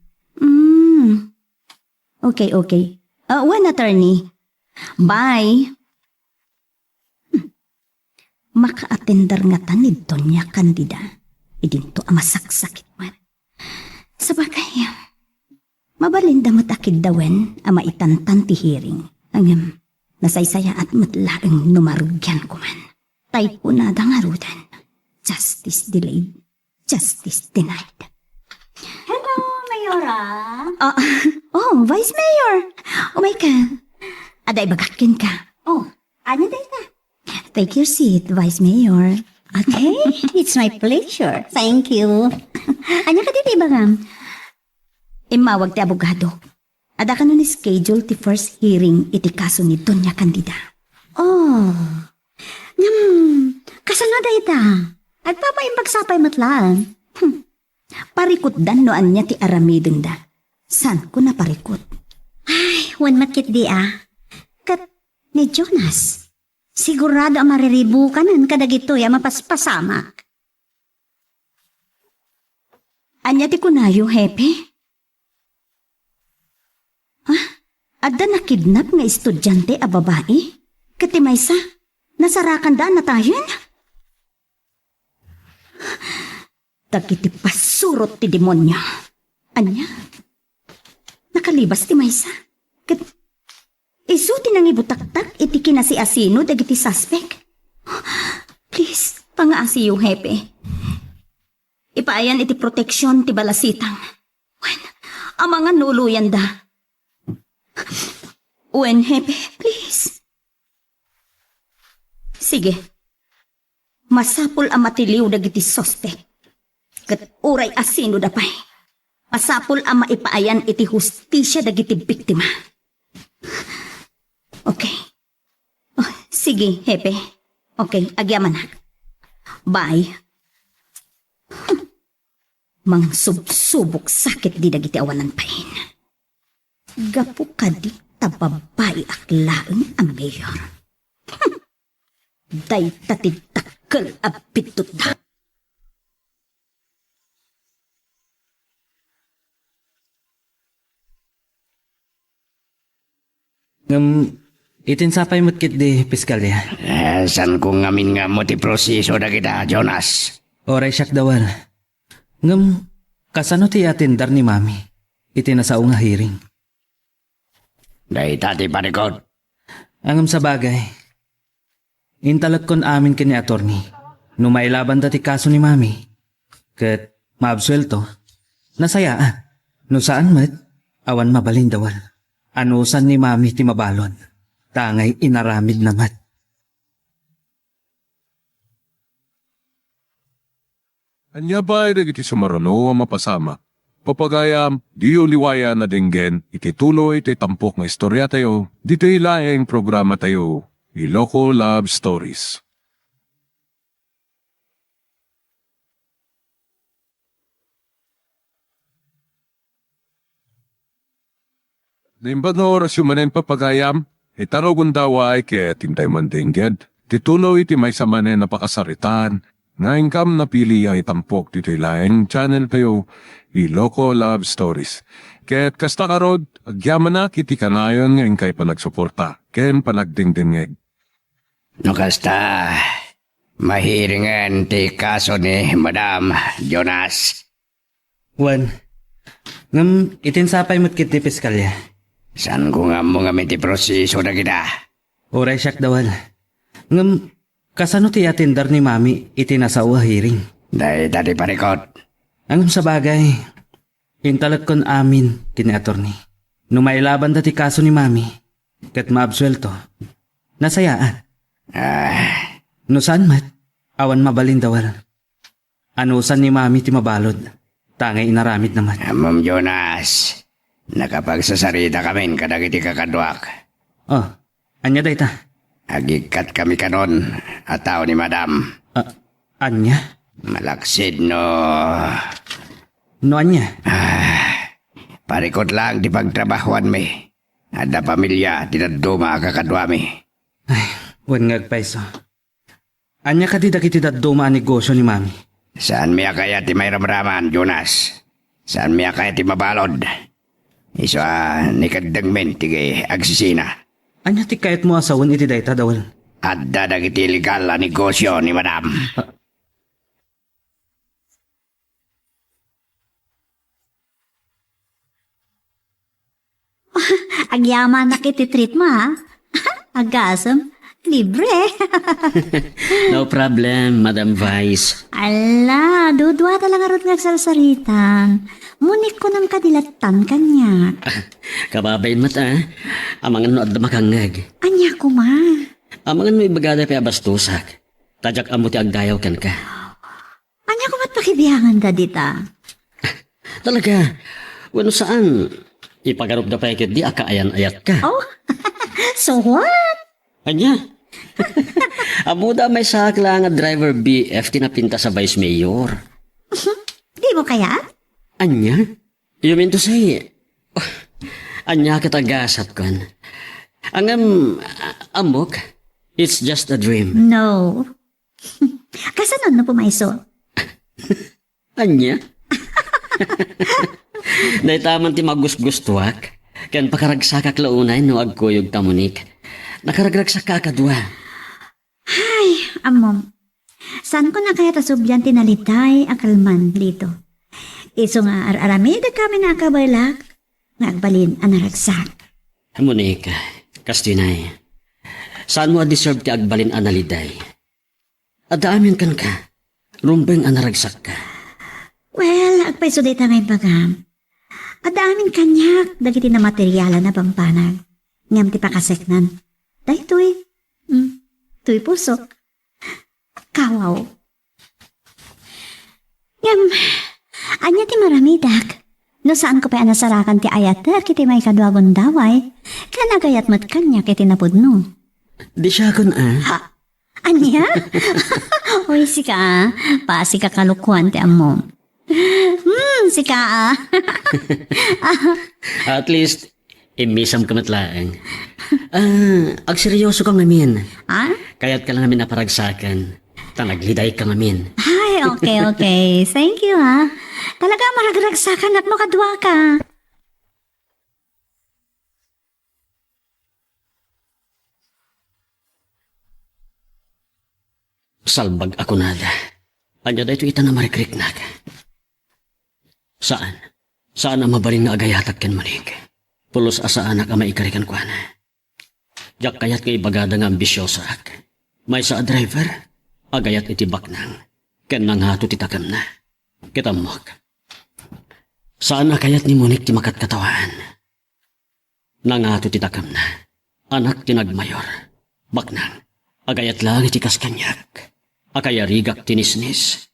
Okay. Wen, attorney. Bye. Maka-attender nga tanid to niya kandida. Idinto amasaksakit man. Sabagay, mabalinda matakid dawen ama itantan ti hearing. Ang nasaysaya at matlaang numarugyan ko man. Tay po na dangarudan. Justice delayed. Justice denied. Hello, Mayora. Vice Mayor. Oh my God. Aday bagakin ka. Ano day ka? Take your seat, Vice Mayor. Okay, it's my pleasure. Thank you. Anya ka dito, Ibagam? Imawag ti abogado. Ada ka nun schedule ti first hearing iti kaso ni Doña Candida. Kasal na day ta. Agpapaimbag-sapay matlaan. Parikot dan noan niya ti aramidon da. San ko na parikot? Ay, wan matkit di Kat ni Jonas. Sigurado ang mariribukanan kadagitoy ang mapaspasamak. Anya ti kunayo, hepe? Adda na kidnap nga estudyante a babae? Kati maysa, nasarakan da na tayon? Dagiti pasurot ti demonyo. Anya? Nakalibas ti maysa? Isu tinang ibutaktak iti kinasi asino dagiti suspect. Please, pangaasiyo, hepe. Ipaayan iti proteksyon ti balasitang. Wen, ang mga nuluyan da. Wen, hepe, please. Sige, Masapul ang matiliw dagiti soste. Kat uray asino dapay. Masapul ang maipaayan iti hustisya dagiti biktima. Okay. Oh, sige, hepe. Okay, agyaman na. Bye. Mang subsubok sakit di dagiti awanan pain. Gapu ka di tababae aklaang ang mayor. Day tatidtakkel abitot na. Itinsapay mo't kit di piskalya. San ko ngamin nga mo ti proseso na kita, Jonas? Oray siyak dawal. Kasano ti atindar ni mami? Itinasao nga hearing. Day tati parikot. Angam sa bagay. Intalag kon amin kini attorney. Numailaban dati kaso ni mami. Kat maabsuelto. Nasayaan. No saan mat, awan mabalin dawal. Anusan ni mami ti mabalon. Tangay inaramid namat. Anya ba ay iti sumarano ang mapasama? Papagayam, di uliwaya na dinggen, iti tuloy iti tampok nga istorya tayo, dito ilaing programa tayo, Iloko Love Stories. Naimbag na oras yung manen papagayam, itarogon daw ay kaya tintay man dingged. Tituloy iti may samanen na pakasaritan, nga ingkam na pili ay tampok dito ilaing channel kayo, Iloko Love Stories. Kaya't kasta karod, agyaman na kiti kanayon nga ingkay panagsuporta, ken panagdingdingeg. No kasta, mahiringan ti kaso ni Madam Jonas. Juan, itinsapay mo't kit di piskalya. San ko nga mo nga ti proseso na kita? Oray siyak dawal. Kasano ti atindar ni mami itinasao nga hearing? Day tati parikot. Angam sa bagay. Intalag kon amin kini attorney. Numailaban dati kaso ni mami. Kat maabsuelto. Nasayaan. No saan mat, awan mabalin dawal. Anusan ni mami ti mabalod. Tangay inaramid naman. Ma'am Jonas, nakapagsasarita kami kadagiti kakadwak. Oh, anya dayta? Agikat kami kanon at tao ni Madam. Anya? Malaksid no. No anya? Parikot lang di pagtrabahuan mi. Ada pamilya tinaduma kakadwa mi. Ay, wan ngagpaiso. Anya ka di dakiti daduma ang negosyo ni mami? Saan miya kaya ti may ramraman, Jonas? Saan miya kaya ti mabalod? Iso ni kadagmen ti agsisina. Anya ti kayat mo asawon iti dayta dawal? Adda dagiti legal na negosyo ni Madam. Agyaman na kiti treat mo ha. Agasam, libre. No problem, Madam Vice. Ala, dudwa talaga ron nagsarsaritan. Munik ko ng kadilatan kanya. Kababayin mo ta, amangan no at makangag. Anya ko ma. Amangan mo ibagada pa abastusak. Tajak amo ti agdayaw kan ka. Anya ko mat pakibiyangan da dita. Talaga, wano saan? Ipagarup na pa di akaayan-ayat ka. Oh, so what? Anya? Amuda may sakla nga driver BF tinapinta sa Vice Mayor. Di mo kaya? Anya? You mean to say, anya katagasat kan. Amok, it's just a dream. No. Kasanon na pumaiso? Anya? Naitaman ti magusgustuak, kan pakaragsakak launay no agkuyog tamunik. Nakaragragsak ka kadwa. Ay, amom. Saan ko na kaya tasubyan tinalitay akalman dito? Iso nga aramida kami nakabalak. Nagbalin ang naragsak. Monica, kastinay. Saan mo deserve ti agbalin analiday? Adaamin kan ka. Rumbeng anaragsak ka. Well, agpaiso dita ngayon pagam. Adaamin kanyak, dagiti na materyala na pampanag. Ngam ti pakaseknan. Dahil tuy pusok. Kawaw. Anya ti maramidak. No saan ko pa anasarakan ti ayater kiti may kadwagon daway. Kanagayat mo't kanya kiti napudno. Di siya kun Ha? Anya? Uy, sika Paasi ka kalukuan ti amo. Sika At least, imisam ka matlaang. Ag seryoso ka ngamin. Ha? Kaya't ka lang namin naparagsakan. Tanagliday ka ngamin. Ay, okay. Thank you, ha. Talaga maragragsakan at makadwa ka. Salbag ako nada. Anya da ito ita na marikriknag. Saan? Saan ang mabaling nga agayatat ken manig? Pulos asa anak ang maikarikan ko na. Jak kayat kay bagada nga ambisyosa ak. May sa driver, agayat iti baknang. Ken nang hato titakam na. Kitamok. Saan na kayat ni Monik ti makatkatawan? Nang hato titakam na. Anak tinagmayor. Baknang. Agayat lang iti kaskanyak. Akayarigak tinisnis.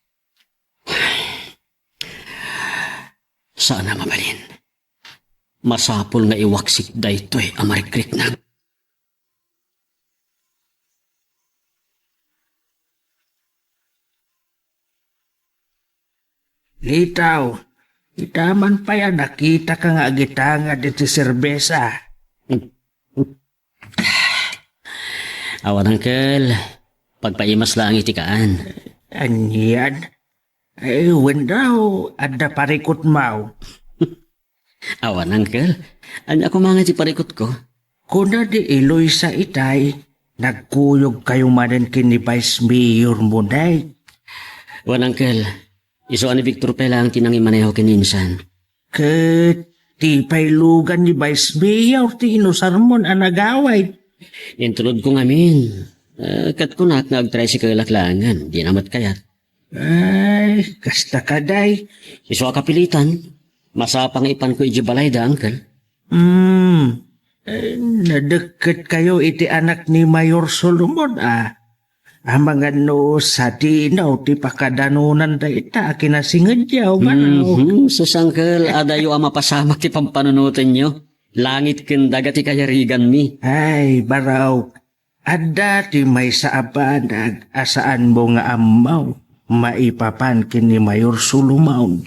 Saan na mabalin? Masapol nga iwaksik daytoy amarikrik na. Litaw, itaman pa yan, nakita ka nga agitanga dito serbesa. Awan angkel, pagpaimas lang itikaan. Anyan? Ay, daw, ada parikot mau. Awan angkel, anya ko mga parikot ko. Kuna di iloy sa itay, nagkuyog kayo manin kini Vice Mayor mo day. Awan angkel, iso ani Victor Pela ang tinangi maneho kininsan. Tipay lugan ni Vice Mayor, tinusarmon ang nagaway. Intulod ko ngamin. Kat kunak nga ag-tricycle laklangan, di namat kayat. Ay, kasta ka day. Iso kapilitan, masapang ipan ko ijibalay da, angkel. Nadeket kayo iti anak ni Mayor Solomon Ang mga no sa tinaw ti pakadanunan da ita kinasingadyaw manaw. Sus angkel, adayo ang mapasamak ti pampanunutin nyo. Langit ken dagat ti kayarigan mi. Ay, baraw. Ada ti may sa abanag asaan mo nga amaw. Maipapan kini Mayor Solomon.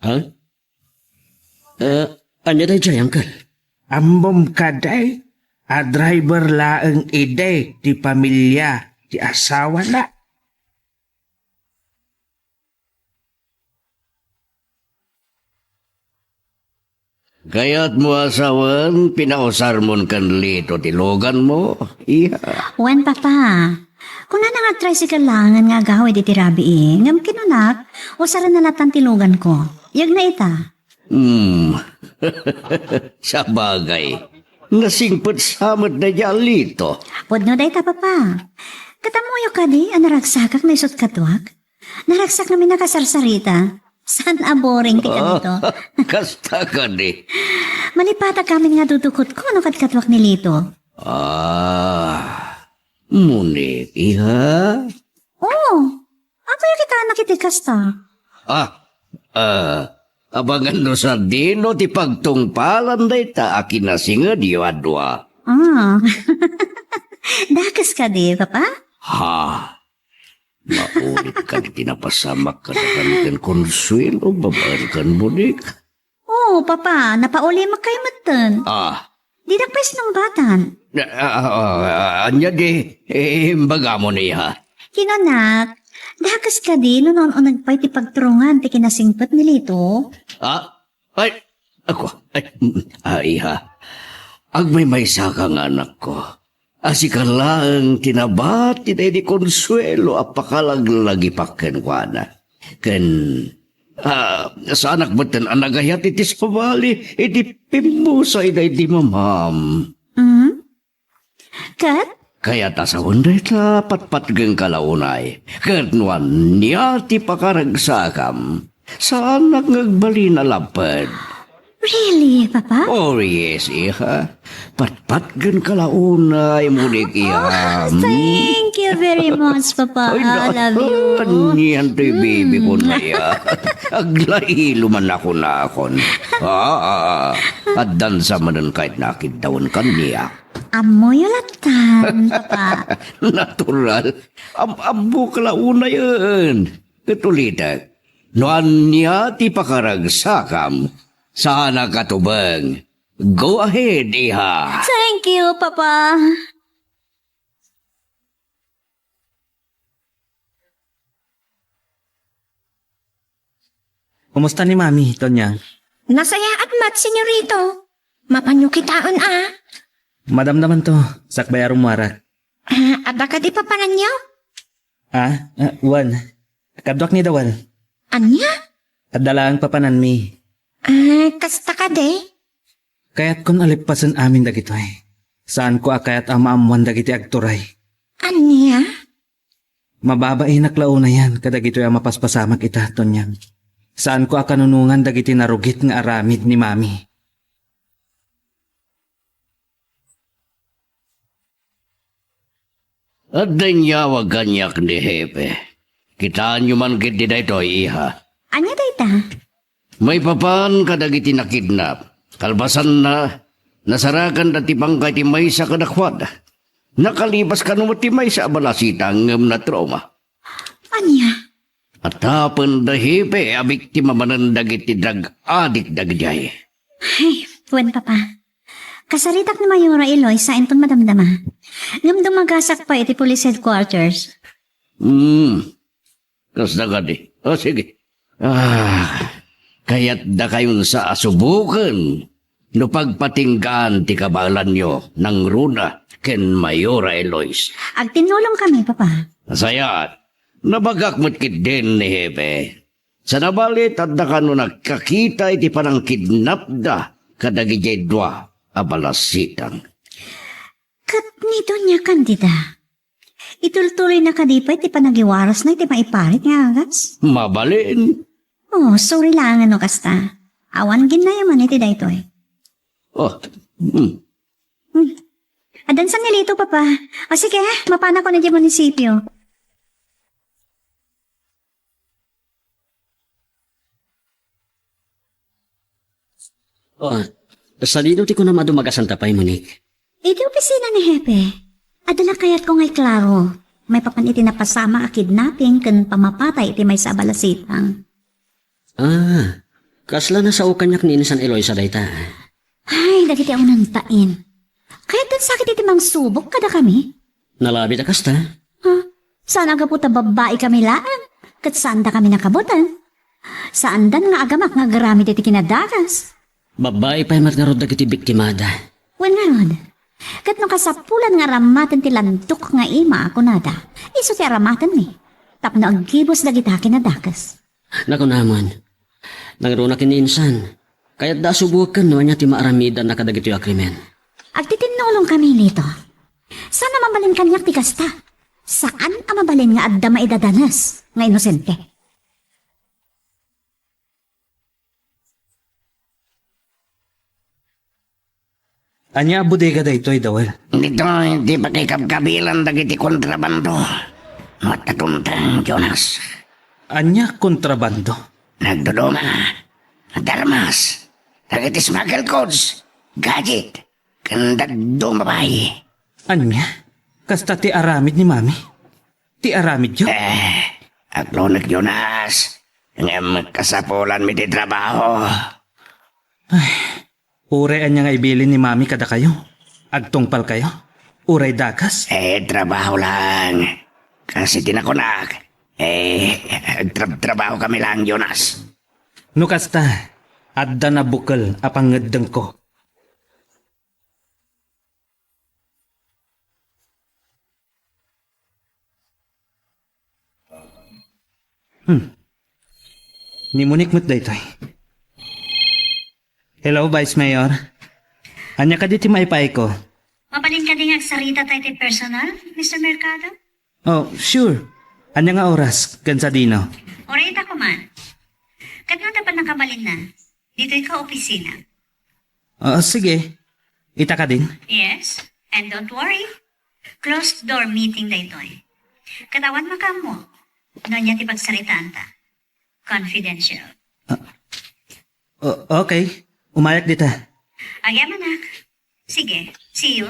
Ha? Anya day jay, angkel? Ambom kaday, a driver laeng ide ti pamilya, ti asawa na. Kaya't mo asawan, pinausarmon kan lito tilogan mo. Iya. Wen, papa. Kung na nga tricycle langan nga gawid iti rabi ngam kinunak, usaran na latan tilugan ko. Yag na ita. Sa bagay. Nasingpot samot na dyan lito. Pudno day ta, papa. Katamuyo ka di, anaragsakak na isot katwak. Naragsak namin nakasarsarita. San aboring ti kanito. Kasta ka di. Malipata kami nga dudukot ko no katwak ni Lito. Munik, iha? Oo. Ako yung kita nakitikas ta. Abangan no sa dino ti pagtungpalan da ita akin na singa di adwa. Dakas ka di, papa? Maulit ka di tinapasamak ka na kan konsuelo, babaan kan Munik. Oo, papa. Napauli makay matan. Di nakpes ng batan. Anya di, baga mo niya. Kinanak, dakas ka di no noon o nagpay ti pagturungan ti kinasingpet ni Lito. Iha. Agmay may sakang anak ko. Asikan lang tinabati na di konsuelo apakalaglagi pakken ko na. Sa anak batan anagayat itis pabali iti pimusay na iti mamam. Kat? Kaya tasawon na ita patpatgang kalaunay. Kat nuan niya ti pakaragsakam. Sa anak ngagbali na lapad. Really, Papa? Oh yes, iha. Patpatgan kalaunay mo dik iha. Thank you very much, Papa. I love you. Niyan to'y baby ko na ya. Aglay luman ako na akon. At dansa manan kahit nakidawon kaniya. Amoy ulatan, Papa. Natural. Ambo kalauna yun. Katulitak. Noan niya ti pakaragsakam. Sana katubang. Go ahead, iha. Thank you, Papa. Kumusta ni Mami, Tonyang? Nasayaan mat, senyorito. Mapanyo kitaon Madam naman to, sakbay arong marak. Ada ka di pa pananyaw? Wan. Kadwak ni Dawal. Anya? Kadalaang papanan mi. Kasta ka de? Kaya't kun alipasan amin dagitoy. Saan ko akayat amaamuan dagiti agturay. Anya? Mababae naklauna yan, kadagitoy ang mapaspasamak ita, Tonyang. Saan ko akanunungan dagiti narugit nga aramid ni Mami. At danyawa ganyak ni Hepe. Kitaan nyo man kiti na ito, iha. Anya dayta? May papan kadagiti nakidnap. Kalbasan na, nasarakan dati pangkay ti may sa kadakwad. Nakalibas ka naman ti may sa abalasita ngam na trauma. Anya? At tapan da Hepe, abiktima manan dagiti drag adik dagjay. Ay, wen, Papa. Kasaritak ni Mayora Eloy sa entong madamdama. Ngam dumagasak pa iti police headquarters. Kas na gadi. O sige. Kaya't da kayon sa asubukan. No pagpatinggaan ti kabalan nyo ng runa ken Mayora Elois. Agtinulong kami, Papa. Sayat, nabagak mo't kid din ni Hepe. Sa nabalit at da ka no nagkakita iti parang kidnap da kadagijay dwa abalasitang. Kat nito niya, Candida. Itultuloy na kadipay, ti panagiwaras na iti maiparit nga agas. Mabalin. Oh, sorry lang ano kasta. Awan ginayaman iti daytoy. Adan sa nilito, Papa. O sige, mapana ko na di munisipyo. Salino ti ko na madumagasang tapay, Monique. Iti opisina ni Hepe. Adala kayat ko ngay klaro. May papan iti napasama a kidnapping kan pamapatay iti may sabalasitang. Kasla na sa ukanyak ni Insan Eloy sa dayta. Ay, dagiti ako nang tain. Kaya dan sakit iti mang subok kada kami. Nalabi ta kasta? Saan aga po ta babae kami laan? Kat saan da kami nakabutan? Saan dan nga agamak nga garamit iti kinadakas? Babae pa'y matngarod dagiti biktimada. Wen nga rod. Kat nung kasapulan nga ramatan ti lantok nga ima ako nada. Iso ti aramatan mi. Tapno ang gibos dagita kinadakas. Naku naman. Nangruna kini Insan. Kaya't da subukan no niya ti maaramidan na kadagiti akrimen. Agtitinulong kami nito. Saan na mabalin kanyak ti kasta? Saan ang mabalin nga adda maidadanas nga inosente? Anya bodega da ito'y Dawal. Dito, hindi pa kay kabkabilan dagiti kontrabando. Matatuntang, Jonas. Anya kontrabando. Nagduduma. Darmas. Dagiti smuggle codes. Gadget. Kandagdong babae. Anya? Kasta ti aramid ni Mami? Ti aramid yo? Aglonek, Jonas. Ngam kasapulan mi di trabaho. Uray anya nga ibilin ni Mami kada kayo. Agtungpal kayo. Uray dakas. Trabaho lang. Kasi tinakunak. Trabaho kami lang, Jonas. No kasta, adda na bukal apangedeng ko. Nimunik mo't daytoy. Hello, Vice Mayor. Anya ka diti maipay ko? Mabalin ka din sarita tayo ti personal, Mr. Mercado? Oh, sure. Anya nga oras, kansadino? Orita ko man. Kat nga dapat nakabalin na. Dito ka opisina. Sige. Ita ka din. Yes, and don't worry. Closed door meeting daytoy. Katawan maka mo. Nonya ti pagsaritaan ta. Confidential. Okay. Umayak dita. Agyam anak. Sige, see you.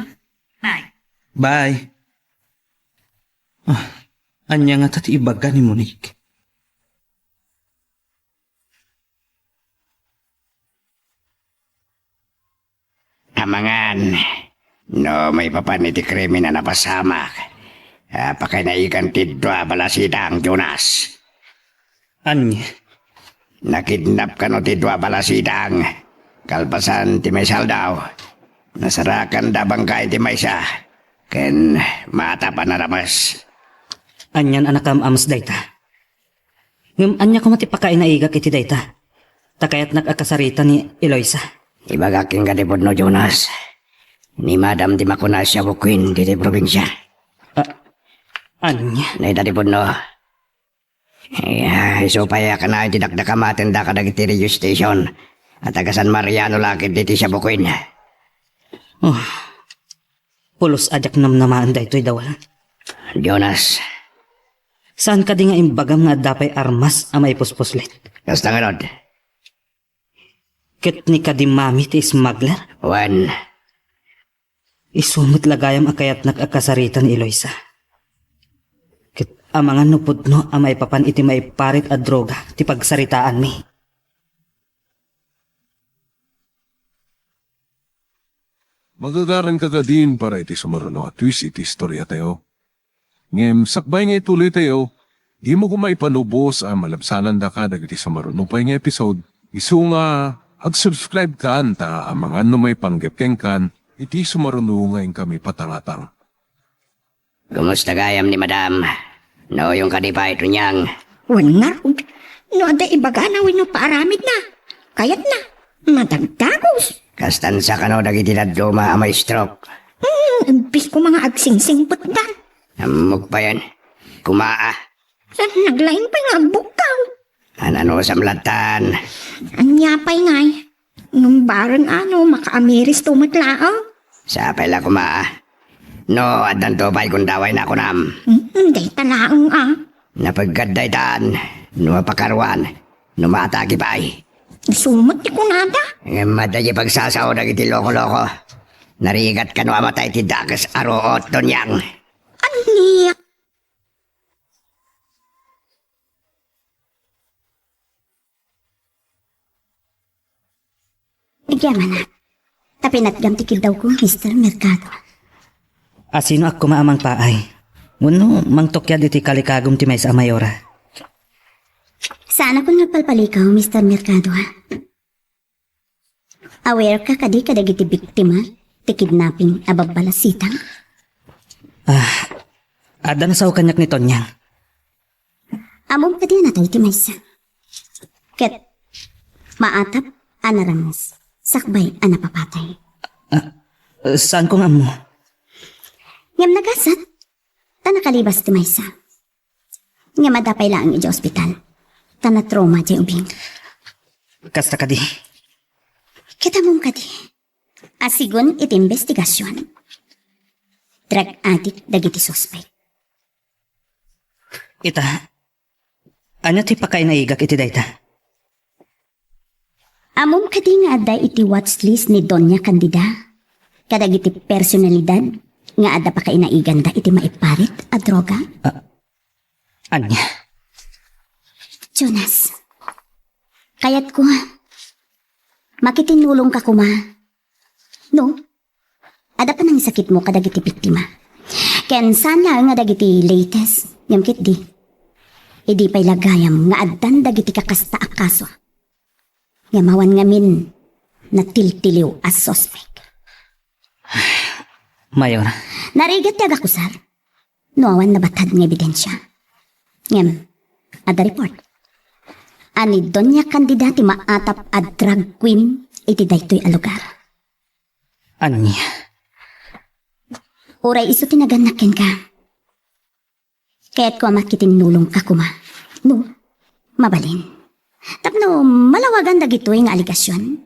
Bye. Bye. Anya nga tati ibaga ni Monique. Amangan, no may papan iti krimen na napasamak. Pakinaikan tidwa balasidang Jonas. Anya? Nakidnap ka no tidwa balasidang. Kalpasan ti may saldaw. Nasarakan dabang ka ti may sa. Ken mata pa naramas. Anyan anakam ams dayta. Ngam anya ko matipakain na igak iti dayta. Takayat nag-akasarita ni Eloisa. Ibagaking ka tipod no Jonas. Ni Madam ti makuna siya bukwin diti probinsya. Anya? Naita tipod no. Isupaya ka na iti dakdakamaten da ka dagiti radio station. At taga San Mariano lakit diti siya bukwin. Pulos ajak namnamaan daytoy daw. Jonas. Saan ka di nga imbagam nga dapay armas amay puspuslet? Kasta nga rod. Ket ni ka di mami ti smuggler? Juan. Isumot lagayam akayat nag-akasarita ni Eloisa. Ket amangan nupudno amay papan iti maiparit a droga ti pagsaritaan mi. Magagaran ka ka din para iti sumaruno at twist iti istorya tayo. Ngem, sakbay nga ituloy tayo, di mo kumaipanubos ang malabsanan da ka dagiti sumaruno pa yung episode. Isu nga, ag-subscribe ka ta ang mga may panggepkeng kan, iti sumaruno ngayon kami patangatang. Kumusta gayam ni Madam? No, yung kadipay ito niyang. Wala. No, ada ibaga na wino paaramid na. Kayat na. Madagdagos. Kastan sa kano dagiti dadluma amay stroke. Bis ko mga agsingsing putdan. Amok pa yan. Kumaa. Naglain pa nga bukaw. Ano sa mlatan. Anyapay ngay. Nung baron makaamiris tumatlao. Sa pala kumaa. No, at danto pa'y kundaway na kunam. Day talaang Napaggaday taan. No, pakarwan. No, maatagi pa'y. Sumot ti kunada. Madagi pagsasaw dagiti loko-loko. Narigat ka no amatay ti dakas aroot don yang. Aniyak. Igyaman na. Tapinatgam tikil daw ko, Mr. Mercado. Asino ak kumaamang paay? Nguno, mangtokya diti kalikagom ti may sa Mayora. Saan ako nagpalpalikaw, Mr. Mercado, ha? Aware ka kadi kadagiti biktima ti kidnapping ababalasitang? Ada na sa kanyak ni Tonyang. Amom kadi na tayo ti maysa. Ket, maatap, anaramas, sakbay, anapapatay. Saan ko nga mo? Ngam nagasat, tanakalibas ti maysa. Ngam madapay lang iti ospital. Tanatroma di ubing. Kasta ka di. Kita mong kadi. Asigon iti investigasyon. Drug addict dagiti suspect. Ita, ano ti pakainaigak iti dayta? Amom kadi nga aday iti watchlist ni Doña Candida. Kadagiti personalidad nga ada pakainaiganda iti maiparit a droga. Anya? Jonas, kayat ko, makitinulong ka kuma. No? Ada pa nang sakit mo kadagiti biktima. Ken sana nga dagiti latest, yamkit di. Idi pa'y lagayam nga addan dagiti kakasta akaso. Yamawan ngamin na tiltiliw as suspect. Mayor. Narigat yaga ko, sir. Nuawan na batad ng ebidensya. Ngem, ada report. Ani Doña Candida ti maatap a drug queen iti daytoy a lugar. Anya? Uray iso tinaganakin ka. Kaya't ko amat kitinulong ka kuma. No, mabalin. Tapno malawagan dagitoy nga aligasyon.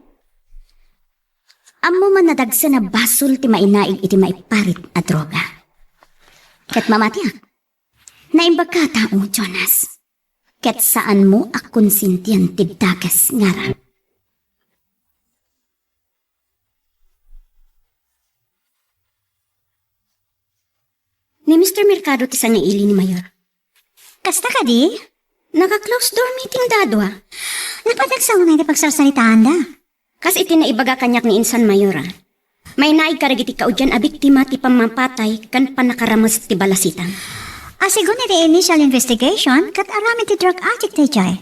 Amo man nadagsa na basol ti mainaig iti maiparit a droga. Ket mamatiak, naimbag ka tao, Jonas. Ket saan mo akonsintiyan ti dagas ngara. Ni Mr. Mercado ti sang ili ni Mayor. Kasta ka di? Naka-close door meeting dadwa. Napatagsaw na iti pagsasalitaan da. Kas iti naibaga kanyak ni Insan Mayora. May naig karagiti kaudyan a biktima ti pamapatay kan panakaramas ti balasitang. Asigon iti initial investigation, kat arami ti drug addict ti Jai.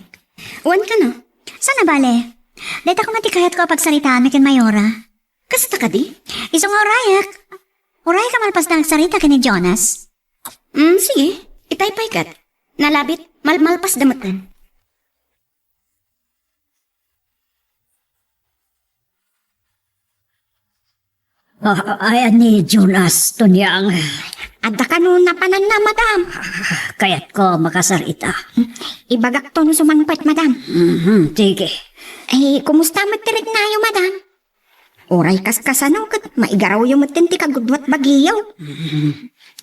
Uwan ka no? Sana bale? Dito ko matikayat ko pagsalitaan ni kin Mayora. Kasta ka di? Isong orayak. Oray ka malpas na nagsarita ka ni Jonas. Sige. Itaypay kat. Nalabit, malmalpas damatan. Ayan ni Jonas, Tunyang. Adda ka nun napanan na, madam. Kaya't ko makasarita. Ibagak to no sumangpat, madam. Sige. Kumusta matirik na yo, madam? Oray kaskasanaw kat maigaraw yung matinti kagudwat bagiyaw.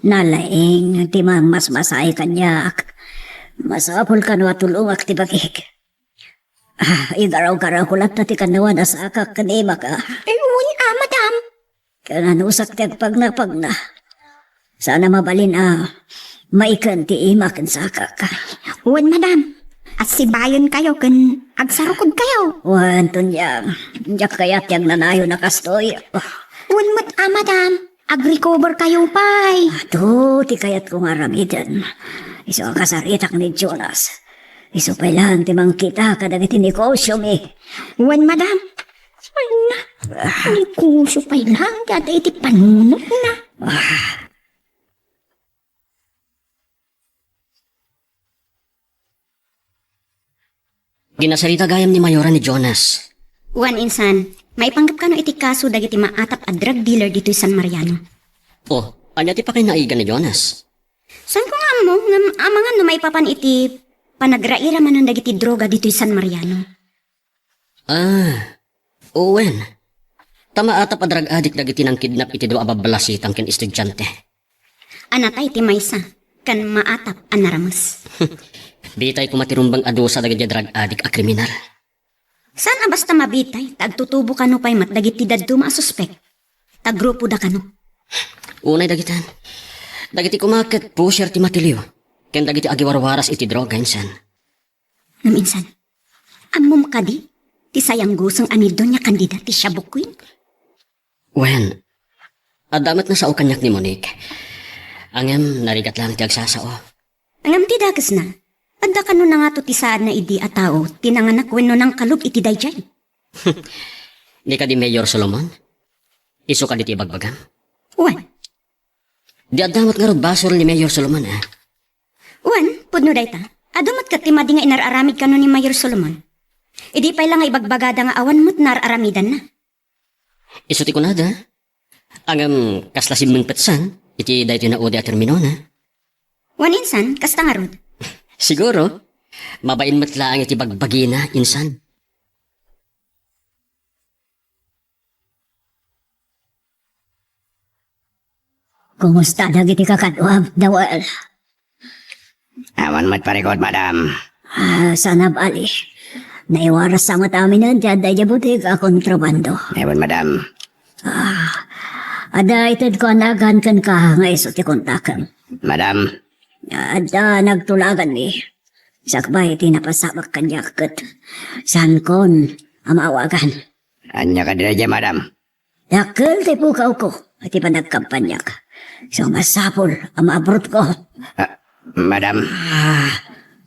Nalaing, ti mas masay kanyak. Masapol ka no atulungak ti bagik. Igaraw-garaw ko lang ti kanawan asakak kanima ka. Madam. Kananusak ti agpagna-pagna. Sana mabalin maikan ti imakan sakak. Uwan, madam. At sibayon kayo kan agsarukod kayo. Wan, Tunyang. Diyak kayat yang nanayo na kastoy. Uwan mat, madam. Ag-recover kayo, pay. Ato, ti kayat kong aramidan. Iso ang kasaritak ni Jonas. Iso pa lang timang kita kadagiti negosyo mi. Uwan, madam. Ay na. Negosyo pa lang. Dada iti panunot na. Ginasarita gayam ni Mayora ni Jonas. Uwan, Insan. May panggap ka no iti kaso dagiti maatap a drug dealer dito San Mariano. Oh, anya ti pa kay naiga ni Jonas? San ko nga mo, amangan no may papan iti panagraira man dagiti droga dito San Mariano. Owen. Tama atap a drug addict dagiti nang kidnap iti do ababalasitang ken estudyante. Anatay ti maysa, kan maatap a naramas. Bitay kumatirumbang adusa dagiti drug addict a kriminal. Sana basta mabitay, tagtutubo ka no pa'y mat dagiti daduma a suspek. Taggrupo da ka no. Unay dagitan. Dagiti kumaket pusher ti matilyo. Ken dagiti agiwarwaras iti droga insan. Naminsan, amom ka di, ti sayang gusong anido niya kandida ti siya bukwin. Wen, adamat na sao kanyak ni Monique. Angem, narigat lang ti agsasao. Angam ti dagas na. Adda ka no na nga to ti saan na idi a tao, tinanganak wenno ng kalub iti dayjay. Di ka di Mayor Solomon? Iso ka di ti bagbagam? Uwan. Di adamat nga rod basol ni Mayor Solomon Uwan, pudno dayta. Adumat ka ti madi nga inararamid ka no ni Mayor Solomon. Idi pa'y lang ibagbagada nga awan mo't nararamidan na. Iso ti kunada. Angam kaslasim mong petsan, iti dayto na ode a termino na. Uwan, Insan, kasta nga rod. Siguro, mabain matlaang iti bagbagina, insan. Kumusta dagiti kakadwab, Dawal? Awan mat parikot, madam. Sana bali. Naiwaras sa mata amin na dyan dahil buti ka kontrabando. Ewan, madam. Ada itad ko anagan kan ka nga iso ti kontakan. Madam. Ada nagtulagan ni. Sakbay ti napasamak kanyak kat. San kon amawagan. Anya ka dira dyan, madam. Dakil ti pukaw ko at ipa nagkampanyak. So masapol ang maabrot ko. Madam.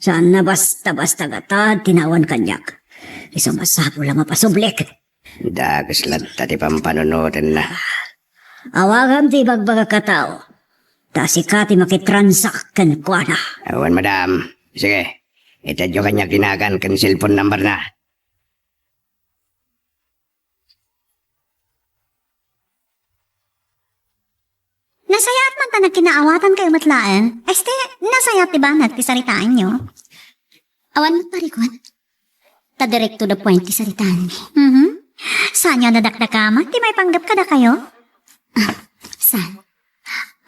Saan na basta-basta gata tinawan kanyak. So masapol ang mapasublik. Dagas lang tati pampanunutan na. Awagan ti bagbaga katao. Tasi ka ti makitransak kan kuana. Awan, madam. Sige. Itadyo kanya kinagan kan cellphone number na. Nasayat man ta na kinaawatan kayo matlaan. Nasayat diba nat kisaritaan nyo? Awan mo parikon. Ta direct to the point ti saritaan mi. Saan niya nadakdakaman? Di may panggap ka na kayo? San?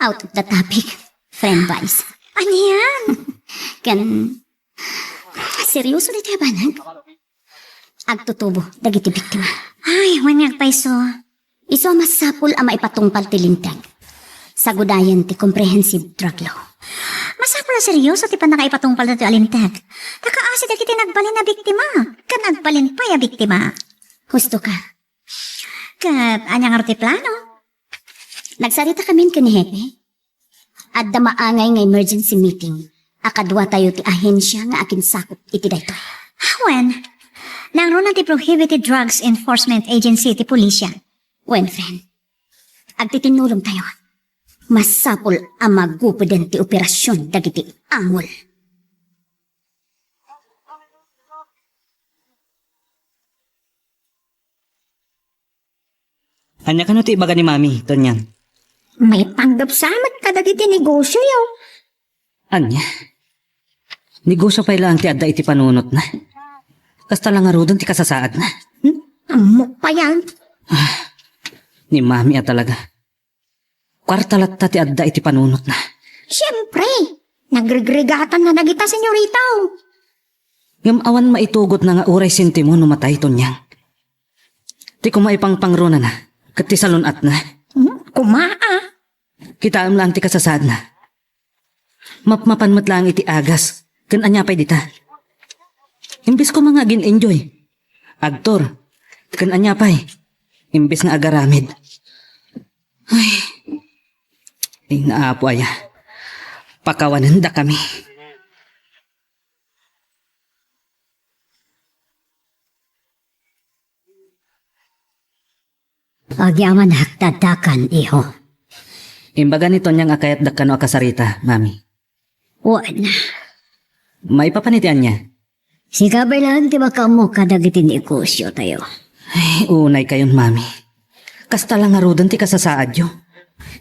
Out of the topic. Friend Vice. Ano yan? Kan... Seryoso na tayo banag? Agtutubo, dagiti biktima. Ay, wanyag pa iso. Iso masapul ang maipatungpal ti lintag. Sa gudayan ti comprehensive drug law. Masapul na seryoso ti pa nakaipatungpal na ti alintag. Nakaasi dagiti nagbalin na biktima. Kan nagbalin pa ya biktima. Husto ka. Kat anyang artiplano. Nagsarita kami ni Hepe. At damaangay nga emergency meeting. Akadwa tayo ti ahensya nga akin sakop iti daytoy. When? Nang ti Prohibited Drugs Enforcement Agency ti Pulisya. When, friend? Agtitinulong tayo. Masapol ang magupuden ti operasyon dagiti angol. Anya ka no ti ibaga ni Mami, Tonyang? May panggap samat ka dagiti negosyo yo. Anya? Negosyo pa ilang ti adda iti panunot na. Kasta lang arudon ti kasasaad na. Amok pa yan. Ni Mami talaga. Kwarta latta ti adda iti panunot na. Siyempre, nagregregatan na nagita senyorita. Ngam awan maitugot na nga uray sentimo numatay, Tonyang. Ti kumaipang pangrona na, kat ti salunat na. Kumaa. Kita am lang ti kasasaad na. Mapmapanmat lang iti agas, kan anya pa'y dita. Imbis ko mga gin-enjoy. Agtor, kan anya pa'y. Imbis nga agaramid. Ay naapo aya. Pakawanan da kami. Agyaman hakdadakan, iho. Imbaga nito niyang akayat dakano akasarita, Mami. Wan. May papanitian niya. Sigabay lang ti makamo kadagiti negosyo tayo. Ay, unay kayon, Mami. Kasta lang arudan ti kasasaad yo.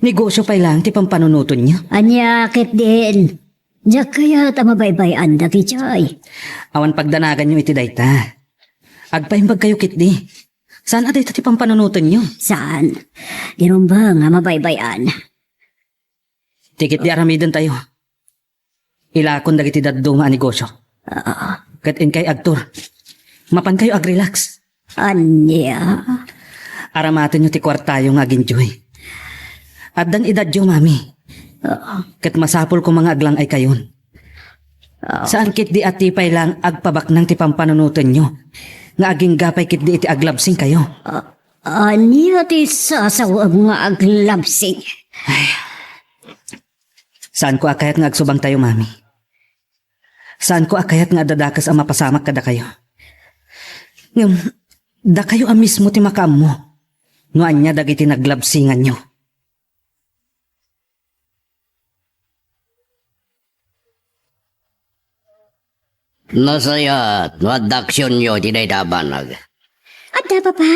Negosyo pa lang ti pampanunuton niyo. Anyakit din. Diyak kaya tamabaybayan dagi chay. Awan pagdanagan niyo iti dayta. Agpaimbag kayo kitdi. Saan aday ti pampanunuton niyo? Saan? Dirumba nga mabaybayan. Tikit di aramidan tayo. Ilakon dagiti daddo nga negosyo. Kat in kay agtor. Mapan kayo agrelax. Anya? Aramatin nyo ti kwartayo nga ginjoy. At dan edad yo, Mami. Kat masapol ko mga aglang ay kayon. Saan kit di atipay lang agpabak ng ti pampanunutan nyo. Nga aging gapay kit di iti aglabsing kayo. Anya ti sasawag nga aglabsing. Saan ko akayat nga agsubang tayo, Mami? Saan ko akayat nga dadakas ang mapasamak kada kayo? Ngam, da kayo ang mismo ti makaam mo. No anya dagiti naglabsingan nyo. Nasayat, wadaksyon nyo, tinay tabanag. Adda pa pa?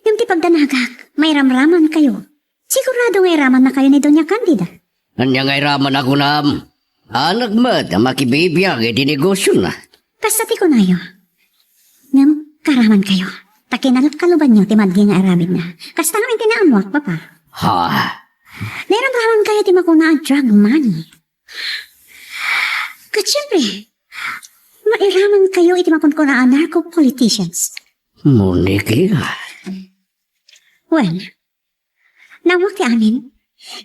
Yung ti pagdanagak, may ramraman kayo. Sigurado may raman na kayo ni Doña Candida. Anya ngay raman ako nam. Anak mat, makibibiyag, iti negosyo na. Kasati ko na yo. Ngam, karaman kayo. Takinalap kaluban nyo, timadgi nga aramid na. Kasta namin tinaamuak, papa. Ha? Naramraman kayo ti makuna ang drug money. Katsiyempre, mairaman kayo iti makunkunaan narco-politicians. Muniki ka. Well, nawak ti amin,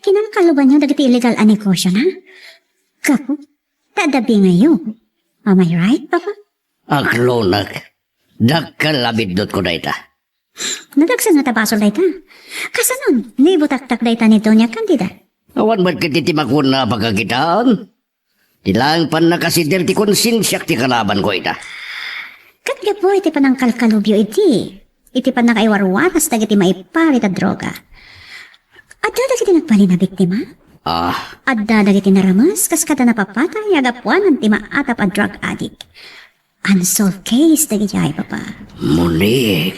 kinamakaluban nyo dagiti illegal a negosyo na. Kapo, tadabi ngayon. Am I right, papa? Aklonak. Dakkalabidot ko na ita. Nadagsan na tabasol dayta. Kasanon, ni butaktak dayta ni Doña Candida. Awan ba't kititimakon na pagkakitaan? Tilang pan nakasider ti konsensyak ti kalaban ko ita. Katga po iti panang kalkalubyo iti. Iti panang kaiwarwaras dagiti maiparit a droga. Adda dagiti nagpali na biktima? Adda dagiti naramas kas kada napapatay agapuan ang tima atap a drug addict. Unsolved case dagiti ay papa. Munik.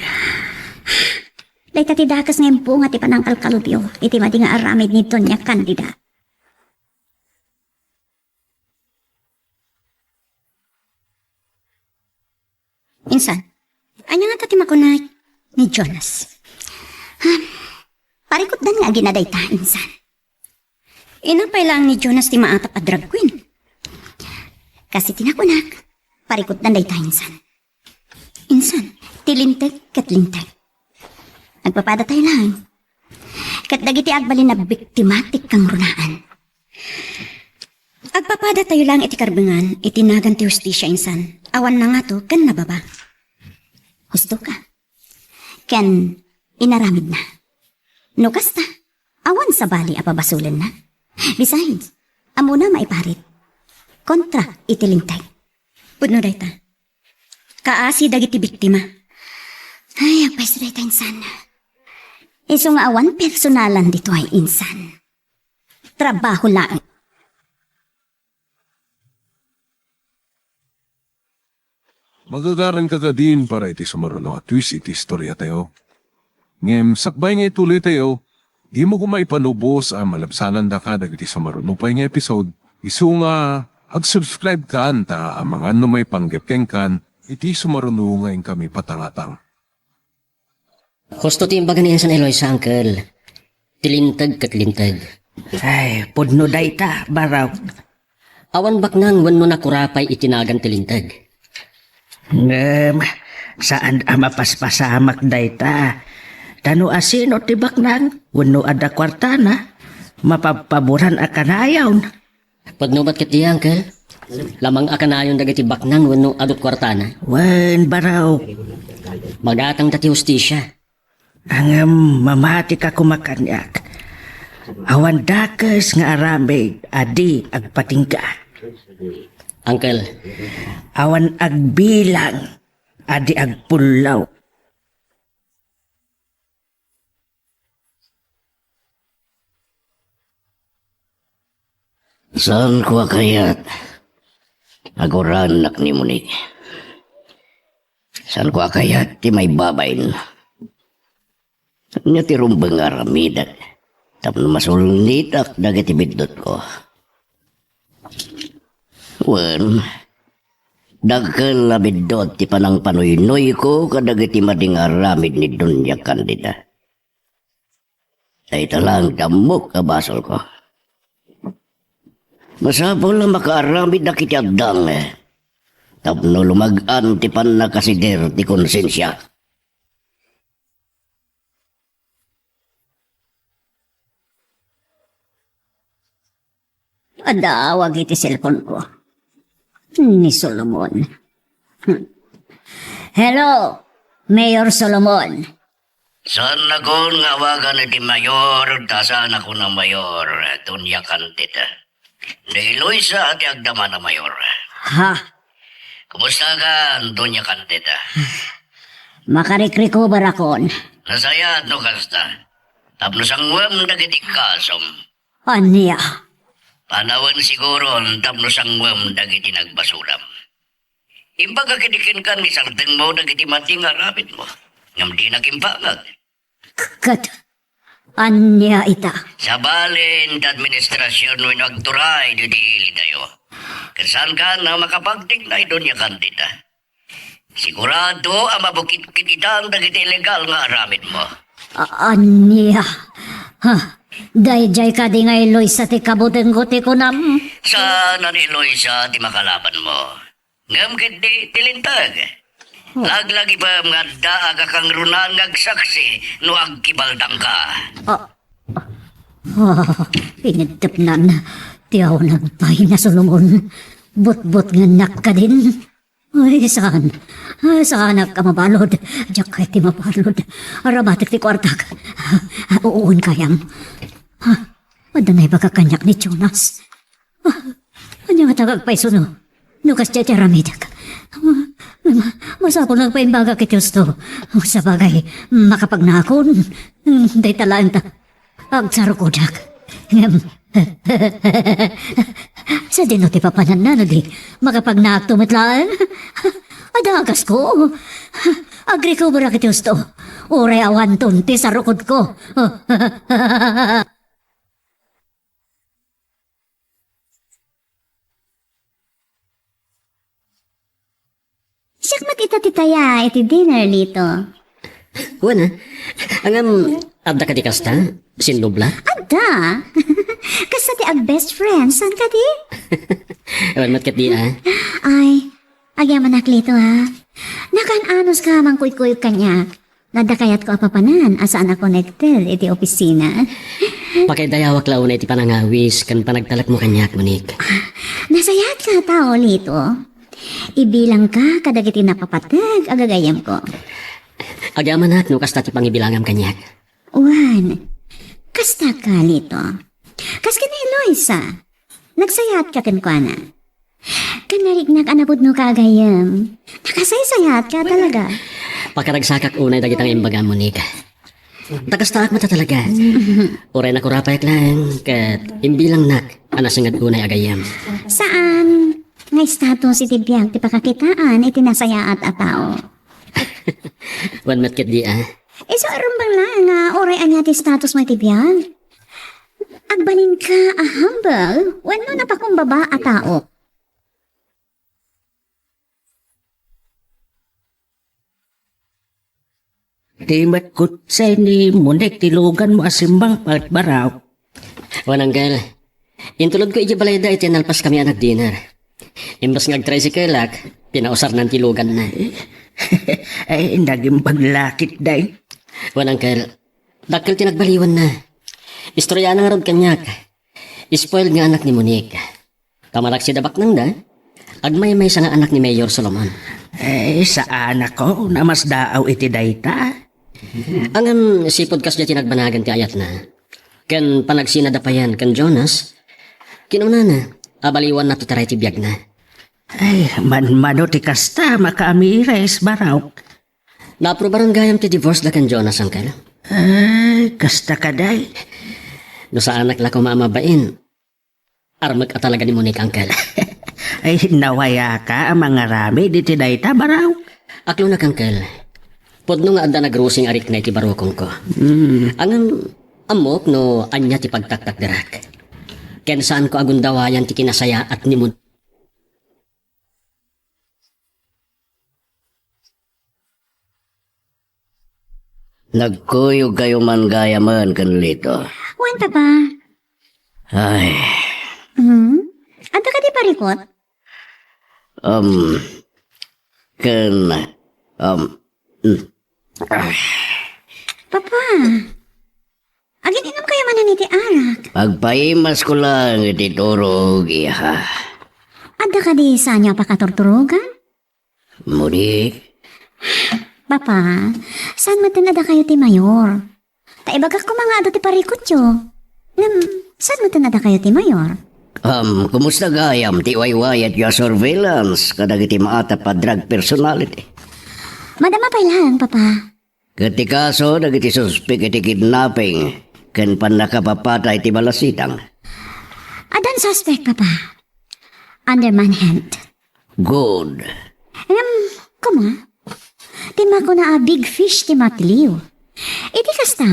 Dayta ti dakas ngayon po nga ti panang kalkalubyo. Iti madi nga aramid ni Doña Candida. Insan, anya nga tati makunay? ni Jonas. Parikot dan nga ginadayta, insan. Inapay lang ni Jonas ti maatap a drag queen. Kasi tinakunak, parikot dan dayta, insan. Insan, tilinteg kat linteg. Nagpapada tayo lang. Kat dagiti agbalin na biktimatik kang runaan. Agpapada tayo lang iti karbengan, itinagan ti hustisya, insan. Awan na nga to, kan nababa. Husto ka. Ken, inaramid na. No kasta, awan sa bali apabasulan na. Besides, amo na maiparit. Kontra, itilintay. Pudno dayta. Kaasi dagiti biktima. Ay, apay sa dayta, insan. Iso nga awan personalan dito ay insan. Trabaho lang. Magagaran ka din para iti sumaruno at twist iti istorya tayo. Ngem, sakbay nga ituloy tayo, di mo kumaipanubos ang malabsanan da ka dagiti sumaruno pa nga episode. Isu nga, ag-subscribe ka anta ang mga may panggepkeng kan, iti sumaruno nga kami patangatang. Husto ti imbaga ni Insan Eloisa, Uncle. Tilintag kat lintag. Ay, pudno dayta, baraw. Awan baknang wano na kurapay itinagan tilintag. Saan mapaspasamak dayta? Tano asino tibak nan? Wano ada kwartana? Mapapaboran akanayaw. Pagnubat kat di, Uncle. Lamang akanayon dagiti baknang wano adot kwartana. Wen, baraw. Magatang dati hustisya. Ang mamati ka kumakanyak. Awan dakes nga aramid, adi agpatingka. Uncle, Awan agbilang, adi agpulaw. Saan ko kayat? Agoran nak ni Munik. Saan ko kayat ti may babayin? Nya ti rumbang aramidak. Tapno masulnitak dagiti bidot ko. Wen, dagkel la bidot ti panang panoy-noy ko kadagiti mading aramid ni Dunya Candida. Ay talang damok kabasol ko. Masapol na makaaramid na kiti agdang tapno lumagan ti panakasider ti konsensya. Adawag iti cellphone ko. Ni Solomon. Hello, Mayor Solomon. Saan ako nga awagan iti mayor, tasan ako ng mayor, Dunya Candida. Ni Eloisa ati agdama na mayor. Ha? Kumusta ka, Dunya Candida? Makarik-recover akon. Nasayat no kasta. Tapno sangwam dagiti kasom. Anya? Panawan siguro tapno sangwam dagiti nagbasuram. Imbaga kinikin kan ni sarteng mo dagiti mating arapit mo. Ngam di nakimpangag. Kat, anya ita? Sa balin ta administrasyon no nagturay di ili tayo. Kasan ka na makapagtig na Dunya Candida. Sigurado ang mabukit-kit itang dagiti illegal nga aramid mo. Anya? Ha? Dayjay ka di nga Eloisa ti kabuteng-guti ko nam. Sana ni Eloisa ti makalaban mo. Ngam kiti tilintag. Laglagi pa mga daaga kang runan ngagsaksi no agkibaldang ka. Pinitip nan. Tiyaw nagpay na Solomon. But-but nga nak ka din. Ay, saan? Saan ka mabalod? Diyak kay ti mabalod. Arabatik ti kwartag. Uun kayam. Madanay ba kakanyak ni Jonas? Ano nga tagagpay suno? Nukas dya ramidak. Masapon lang pa yung baga kitusto. Sa bagay, makapagnakon. Day talaan ta. Agsarukodak. Sa dinuti papanan na di makapagnaaktumitlaan. Adagas ko. Agri ko ba kitusto? Uray awan tunti sa rukod ko. Siyak matita-titaya iti dinner lito. Wana, angam, adda ka di kasta? Sinubla? Ada! Kasta ti ag best friend, san ka di? Ewan mat kat di Ay, agyaman naklito ha. Nakananos ka mang kuy-kuy kanya. Nadakayat ko apapanan, asaan na connected, iti opisina. Pakidayawak launa iti panangawis, kan panagtalak mo kanyak, Monique. Nasayat ka tao lito. Ibilang ka kadagiti napapatag, agagayam ko. Agyaman no kasta ti pangibilangam kanyak. Juan, kasta ka lito. Kas kini Eloisa, nagsayat ka kenkwana. Kanarignak anapod no kaagayam. Nakasaysayat ka talaga. Pakaragsakak unay dagitang imbaga, Monique. Takastaak mata talaga. Uray na kurapayak lang, kat imbilang nak, anasangad unay agayam. Saan? Ngay status iti biyag ti pakakitaan iti nasayaat a tao. Wan mat kat di Iso arumbang lang nga oray anya ti status mo iti biyag. Agbalin ka a humble, wano napakumbaba a tao. Di matkutsay ni Munik tilugan mo asimbang pagbarao. Wananggal, intulod ko ijibalayda iti nalpas kami anak dinner. Imbas ngag-tricycle ak, pinausar ng tilugan na. Ay, naging paglakit day. Wananggal, dakil tinagbaliwan na. Istorya na nga rod kanyak. Spoiled nga anak ni Monique. Kamalak si dabak nang da, agmay-may sa nga anak ni Mayor Solomon. Eh, sa anak ko, namas daaw iti dayta. Angam sipod kas dya tinagbanagan ti ayat na. Ken panagsinadapayan kan Jonas, kinuna na, abaliwan na titaray ti biyag na. Ay, man-mano ti kasta, makaamires baraw. Naaprubaran gayam ti divorce da kan Jonas, angkal. Ay, kasta ka day. No sa anak la ko maamabain, armag ka talaga ni Monique, angkal. Ay, nawaya ka ang mga rami di ti dayta baraw. Aklo na kangkal. Podno nga adda nagrusing arik na iti barokong ko. Angam amok no anya ti pagtaktak dirak. Ken saan ko agundawayan ti kinasaya at ni Monique. Nagkuyog kayo man gaya man kanlito. Juan, papa. Ay, Anta ka di parikot? kan, Papa, agin inom kayo manan iti arak. pagpaimas ko lang iti turog, iha. Anta ka di sa niya pakaturturugan? Munik, Papa, saan matanada kayo ti mayor? Taibagak ko mga ado ti parikot yo. Saan matanada kayo ti mayor? kumusta gayam ti waywayat ya surveillance kadagiti maata pa drug personality? Madama pa lang, Papa. Kati kaso dagiti suspek iti kidnapping ken panakapapatay ti balasitang. Adan suspect, Papa. Under manhunt. Good. Kuma? Tima ko na a big fish ti matiliw. Iti kasta,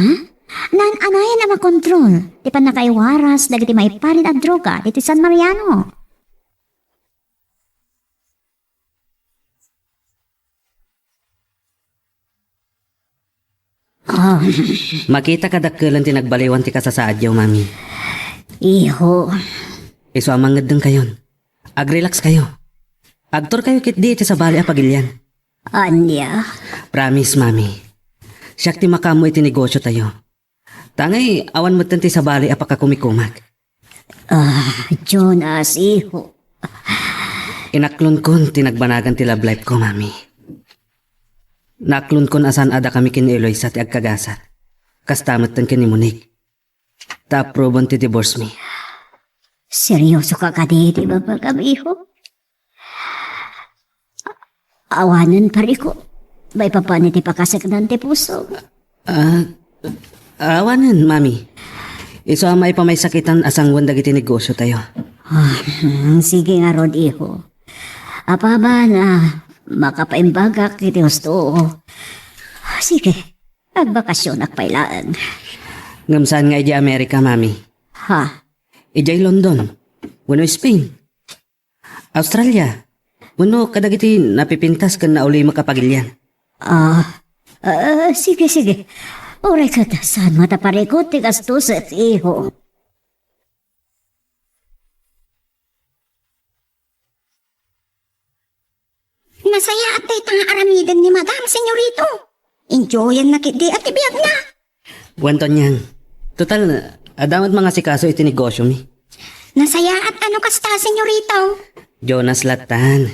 nan anayan na makontrol. Ti pan nakaiwaras dagiti maiparin at droga iti San Mariano. Makita ka dakkelan ti nagbaliwan ti kasasaadyaw, mami. Iho. Iso amang ngedeng kayon. Ag-relax kayo. Agtor kayo kit di iti sa bali a pagilyan. Anya. Promise, mami. Siyak ti makamu iti negosyo tayo. Tangay, awan mo ti sa bali a pakakumikumak. Jonas, iho. Inaklon kon tinagbanagan ti love life ko, mami. Naklon kon asan ada kami kin Eloisa ti agkagasat. Kastamat tan kin ni Monique. Ta-approvean ti divorce me. Seryoso ka ka di ba pagkabiho? Awanan pa ko. May papanit ti pakasakdan ti puso. Awanan, mami. Iso amay pa may sakitan asang wanda giti negosyo tayo. Sige nga rod, iho. Apa ba na makapaimbaga kiti gusto? Sige, agbakasyon akpailaan. Ngamsaan nga iti Amerika, mami. Ha? Ijay London. Wano Spain. Australia. Wano kadagiti napipintas kan na uli makapagilyan. Sige, sige. Oray ka ta, saan mataparikot ti gastos at iho. Masaya at tay tanga aramidan ni Madam, senyorito. Enjoyan na kiti at ibiyag na. Buwan Tonyang. Total, adamat mga sikaso iti negosyo mi. Nasaya at ano kasta, senyorito? Jonas Latan.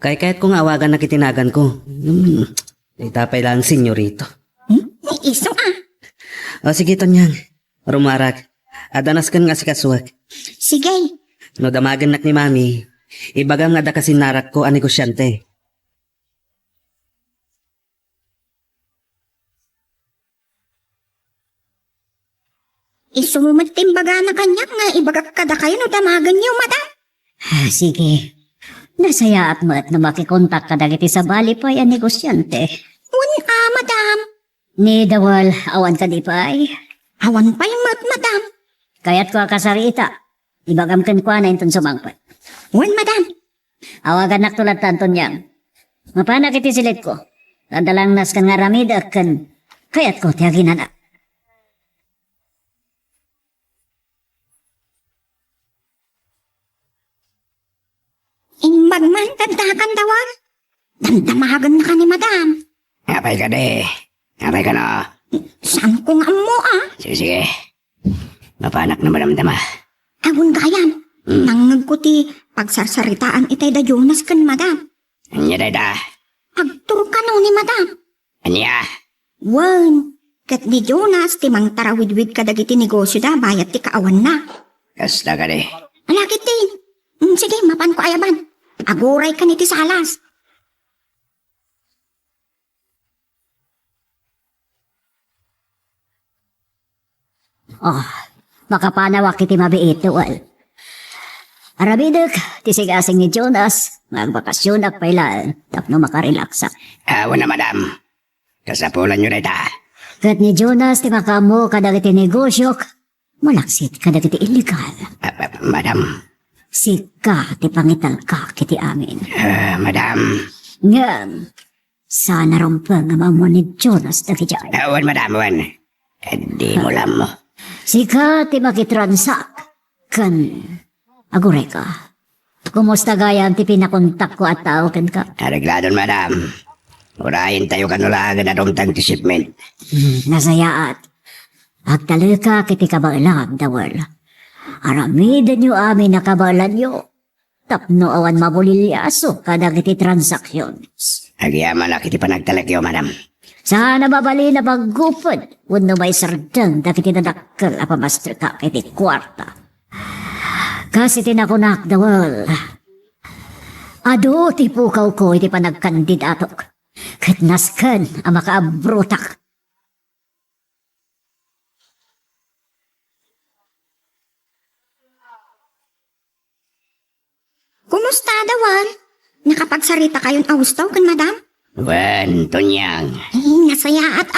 Kahit kung awagan na kitinagan ko. Itapay lang senyorito. Iso O sige Tonyang. Rumarak. Adanas kan nga sikasuwag. Sige. No damagan nak ni mami. Ibagam nga da kasi narak ko ang negosyante. Isumumatimbaga na kanyak nga ibagak kada kayo no damagan niyo, Madam. Sige. Nasaya at mat na makikontak ka dagiti sa balipay ang negosyante. Madam. Ni Dawal, awan ka di pa'y. Awan pa'y Madam. Kaya't ko kasarita. Ibagam kan kwa na intun sumangpat. Madam. Awagan nak tulad tanton niyang. Mapanak iti silit ko. Tadalang nas kan nga ramid akan. Kaya't ko tiyaginan na. Magman tagdakan dawal. Damdamagan na ka ni Madam. Apay ka de. Apay ka na. Saan ko nga mo Sige, sige. Mapanak na maramdama. Awon gayam. Nangag ko ti pagsarsaritaan itay da Jonas kan Madam. Anya da. Agtur ka no ni Madam. Anya. Kat ni Jonas ti mang tarawidwid ka dagiti negosyo da bayat ti kaawan na. Kasta ka de. Alakit din. Sige, mapan ko ayaban. Aguray ka ni ti salas. Makapanawak iti mabiit Dawal. Arabidek, tisigasing ni Jonas. Magbakasyon at pailaan. Tapno makarelaksa. Awan na madam. Kasapulan nyo da. Kat ni Jonas ti makamo kadagiti negosyo. Malaksit kadagiti illegal. Madam. Sika ti pangital ka kiti amin. Madam. Ngam, sana rompang amamo ni Jonas dagi dyan. Awan madam, awan. Di mo lang mo. Sika ti makitransak. Kan, aguray ka. Kumusta gayam ti pinakontak ko at tao kan ka? Arregladon madam. Urahin tayo kanulagan na rumtang ti shipment. Nasayaat. Agtalika kiti kabaalam, Dawal. Aramidan nyo amin na kabalan nyo. Tapno awan mabulilyaso kadag iti transactions. Agyaman na kiti panagtalagyo, madam. Sana babali na paggupod. Wano may sardang dagiti nadakkel a pamaster ka kiti kwarta. Kasi tinakunak, Dawal. Ado ti pukaw ko iti panagkandidatok. Katnaskan ang makaabrutak. Kumusta, Dawal? Nakapagsarita kayong austaw kan Madam? Wan, tunyang. Nasayaat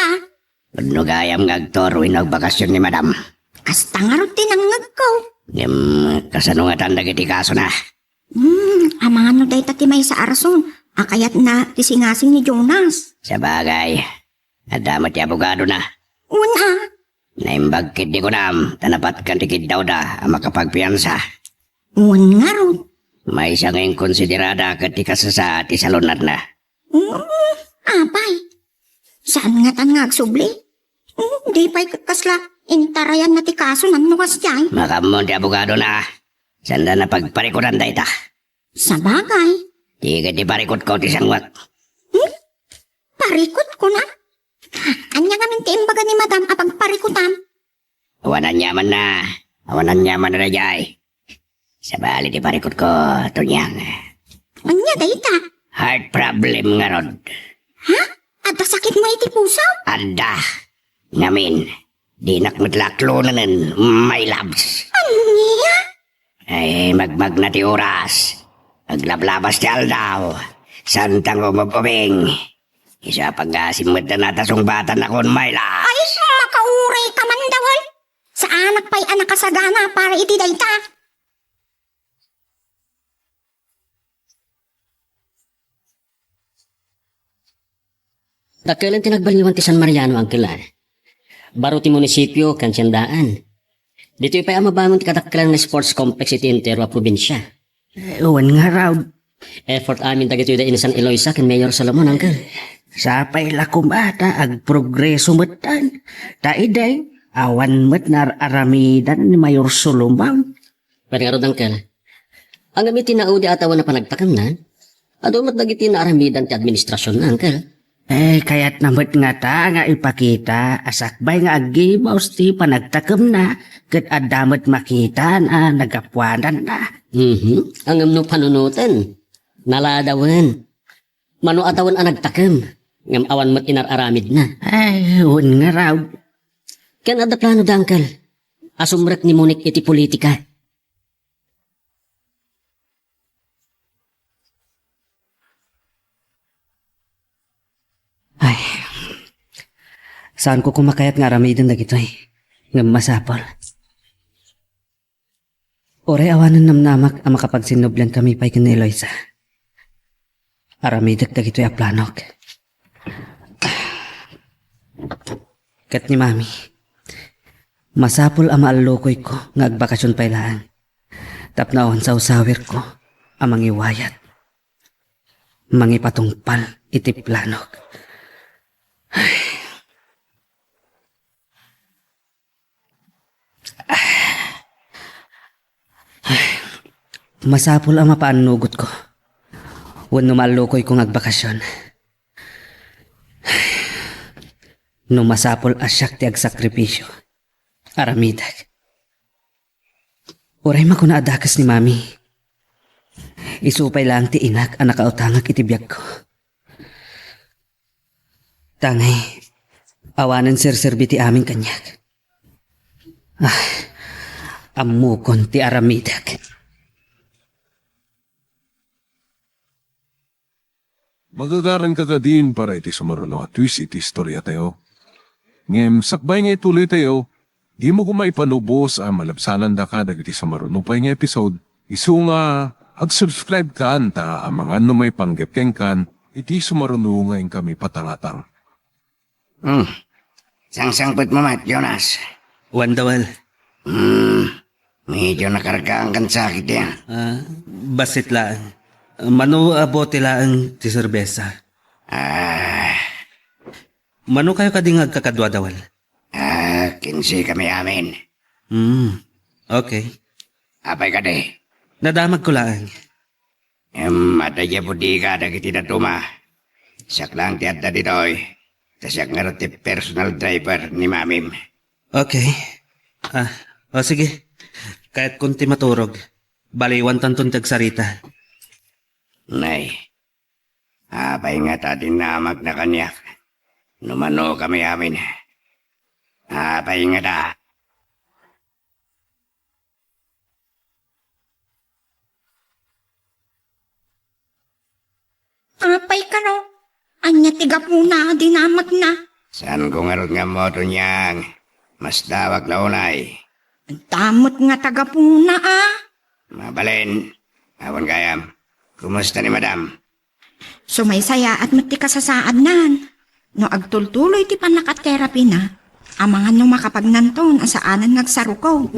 Nugayam ngagtor nagbakasyon ni madam. Kasta nga rin tinangag ko. Kasanungatan na kiti kaso na. Amano day tati may sa arason. Akayat na tisingasing ni Jonas. Sa bagay, adamat ti abogado na. Una. Naimbag kid di ko nam, tanapat kan tikid daw da ang makapagpiyansa. Nga rin. May isang ngayong konsiderada katika sa ti salunat na. Apay. Saan nga tan nga agsubli? Di pa'y kakasla. Intarayan na ti kaso ng nukas dyan. Makamon ti abogado na. Sanda na pagparikuran da ita. Sa bagay. Di ka ti parikot ko ti sangwat. Parikot ko na. Anya nga minti imbaga ni Madam apag parikutan. Awanan nyaman na. Awanan nyaman na jay. Sa bali ti parikot ko, tunyang. Anya dayta? Heart problem nga rod. Ha? Ada sakit mo iti pusaw? Anda. Namin. Di nakmitlaklo na nun, my loves. Anya? Ay, magmag na ti oras. Aglablabas ti aldaw. Santang umupubing. Isa pag-asimot na natasong batan akon, my loves. Ay, makauray ka man, Dawal. Sa anak pa'y anak kasagana para iti dayta. Dakkel tinagbaliwan ti San Mariano ang kila. Baro ti munisipyo kan siyandaan. Dito ipay amabangon ti kadakkelan nga sports complex iti entero a probinsya. Uwan nga raw. Effort amin dagito da San Eloisa ken Mayor Solomon angkel. Sapay lakumata ag progreso metan. Taiday, awan met nar aramidan ni Mayor Solomon. Pero nga angkel. Ang amit tinaudi atawan na panagtakamnan, adumat dagiti na aramidan ti administrasyon na angkel. Kaya't namat nga ta nga ipakita asakbay nga agimaws ti panagtakem na ket adamat makita na nagapwanan na. Ang amno panunutan. Naladawan. Mano atawan ang nagtakem. Ngam awan mat inararamid na. Uwan nga raw. Ken adda plano da angkel. Asumrek ni Monik iti politika. Saan ko kumakayat nga aramidan dagitoy? Nga masapol. Oray awanan namnamak ang makapagsinublan kami pa'y ken ni Eloisa. Aramidak dagitoy a planok. Kat ni Mami, masapol ang maalukoy ko nga agbakasyon pa'y laan. Tapnaon sa usawir ko ang mangiwayat. Mangipatungpal iti planok. Masapol ang mapaanugot ko. Wano malukoy kong agbakasyon. No masapol asyak ti agsakripisyo. Aramidag. Oray makuna adakas ni Mami. Isupay lang ti inak ang nakautangak itibiyag ko. Tangay, awanan sir-serbi ti aming kanyak. Amukon ti aramidag. Magagaran ka din para iti sumaruno at twist iti istorya tayo. Ngem, sakbay nga ituloy tayo, di mo kumaipanubos ang malabsanan da ka dagiti sumaruno pa nga episode. Isu nga, ag-subscribe ka anta ang mga may panggapkeng kan, iti sumaruno ngayon kami patangatang. Sang-sangpot mo mat, Jonas. Wandawal. Medyo nakargaan kan sakit yan. Basit lang. Mano abote lang ti serbesa. Mano kayo kadingag kakadwa dawal? 15 kami amin. Okay. Apay ka de? Nadamag ko lang. Mataya pudi ka dagiti datuma. Siyak lang ti adda ditoy. Siyak nga ti personal driver ni Mamim. Okay. Sige. Kahit kunti maturog. Baliwan tanton tagsarita. Nay, apay nga tatin namag na kanyak. Numano kami amin. Apay nga ta. Apay ka no. Anya tiga po na, dinamat na. Saan ko nga ron nga moto niyang? Mas dawag na unay. Damot nga taga po na Mabalin. Awan kayam. Kumusta ni Madam? Sumaysaya at mati ka sa saad nan. No agtultuloy ti panakaterapi na. Amangan no makapagnanton asaanan nagsarukaw.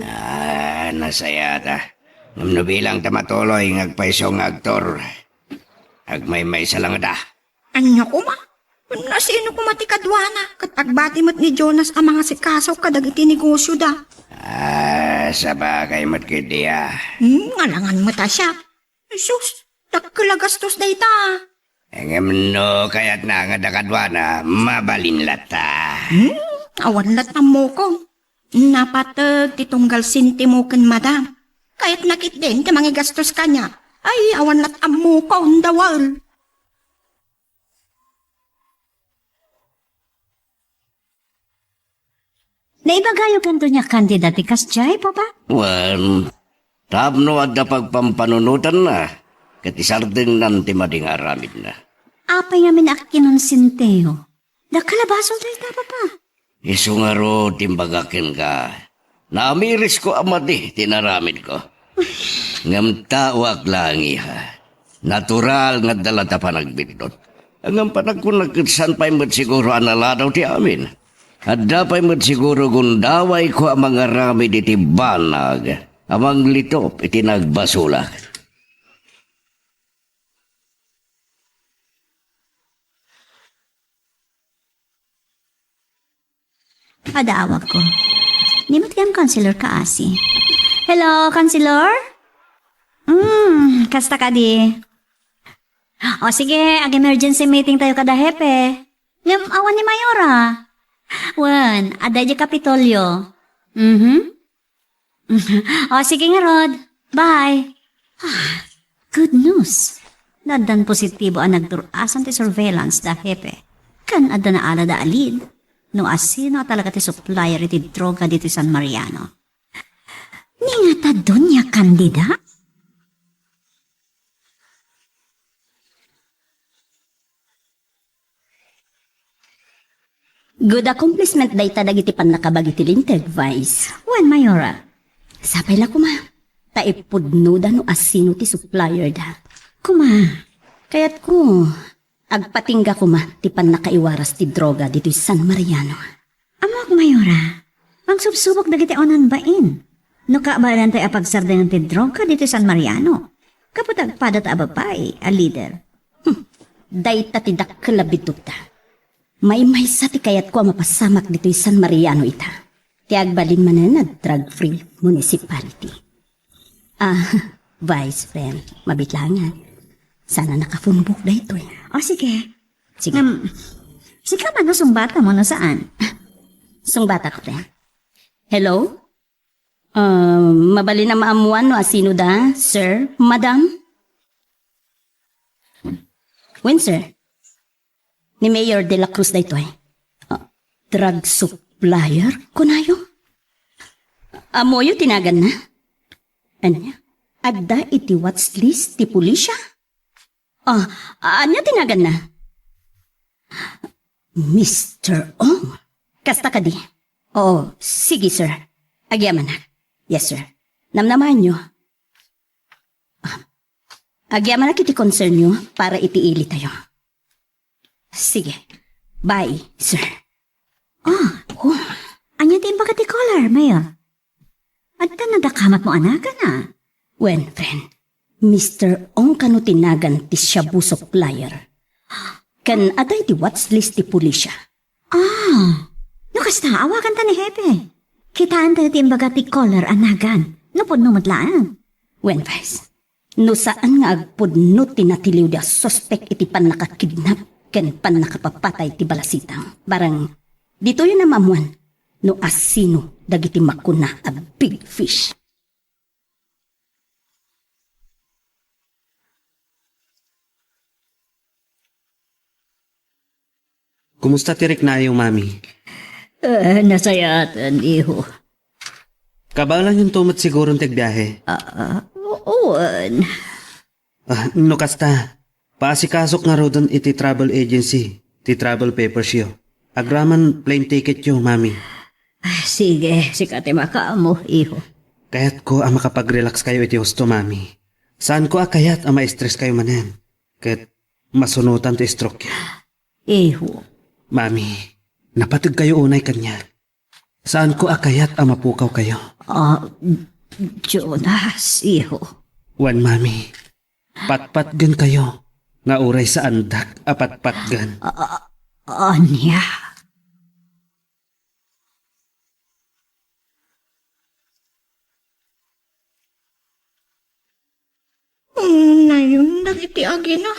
Nasaya ta. Namno bilang tamatuloy ngagpaisong aktor. Agmay-may sa lang ta. Anya ko ma? Nasino ko matikadwana? Katagbati mo't ni Jonas ang mga sikasaw kadagiti negosyo da. Sa bagay mo't kidiya. Ngalangan mo ta siya. Sus, takalagastos da ita. No, kaya't na nga dakadwana, mabalin lata. Awan latang mo ko. Napatag titunggal sintimo ken madam. Kaya't nakit din ti mga gastos kanya. Ay, awan latang mo ko, dawal. Naibagayo kanto niya kandidati kasjay po ba? Tapno agda pagpampanunutan na. Katisardeng nanti mading aramid na. Apay namin akinon sinteo. Nakalabaso tayo na pa. Isu nga ro timbagakin ka. Naamiris ko amadi, tinaramid ko. Ngam tawag lang iha. Natural nga dalata pa nagbindot. Ang panagkunagkitsan pa'y mo't siguro analadaw ti amin. At dapay mo't siguro gundaway ko ang mga rami iti banag. Amang litop iti nagbasulak. Adawag ko. Nimot kayang counselor ka, Asi. Hello, counselor? Kasta ka di. O sige, ag-emergency meeting tayo kada hepe. Ngam awan ni Mayora. Wan, aday di Kapitolyo. O sige nga, Rod. Bye. Good news. Nadan positibo ang nagturasan ti surveillance da hepe. Kan ada na ala da alid. No asino talaga ti supplier iti droga dito San Mariano. Ningata doon niya kandida? Good accomplishment dayta dagiti panakabagi ti linteg, Vice. Wan, Mayora. Sapay la kuma. Taipudno da no asino ti supplier da. Kuma. Kaya't ko, agpatingga kuma ti panakaiwaras ti droga dito San Mariano. Amok, Mayora. Ang subsubok dagiti onan bain. No kaabalan tayo apagsardan ng ti droga dito San Mariano. Kapag padat ababay, a leader. Dayta ti dakkalabitog ta. May sa ti kayat ko ang mapasamak dito San Mariano ita. Ti agbalin manan na drug-free municipality. Vice friend, mabitlangan. Sana nakafumbok da ito eh. O sige. Sige. Sige man no sumbata mo na saan? Sungbata ko friend. Hello? Mabali na maamuan no asino da, sir, madam? When, sir? Ni Mayor de la Cruz da ito eh. Drug supplier? Kunayo? Amoyo tinagan na? Ano niya? Adda iti watch list ti pulisya? Anya tinagan na? Mr. Ong? Kasta ka di? Oo, sige sir. Agyaman na. Yes sir. Namnaman nyo. Agyaman na kiti concern nyo para itiili tayo. Sige. Bye, sir. Anya din ba kati color, Mayor? At nadakamat mo anakan na. When, friend, Mr. Ong kano tinagan ti shabu supplier. Kan atay ti watchlist ti pulisya. No kasta, awakan ta ni Hepe. Kitaan tayo ti imbaga ti color anagan. No po numatlaan. When, Vice, no saan nga agpudno tinatiliw da suspect iti pan nakakidnap ken pan nakapapatay ti balasitang. Barang, dito yun namamuan, no asino dagiti makuna a big fish. Kumusta tirik na yung mami? Nasayatan, iho. Kabalan yung tumot sigurong tigbiyahe. Uwan. No kasta, paasikasok nga ro doon iti travel agency, ti travel papers yo. Agraman plane ticket yo, mami. Sige, sikate makaamo, iho. Kaya't ko ang makapag-relax kayo iti husto, mami. Saan ko kayat ang ma-stress kayo manen? Kaya't masunutan ti stroke yo. Iho. Mami, napatag kayo unay kanya. Saan ko kayat ang mapukaw kayo? Jonas, iho. Wan, mami. Patpatgan kayo. Nga uray sa andak, apatpatgan. Anya. Ngayon, dagiti agina.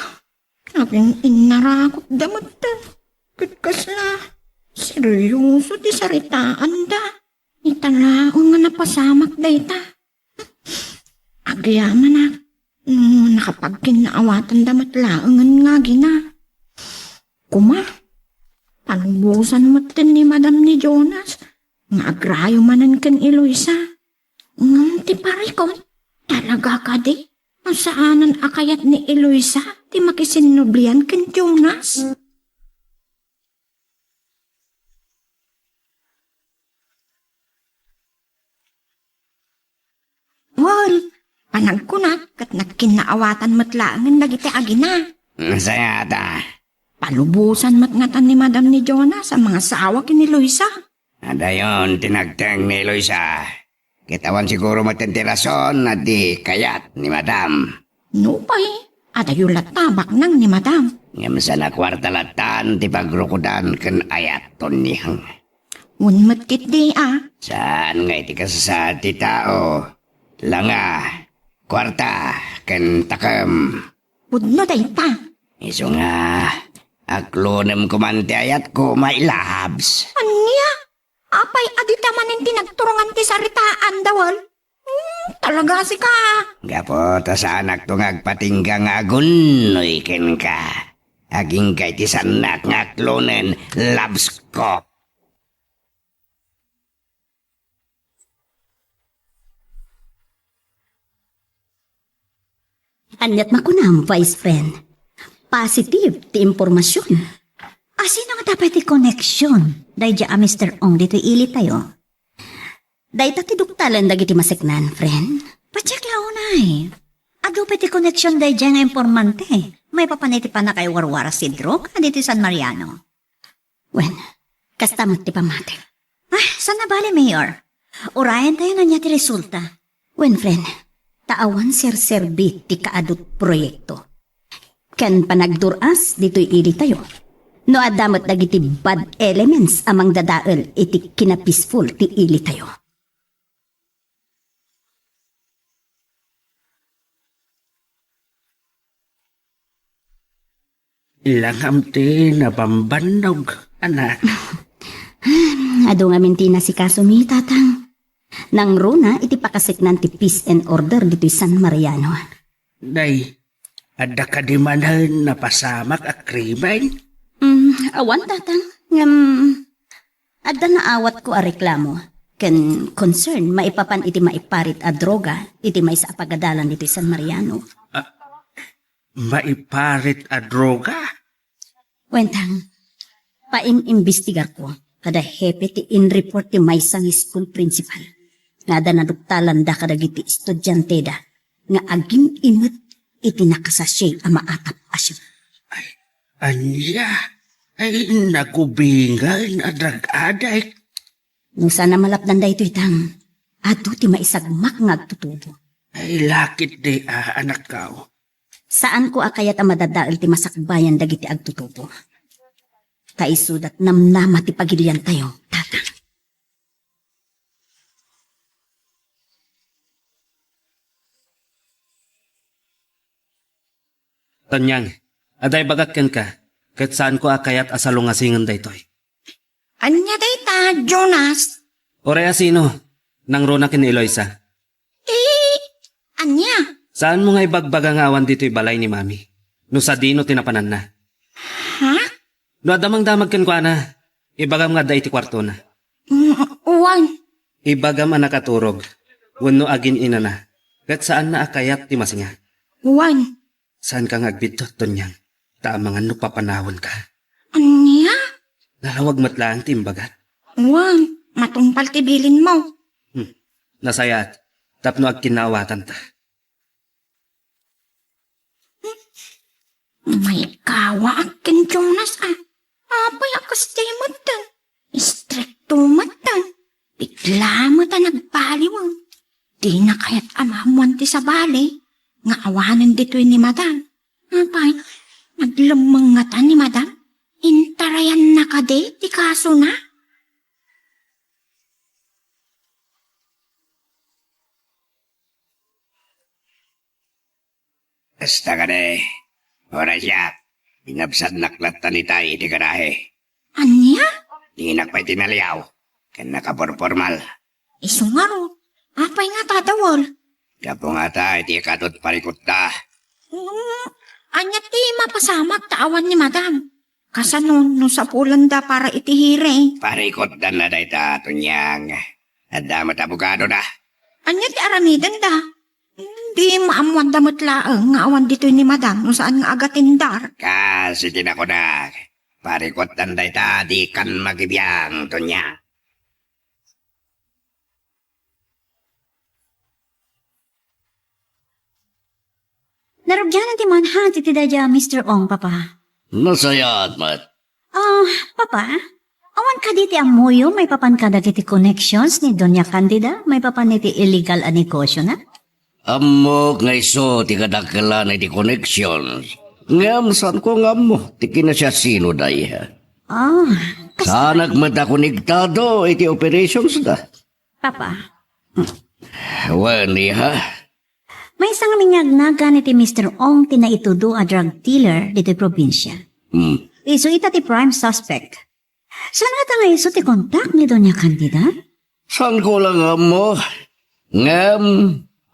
Aging inarakot damot ta. Katkas na. Seryoso ti saritaan da. Italaong nga napasamak da ita. Agyaman na. Nakapagkinaawatan damat laangan nga gina. Kuma. Panubusan matin ni Madam ni Jonas. Nga agrayo manan kan Eloisa. Ti parikot. Talaga ka di. Masaanan akayat ni Eloisa. Ti makisinublian kan Jonas. Wal, panag ko na, kat nagkinaawatan matlaangan dagiti agina. Sayata, Palubusan matngatan ni Madam ni Jonas sa mga sawa kini Luisa. Adayon, tinagteng ni Eloisa. Kitawan siguro matintirason na di kayat ni Madam. Nupay, at yung latabak nang ni Madam. Ngam sa nakwartalatan, ti pagrukudan kan ayat ton nihang. Unmat kit di Saan nga iti kasasa ti tao? Langa, kwarta, kan takam. Pudno dayta. Iso nga, aklonem kumante ayat ko mailahabs. Anya? Apay adita manin tinagturungan ti saritaan dawal. Talaga si ka. Gapo, ta sa anak to ngagpatingga nga agunoy ken ka. Aging kay ti sanak nga aklonen labs ko. Anyat makunam, Vice Friend. Positive ti impormasyon. Asino nga dapat ti connection? Dahil dya Mr. Ong dito ili tayo. Dahil ti duktalan dagiti masiknan, friend. Pacheck lao na eh. Ado pa ti connection dahil dya nga informante. May papaniti pa na kay Warwara Sidro ka dito San Mariano. Wen, kastamot ti pamatik. Saan na bali, Mayor? Urayan tayo na niya ti resulta. Wen, friend, taawan serserbi ti kaadot proyekto. Ken panagduras dito'y ili tayo. No adamot dagiti bad elements amang dadael iti kinapeaceful ti ili tayo. Ilangam ti nabambanog, anak. Ado nga minti na si kaso mi tatang. Nang runa iti pakasiknan ti peace and order dito'y San Mariano. Day, ada ka di manan napasamak at krimen? Awan tatang. Adda na awat ko a reklamo. Ken concern maipapan iti maiparit a droga iti may sa apagadalan dito'y San Mariano. Maiparit a droga? Wentang, paim-imbestigar ko kada hepe ti in-report ti maysang school principal. Nga da naduktalan da kadagiti estudyante da nga aging inut iti nakasasya a maatap asyo. Anya, ay nagubingan a drag-aday. Nung sana malapdan da ito itang, ato ti maisagmak nga agtutubo. Ay lakit di anak kao. Saan ko akayat ang madadaal ti masakbayan dagiti agtutubo? Kaisudat namnama ti pagilian tayo, tatang. Tanyang, aday bagat ken ka, ket saan ko akayat asalungasingan daytoy. Anya dayta, Jonas? Ore asino, nang rona ken Eloisa. Anya? Saan mo nga ibagbaga nga awan dito'y balay ni Mami? No sa dino tinapanan na. Ha? No adamang-damag ken kwa na, ibagam nga day ti kwarto na. Uwan. Ibagam ang nakaturog, wano agin ina na, ket saan na akayat ti masinga. Uwan. Saan ka ngagbitot, Tonyang? Taamangan no papanahon ka. Anya? Nalawag matlaan ti imbagat. Uwan. Matumpal tibilin mo. Nasayat, tapno ag kinawatan ta. May kawa akin, Jonas, Apay akas day matan. Istrikto matan. Bigla matan nagbaliwang. Di na kaya't amamuan ti sa bali. Nga awanan dito'y ni Madam. Apay, naglamang nga ta ni Madam. Intarayan na ka di, ti kaso na. Basta ka de. Ora siya. Pinabsad naklat talitay iti garahe. Anya? Di nakpay tinaliyaw. Kan nakaporpormal. Isungaro. Apay nga tatawol. Kapo nga ta, iti katot parikot ta. Anya ti mapasamak tawan ni Madam. Kasanon no sa pulanda para itihire. Parikot dan na day ta, Tunyang. Adamat abogado na. Anya ti aramidan da. Di maamuan damot laeng nga awan dito ni Madam no saan nga agatindar. Kasi tinako na. Parikot dan day ta, di kan magibiyang, Tunyang. Narugyan ti manhan ti tidadya Mr. Ong, papa. Nasayat, mat. Papa, awan ka diti amuyo, may papan ka dagiti connections ni Doña Candida, may papan iti illegal a negosyo na? Amok nga iso, ti kadakala na ti connections. Ngam, saan ko ngam mo? Ti kinasya sino day, ha? Sanak mata konektado, iti operations da. Papa, Wani, ha? may isang minyagnagan iti Mr. Ong tinaitudo a drug dealer dito probinsya. Iso ita ti prime suspect. Saan nga nga iso ti kontak ni Doña Candida? Saan ko lang mo? Ngam,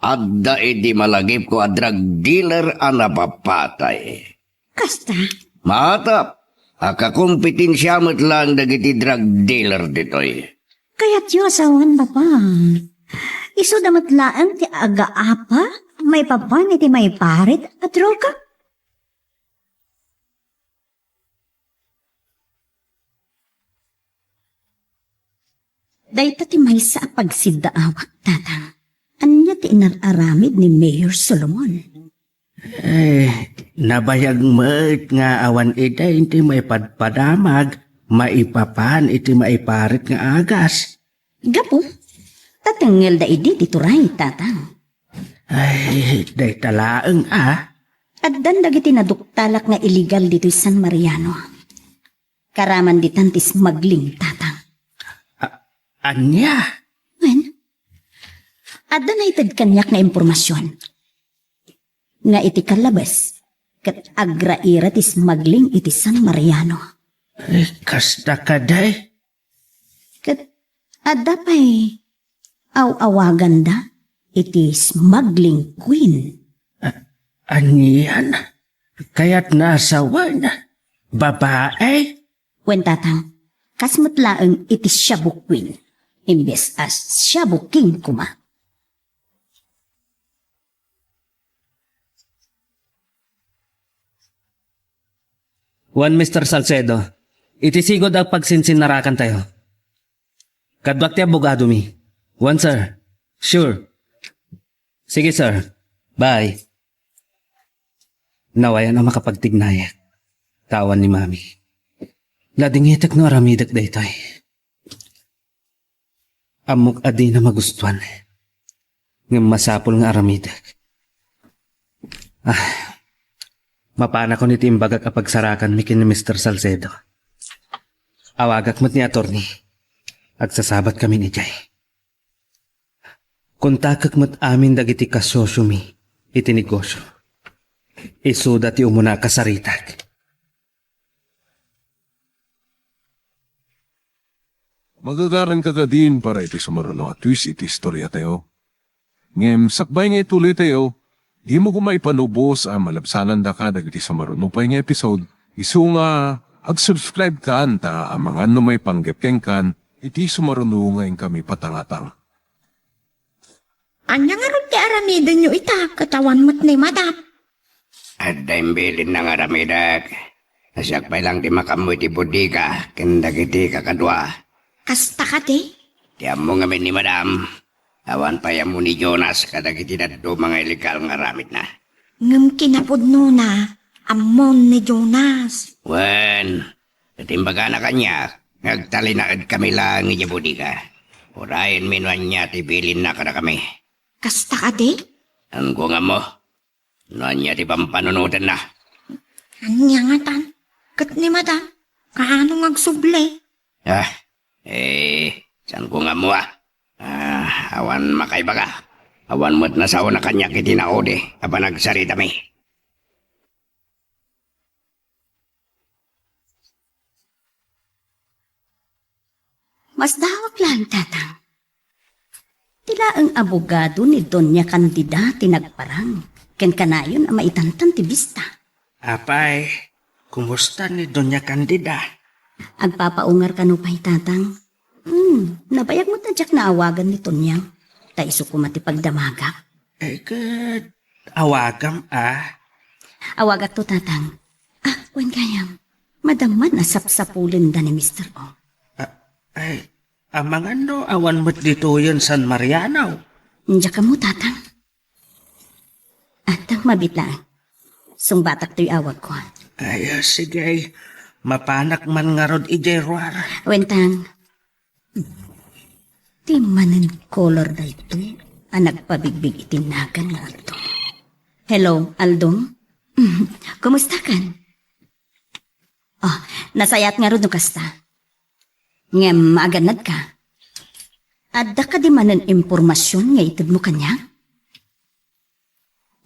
adda iti malagip ko a drug dealer a napapatay. Kasta, Matap, akakumpetensya mo't lang dagiti drug dealer ditoy. kaya't yu asawan papa. Iso damat laang ti aga-apa, may papan iti may parit at droga. Dahita ti may sa pagsidaawak, tatang. Anya ti inararamid ni Mayor Solomon. Nabayag met nga awan ida hindi may padpadamag, maipapan iti maiparit nga agas. Gapo, tatanggal da idi tituray, tatang. Ay, day talaang At dagiti naduktalak nga illegal dito San Mariano. Karaman ditan ti smuggling, tatang. Anya? Wen, adda na itad kanyak nga impormasyon. Nga iti kalabas, kat agraira ti smuggling iti San Mariano. Kasta ka day? Kat adda pa'y awagan da iti smuggling queen. Aniyan? Kaya't nasawan? Babae? Wen tatang, kasmutlaang iti shabu queen. Imbes as shabu king kuma. Juan Mr. Salcedo, itisigod ang pagsinsinarakan tayo. Kadwak ti abogado mi. Juan sir. Sure. Sige sir. Bye. Nawayan ang makapagtignaya. Tawan ni mami. Ladingitak no aramidak daytoy. Amok adi na magustuhan. Ng masapol nga aramidak. Mapana ko ni timbagak kapag sarakan mi kin ni Mr. Salcedo. Awagak mo't ni attorney. Agsasabat kami ni Jay. Kontakak mo't amin dagiti kasosyo mi iti negosyo. Isuda ti umuna kasaritag. Magagaran ka din para iti sumaruno at twist iti istorya tayo. Ngem, sakbay nga ituloy tayo, di mo kumaipanubos ang malabsanan da ka dagiti sumaruno pa nga episode. Isu nga, ag-subscribe ka anta ang mga may panggapkeng kan, iti sumaruno ngayon kami patangatang. Anya nga ron ti aramidin nyo ita, katawan mo't ni madam. At daimbilin na nga ramidak. Nasakbay lang di makamoy ti bodega, kendagiti kakadwa. Kasta ka di? Tiyan mo nga ni madam. Awan pa yan mo ni Jonas kadagiti na do mga ilegal nga ramit na. Ngam kinapudno na, amon ni Jonas. Wen, katimbaga na kanya, nagtalinaad kami lang ni bodega. Urayin minuan niya tibilin na kada kami. Kasta ka di? Ang ko nga mo, noan niya ti pampanunutan na. Anya nga tan, kat ni madam, kaano ngagsublay? Saan ko nga mo awan makaibaga. Awan mo't nasawa na kanya kiti naode, aba nagsarita mi. Mas dawak lang, tatang. Tila ang abogado ni Doña Candida tinagparang. Ken kanayon ang maitantan ti bista. Apay, kumusta ni Doña Candida? Agpapaungar ka no pa'y tatang. Nabayag mo tadyak na awagan ni Tonyang. Taiso ko matipagdamagak. Good. Awagam Awagak to tatang. Wen kayam. Madaman na sapsapulin da ni Mr. O. Amang ano, awan mo't dito yun San Mariano. Diyak ka mo tatang. At ang mabitlaan. Sungbatak to'y awag ko. Ay, sige. Mapanak man nga rod ijay ruar. Wentang, ti manen color da ito. Anak pabigbig itinagan nga Aldo. Hello, Aldo? Kumusta kan? Oh, nasayat nga ron kasta. Ngem, maaganad ka. Adda ka di manen impormasyon nga itid mo kanya?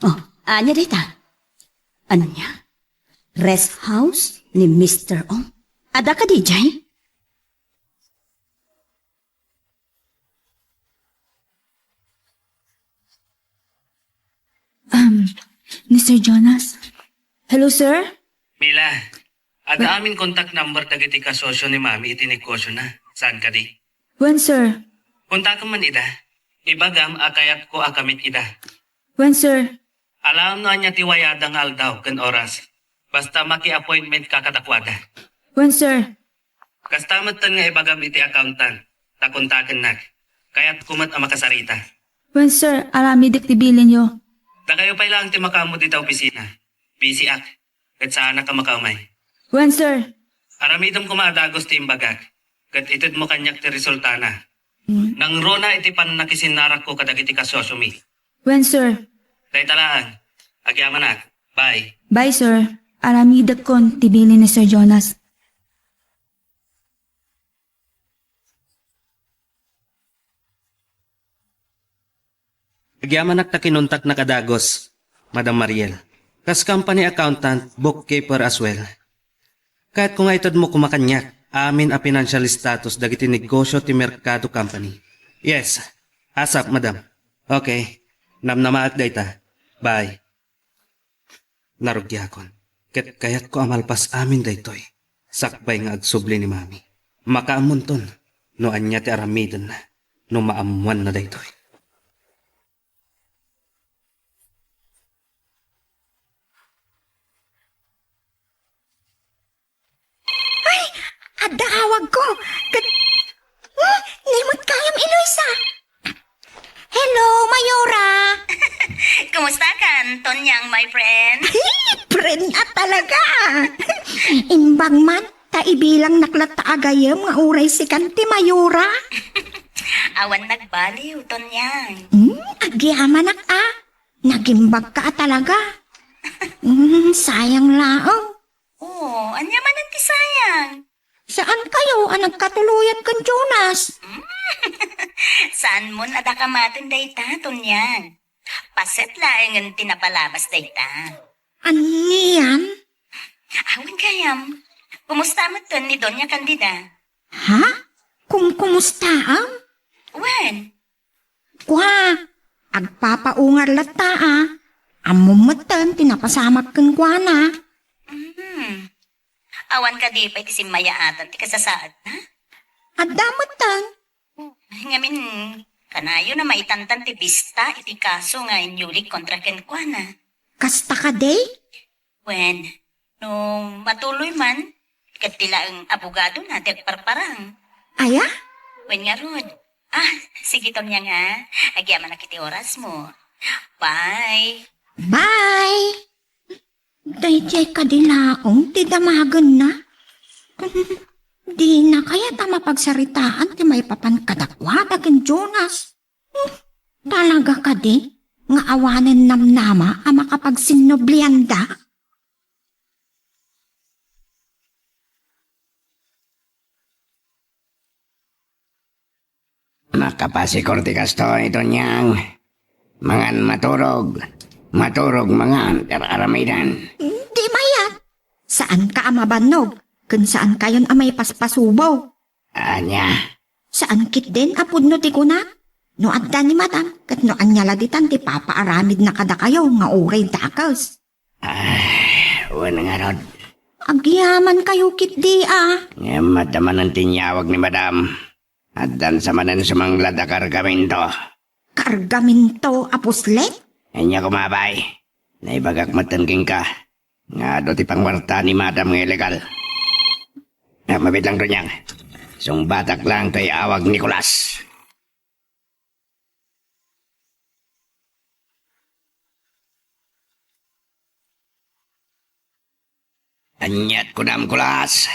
Oh, anya dita? Ano niya? Rest house ni Mr. Ong? Adda ka di, Jay? Mr. Jonas? Hello, sir? Mila, ada amin contact number dagiti ka sosyo ni mami iti negosyo na. Saan ka di? When, sir? Kontakan man ida. Ibagam akayat ko akamit ida. When, sir? Alam na niya tiwayadang aldaw kan oras. Basta maki-appointment ka kadakwada. When, sir? Kastamat tan nga ibagam iti accountant. Takontakan nak. Kaya't kumat ang makasarita. When, sir? Alamidik tibilin nyo. Da kayo pa ilang ti makamo dita opisina. Busy ak. Kat sana ka makaumay. When, sir? Aramidom kumadagos ti imbagak. Kat itid mo kanyak ti resultana. Nang rona iti pan nakisinarak ko kadagiti kasosyo mi. When, sir? Day talaan. Agyaman ak. Bye. Bye, sir. Alamidik kon tibilin ni Sir Jonas. Agyaman ak takinuntak na kadagos, Madam Mariel. Kas company accountant, bookkeeper as well. Kahit kung itod mo kumakanyak, amin a financial status dagiti negosyo ti Mercado Company. Yes, asap, madam. Okay, namnamaat dayta. Bye. Narugyakon. Ket kayat ko amalpas amin daytoy. Sakbay nga agsubli ni mami. Makaamunton, no anya ti aramidon na, no maamuan na daytoy. Adawag ko. Limot kayam, Eloisa. Hello, Mayora. Kumusta kan, Tonyang, my friend? Friend at talaga. Imbang man, taibilang naklata agayam nga uray si Kanti Mayora. Awan nagbaliw, Tonyang. Agyaman ak Nagimbag ka talaga. Sayang laong. Oh, anya man ang tisayang. Saan kayo ang nagkatuluyan kan Jonas? Saan mo nadakamatin dayta, Tonyang? Paset laeng ang tinapalabas dayta. Aniyan? Awan kayam. Kumusta mo ton ni Donya Candida? Ha? Kumusta ang? Wen? Kwa, agpapaungar lata Amumatan, tinapasamak kan kwa na. Awan ka di pa iti simmayaatan ti kasasaad na? At damatan. Ngamin, kanayo na maitantan ti bista iti kaso nga inyulik kontra kenkwana. Kasta ka day? Wen, no matuloy man, katila ang abogado na ti agparparang. Aya? Wen nga rod. Sige Tonya nga. Agyaman na kiti oras mo. Bye. Bye! Dayjay kadilaong ti damagan na. Di na kaya ta mapagsaritaan ti may papan kadakwada ken Jonas. Talaga ka di? Nga awanen namnama ang makapagsinnoblianda? Makapasikor ti kasto ito niyang. Mangan maturog mangan kararamidan. Di mayat. Saan ka amabanog? Kun saan kayon amay paspasubaw? Anya, Saan kit din apod no ti kunak? No adda ni madam, kat no anyala ditan ti papaaramid na kada kayo nga uray dakos. wala nga rod. Agyaman kayo kit di Nga madaman ang tinyawag ni madam. At dan sa manan sumanglad a kargamento. Kargaminto apuslet? Anya kumabay. Naibagak matangking ka. Nga do ti pangwarta ni madam nga ilegal. Mabit lang doon yang. Sungbatak lang to'y awag Nicolas. Anyat ko na kulas.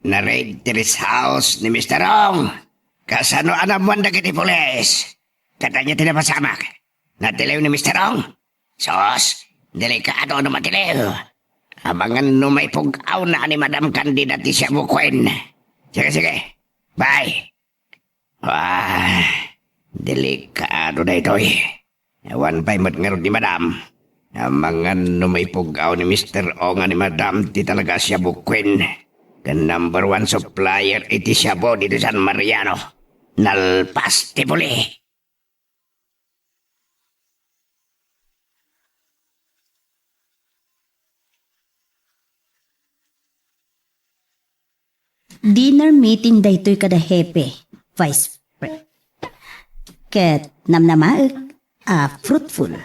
Na-raid tiris house ni Mr. Ong. Kasano anamuan na kiti pulis. Katanya tinapasamak. Natiliw ni Mr. Ong. Sos, delikado na matiliw. Abangan no may pugaw na ni Madam Candida ti siya bukwen. Sige. Bye. Wah, delikado na ito eh. Ewan pa'y matngarod ni Madam. Abangan no may pugaw ni Mr. Ong ni Madam ti talaga siya bukwen. Kan number 1 supplier iti siya po dito San Mariano. Nalpas ti puli. Dinner meeting daytoy kada hepe, vice pre. Ket namnamaek, fruitful.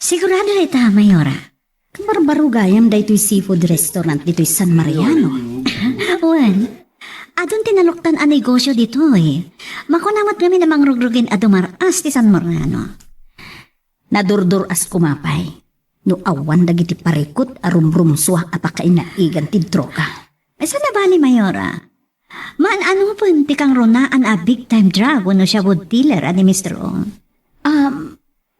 Sigurado na ita, Mayora. Barbaro gayam daytoy seafood restaurant dito'y San Mariano. Well, adon tinaluktan ang negosyo dito eh. Makunamat kami namang rugrugin adumaras ti San Mariano. Nadurdur as kumapay. No awan dagiti parikot arumrumsuha apakain na igan ti droga. Ay sana ba ni Mayora? Man ano po ti kang runaan a big time drug no siya wood dealer ani Mr. Ong.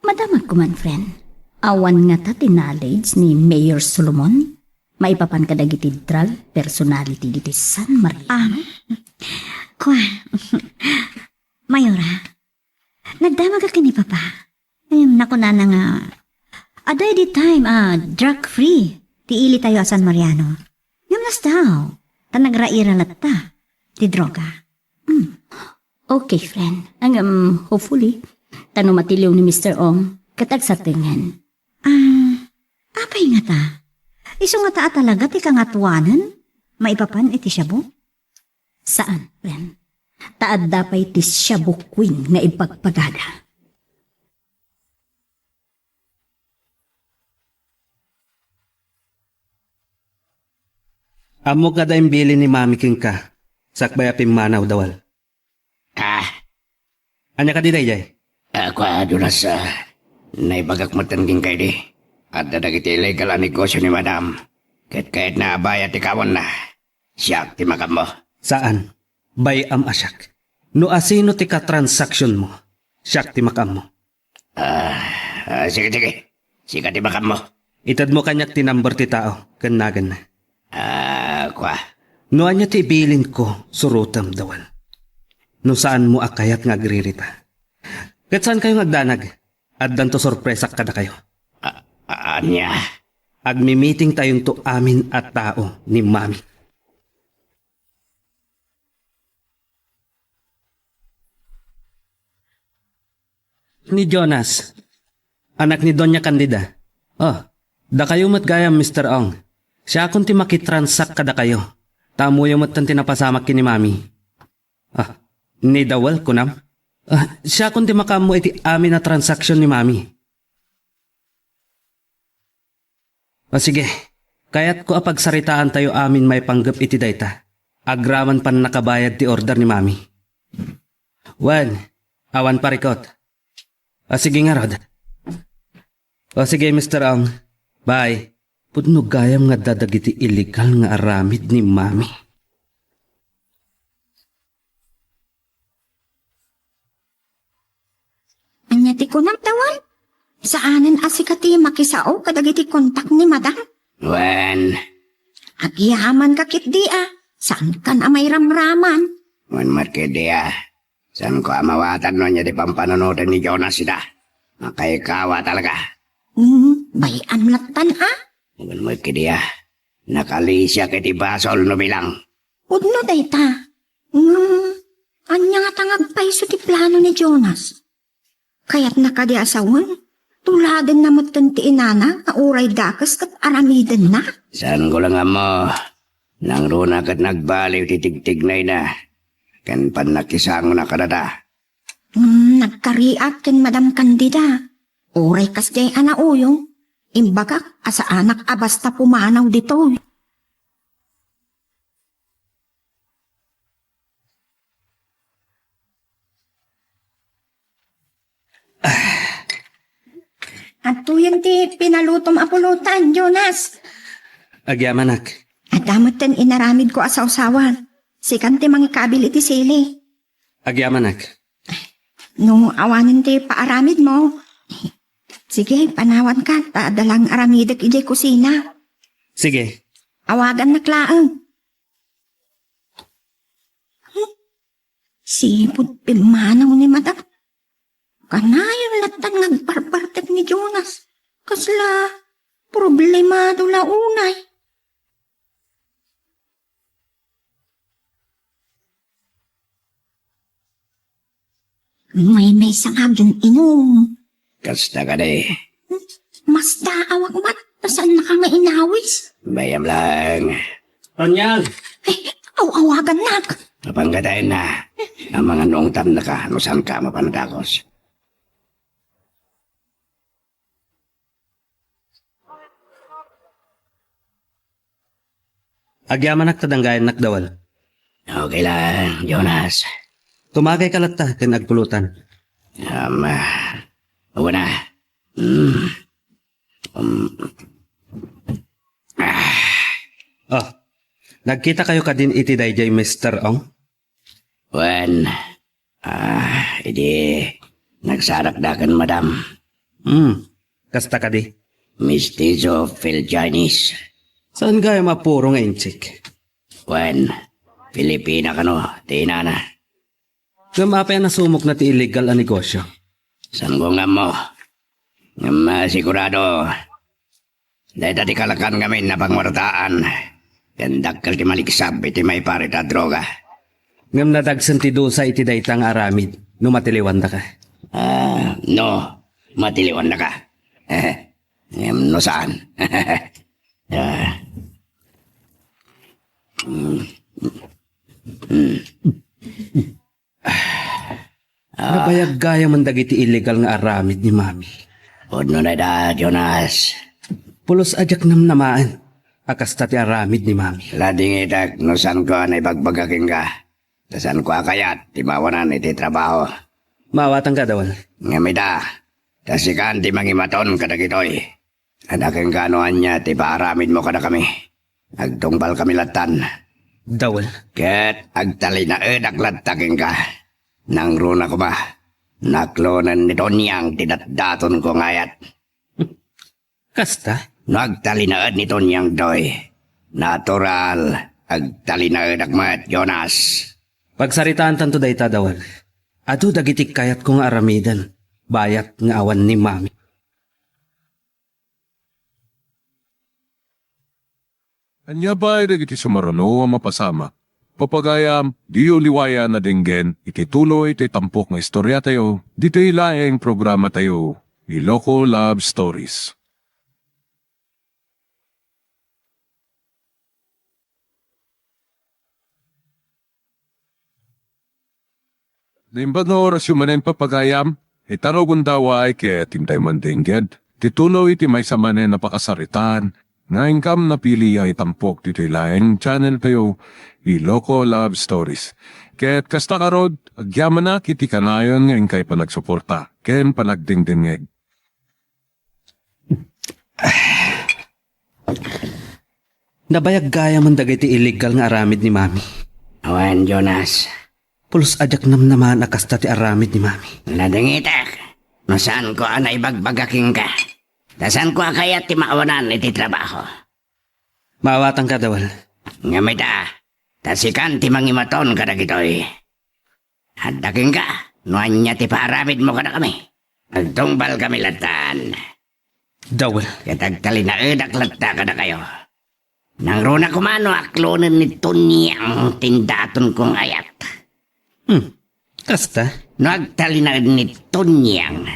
Madamag ko man friend. Awan nga ta tinalage ni Mayor Solomon. Maipapan ka dagiti drug personality dito San Mariano. Mayora, nagdamag ka kini Papa. Naku na nga. Aday di time, drug free. Tiili tayo a San Mariano. Yamnas daw. Nagraira ta. Ti droga. Okay, friend. Hopefully, tano matiliw ni Mr. Ong katag sa tingin. Apay nga ta? Iso nga ta talaga ti kangatuanan? Maipapan iti Shabu? Saan, friend? Taad dapay ti Shabu Queen nga ipagpagada. Amo kada imbili ni Mami King ka. Sakbay apim manaw dawal. Anya ka di day? Ako adulas naibagak matangking kay di. At dadagiti illegal ang negosyo ni Madam. Kahit na bayat ikawan na. Siyak ti makam mo. Saan? Bayam asyak. No asino ti ka-transaction mo. Siyak ti makam mo. Sige. Sika ti makam mo. Itad mo kanyak ti number ti tao. Kanagan na. Kwa. No anya ti ibilin ko surutam dawal. No saan mo akayat nga agririta. Kat saan kayo agdanag? At danto sorpresa kada kayo. Anya? Agmi-meeting tayong to amin at tao ni Mami. Ni Jonas, anak ni Doña Candida. Da kayo matgayam Mr. Ong. Siya akong ti makitransak kada kayo. Tamo yung matan tinapasamak ki ni Mami. Ni Dawal kunam. Siya akong ti makamo iti amin na transaksyon ni Mami. Sige, kaya't ko apagsaritaan tayo amin may panggap iti dayta. Agraman pan nakabayad ti order ni Mami. Awan parikot. Sige nga Rod. Sige Mr. Ong. Bye. Pudno gayam nga dadagiti illegal nga aramid ni Mami. Anya ti kunam Dawal? Saanan asikati makisao kadagiti kontak ni Madam? Agyaman kakit di Saan ka na may ramraman? Marke di Saan ko amawatan no niya di pampanonodan ni Jonas sida. Makaikawa talaga. Bayan latan Marke di nakali siya kay di basol no bilang. Udno dayta. Anya nga tangagpaiso ti plano ni Jonas. Kaya't nakadi asawan. Tuladan na matantiin na uray dakas kat aramidan na. Saan ko lang mo? Nang runa kat nagbaliw titigtignay na. Kan panakisang na kadada. Nagkariat ken Madam Candida. Uray kas jay anauyong. Imbagak asa anak abasta pumanaw dito. At tuyan ti pinalutom apulutan, Jonas. Agyamanak. At damat ten inaramid ko asaw-sawan. Sikan ti mangikabil iti sili. Agyamanak. No awanin ti paaramid mo. Sige, panawan ka. Dalang aramidak iti kusina. Sige. Awagan na klaang. Sipod pilmanaw ni madam. Kanayon latan ngagbarbartek ni Jonas. Kasla, problemado la unay. May sangag yung inom. Kasta ka de. Mas daawag mat, saan na ka nga inawis? Bayam lang. Tonyang! Awagan nak. Napanggatayin na. Ang mga noong tam na ka, no saan ka mapanagakos. Agyamanak tadanggayan nakdawal. Okay lang, Jonas. Tumagay ka latta, ken agpulutan. Uwa na. Oh, nagkita kayo kadin iti dayjay Mr. Ong? Wan. Hindi. Nagsarakdakan, madam. Kasta ka di. Mistizo Philjanis. Saan gaya mapuro nga inchik? Wan. Pilipina ka no, tinana. Gamapay na sumok na ti illegal ang negosyo. San ko nga mo? Nga sigurado. Dahil tati kalakan kami na pangwartaan. Gandakal ti maliksab iti may parita droga. Ngam nadagsan ti dosa iti daytang aramid. No matiliwan da ka. No. Matiliwan na ka. No saan? Nabayag gaya man dagiti illegal nga aramid ni Mami. Udno na da, Jonas. Pulos ajak nam namaan. Akas ti aramid ni Mami. Lading itak, no saan ko na ibagbagaking ka. Tasan ko akayat, timawanan iti trabaho. Maawatan ka dawal. Ngamida, tasikan ti mangimaton kadagitoy. Adaking kanoan niya, ti paaramid mo kada kami. Agtungpal kami latan. Dawal. Ket agtali na edak lataking ka. Nang runa ko ba? Naklonan ni Tonyang tinatdaton ko ngayat. Kasta? Nagtali na ed ni Tonyang doy. Natural. Agtali na edak mat, Jonas. Pagsaritaan tanto dayta dawal. Ado dagitik kayat kong aramidan. Bayat nga awan ni Mami. Anya ba ay iti sumarano ang mapasama? Papagayam, diyo liwaya na dinggen, iti tuloy iti tampok nga istorya tayo, dito ilaeng programa tayo, Iloko Love Stories. Naimbag nga oras yung manen papagayam, itarogon daw ay kaya tintay man dingged, tituloy iti may samanen na pakasaritan, nga ingkam na pili ay tampok dito ilaeng channel tayo, Iloko Love Stories. Ket kasta karod, agyaman na kiti kanayon nga ingkay panagsuporta, ken panagdingdingeg. Nabayag gaya man dagiti illegal nga aramid ni Mami. Awan, Jonas. Pulos ajak nam naman akas ti aramid ni Mami. Nadangitak. No saan ko na ibagbagaking ka. Tasan ko akayat ti maawanan iti trabaho. Maawatan ka dawal. Ngamita, tasikan ti mangimaton kadagitoy. Hadaking ka, nuan niya ti paaramid mo kada kami. Agtungbal kami latan. Dawal. Katagtali na edak latta kada kayo. Nang runa kumano aklonan ni Tonyang tindaton kong ayat. Kasta? No agtali na ni Tonyang.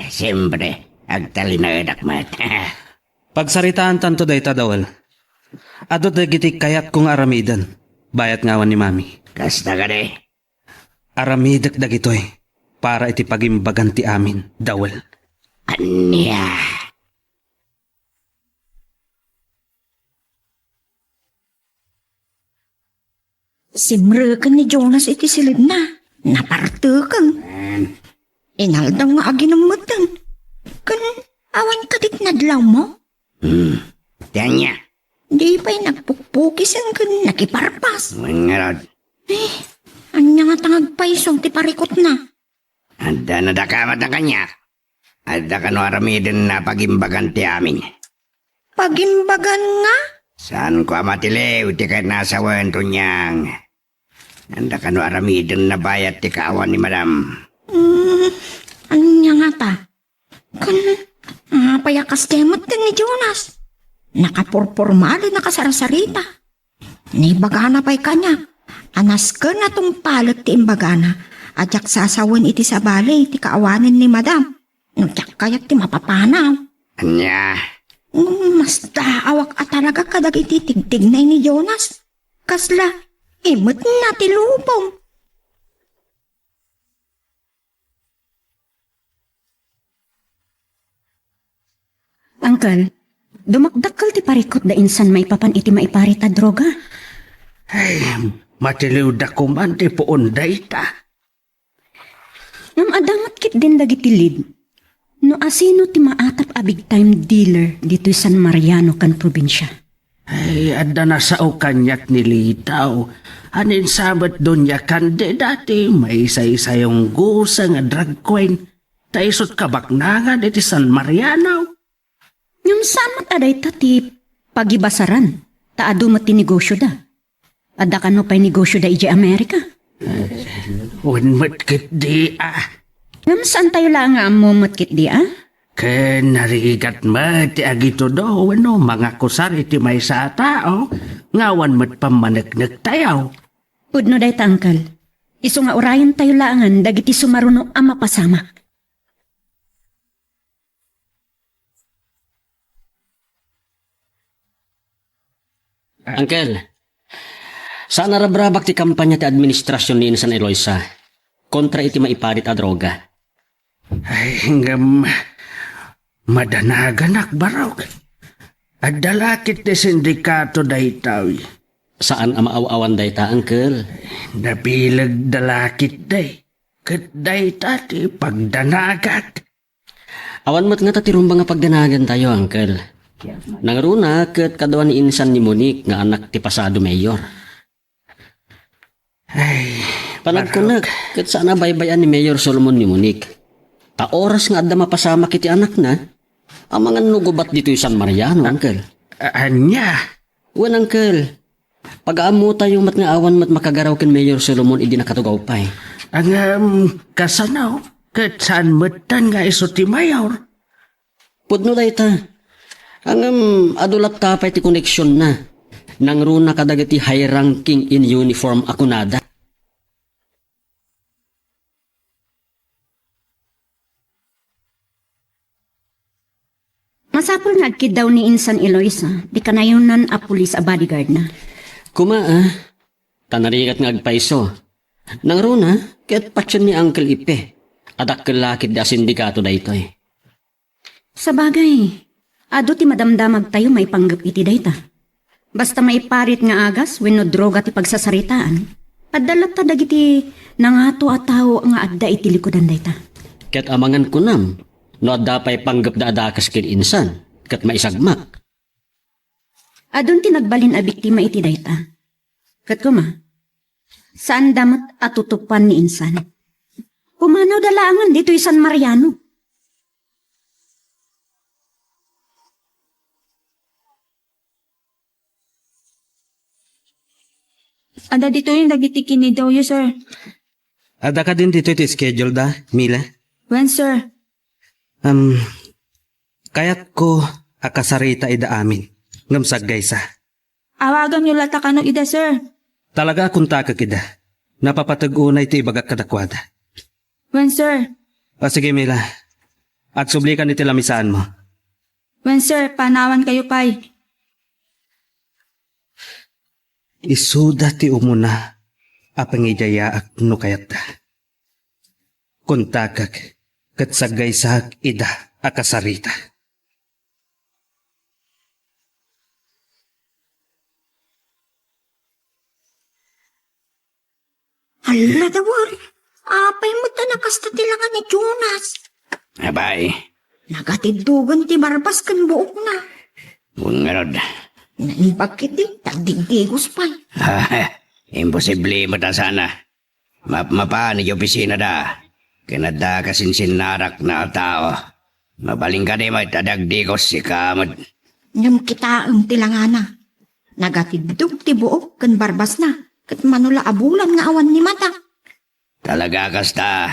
Siyempre, agtali na edak mat. Pagsaritaan tanto dayta dawal. Ado dagitik kayat kong aramidan. Bayat ngawan ni Mami. Kasta ka de. Aramidak dagitoy. Para iti pagimbagan ti amin. Dawal. Anya. Simrekan ni Jonas iti silid na. Napartekan. Inaldang nga aginamatan. Kan awan kadit nadlaw mo? Tanya, Di pa'y nagpukpukisan ka nakiparpas. Mangarod. Anya nga tangag paisong ti parikot na. Anda na dakamat na kanya. Ada ka no aramidin na pagimbagan ti amin. Pagimbagan nga? Saan ko amatilew ti kahit nasawan to niyang. Anda ka no aramidin na bayat ti kaawan ni madam. Anya nga ta? Payakas kemot din ni Jonas. Nakapurpurmali nakasarasarita. Nibagana pa'y kanya. Anas ka na tong palat ti imbagana. Adyak sasawan iti sa balay ti kaawanin ni madam. Nagyak kayat ti mapapanaw. Anya. Mas daawak at talaga kadag iti tigtignay ni Jonas. Kasla, imot na ti lubong. Uncle, dumakdakkel ti parikot da insan may papan iti maiparit a droga. Ay, matiliw da kuman ti puon dayta. Ngam adamat kit din dagiti lid. No asino ti maatap a big time dealer dito'y San Mariano kan probinsya. Ay, adda na sa kanyak ni Litaw. Anin sabat doon niya kande dati may isa-isayong gusa nga drag queen. Taisot kabaknangan iti San Mariano. Ngam samat aday ta ti pagibasaran. Taado mat ti negosyo da. Adda kano pa'y negosyo da iji Amerika. Unmat kit di Ngam saan tayo lang nga mo matkit di Ken narigat mat ti agito do ano mga kusar iti may sa tao. Ngawan mat pamanagnag tayaw. Pudno day tangkal. Iso nga orayan tayo laangan dagiti sumaruno ang mapasama. Uncle, saan narabrabak ti kampanya ti administrasyon ni Insan Eloisa kontra iti maiparit a droga? Ay, hingam madanagan akbaraw. At dalakit ti sindikato daytaw. Saan ang maawawan dayta, Uncle? Nabilag dalakit day. Kat dayta ti pagdanagat. Awan mo't nga tatirumba nga pagdanagan tayo, Uncle. Nangaruna kat kadawa ni Insan ni Monique nga anak ti pasado mayor. Ay, Panag ko na, kat sana baybayan ni Mayor Solomon ni Monique. Ta oras nga adda mapasama kiti anak na, ang mga nugubat dito yung San Mariano, Uncle. Anya? Wan, Uncle. Pag-aamu tayo mat nga awan mat makagaraw kin Mayor Solomon idi nakatugaw pa eh. Ang kasanaw, kat saan matan nga iso ti mayor? Pudno day ta. Ang adulat tapay ti koneksyon na. Nangruna kadagiti high ranking in uniform akunada. Masapul nagkid daw ni Insan Eloisa, di kanayunan a pulis a bodyguard na. Kuma tanarigat nga agpaiso. Nangruna, ket patsyon ni Uncle Ipe. Adak kelakit da sindikato da ito eh. Sa bagay, ado ti madamdamag tayo may panggap iti dayta. Basta may parit nga agas, wenno droga ti pagsasaritaan. Padalat ta dagiti nangato at tao nga adda iti likodan dayta. Ket amangan kunam, no adda pa'y panggap da adakas kin Insan, ket maisagmak. Adun ti nagbalin a biktima iti dayta. Ket kuma, saan damat atutupan ni Insan? Pumanaw dalaangan dito'y San Mariano. Ada dito yung nagitikin ni Doyo, sir. Ada ka din dito iti schedule da, Mila? When, sir? Kayat ko akasarita ida amin. Ngamsag gaysa. Awagam yung lata kano ida, sir. Talaga akong takakida. Napapatag-unay iti ibagak kadakwada. When, sir? O sige, Mila. At sublikan iti lamisaan mo. When, sir? Panawan kayo, pay. Isuda ti umuna apangijayaak no kayat da. Kuntakak kat sagaysak ida akasarita. Hala, dawar. Apay mo ta nakasta tilangan ni Jonas. Abay, Nagatidugan ti barbas kan buok na. bungarod. Naibag kiti, tagdigigos pa. Imposible mo ta sana. Mapaan yung opisina da. Kinada kasinsin narak na tao. Mabaling ka di mo itadagdigos si kamad. Ngam kita ang tilangana. Nagatidog ti buok kan barbas na. Kat manula abulan nga awan ni mata. Talaga kasta.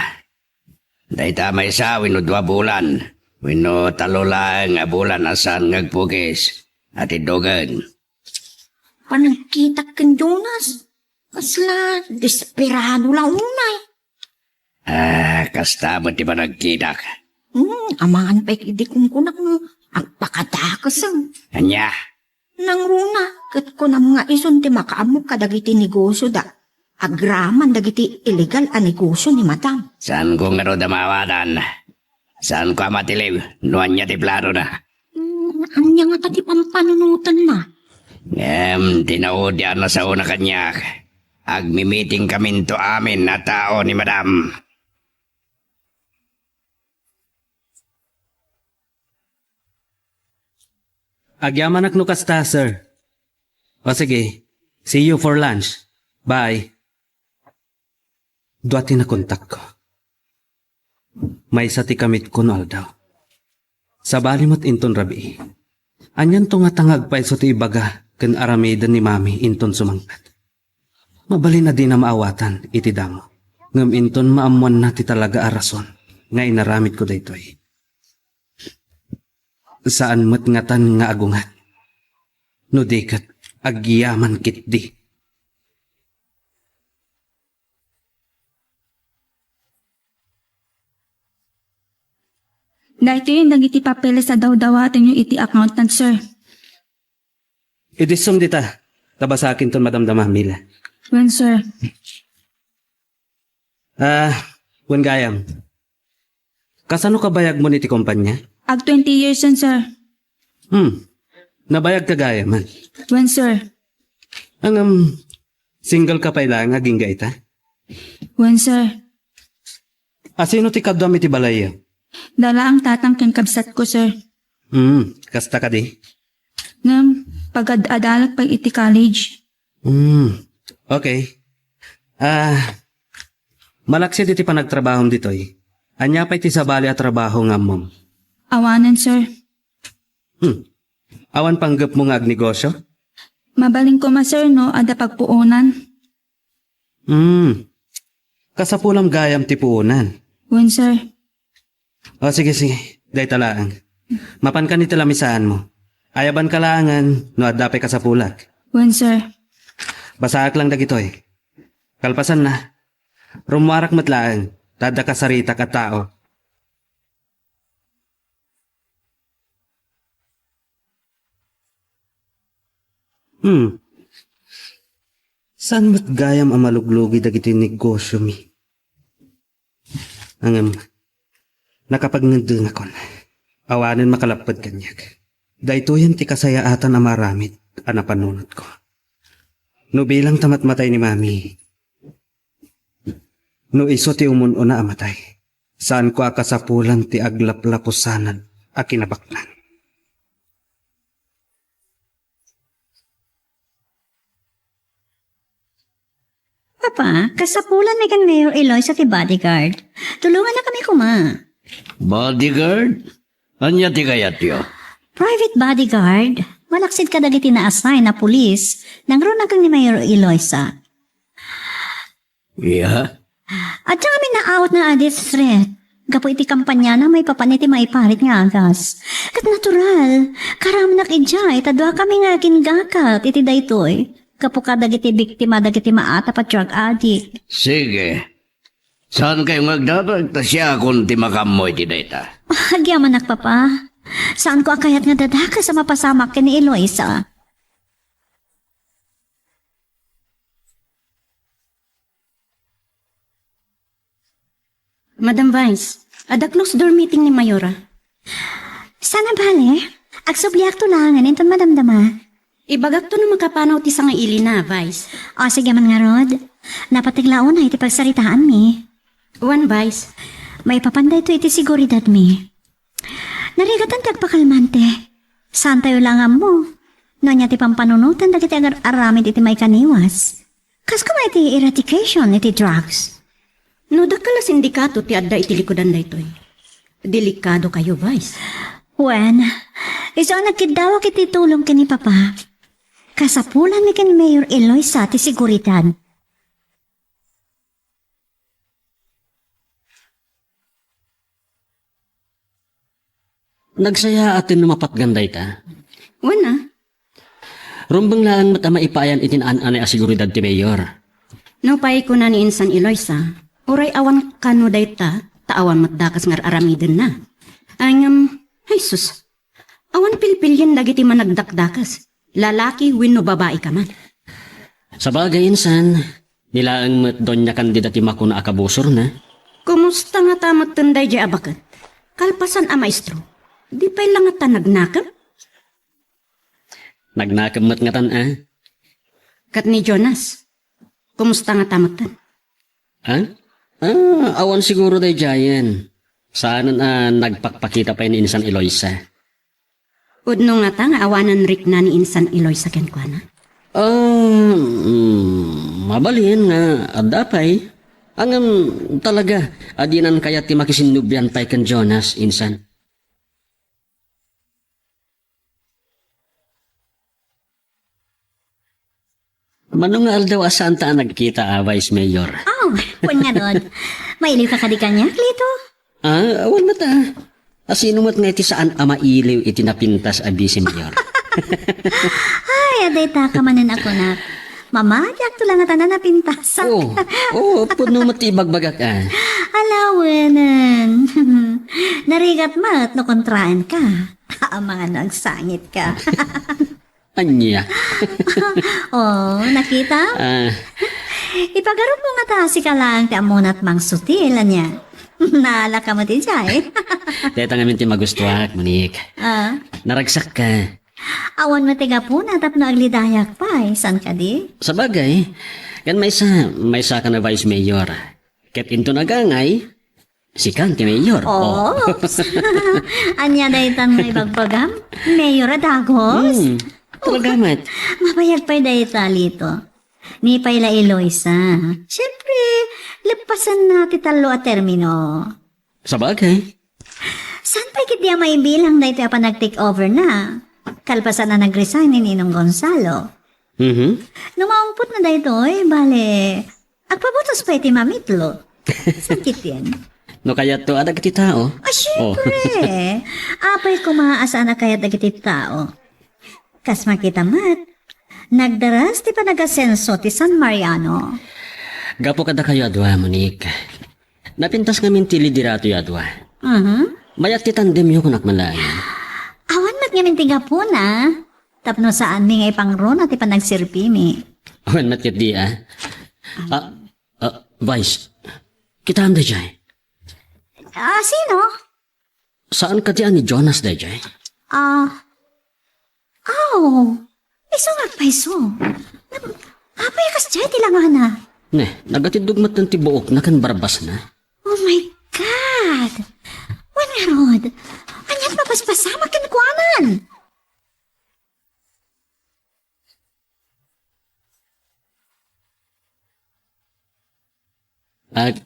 Dahita may sa wino 2 bulan. Wino talulang abulan asan ngagpugis. At idogan. Panagkita kan Jonas. Kasla, desperado lang unay. Kasta mo di ba nagkidak? Amangan pa ikidikong kunak mo. Ang pakatakas ang. Anya? Nang runa, kat ko na mga ison ti makaamok kadagiti negosyo da. Agraman dagiti illegal a negosyo ni madam. Saan ko nga ro damawatan? Saan ko matiliw? Nuan niya di plano na. Anya nga tati pampanunutan na. Tinaudyan na sa una kanya. Agmi-meeting kami to amin na tao ni madam. Agyaman no kasta, sir. O sige, see you for lunch. Bye. Duwati na kontak ko. May sa ti kamit ko no daw. Sa balimot inton rabi. Anyan to nga tangag pa iso ti ibaga ken aramida ni mami inton sumangkat. Mabali na din na maawatan iti damo. Ngam inton maamuan na ti talaga arason nga inaramid ko daytoy. Saan matngatan nga agungat. No dikat agyaman kitdi. Dahito yung nagiti papeles sa daw-dawatin yung iti accountant, sir. Idisum dita. Tabasakin ton madamdama Mila. When, sir? Wen gayam. Kasano ka bayag mo niti kumpanya? Ag 20 years yan, sir. Nabayag ka gaya man. When, sir? Ang single ka pa ilang aging gaita? When, sir? Asino ti kadwam iti balayo? Dala ang tatang ken kabsat ko, sir. Kasta ka di? Ngam, pag-adalag pa iti college. Okay. Malaksit iti panagtrabahom ditoy. Anya pa iti sabali at trabaho nga mom. Awanan, sir. Awan panggap mo nga agnegosyo? Mabaling ko ma, sir, no? Ada pagpuunan. Kasapulam gayam ti puunan. When, sir? O sige. Day talaan. Mapan ka ni talamisaan mo. Ayaban kalangan no adapay ka sa pulag. When, sir? Basaak lang dagitoy. Kalpasan na. Rumwarak matlaan. Tada ka sarita ka tao. Saan mo't gayam ang maluglugi dagiti negosyo mi? Nakapagnandun akon. Awanin makalapad kanyag. Daytoyan ti kasayaatan ang maramit ang napanunot ko. No bilang tamat matay ni mami. No iso ti umuno na amatay. Saan ko akasapulan ti aglaplapusanan a kinabaklan. Papa, kasapulan ni kan Mayor Eloy sa ti bodyguard. Tulungan na kami kuma. Bodyguard? Anya ti kayat yo? Private bodyguard. Malaksid ka dagiti na-assign na pulis. Nangro na kang ni Mayor Eloy sa. Yeah? At saka kami na-out na adis threat. Gapo iti kampanya na may papaniti maiparit nga agas. Kat natural, karamnak ijay, tadwa kami nga kingakat iti daytoy. Kapo ka dagiti biktima dagiti maata pa drug addict. Sige. Saan kayo magdadag? Tasya kung ti makamoy ti data. Agyaman papa. Saan ko akayat nga dadaka sa mapasamak ni Eloisa? Madam Vice, ada close door meeting ni Mayora. Sana bale, agsubliak to lang, aninton madamdama. Ibagak to na makapanaw ti nga ili na, Vice. O sige man nga Rod, napatiglaon na iti pagsaritaan mi. One, Vice. May papanday to iti siguridad mi. Narigatan tagpakalmante. Saan tayo lang mo? No niya ti pampanunutan dagiti agar aramid iti may kaniwas. Kas kumay iti eradication iti drugs. No dakala sindikato ti adda iti likodan daytoy. Delikado kayo, Vice. Wen, iso nagkidawak iti tulong kini Papa. Kasapulan ni ken Mayor Eloisa ti seguridad. Nagsaya atin numapat ganday ta. Wana, Rumbang lang matama ipayan itinaan anay asiguridad ti Mayor. no pay ko na ni Insan Eloisa, uray awan kano dayta, taawan matdakas ngar aramiden na. Angam, ay sus, awan pilpilyan dagiti managdakdakas. Lalaki wenno babae ka man. Sa bagay insan, nilaang mat Doña Candida ti makuna akabusor na. Kumusta nga tamat tunday di abakat? Kalpasan a maestro, di pa'y lang nga nagnakap? Nagnakamat nga tan Kat ni Jonas, kumusta nga tamat tan? Awan siguro day Jayan. Saan nagpakpakita pa ni Insan Eloisa? Udno nga ta nga awanan rik na ni Insan Eloisa kenkwana? Mabalin nga adapay. Angam talaga, adinan kaya ti makisinubyan pa'y kan Jonas, Insan. Manong nga aldaw asaan ta nagkita, Vice Mayor? Oh, wen nga doon. Mailiw ka kadikan niya, Klito? Awan na ta. Asino mo't nga iti saan mailiw iti napintas abi si Mayor? Ay, aday ta ka manan ako na. Mamadyak to lang nga tanan na pintasak. Puno mo't ibagbagak Alawanan. Narigat mat no kontraan ka. Ang mga nagsangit ka. Anya. Nakita? Ipagarot mo nga ta si ka lang ti amonat mang sutil niya. Naala ka mo ti jay. Teta ngamin ti magustuak, Monique. Naragsak ka. Awan mo tiga po na tapno aglidayak pa. San ka di? Sa bagay, kan may sa ka na Vice Mayor. Ket into nagangay, si kan ti Mayor. Anya dahi tan may bagbagam? Mayor Adagos? Talaga, Mapayag pa'y dahi talito. Ni payla Eloisa. Siyempre, lepasan na ti talo a termino. Sa bagay. San pa'y kit diya may bilang dahi pa nag-take over na? Kalpasan na nag-resign ni Ninong Gonzalo. Numaumpot na dahi to, bale, agpabutos pa iti mamitlo. Sakit yan. No kaya to adag iti tao? Siyempre. Apay kumaasaan na kaya dagiti tao. Kas makita mat, nagdaras ti pa nagasenso ti San Mariano. Gapo kada kayo adwa, Monique. Napintas ngamin ti lidirato adwa. Mayat ti tandem yung kunak malayan. Awan mat ngamin tiga po na. Tapno saan mi ngay pangrona ti pa nagsirpimi. Awan mat kat di Vice, kita am dajay. Sino? Saan ka di ni Jonas dajay? Iso nga pa iso. Apay kas dyan tilangana. Nagatidugmat ng tibuok na kan barbas na. Oh my God! Wan nga rod, anyan mapaspasama kinkuanan.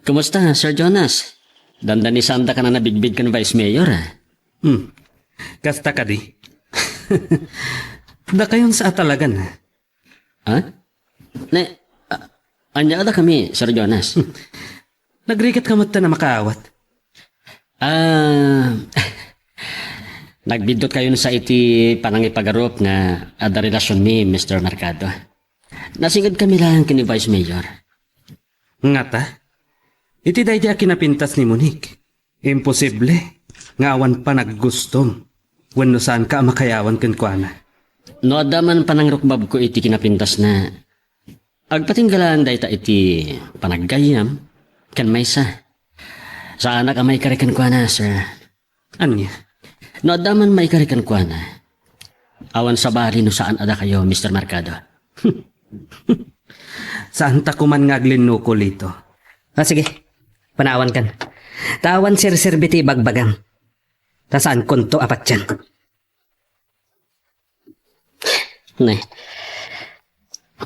Kumusta, Sir Jonas? Dandani sanda ka na nabigbig kan Vice Mayor, Kasta ka di. Da kayon sa atalagan. Anya ada kami, Sir Jonas. Nagrikat ka mat na makaawat. Nagbidot kayo sa iti panangipagarup nga ada relasyon ni Mr. Mercado. Nasingad kami lang kini Vice Mayor. Nga ta? Iti day di kinapintas ni Monique. Imposible. Nga awan pa naggustom. Wenno saan ka makayawan kenkwana. No adaman panangrukbab ko iti kinapintas na agpatinggalaan dayta iti panaggayam kan maysa. Sa anak may karikan kwa na, sir. Anya? No adaman may karikan kwa na. Awan sa bari no saan ada kayo, Mr. Mercado. Saan ta kuman ngaglin ko lito? Sige, panawan kan. Tawan sir-serbiti bagbagang. Tasaan konto apat yan. Ne.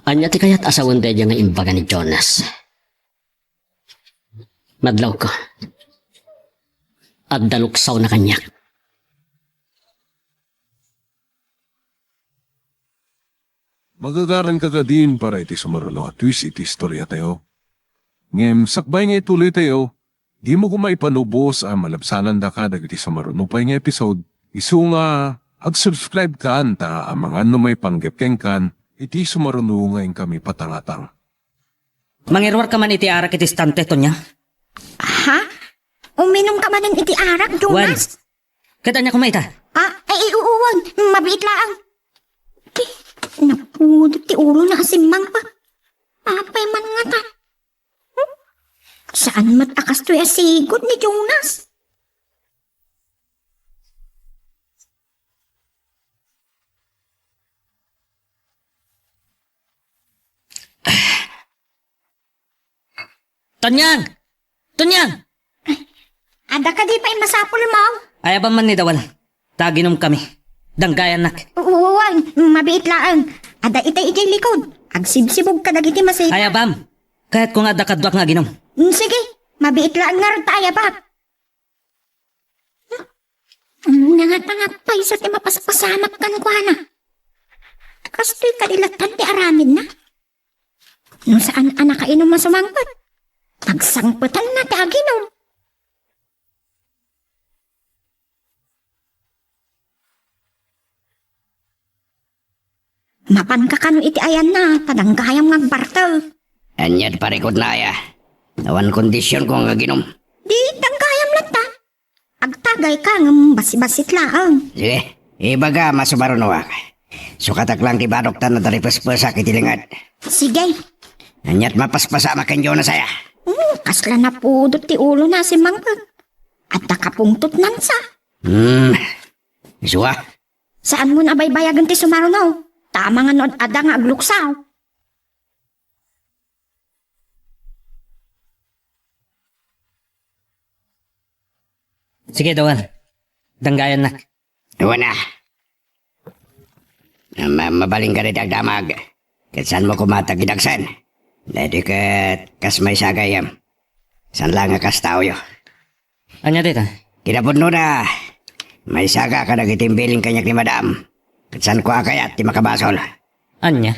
Anya ti kayat asawan tayo nga imbaga ni Jonas. Madlaw ko. At daluksaw na kanyak. Magagaran ka din para iti sumaralo at twist iti istorya tayo. Ngem, sakbay nga ituloy tayo, di mo kumaipanubos ang malabsanan da ka dagiti sumarunupay nga episode. Isu nga, ag-subscribe ka anta ang mga may panggepkeng kan, iti sumaruno ngayon kami patangatang. Mangirwar ka man iti arak iti stante to niya. Ha? Uminom ka man ng iti arak, Jonas? Kata niya kumaita. Ay, uuwan. Mabiit lang. Napudot ti ulo na asimang pa. Apay man nga ta. Saan matakas to'y asigod ni Jonas? Tonyang! Tonyang! Ada ka di pa masapol mo? Ayaban man ni Dawal. Taginom kami. Danggayan nak. Uuwan. Mabiit lang. Ada itay likod. Agsibsibog ka dagiti masita. Ayabam. Kahit kung ada kadwak nga ginom. Sige. Mabiit lang nga rin tayo ba? Nangatangapay sa ti mapaspasamak kan ko na. Kasto'y kadilatan ti aramid na. Nung saan anak kainom masumangpot? Pagsangputan na ti aginom. Mapan ka kano iti ayan na, padanggayam ng bartal. Anyad parikot na ya. Awan kondisyon ko nga ginom. Di, danggayam lang ta. Agtagay ka ng basi-basit lang. Sige, ibaga masubarunuak. Sukatak lang ti badoktan na daripaspasak itilingad. Sige. Anyat mapaspasa makan Jonas saya. Kasla na pudot ti ulo na si Mangpag. At nakapungtot nang sa. Isuwa. Saan mo nabaybayagan ti sumarunaw? Tama nga noon ada nga agluksaw. Sige, Dawal. Danggayan nak. Iwan na. Mabaling ka rin agdamag. Kat saan mo kumatag gidagsan? Dadi kat kas may sagayam. San lang nga kas tao yo. Anya dita? Kinapod no na. May saga ka nagitimbiling kanyak ni madam. Kat saan ko akayat ti makabasol. Anya?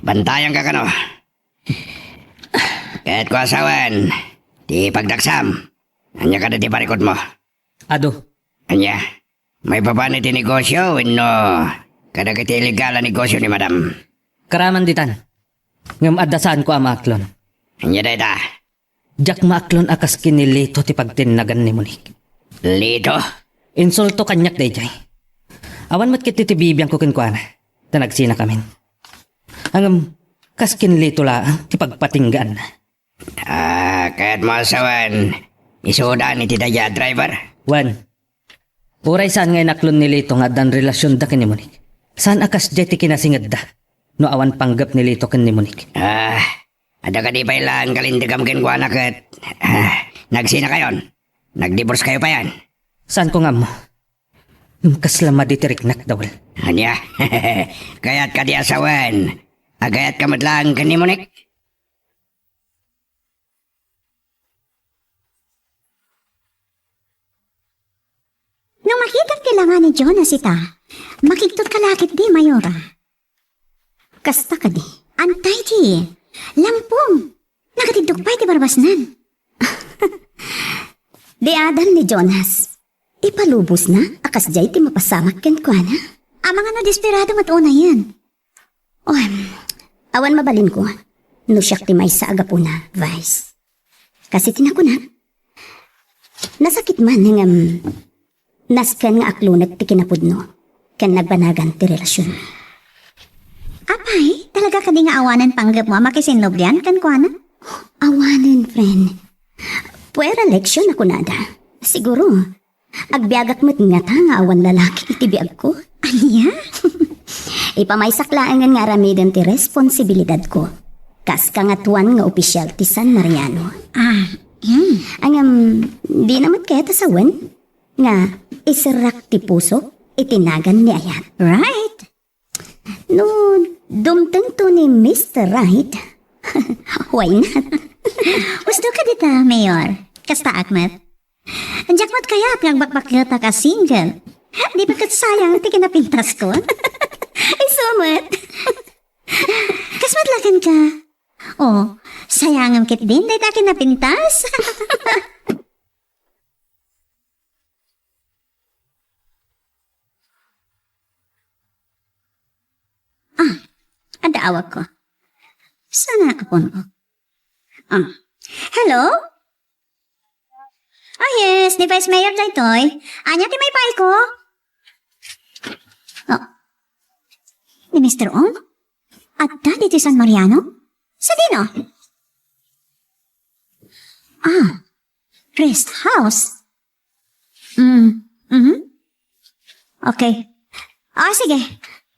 Bantayan ka kano. Kahit ko asawan, di pagdaksam. Anya ka na di parikot mo. Ado. Anya, may babae ti negosyo, no? Kada kiti illegal negosyo ni madam. Karaman ditan. Ngam adasaan ko ang maaklon. Anya data. Jak maaklon akas kinilito ti pagtinagan ni Monique. Lito? Insulto kanyak day jay. Awan mat kiti ti bibiyang ko kinkwana. Tanagsina kamin. Ang kas kinilito lang ti pagpatinggaan. Kahit mo asawan, isuda ni ti daya driver. Wan. Uray saan ngay naklon nilito nga dan relasyon da kin ni Monique. Saan akas jay ti kinasingad da? No awan panggap nilito kin ni Monique. Ada ka di pa ilang kalindigam kinkwana kat nagsina kayon. Nag-divorce kayo pa yan. Saan ko nga mo? Yung kaslama ditirik nak dawal. Anya, kaya't ka di asawan. Agayat ka madlang ka ni Monique. Nung makita kailangan ni Jonas ita, makiktot ka lakit di, Mayora. Kasta ka di. Antay di. Lampong. Nakatidok pa iti barbasnan. Di adan ni Jonas. Ipalubos na, akas jay ti mapasamak ken kwa na. Amang ano desperado matuna yan. Awan mabalin ko. No siyak ti may sa agapuna, Vice. Kasi tinakunat. Nasakit man ng naskan nga aklunat ti kinapudno. Ken nagbanagan ti relasyon. Apay, talaga ka di nga awanan panggap mo makisinobyan kan kwa na? Awanan, friend. Puwera leksyon ako nada. Siguro, agbiagak mo't nga ta nga awan lalaki iti biag ko. Anya? Ipamaysaklaan nga ramidon ti responsibilidad ko. Kas kangatuan nga opisyal ti San Mariano. Di naman kaya tasawan. Nga, isarak ti puso, itinagan ni Ayan. Right? No, dumteng to ni Mr. Right. Why not? Gusto ka dita, Mayor. Kasta akmat. Jakmat kaya at nagbakbakita ka single. Di ba sayang ti kinapintas ko? Ay, sumat. Kasmatlakan ka. Oh, sayangam kit din, dahil ta kinapintas. Ada awak ko. Sana ka po ko. Hello? Oh yes, di Vice Mayor Daytoy. Anya ti may pay ko? Oh. Ni Mr. Ong? At dati ti San Mariano? Sa dino? Rest house. Okay. Sige.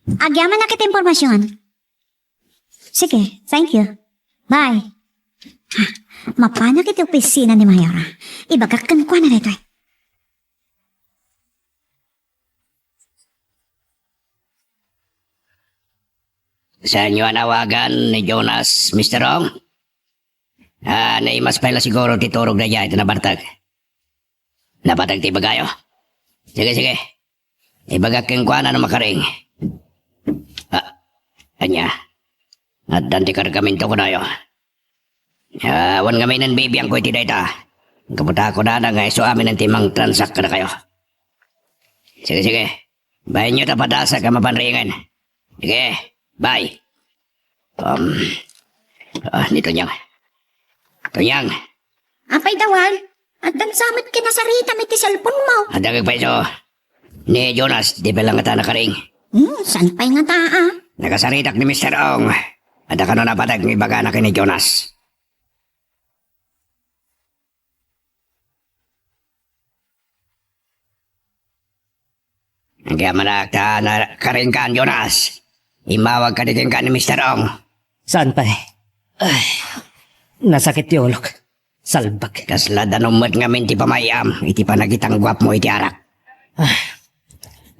Agyaman na kita impormasyon. Sige, thank you. Bye. Mapana kita opisina ni Mayora. Ibagakan ko na rito. Sa inyo anawagan ni Jonas, Mr. Ong? Naimas pala siguro titurog na dyan ito na bartag. Napatag ti bagayo? Sige. Ibagakin ko na makaring. Anya. At danti kargamento ko na yo. Wan kami ng baby ang ko iti data. Kaputa ko na nga iso amin ng timang transak ka na kayo. Sige. Bayan nyo tapadasa ka mapanringan. Sige, bye. Nito niyang. Tunyang. Apay dawal. At dansamit kinasarita may ti cellphone mo. Adagag pa iso. Ni Jonas, di ba lang ata nakaring? San pa'y nga taa? Nakasaritak ni Mr. Ong. Ada ka na napatag ni baga na ni Jonas. Kaya manakta na karing ka, Jonas. Imawag ka din ka ni Mr. Ong. Saan pa Ay, nasakit ti ulok. Salbag. Kasla danumad ngamin ti pamayam. Iti panagitang gwap mo iti arak.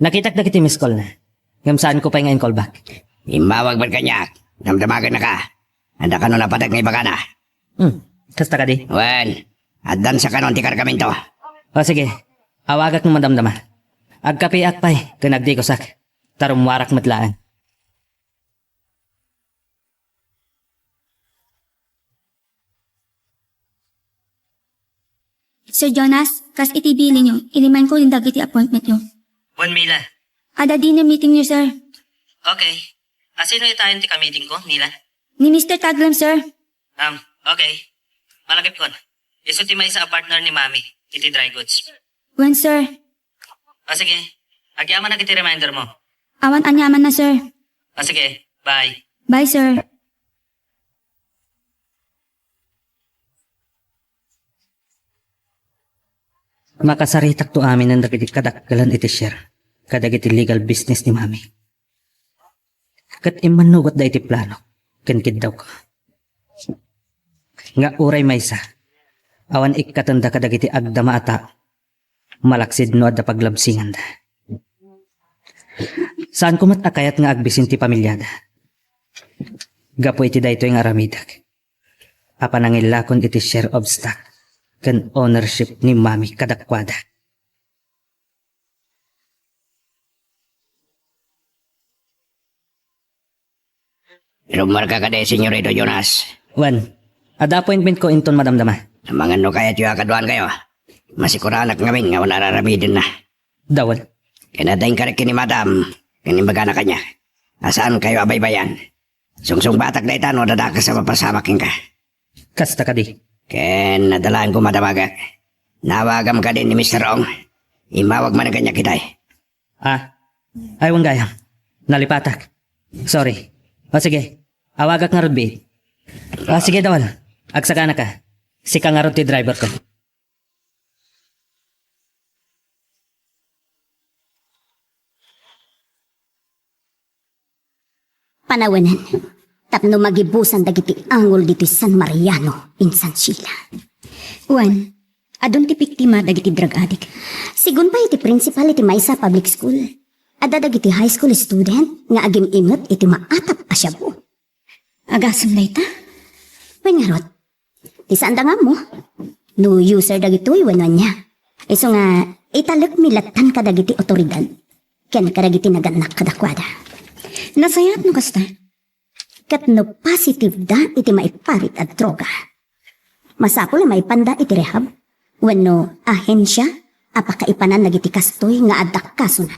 Nakitak na kiti miss call na. Ngam saan ko pa ngayon call back? Imawag ba kanyak? Damdamagan na ka. Anda ka nun napatag ng iba ka na. Kasta ka di? Well, at dan sa kanon ti kargamento. O sige, awagak ng madamdama. Agkapiak pa'y, kanagdi ko sak. Tarumwarak matlaan. Sir Jonas, kas itibili nyo, iliman ko yung dagiti appointment nyo. 1 Mila. Ada din na meeting nyo, sir. Okay. Sino itayin ti ka-meeting ko, Nila? Ni Mr. Taglam, sir. Okay. Malagip ko. Iso ti may sa partner ni Mami, iti dry goods. When, sir? Sige. Agyaman na kiti reminder mo. Awan anyaman na, sir. Sige. Bye. Bye, sir. Makasaritak to amin ang dagiti kadakgalan iti share. Kadagiti legal business ni Mami. Kat imanugot da iti plano. Kankid daw ko. Nga uray maysa. Awan ikatanda kadagiti agdama ata. Malaksid no adda paglabsingan da. Saan ko matakayat nga agbisin ti pamilyada? Gapo iti dayto yung aramidak. Apa nangilakon iti share of stock. Kan ownership ni Mami kadakwada. Rumar ka ka de, Senyorito Jonas. Wan, ada appointment ko inton madamdama. Mga no kaya tiyo akaduan kayo. Masikuranak ngamin nga wala raramidin na. Dawal. Kinadaing ka rin kini madam. Kinimbaga na kanya. Asaan kayo abaybayan? Sungsung batak na itan o dadaka sa mapasamakin ka. Kasta ka di. Ken nadalaan ko madamagak. Nawagam ka din ni Mr. Ong. Imawag man ang kanya kitay. Aywang gayang. Nalipatak. Sorry. O sige, awagak nga rudbi. Sige dawal. Agsaka na ka. Sika nga ti driver ko. Panawanan. Tapno magibusan dagiti angol dito San Mariano in San Sheila. Juan, Adon ti biktima dagiti drug addict. Sigun pa iti principal iti maysa public school. Ada dagiti high school student nga agim imot iti maatap asya po. Agasam na ita. Wengarot. Ti saan da nga mo? No user dagito iwanan niya. Iso nga italek milatan ka dagiti otoridad. Ken kadagiti naganak kadakwada. Nasayat no kasta. Kat no positive da iti maiparit at droga. Masapol na maipanda iti rehab. Wenno ahensya apakaipanan nagiti kastoy nga adak kaso na.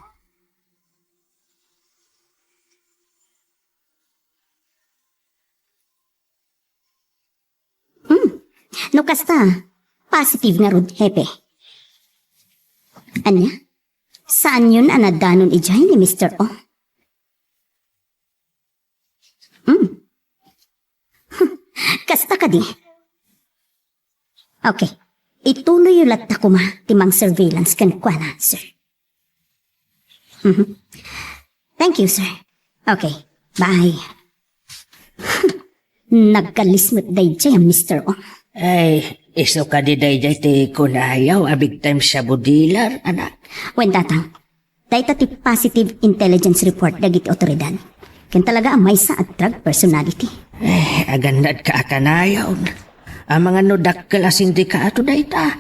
No kasta, positive na rod, hepe. Anya? Saan yun anadanon ijay ni Mr. O? Kasta ka di. Okay. Ituloy yung latta ko timang surveillance kan kwa na, sir. Thank you, sir. Okay. Bye. Nagkalismot day dyan, Mr. O. Ay, iso ka di dayjay ti kunayaw, a big time siya budilar, anak. When datang, dahita ti positive intelligence report dagiti otoridad. Ken talaga ang maysa at drug personality. Ay, agandad ka akanayaw. Ang mga nodakkel a sindikato dayta.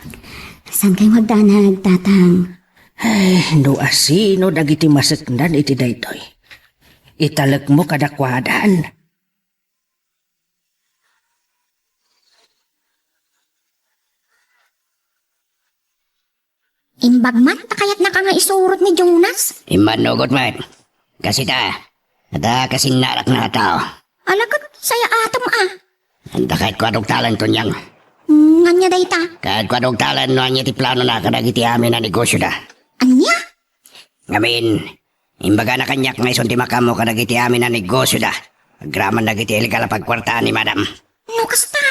Saan kayo magdanag, tatang? Ay, no asino dagiti masaknan iti daytoy. Italag mo kadakwadan. Imbagman, takayat na ka nga isurot ni Jonas. Imanugot man. Kasi ada kasing narak na tao. Alagot, saya atom Anda kahit kwadog talan to niyang. Nganya day ta. Kahit kwadog talan no anya ti plano na kadagiti amin na negosyo da. Anya? Ngamin, imbaga na kanyak nga ison ti makamo kadagiti amin na negosyo da. Agraman dagiti illegal na pagkwartaan ni madam. No kasta,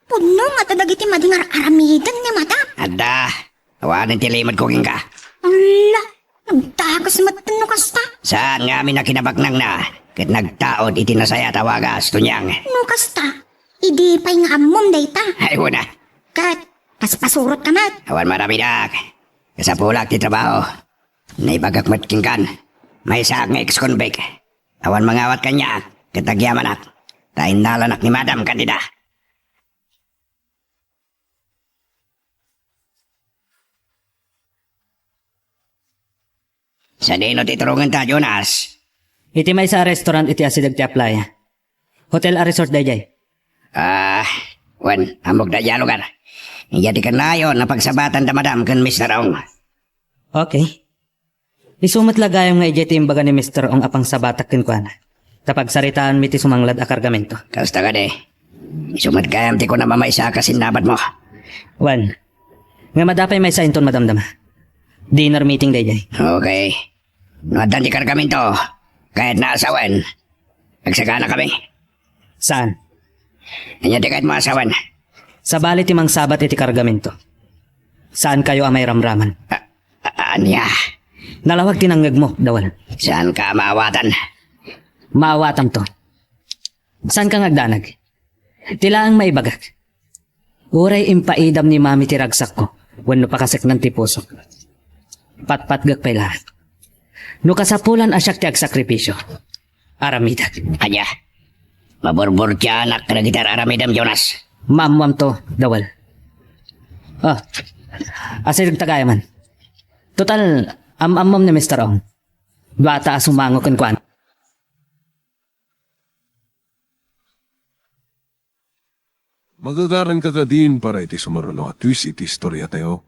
puno nga tadagiti madingar aramidan ni madam. Ada, awanin ti limad ko ka. Ala, nagtakas matan no kasta. Saan nga amin na kinabaknang na, kat nagtaod iti nasaya tawagas to niyang. No kasta, idi pa'y nga amom day ta. Ay una, Kat, pasurot ka mat. awan marami dak. Kasapulak ti trabaho. Naibagak matkingkan. May saak nga ex-convict. Awan mangawat kanya, katagyaman ak. Tain nalanak ni madam kandida. Sa dino ti turungan ta, Jonas. Iti may sa restaurant iti asidag ti apply. Hotel a resort dayjay. Wan, amog da ya lugar. Jadi kan layon na pagsabatan da madam kan Mr. Ong. Okay. Isumat lagayam nga ijay ti imbaga ni Mr. Ong apang sabatak kinkwana. Kapag saritaan mi ti sumanglad a kargamento. Kasta ka de. Isumat kayam ti ko na mamaysa kasinabad mo. Wan. Nga madapay may sa inton madamdama. Dinner meeting dayjay. Okay. Nuadan di kargamento. Kahit naasawan. Nagsagana kami. Saan? Anya di kahit maasawan. Sa bali timang sabat iti kargamento. Saan kayo ang may ramraman? Anya? Nalawag tinanggag mo, dawal. Saan ka maawatan? Maawatam to. Saan ka ngagdanag? Tila ang maibagak. Uray impaidam ni mami ti ragsak ko. Wano pakasik ng tipusok. Patpatgag pa'y lahat. No kasapulan asyak ti agsakripisyo. Aramidag. Anya? Maburbur kya anak na gitar aramidam, Jonas. Mamam to, dawal. Oh, asirig tagayaman. Total, amam ni Mr. Ong. Bata sumango kan kwan. Magagaran ka din para iti sumarulong at twist iti istorya tayo.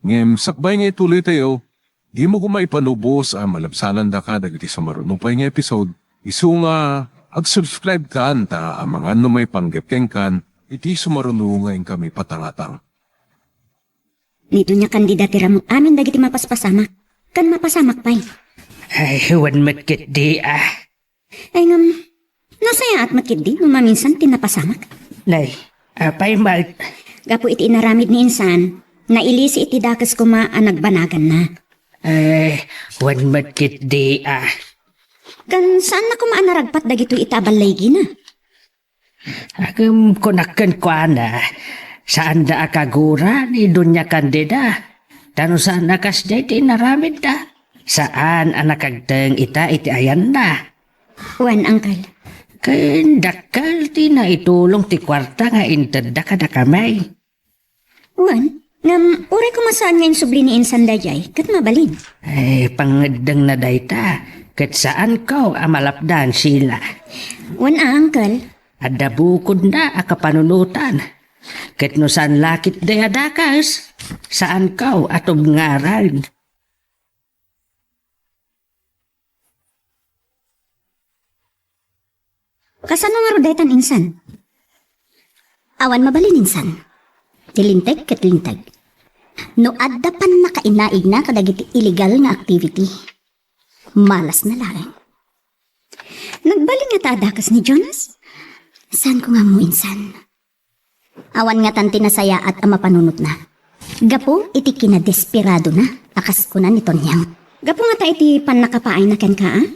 Ngem, sakbay nga ituloy tayo, di mo kumaipanubos ang malabsalan da ka dagiti sumarulong pa nga episode. Isu nga, ag-subscribe ka ta ang mga may panggepkeng kan, iti sumarulong nga kami patangatang. Nito niya kandidati ramot amin dagiti mapaspasamak. Kan mapasamak pa'y. Ay, wan matkit di Ay nasaya at makid di maminsan tinapasamak. Nay, apay mal. Gapo iti inaramid ni insan, na ilisi iti dakas ko nagbanagan na. Ay, wan matkit di Kan saan na kumaanaragpat dagito itabalay gina? Agam kunakan kwa na. Saan da akagura ni Dunya Candida? Tano saan nakasday ti naramid da? Saan ang nakagteng ita iti ayan na? Wan, Uncle. Ken dakal ti na itulong ti kwarta nga inted da kada kamay. Wan, ngam uray ko masaan ngayon subli ni Insan Dayay, kat mabalin. Ay, pangedeng na dayta. Ket saan ko amalapdan sila? Wan, Uncle. Ada bukod na akapanunutan. Ket no saan lakit dayadakas? Saan ko atob ngaran? Kasano nga rodaytan, Insan? Awan mabalin, Insan. Tilinteg ket linteg. No adda pan nakainaig na kadagiti illegal nga activity. Malas na lang. Nagbaling nga taadakas ni Jonas? Saan ko nga mo, Insan? Awan nga tanti na saya at ama panunot na. Gapo iti kinadesperado na. Akas ko na ni Tonyang. Gapo nga ta iti pan nakapaay na ken ka, ah?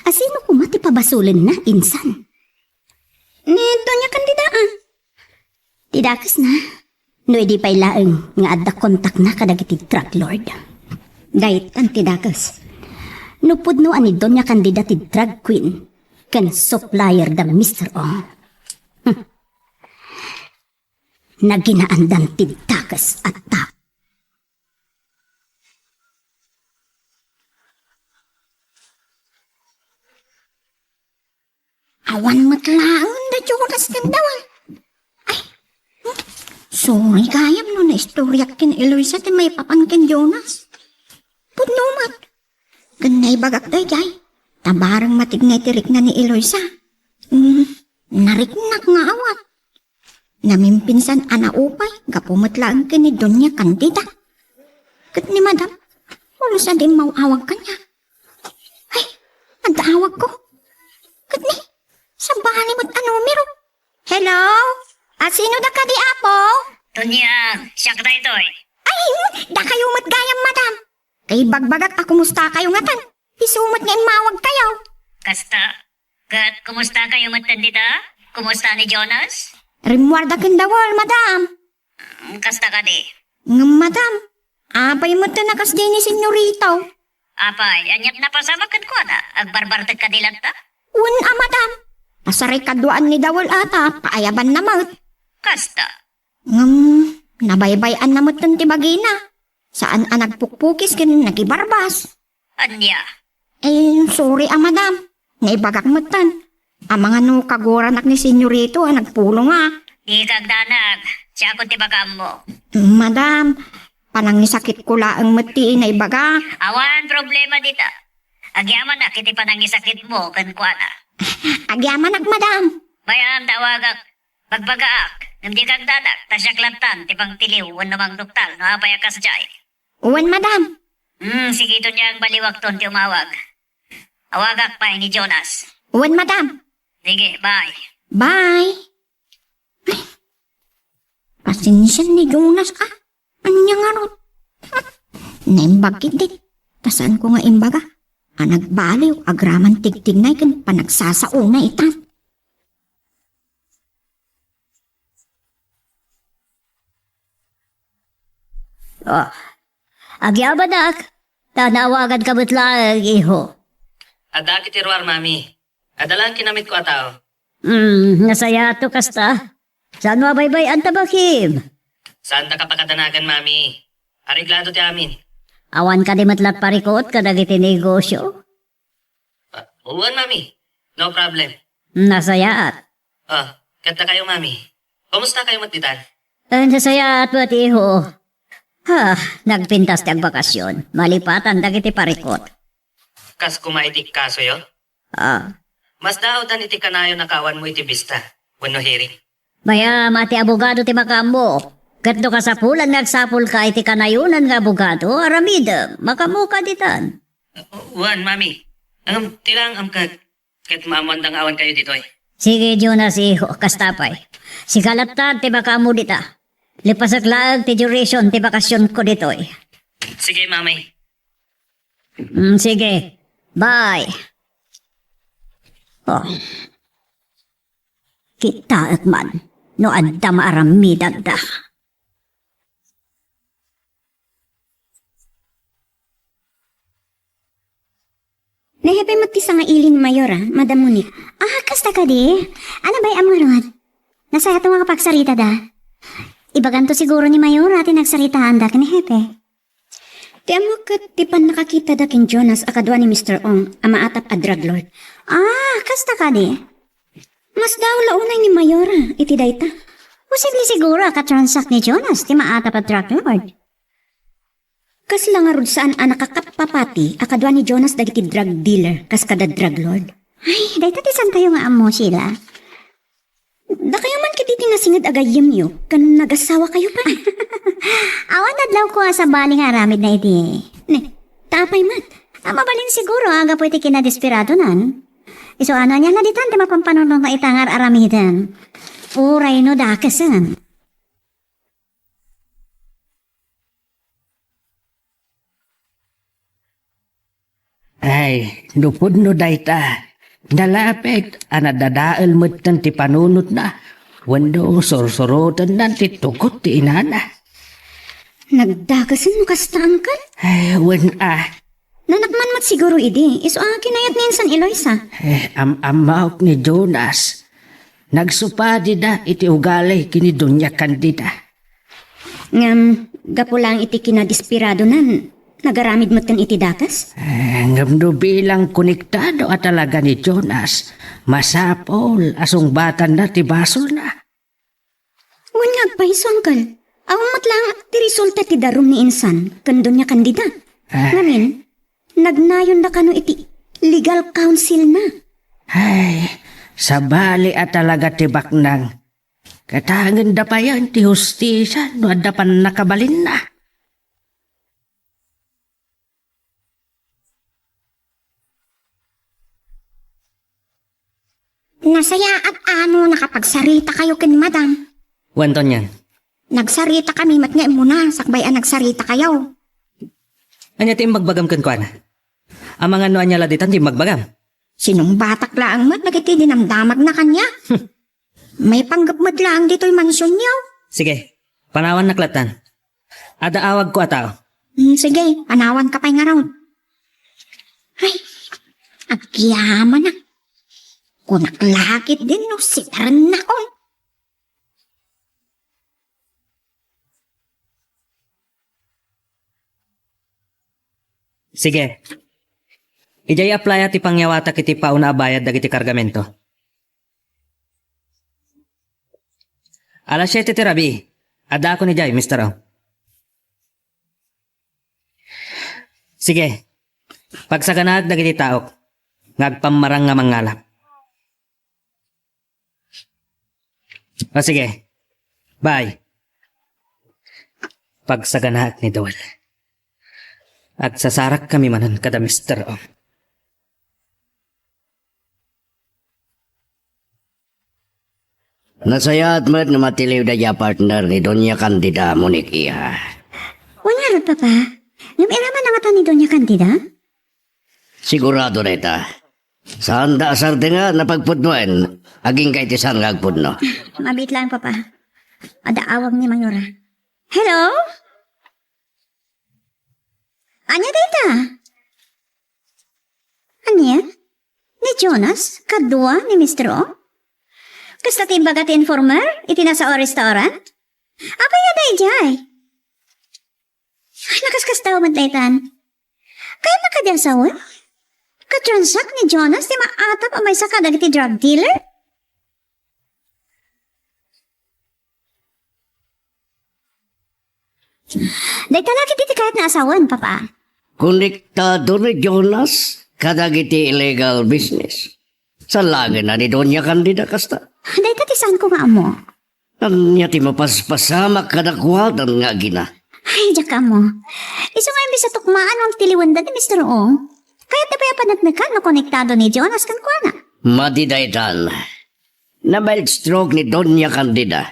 Asino ko mati pabasulin na, Insan? Ni Doña Candida, ah. Tidakas na. No edi pa'y laeng nga adda kontak na kadagiti drug lord. Dahit ang tidakas. No pudno ani Doña Candida ti drug queen. Ken supplier da Mr. Ong. Naginaandan tidakas at tap. Awan matlaang da Jonas ng dawal. Ay, sorry kayam no na istorya kin Eloisa ti may papangkin Jonas. Pudnumat. Ganay bagak day jay. Tabarang matignay tirik na ni Eloisa. Nariknak nga awat. Namimpinsan ana upay, gapumatlaan kin ni Doña Candida. Kat ni Madam, ulo sa di mawawag kanya. Ay, nagdaawag ko. Kat ni, sabani mo't numero. Hello? Sino da ka di apo? Dunya, siya ka ito eh. Ay, da kayo mo't gayam, Madam. Kay bagbagak kumusta kayo nga tan. Isumot nga mawag kayo. Kasta, kat kumusta kayo matandita? Kumusta ni Jonas? Rimwarda kin dawal, Madam. Kasta ka di. Madam, apay mo ta nakas din ni Senyorito. Apay, anyat na pasamakan ko na. Agbarbartag ka dilang ta? Madam. Pasaray kaduan ni dawal ata, paayaban na maut. Kasta. Nabaybayan na mo't ng tibagina. Saan ang nagpukpukis kin nagibarbas? Anya? Sorry Madam. Naibagak mo't tan. Ang mga kagoranak ni Senyorito nagpulong nga. Di kagdanag. Siya ko tibagam mo. Madam, panang nisakit ko laang mati na ibaga. Awan problema dita. Agyaman na kiti panangisakit mo kan kuana. Agyaman ak, Madam. Bayam tawagak. Bagbagaak. Hindi kagdanak. Tasyaklatan. Tipang tiliw. Wan namang duktal. Napayakas jay. Madam. Sige ito niyang baliwag ton ti umawag. Awagak pa ni Jonas. Madam. Sige, bye. Bye. Ay, pasensya ni Jonas ka. Ano niya nga ron? Naimbag kitik. Tasan ko nga imbaga. Nagbaliw, agraman tigtig na ikan panagsasao na itan. Agyabadak, tanawagan ka lang, iho. Ada kitiruar, mami. Adalang kinamit ko ataw. Nasaya to kasta. Saan mabaybay ang tabakim? Saan ta kapakadanagan, mami? Ariglado ti amin. Awan ka di matlat parikot ka dagiti negosyo. Uwan, mami. No problem. Nasayaat. Kanta kayo, mami. Kumusta kayo magtitan? Nasayaat ba't iho? Nagpintas ti bakasyon. Malipatan dagiti parikot. Kas kumaitik kaso yo? Mas daotan iti kanayo nakawan mo iti bista. Wano hearing. Maya mati abogado ti makamo. Katdo ka sa pulan nagsapul ka iti kanayunan nga abogado. Aramid, makamuka ditan. Uwan, mami. Tilang ket mamandang awan kayo dito eh. Sige, Jonas, iho, kastapay. Si kalaptan ti makamo dita. Lipasak lang ti duration ti bakasyon ko dito eh. Sige, mami. Sige. Bye. Kita at man. no adda maaramidan da. Nahepay magtisa nga ilin mayor Madam Monique. Kasta ka di. Ano ba'y amurod? Nasaya ito nga kapagsarita da. Ibagan to siguro ni mayor atin nagsaritaan da kanihepe. Ti amo kat ti pan nakakita da kin Jonas akadwa ni Mr. Ong ama atap a drug lord. Kasta ka di. Mas daw launay ni mayor iti dayta. Posible siguro ka-transact ni Jonas ti maata pa drug lord. Kas lang arod saan nakakapapati akadwa ni Jonas dagiti drug dealer kas kada drug lord. Ay, dayta ti san tayo nga amo sila. Da kayo man kiti tinasingad agayem yo kan nagasawa kayo pa. Awan adlaw ko sa baling aramid na iti. Ne, tapay mat. Mabalin siguro aga po iti kinadesperado nan. Iso ano niya na ditan ti mapampanunong na itangar aramidan. Uray no dakasan. Ay, lupod no dayta. Nalapit, anadadaal mo't tan ti panunot na. Wando, sorsorotan na ti tukot ti inana. Nagdagasin mo kasta angkan? Ay, Nanakman mat siguro idi. Iso kinayat ni Insan Eloisa. Amaok ni Jonas. Nagsupadi na iti ugalay kini Doña Candida. Ngam, gapulang iti kinadispirado nan. Nagaramid mo tan iti dakas? Ngam no bilang konektado at talaga ni Jonas. Masapol, asong batan na ti basol na. Wan ngagpaiso, angkal. Awamat lang ti resulta ti darum ni Insan. Kando niya Candida. Ngamin, nagnayon na kano iti legal counsel na. Ay, sabali at talaga ti baknang. Katangan da pa yan ti hustisya no adda pan nakabalin na. Nasaya at ano nakapagsarita kayo kin madam. Wanton yan. Nagsarita kami mat nga muna, sakbayan nagsarita kayo. Anya ti magbagam kan kuana. Ang mga no anya laditan ti magbagam. Sinong batak laang mat nagiti dinamdamag na kanya? May panggapmad lang dito'y mansyon niyo. Sige, panawan naklatan. Ada awag ko atao. Sige, panawan ka pa'y nga raw. Ay, agyaman na. Kunaklakit din no, sitaran na ko. Sige. Ijay apply ti pangyawata kiti pauna bayad dagiti kargamento. Alas 7 ti rabi. Ada ako ni Jay, Mr. O. Sige. Pagsaganag dagiti taok. Ngagpamarang nga mangalap. O sige. Bye. Pagsaganag ni Dawal. At sasarak kami manan kada Mr. O. Nasayat mo't na matiliw da ya partner ni Doña Candida Monique iya. Wala rin, Papa. Nung-iraman na nga ni Doña Candida? Sigurado na ita. Saan da asarte nga napagpudnoen, aging kay tisan nga agpudno. Mabit lang, Papa. Adaawag ni Mayora. Hello? Anya dita? Anya? Ni Jonas? Kadua ni Mr. O? Kasta timbaga ti informer? Iti nasa o restaurant? Apay nga day jay? Ay, nakaskastaw matlaytan. Kaya makadyasawan? Katransak ni Jonas ti maatap amay sa kadag ti drug dealer? Day talaki ti kahit na asawan, Papa. Konektado ni Jonas kadagiti illegal business. Sa lagi na ni Doña Candida kasta. Day tatisan ko nga mo. Anya ti mapaspasama kadakwadan nga gina. Ay, jaka mo. Iso nga imbis sa tukmaan ang tiliwanda ni Mr. O. Kaya ti pa panatnakan no konektado ni Jonas kan kuana. Madidaytan. Na mild stroke ni Doña Candida.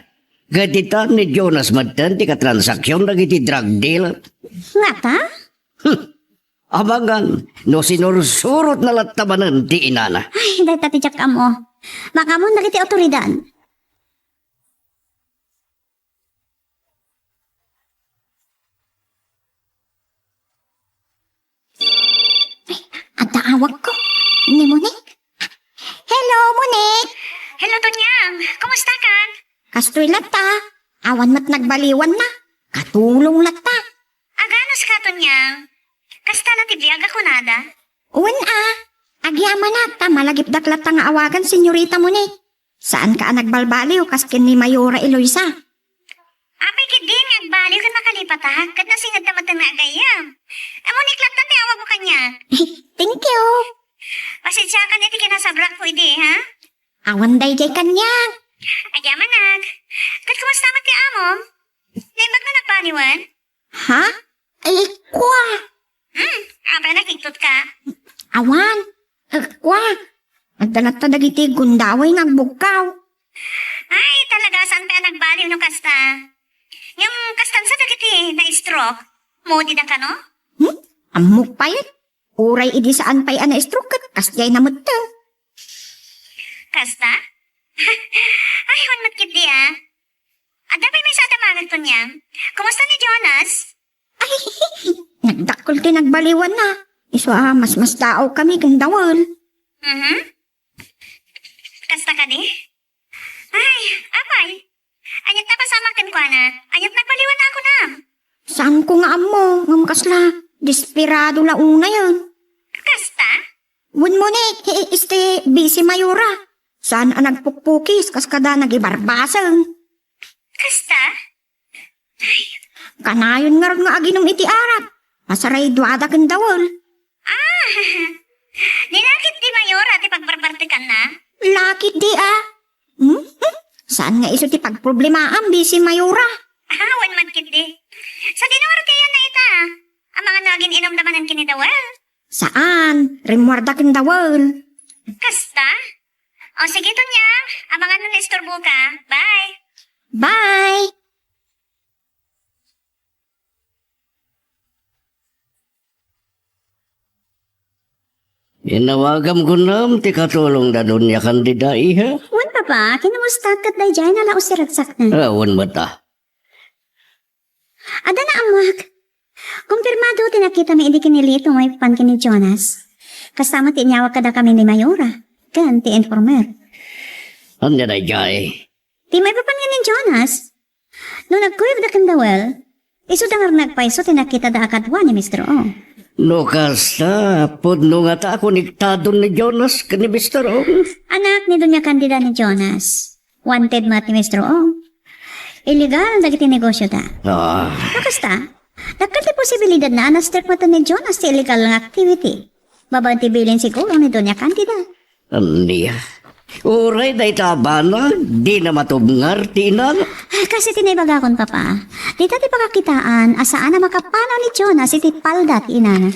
Gatitan ni Jonas madtan ti katransaksyon dagiti drug dealer. Nga ta? Abangan, no sinursurot na latabanan ti inana. Ay, day tati jaka mo. Baka mo nakiti otoridad. Kastoy lata, awan mat nagbaliwan na. Katulong lata. Aganos ka to niyang? Kasta na tibiyag ako nada? Uwan agyaman nata, malagip daklat nga awagan senyorita mo ni. Saan ka nagbalbaliw kaskin ni Mayora Eloisa? Apay kid din, nagbaliw kan makalipat ha? Kat nasingad naman na agayam. Amo niklat na tayo ko kanya. Thank you. Pasensya ka na iti kinasabrak ko ide, ha? Awan day jay kanyang. Agyaman nag. Kat kumusta man ti amom? Naimag na nagbaliwan? Ha? Ay, kwa. Apay nakiktot ka. Awan. Kwa. Nagdalat ta dagiti gundaway nagbugkaw. Ay, talaga saan pa nagbaliw no kasta? Yung kastan sa dagiti na-stroke, modi na ka no? Amok pa yun. Uray idi saan pa'y ana-stroke kat kasjay na mutang. Kasta? Ay, hunmat kit di Ada pa may sa tamagan to niya. Kumusta ni Jonas? Nagdakol ti nagbaliwan na. Iswa mas dao kami kang dawal. Kasta ka di? Ay, apay. Anyat na pasama kan ko na. Anyat nagbaliwan na ako na. Saan ko nga amo, ngam kasla. Desperado la una yun. Kasta? Wun mo ni, busy Mayura. Saan ang nagpukpukis, kas kada nagibarbasan. Kasta? Kanayon nga aginom iti arat. Masaray duwada kang dawal. Ninakit di Mayora ti pagbarbartikan na? Lakit di Saan nga iso ti pagproblemaam, busy Mayura? Wan man kit di. Sa dinawarte na ita. Ang mga naging inom naman ang kinidawal. Saan? Rimwarda kang dawal. Kasta? O sige to niya. Ang mga nanistorbo ka. Bye. Bye! Inawagam ko nam, ti katulong na doon niya kandida iha. Wan papa, kinamusta kat day jay na laos siragsak na. Awan mo ta. Ada na amak. Kumpirmado tinakita may hindi kinilito may pan ni Jonas. Kasama tinyawag kada kami ni Mayora. Kan ti informer. Anya na jay. Ti may papan ni Jonas. No nagkuyog da kandawel, iso dangar nagpaiso tinakita da akadwa ni Mr. O. No kasta, pudno nga ta ako niktadon ni Jonas ka ni Mr. O. Anak ni Dunya Candida ni Jonas. Wanted mat ni Mr. O. Illegal dagiti negosyo da. Nakasta, nakati posibilidad na anaster mata ni Jonas ti illegal nga activity. Babanti bilin siguro ni Dunya Candida. Aniya. Uray da itabana, di na matubngar tinan. Kasi tinibagakon papa. Dita ti pagkakitaan, asaan na makapanaw ni Jonas iti palda ti inana.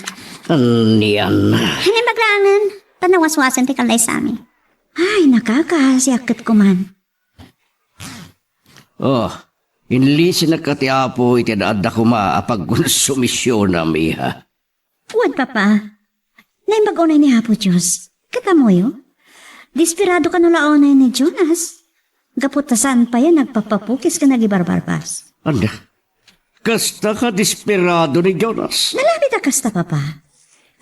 Aniyan. Hinibaglangan, panawaswasan ti kalay sa amin. Ay, nakakasiakit ko man. Oh, inli sinakatiapo itinaada ko maapag konsumisyon na miha. Uwad papa. Naimbag-unay ni Hapo Diyos. Katamoyo. Desperado ka nulaonay ni Jonas. Gaputasan pa yan, nagpapapukis ka nagibarbarbas. Anda, kasta ka desperado ni Jonas. Nalapit na kasta, papa.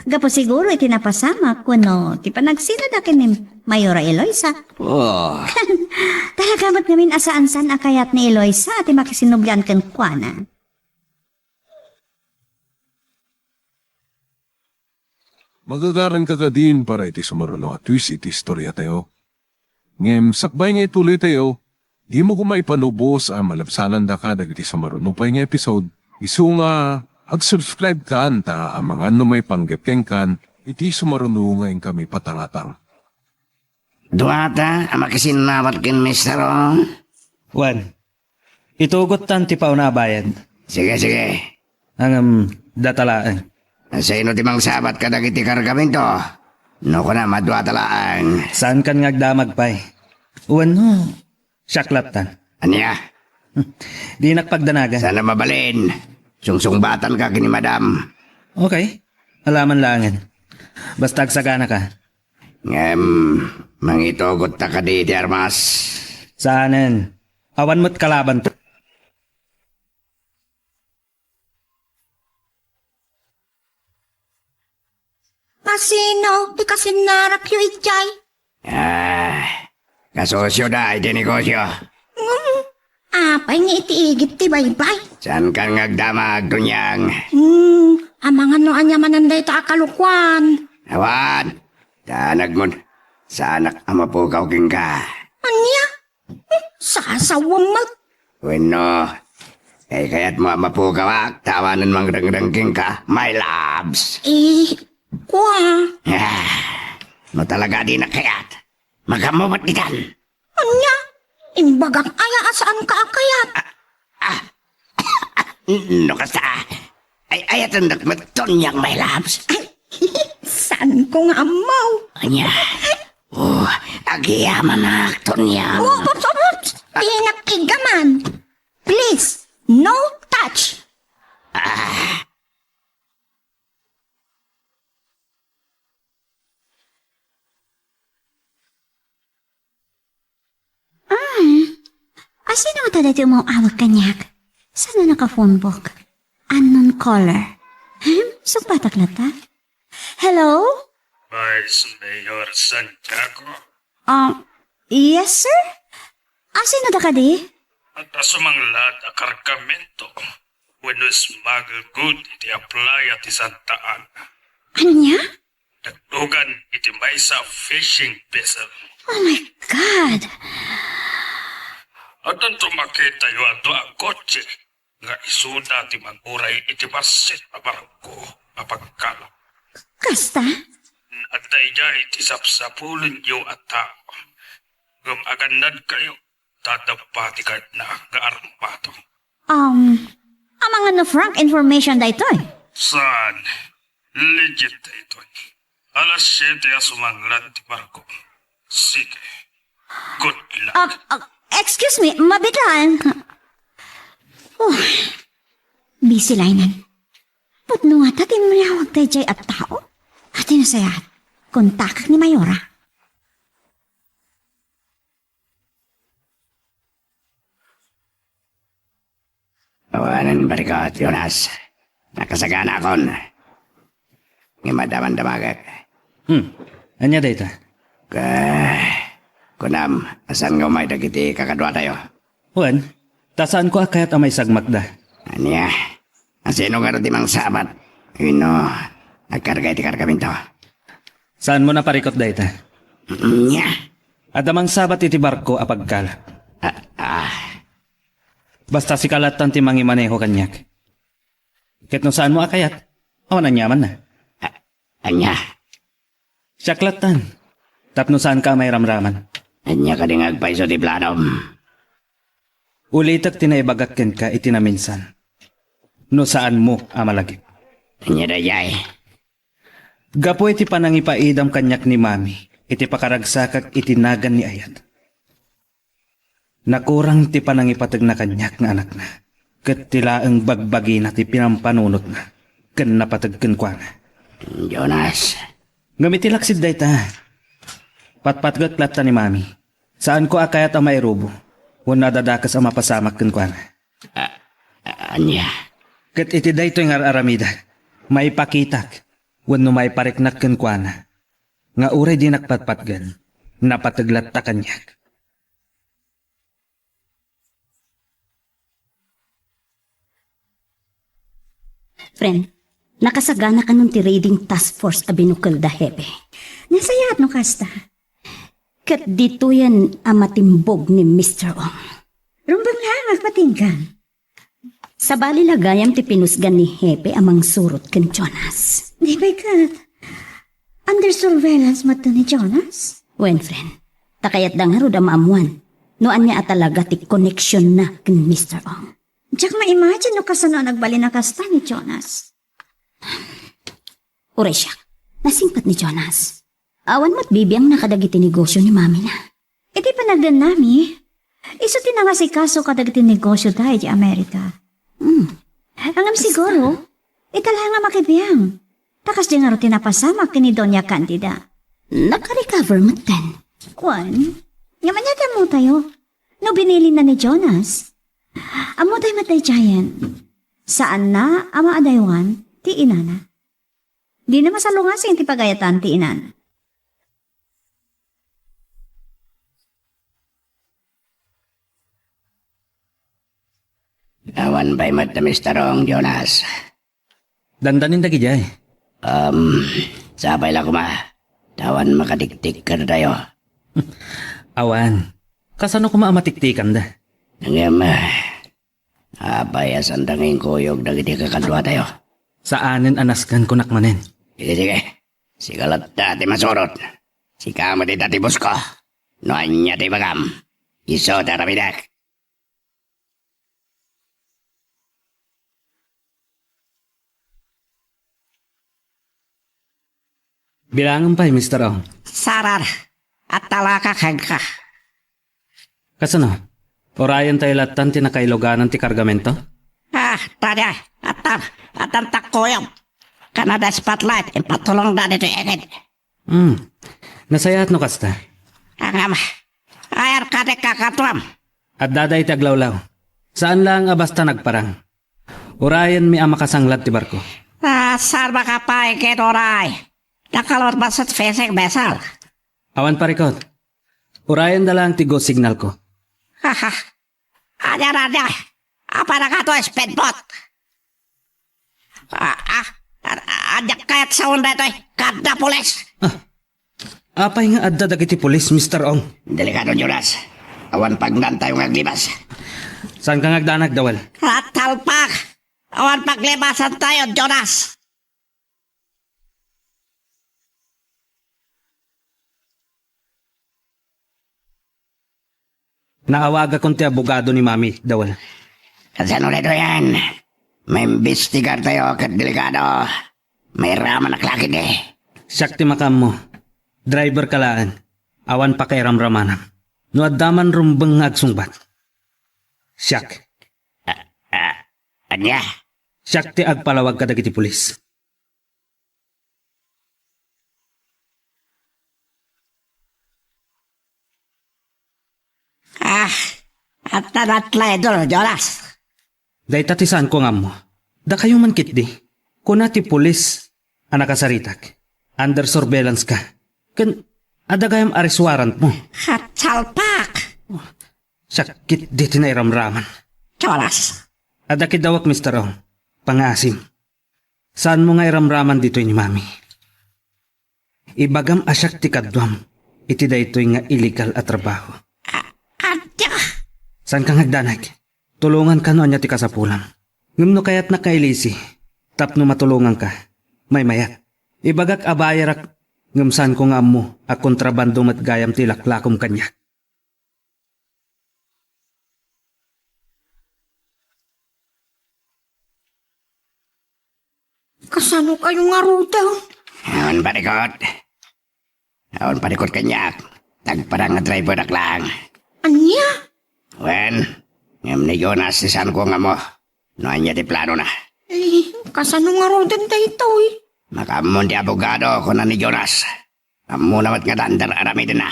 Gapo siguro itinapasama kuno ti panagsinad akin ni Mayora Eloisa. Oh, Talagamot ngamin asaan-san akayat ni Eloisa at makisinubyan kan kuana. Magagaran ka ka din para iti sumaruno at twist iti istorya tayo. Ngem, sakbay nga ituloy tayo, di mo kumaipanubos ang malapsanan da ka dagiti sumaruno pa nga episode. Isu nga, ag-subscribe ka ta ang mga may panggapkeng kan, iti sumaruno nga kami patangatang. Duwata, ang makisinamat kin Mr. O. Wan, itugot tan ti paunabayan. Sige. Ang datalaan. Sa ino timang sabat ka dagiti kargamento. No ko na madwatalaan. Saan kan ngagdamag pay? Uwan no, syaklat tan. Anya? Di nakpagdanagan. Sana mabalin. Sungsungbatan ka kini madam. Okay, alaman langan. Basta agsagana ka. Mangitugot ta ka di Armas. Saanen? Awan mo't kalaban to. Kasino, di kasi narap yu itchay. Kasosyo da, iti negosyo. apay nga itiigit ti baybay. Saan ka ngagdamag, Dunyang? Amangan no anya mananday ta akalukwan. Awan, tanag mo. Saanak amapukaw king ka. Anya? Sasawam mag. Bueno, kaya't mo amapukaw tawanan mang rang-rangking ka, my loves. Kwa. No talaga di na kayat. Magamumat ditan. Anya? Imbagang aya saan ka akayat? No kasta. Ay ayatan dakmat Tonyang, my loves. Saan ko nga amaw? Anya. Agiyaman na, Tonyang. Pinakigaman. Please, no touch. Asino nga talaga mo awag kanyak? Saan na naka-phone book? Unknown caller. Sugbatak na ta? Hello? Vice Mayor Santiago. Yes, sir? Asino da ka di? At asumanglat a kargamento when no smuggle good iti apply at Santa Ana. Ano niya? Dagdugan iti may sa fishing vessel. Oh my God! At ang tumakita yu ato ang kotse nga isuda ti manguray iti basit a barko a pagkalap. Kasta? At daya iti sapsapulin yu at tao. Gumaganad kayo, tatapati kahit na nga armato. Amang ano frank information da ito eh. Saan? Legit ito. Alas 7 asumanglan ti barko. Sige. Good luck. Excuse me, mabiglaan. Busy linean. Putno nga tatin mayawag tayo jay at tao. Atin na sayat. Kontakak ni Mayora. Awanan barikot, Jonas. Nakasagana akon. Ngimadaman damagak. Anya data? Kunam, asan nga may dagiti kakadwa tayo? Juan, tasaan ko akayat amay sagmak da? Anya, asino nga rin mang sabat? Ino, nagkarga iti kargaminto. Saan mo na parikot data? Nya. Adamang sabat iti barko apagkala. Basta si kalatan ti mangimaneho kanyak. Ket no saan mo akayat? Awan anyaman na. Anya. Siyaklatan. Tapno saan ka may ramraman? Anya ka ding agpaiso ti planom. Ulitak tinaibagakken ka itinaminsan. No saan mo amalagip? Anya dayay. Gapo iti panangipaidam kanyak ni mami. Iti pakaragsakak itinagan ni ayat. Nakurang ti panangipatag na kanyak nga anak na. Ket tilaang bagbagi na ti pinampanunot na. Ken napatagken kwa na. Jonas. Ngamitilaksid day ta. Patpatgat plata ni mami. Saan ko akayat ang mairubo? Kung nadadakas ang mapasamak ken kwa na. Anya. Ket iti day to yung aramida. May pakitak. Wano may pariknak ken kwa na. Nga uray di nakpatpatgan. Napataglat ta kanyak. Friend, nakasagana ka nun ti raiding task force a binukal da hebe. Nasayat no kasta. Kat dito yan ang matimbog ni Mr. Ong. Rumbang lang agpatinggan. Sa bali lagayam ti pinusgan ni Hepe amang surot ken Jonas. Di ba kat? Under surveillance mo to ni Jonas? Wen friend, takayat da nga ro da maamuan. Noan niya atalaga ti connection na ken Mr. Ong. Diyak ma-imagine no kasano nagbali na kasta ni Jonas. Uray siya, nasingpat ni Jonas. Awan mo't bibiyang nakadagiti negosyo ni mami na. Iti panagdan nami, iso tinangasi kaso kadagiti negosyo tayo di Amerika. Angam siguro, itala nga makibiyang. Takas di nga ro tinapasama kini Doña Candida. Naka-recover mo ten. Kwan, yaman yata mo tayo. No binili na ni Jonas. Amo tayo matay giant. Saan na ama adaywan ti inana? Di na masalungasing ti pagayatan ti inana. Awan ba'y mat na Mr. Ong, Jonas? Dandanin dagi jay. Sabay lang kuma. Tawan makadiktik ka na tayo. Awan. Kasano ko maamatiktikan da? Nangyam, abay asan tanging kuyog dagiti kakadwa tayo. Saanin anaskan ko nakmanen? Sige. Sigalat dati masurot. Sikama di dati bus ko. Noan niya di bagam. Iso tarabidak. Bilangan pa Mr. Ong. Sarar, at talaka ka. Kasano? Orayan tayo latan tinakailoganan ti kargamento? Tada, atan takoyom. Kanada spotlight, impatulong da dito eged. Nasayat no kasta? Angam, ayar kade kakatuam. At daday taglawlaw. Saan lang basta nagparang? Orayan mi amakasanglat ti barko. Sarba ka pa iket oray. Nakalot basat fesek besal. Awan parikot. Orayan dalang ti go signal ko. Haha, ada. Apa na ka to, speedboat? Adak kayat sa onda ito, kada pulis. Apay nga adda dagiti pulis, Mr. Ong. Delikado, Jonas. Awan pagdan tayo ngaglibas. Saan ka ngagdanag, Dawal? At talpak. Awan paglibasan tayo, Jonas. Naawaga kong ti abogado ni Mami, Dawal. Kasi ano rito yan? May imbestigar tayo kat delikado. May raman na klakid eh. Siyak ti makam mo. Driver kalaan. Awan pa kay ramramanam. No addaman rumbang agsungbat. Siyak. Anya? Siyak ti agpalawag ka dagiti pulis. At naratla ito, Jonas. Day tatisan ko nga mo. Da kayo man kitdi. Kuna ti pulis anakasaritak. Under surveillance ka. Kan adagayam arrest warrant mo. At salpak. Sakit di tinairamraman. Jonas. Adakid dawak Mr. Ong. Pangasim. Saan mo nga iramraman dito ni Mami? Ibagam asyak ti kadwam. Iti daytoy nga illegal at trabaho. Saan ka ngagdanag? Tulungan ka no anya ti kasapulam. Ngumno kayat nakailisi. Tapno matulungan ka. May mayak. Ibagak abayarak ngumsan ko nga mo a kontrabando mat gayam ti laklakom kanya. Kasano kayo nga ruta? Awan parikot kanyak. Tagparang nga driver na lang. Anya? Wen, ngam ni Jonas sisan ko nga mo. Noan niya di plano na. Kasano nga ruta tayo Makamon di abogado ko na ni Jonas. Kamu nawat nga dandar arami din na.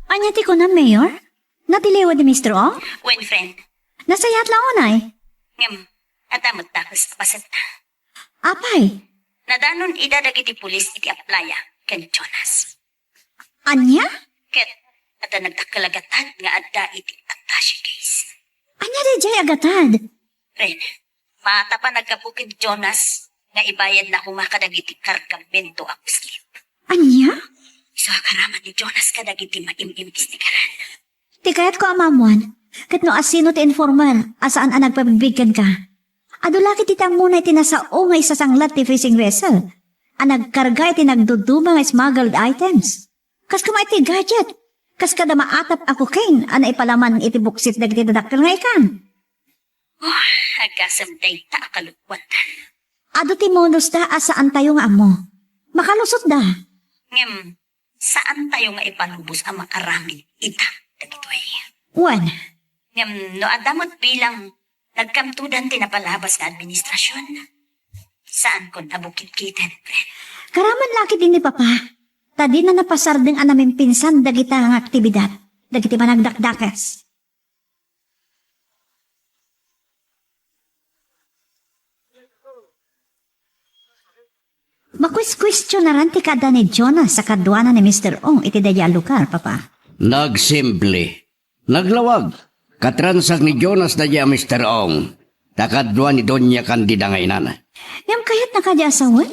Anya ti ko na, Mayor? Natiliwa di Mr. Ong? When friend, Nasayat lang unay. atamot takos paset na. Apay? Nadanon idadagiti pulis iti aplaya ken Jonas. Anya? Ket, at nagtakalagatan nga adda iti attache case. Anya di jay agatad? Friend, mata pa nagkabukid Jonas nga ibayad na kumakadagiti kargamento ang slip. Anya? Iso akaraman ni Jonas kadagiti maim-imbestigaran. Ti kayat ko amamuan. Kat no asino ti informal, asaan ang nagpabibigyan ka. Adulaki ti tang muna iti nasao nga isasanglat ti fishing vessel. Ang nagkarga iti nagduduma nga smuggled items. Kas kuma iti gadget. Kas kada maatap ako kain, ana ipalaman iti buksit dagiti dadakkel nga ikan. Oh, agasam day ta kalugwatan. Ado ti monos da asaan tayo nga amo. Makalusot da. Saan tayo nga ipalubos ang makaramid ita dagitoy? Wan. No adamot bilang nagkamtudan tinapalabas na administrasyon. Saan ko nabukit-kitan, friend? Karaman laki din ni Papa. Tadi na napasardeng anamin pinsan dagita ang aktibidad. Dagiti managdakdakas. Makwis-question na rin ti kada ni Jonas sa kadwana ni Mr. Ong iti daya lugar, papa. Nagsimple. Naglawag. Katransak ni Jonas na diya Mr. Ong. Takadwa ni Doña Candida ngaynan. Ngam kayat nakadya asawan?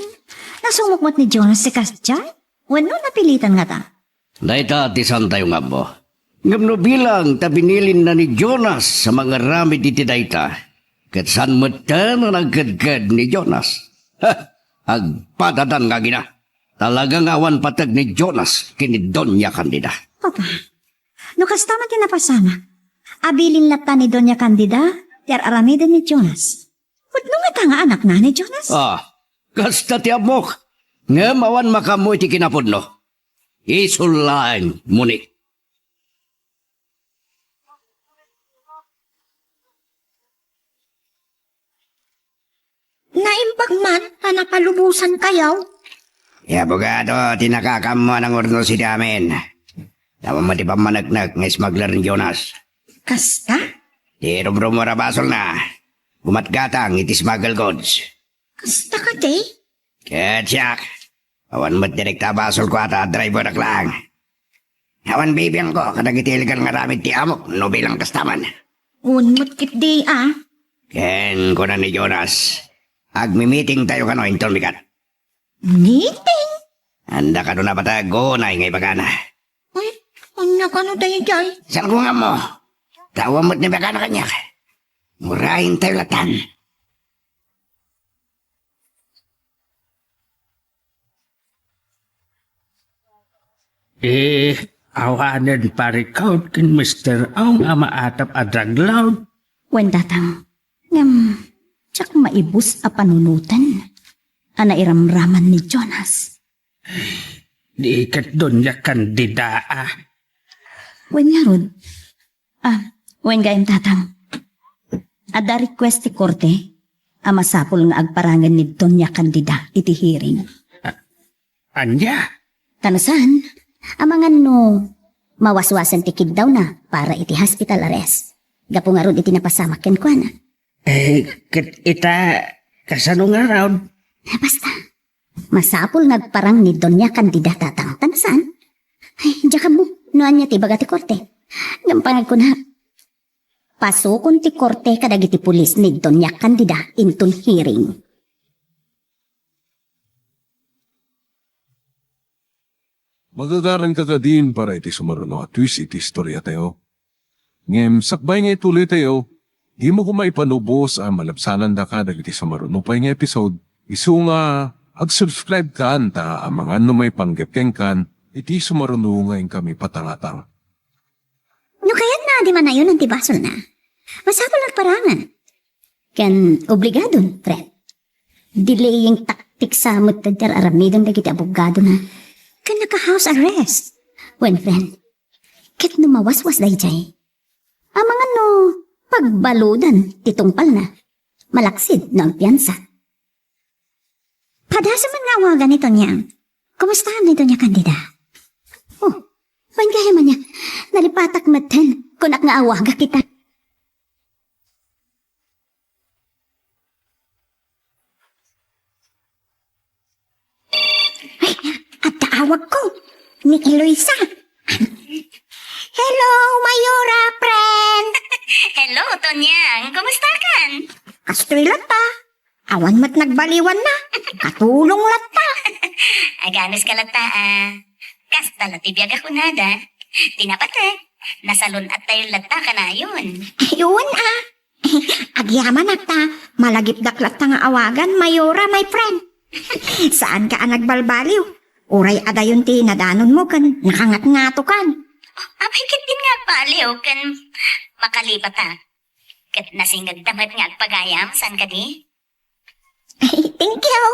Nasumukmat ni Jonas si Kasjay? Wano napilitan nga ta? Dahita atisan tayo nga mo. Ngam no bilang tabinilin na ni Jonas sa mga rami diti dayta. Kat saan mata na nagkadkad ni Jonas. Ha! Agpadadan nga gina. Talagang awan patag ni Jonas kini Doña Candida. Papa, no kastama tinapasama. Abilin lata ni Doña Candida, tiar aramida ni Jonas. Wano nga nga anak na ni Jonas? Kasta ti amok. Nga mawan makamoy ti kinapudno. Isulain muni. Naimbag man, napalubusan kayaw. Abogado, tinakakam mo ng urno si Damin. Tama mo di pa managnak ng smuggler ni Jonas. Kasta? Di rumrumura basol na. Gumatgatang iti smuggle goods. Kasta ka, te? Ketsak. Awan mo't direkta basol ko ata driver na lang. Awan bibiyang ko kadagitiligan nga ramit ti amok no bilang kastaman. Unmot kit di, ah. Ken ko na ni Jonas. Agmi-meeting tayo kano intol mikat. Meeting? Anda ka doon na bata gonay ngay bagana. Ay, anak ano tayo dyan? Saan ko nga mo? Tawa mo't ni bagana kanya. Murahin tayo latan. Awanan parikaw kin Mr. Ong ama atap adraglaw. Wen datang, ngam, tsak maibus a panunutan. Ana iramraman ni Jonas. Di ikat Doña Candida Wen nga rod. Wen gayam tatang. Ada request ti korte, masapol nga agparangan ni Doña Candida iti hearing. Anya? Tanasan, amangan no, mawaswasan tikid daw na para iti hospital arrest. Gapo nga ron iti napasamak ken kuana. Ita, kasano nga raw? Basta, masapol nagparang ni Doña Candida tatang. Tanasan? Ay, diya mo, noan niya ti baga ti korte. Gampangag ko na, pasukon ti korte kadagiti pulis ni Doña Candida inton hearing. Magagaran ka din para iti sumaruno at twist iti istorya tayo. Ngem, sakbay nga ituloy tayo, di mo ko maipanubos ang malapsanan da ka dagiti sumaruno pa nga episode. Isu nga, ag-subscribe ka anta ang mga ano may panggapkeng kan, iti sumaruno nga kami patangatang. No kaya't na di man na yun ang tibasol na. Masapol nagparangan. Kan obligadon, Fred. Delaying tactic sa mutadar aramidon dagiti abogado na. Kan naka-house arrest. When friend, kit numawaswas day jay. Ang mga no, pagbaludan, titungpal na. Malaksid ng piyansa. Padasa man nga awagan nito niyang. Kumustahan nito niya, Candida? Oh, wan kaya man niya. Nalipatak maten, kunak nga awaga kita. Ay, at taawag ko ni Eloisa. Hello, Mayora, friend. Hello, Tonyang. Kumusta kan? Kastoy lata. Awan mat nagbaliwan na. Katulong lata. Aganos ka lata, Kasta latibiyag ako nada. Tinapatag. Nasalon at tayo lata ka na yun. Yun Agyaman ata. Malagip daklat nga awagan, Mayora, my friend. Saan ka nagbalbaliw? Uray adayon ti nadanon mo kan nakangat-ngato kan. Abay kit din nga baliw kan makalipat Kat nasinggag damat nga agpagayam, saan ka di? Thank you.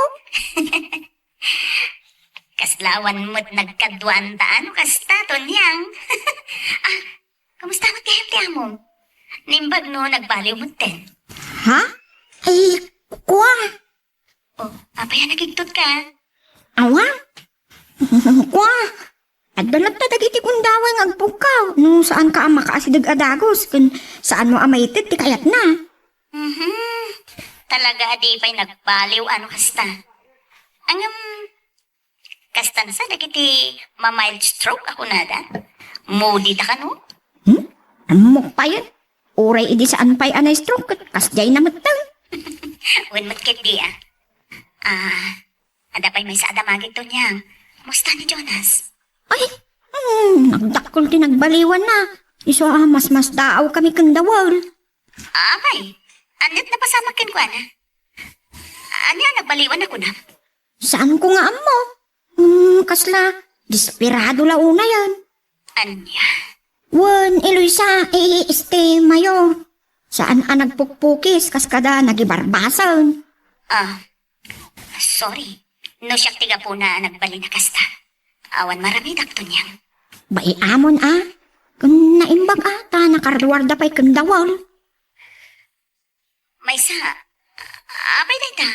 Kaslawan mo't nagkadwan taan, kasta, Tonyang. Kamusta mo't kahit tiya mo? Nimbag no, nagbaliw mo't ten. Ha? Ay, kuwa. Oh, apaya nagigtot ka? Awa? Kuwa. Agdalat na dagiti kundawang agpukaw. No, saan ka ang makaasidag adagos? Kun saan mo amaitit, ti kayat na. Talaga adi pa'y nagbaliw ano kasta. Ang Tansa dagiti ma-mild stroke ako nada. Moody ta ka no? Amok pa yun. Uray idi saan pa'y anay stroke. Kasjay na matang. When matkit di ada pa'y may sa adamagin to niyang. Musta ni Jonas? Ay, nagdakol ti nagbaliwan na. Iso mas daaw kami kandawal. Abay, anit na pasamakin ko na. Anya, nagbaliwan ako na. Saan ko nga amo? Kasla, desperado la una yan. Anya? Wan, Eloisa, mayo. Saan nagpukpukis, kaskada nagibarbasan. Sorry. No siyak tiga po na nagbali na kasta. Awan marami dakto niyang. Bai amon Kung naimbag ta, nakarwarda pa'y kandawal. May sa, abay na ita.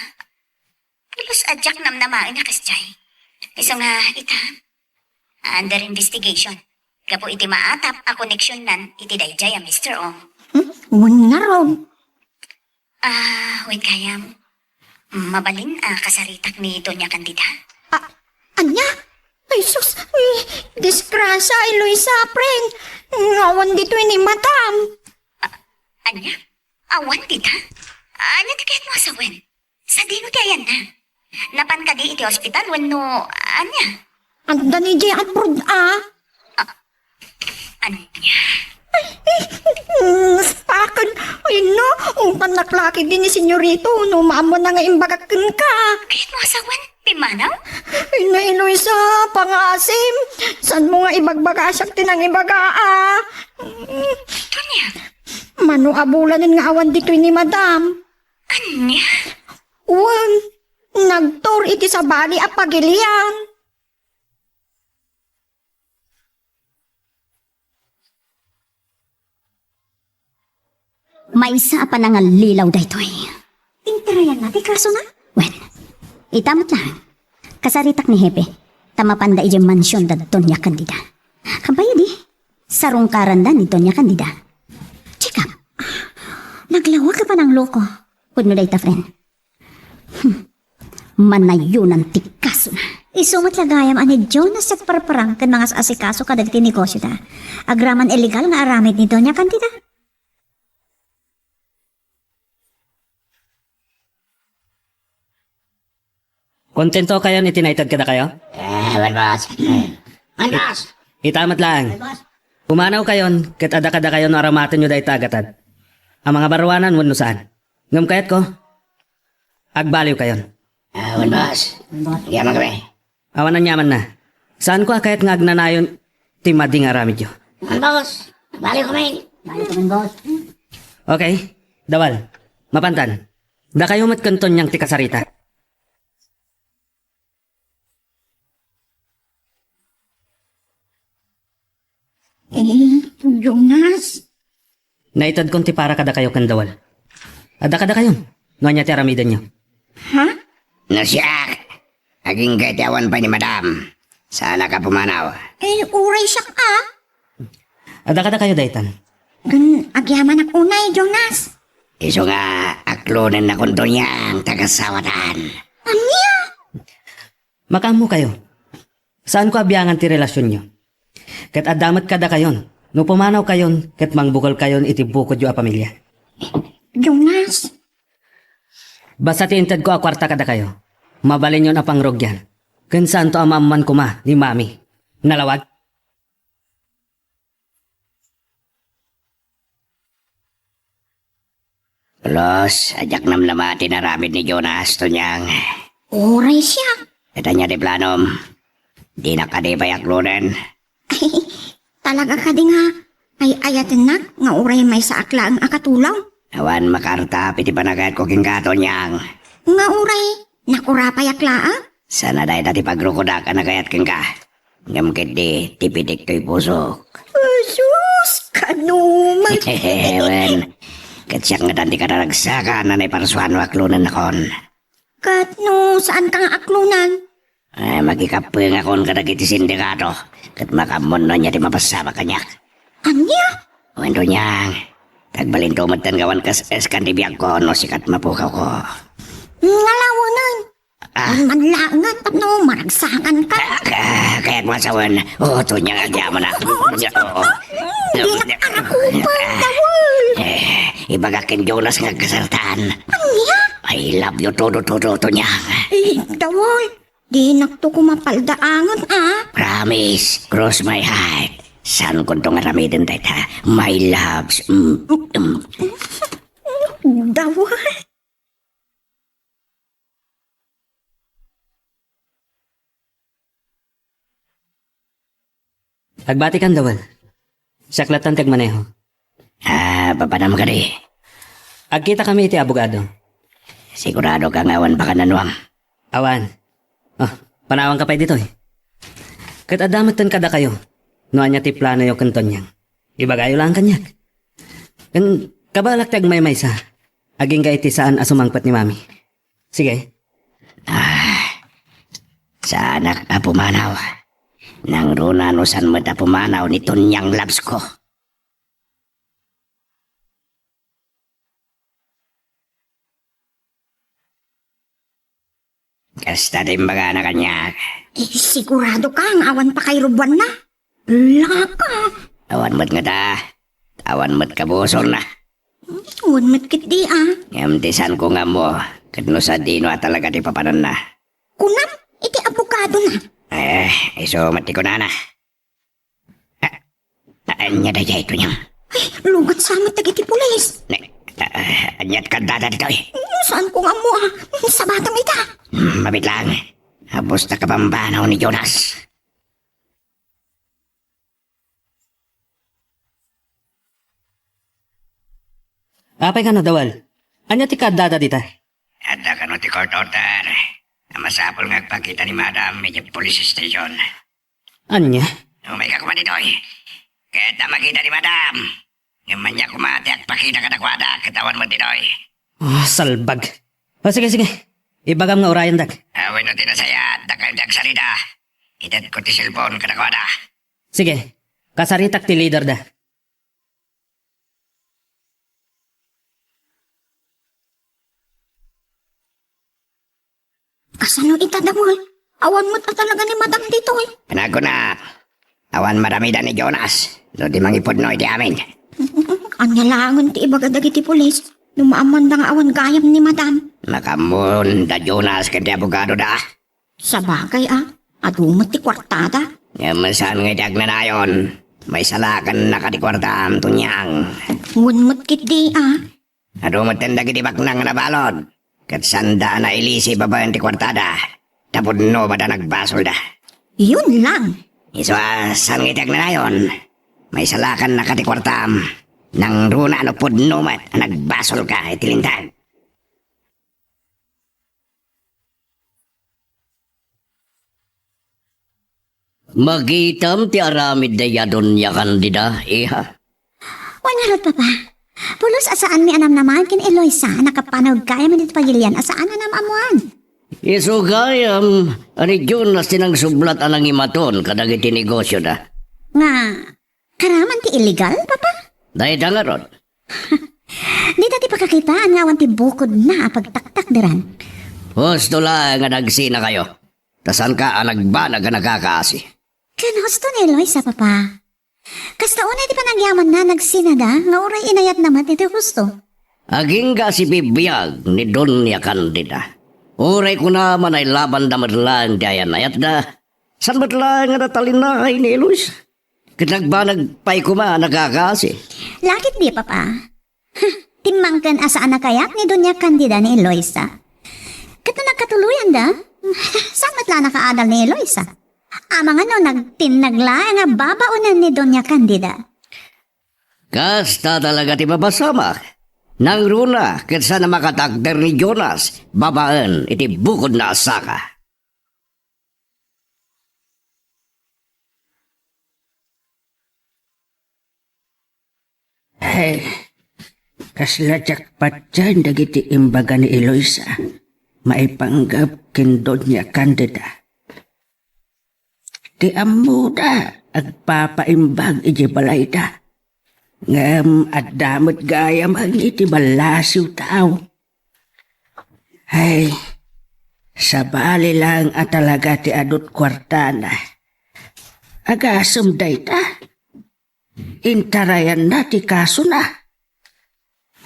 Pulos adyak namnamain na kasjay. Iso nga ita, under investigation. Kapo iti maatap a koneksyon nan iti dayjay a Mr. Ong. Wan na ron. Wait kayam. Mabalin kasaritak ni Doña Candida. Anya? Ay sus, disgrasya, Eloisa, friend. Ngawan dito ni Madam. Anya? Awan dita? Anya ti kahit mo asawen? Sa dino ti ayan na. Napan ka di iti hospital wano, anya? Anda ni Jay at Brod, Anya? Spakan, ay no, ang panaklaki din ni senyorito, no mamo na nga imbagakan ka. Kahit mo asawan, pimanaw? Ay na Eloisa, pangasim. San mo nga ibagbagasak tinang ibagaa? Tonya? Mano abulanin nga awan dito ni Madam. Anya? Wan, nagtor iti sa bali a pagilian. May isa pa na nga lilaw daytoy. Tintirayan natin kaso na? Well, itamot lang. Kasaritak ni Hepe, tamapanda ijang mansyon da Doña Candida. Kampaya di, sarong karanda ni Doña Candida. Check up. Naglawa ka pa ng loko. Pudno day ta, friend. Manayunan ti kaso na. Isumat lagayam ani Jonas at parparang kan mga asikaso kadag ti negosyo da. Agraman illegal nga aramid ni Doña Candida. Kontento kayo ni tinaitad kada kayo? Boss. Boss. Itamat lang. Pumanaw kayon, kat ada-kada kayo no aramatan nyo dahi tagatad. Ang mga barwanan wano saan. Ngam kayat ko, agbaliw kayon. Boss. Yaman kami. Awan ang yaman na. Saan ko kayat nga agnanayon, timading aramid nyo. Boss. Baliw kami. Boss. Okay, dawal. Mapantan. Da kayo matkanton niyang tikasarita. Jonas. Naitad kong ti para kada kayo kandawal. Ada-kada kayo. Nga niya ti aramidan nyo. Ha? Nasyak. Aging kaitawan pa ni Madam. Sana ka pumanaw. Uray siya ka. Ada-kada kayo daytan. Gan agyaman ak unay, Jonas. Iso nga, aklonan na kunto niyang tagasawatan. Anya? Makamu kayo. Saan ko abiyangan ti relasyon nyo? Kat adamat kada kayon. No pumanaw kayon, kat mangbukol kayon iti bukod yu a pamilya. Jonas. Basta tiintad ko a kwarta kada kayo. Mabalin yon a pangrogyan. Kan saan to amaman kuma ni mami. Nalawag? Los, ajak nam lamati na ramid ni Jonas to niyang. Uray siya. Ito niya di planom. Di na ka di payaklonan. Talaga ka di nga. Ay ayatin na, nga uray may sa akla ang akatulaw. Awan makarta, piti panagayat ko kingkato niyang. Nga uray, nakura payakla Sana dahil dati pagrukoda ka nagayat kingka. Ngamkit di, tipitik to'y pusok. Sus, kanuman. Ewan, katsyak nga tanti ka naragsakan na naiparsuan waklunan akon. Katno, saan ka nga aklunan? Ay, magikapeng akon kadagiti sindikato. Kat makamon na niya di mapasama kanyak. Anya? Wendo niyang, tagbalin tumatan gawan kas eskan di biyag ko no sikat mapukaw ko. Ngalawanan. Manlangat, no, maragsakan ka. kayat mo asawan. Ito niya agyaman na. Ibagakin Jonas nga kasartaan. I love you todo niya. Dawol, di nakto ko mapaldaangan Promise, cross my heart. Saan ko itong aramidin tayo ta? My loves. Dawol. Agbati kan dawan. Saklatan tag maneho. Papanam ka di. Agkita kami iti abogado. Sigurado ka ngawan pa ka nanuang. Awan. Panawang ka pa dito eh. Kat adamatan kada kayo. Noan niya ti plano yung kanton niyang. Ibagayo lang kanyak. Kan kabalak tag may sa. Aging ka iti saan asumangpat ni mami. Sige. Sa anak ka pumanaw. Nang runanusan mo na pumanaw ni Tunyang Labs ko. Kasta din baga na kanya. Sigurado ka ang awan pa kay Rubuan na. Laka. Awan mo't nga ta. Awan mo't kabusol na. Awan matkit di Yamtisan ko nga mo. Katno sa dino at talaga di papanan na. Kunam, iti abogado na. Iso mati ko na. Anya da jay ito niyang. Lugat sa matag iti pulis. Anyat ka dada dito eh. Saan ko nga mo Sa batang ita. Mabit lang. Habos na kabambanaw ni Jonas. Apay ka na dawal. Anya ti kadada dita? Ada ka no ti court order. Masapol nga agpakita ni Madam medyo police station. Anya? Umay ka kuma dito eh. Kaya makita ni Madam. Naman niya kumati agpakita ka na kwada. Katawan mo dito eh. Salbag. Sige. Ibagam nga orayan dag. Awin no tinasaya. Dakal dag salida. Itat ko ti cellphone ka na kwada. Sige. Kasaritak ti leader da. Kasano ita Dawol? Awan mo ta talaga ni Madam dito eh. Panago na. Awan marami da ni Jonas. No di mangipod no iti amin. Anya langon ti ibagadag iti pulis. Numaaman da nga awan gayam ni Madam. Makamun da Jonas kaya abogado da. Sa bagay adumat ti kwartada. Yamasan nga dag na nayon. May salakan na katikwarta ang tunyang. Ngunmut kit di Adumat tanda kiti baknang na balod. Kat sanda na ilisi babayan ti kwartada. Tapod no ba da nagbasol da. Yun lang. Iso saan nga dag na nayon. May salakan na katikwartam. Nang runa no pod numat nagbasol ka itilintag. Magitam ti aramid da yadon ya kandida, iha. Wangarot, Papa. Pulos asaan mi anam naman kin Eloisa, nakapanag kaya man dito pagilian, asaan anam amuan. Iso gayam, ani Jonas tinang sublat anang imaton kadagiti negosyo da. Nga, karaman ti illegal, Papa? Dahil da nga ron. Di dati pagkakitaan nga ti bukod na pagtaktak diran. Husto lang nga nagsina kayo. Tasan ka nagbanag ka nakakaasi. Kanusto ni Eloisa, Papa? Kasta unay di pa nagyaman na nagsinada, nga uray inayat naman iti husto. Aging ka si bibiyag ni Donya Candida. Uray ko naman ay laban damad lang di ayan ayat da. San ba't lang nga natalinahay ni Eloisa? Kinagbanag pa'y kuma nakakaasi. Lakit di, Papa? Timangkan asaan na kayak ni Donya Candida ni Eloisa. Kato nagkatuluyan da? Saan matla nakaadal ni Eloisa? Amang nagtinagla nga babaunan ni Donya Candida. Kasta talaga ti mabasamak. Nang runa, kitsa na makatagder ni Jonas, babaan iti bukod na asaka. Hey, kasladyak pa dyan dagiti imbaga ni Eloisa. Maipanggap kin Donya Candida. Di amuda agpapaimbag iti balayda. Ngam at damot gayam ang iti balasiw tao. Ay, sa bali lang at talaga ti adot kwartana. Agasam dayta. Intarayan na ti kaso na.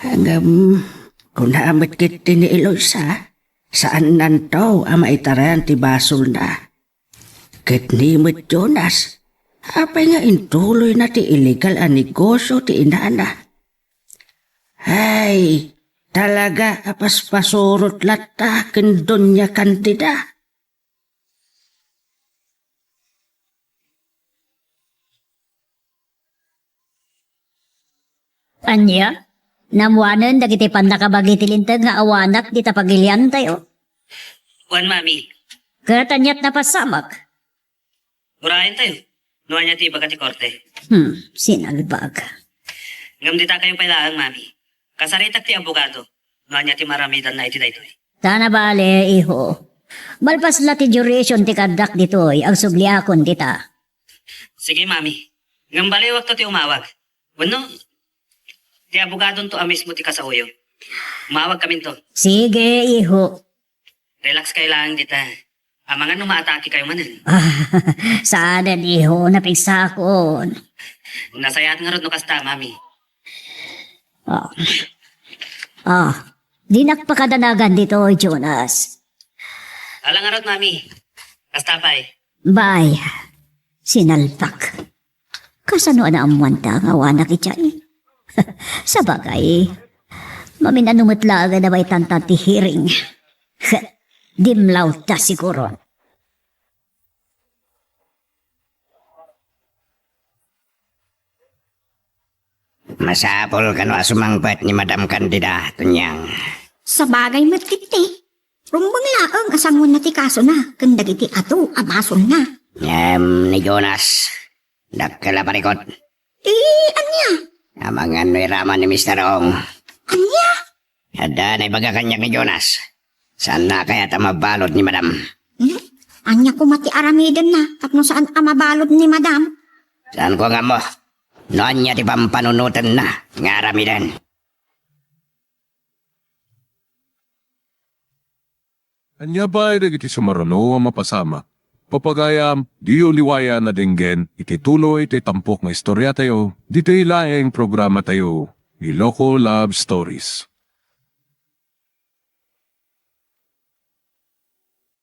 Hanggang kunamit kit ni Eloisa, saan nantaw ang maitarayan ti basol na. Kit ni Met Jonas, apay nga intuloy na ti illegal ang negosyo ti inana. Ay, talaga apas pasurot lata ken Doña Candida. Anya? Namuanan dagiti pandakabagi tilintag nga awanak di tapagilian tayo. Juan, mami. Katanyat na pasamak. Urayan tayo. Nuwan niya ti baga ti korte. Sinalbag. Ngam di ta kayo pailaang, mami. Kasaritak ti abogado. Nuwan niya ti maramidan na iti daytoy. Tana bale, iho. Malpas la ti duration ti kadak ditoy, ang subliakon dita. Sige, mami. Ngam baliwag to ti umawag. Wano, ti abogadon to amis mo ti kasauyo. Umawag kami to. Sige, iho. Relax kayo lang dita. Ang mga numaatake kayo manan. Sana iho, napigsakon. Nasayat nga rin no kasta, mami. Di nakpakadanagan dito, Jonas. Alang nga rin, mami. Kasta pa eh. Bye. Sinalpak. Kasano na amwanta nga wanak ityan? Sa bagay, maminanumutlaga na may tantan ti hearing. Dimlaw ta siguro. Masapol ka no asumangpat ni Madam Candida, tunyang. Sa bagay matkiti. Rumbang laang asangon na ti kaso na. Kandag iti ato, abason na. Ni Jonas, dakala parikot. Anya? Amangan no iraman ni Mr. Ong. Anya? Ada na ibaga kanya ni Jonas. Saan na kaya mabalot ni Madam? Anya ko mati aramidan na. At no saan mabalot ni Madam? Saan ko nga mo? Noon niya ti pampanunutan na, nga aramidan. Anya ba ay iti sumarano ang mapasama? Papagayam, di uliwaya na dinggen, iti tuloy iti tampok nga istorya tayo, dito ilaing programa tayo, Iloko Love Stories.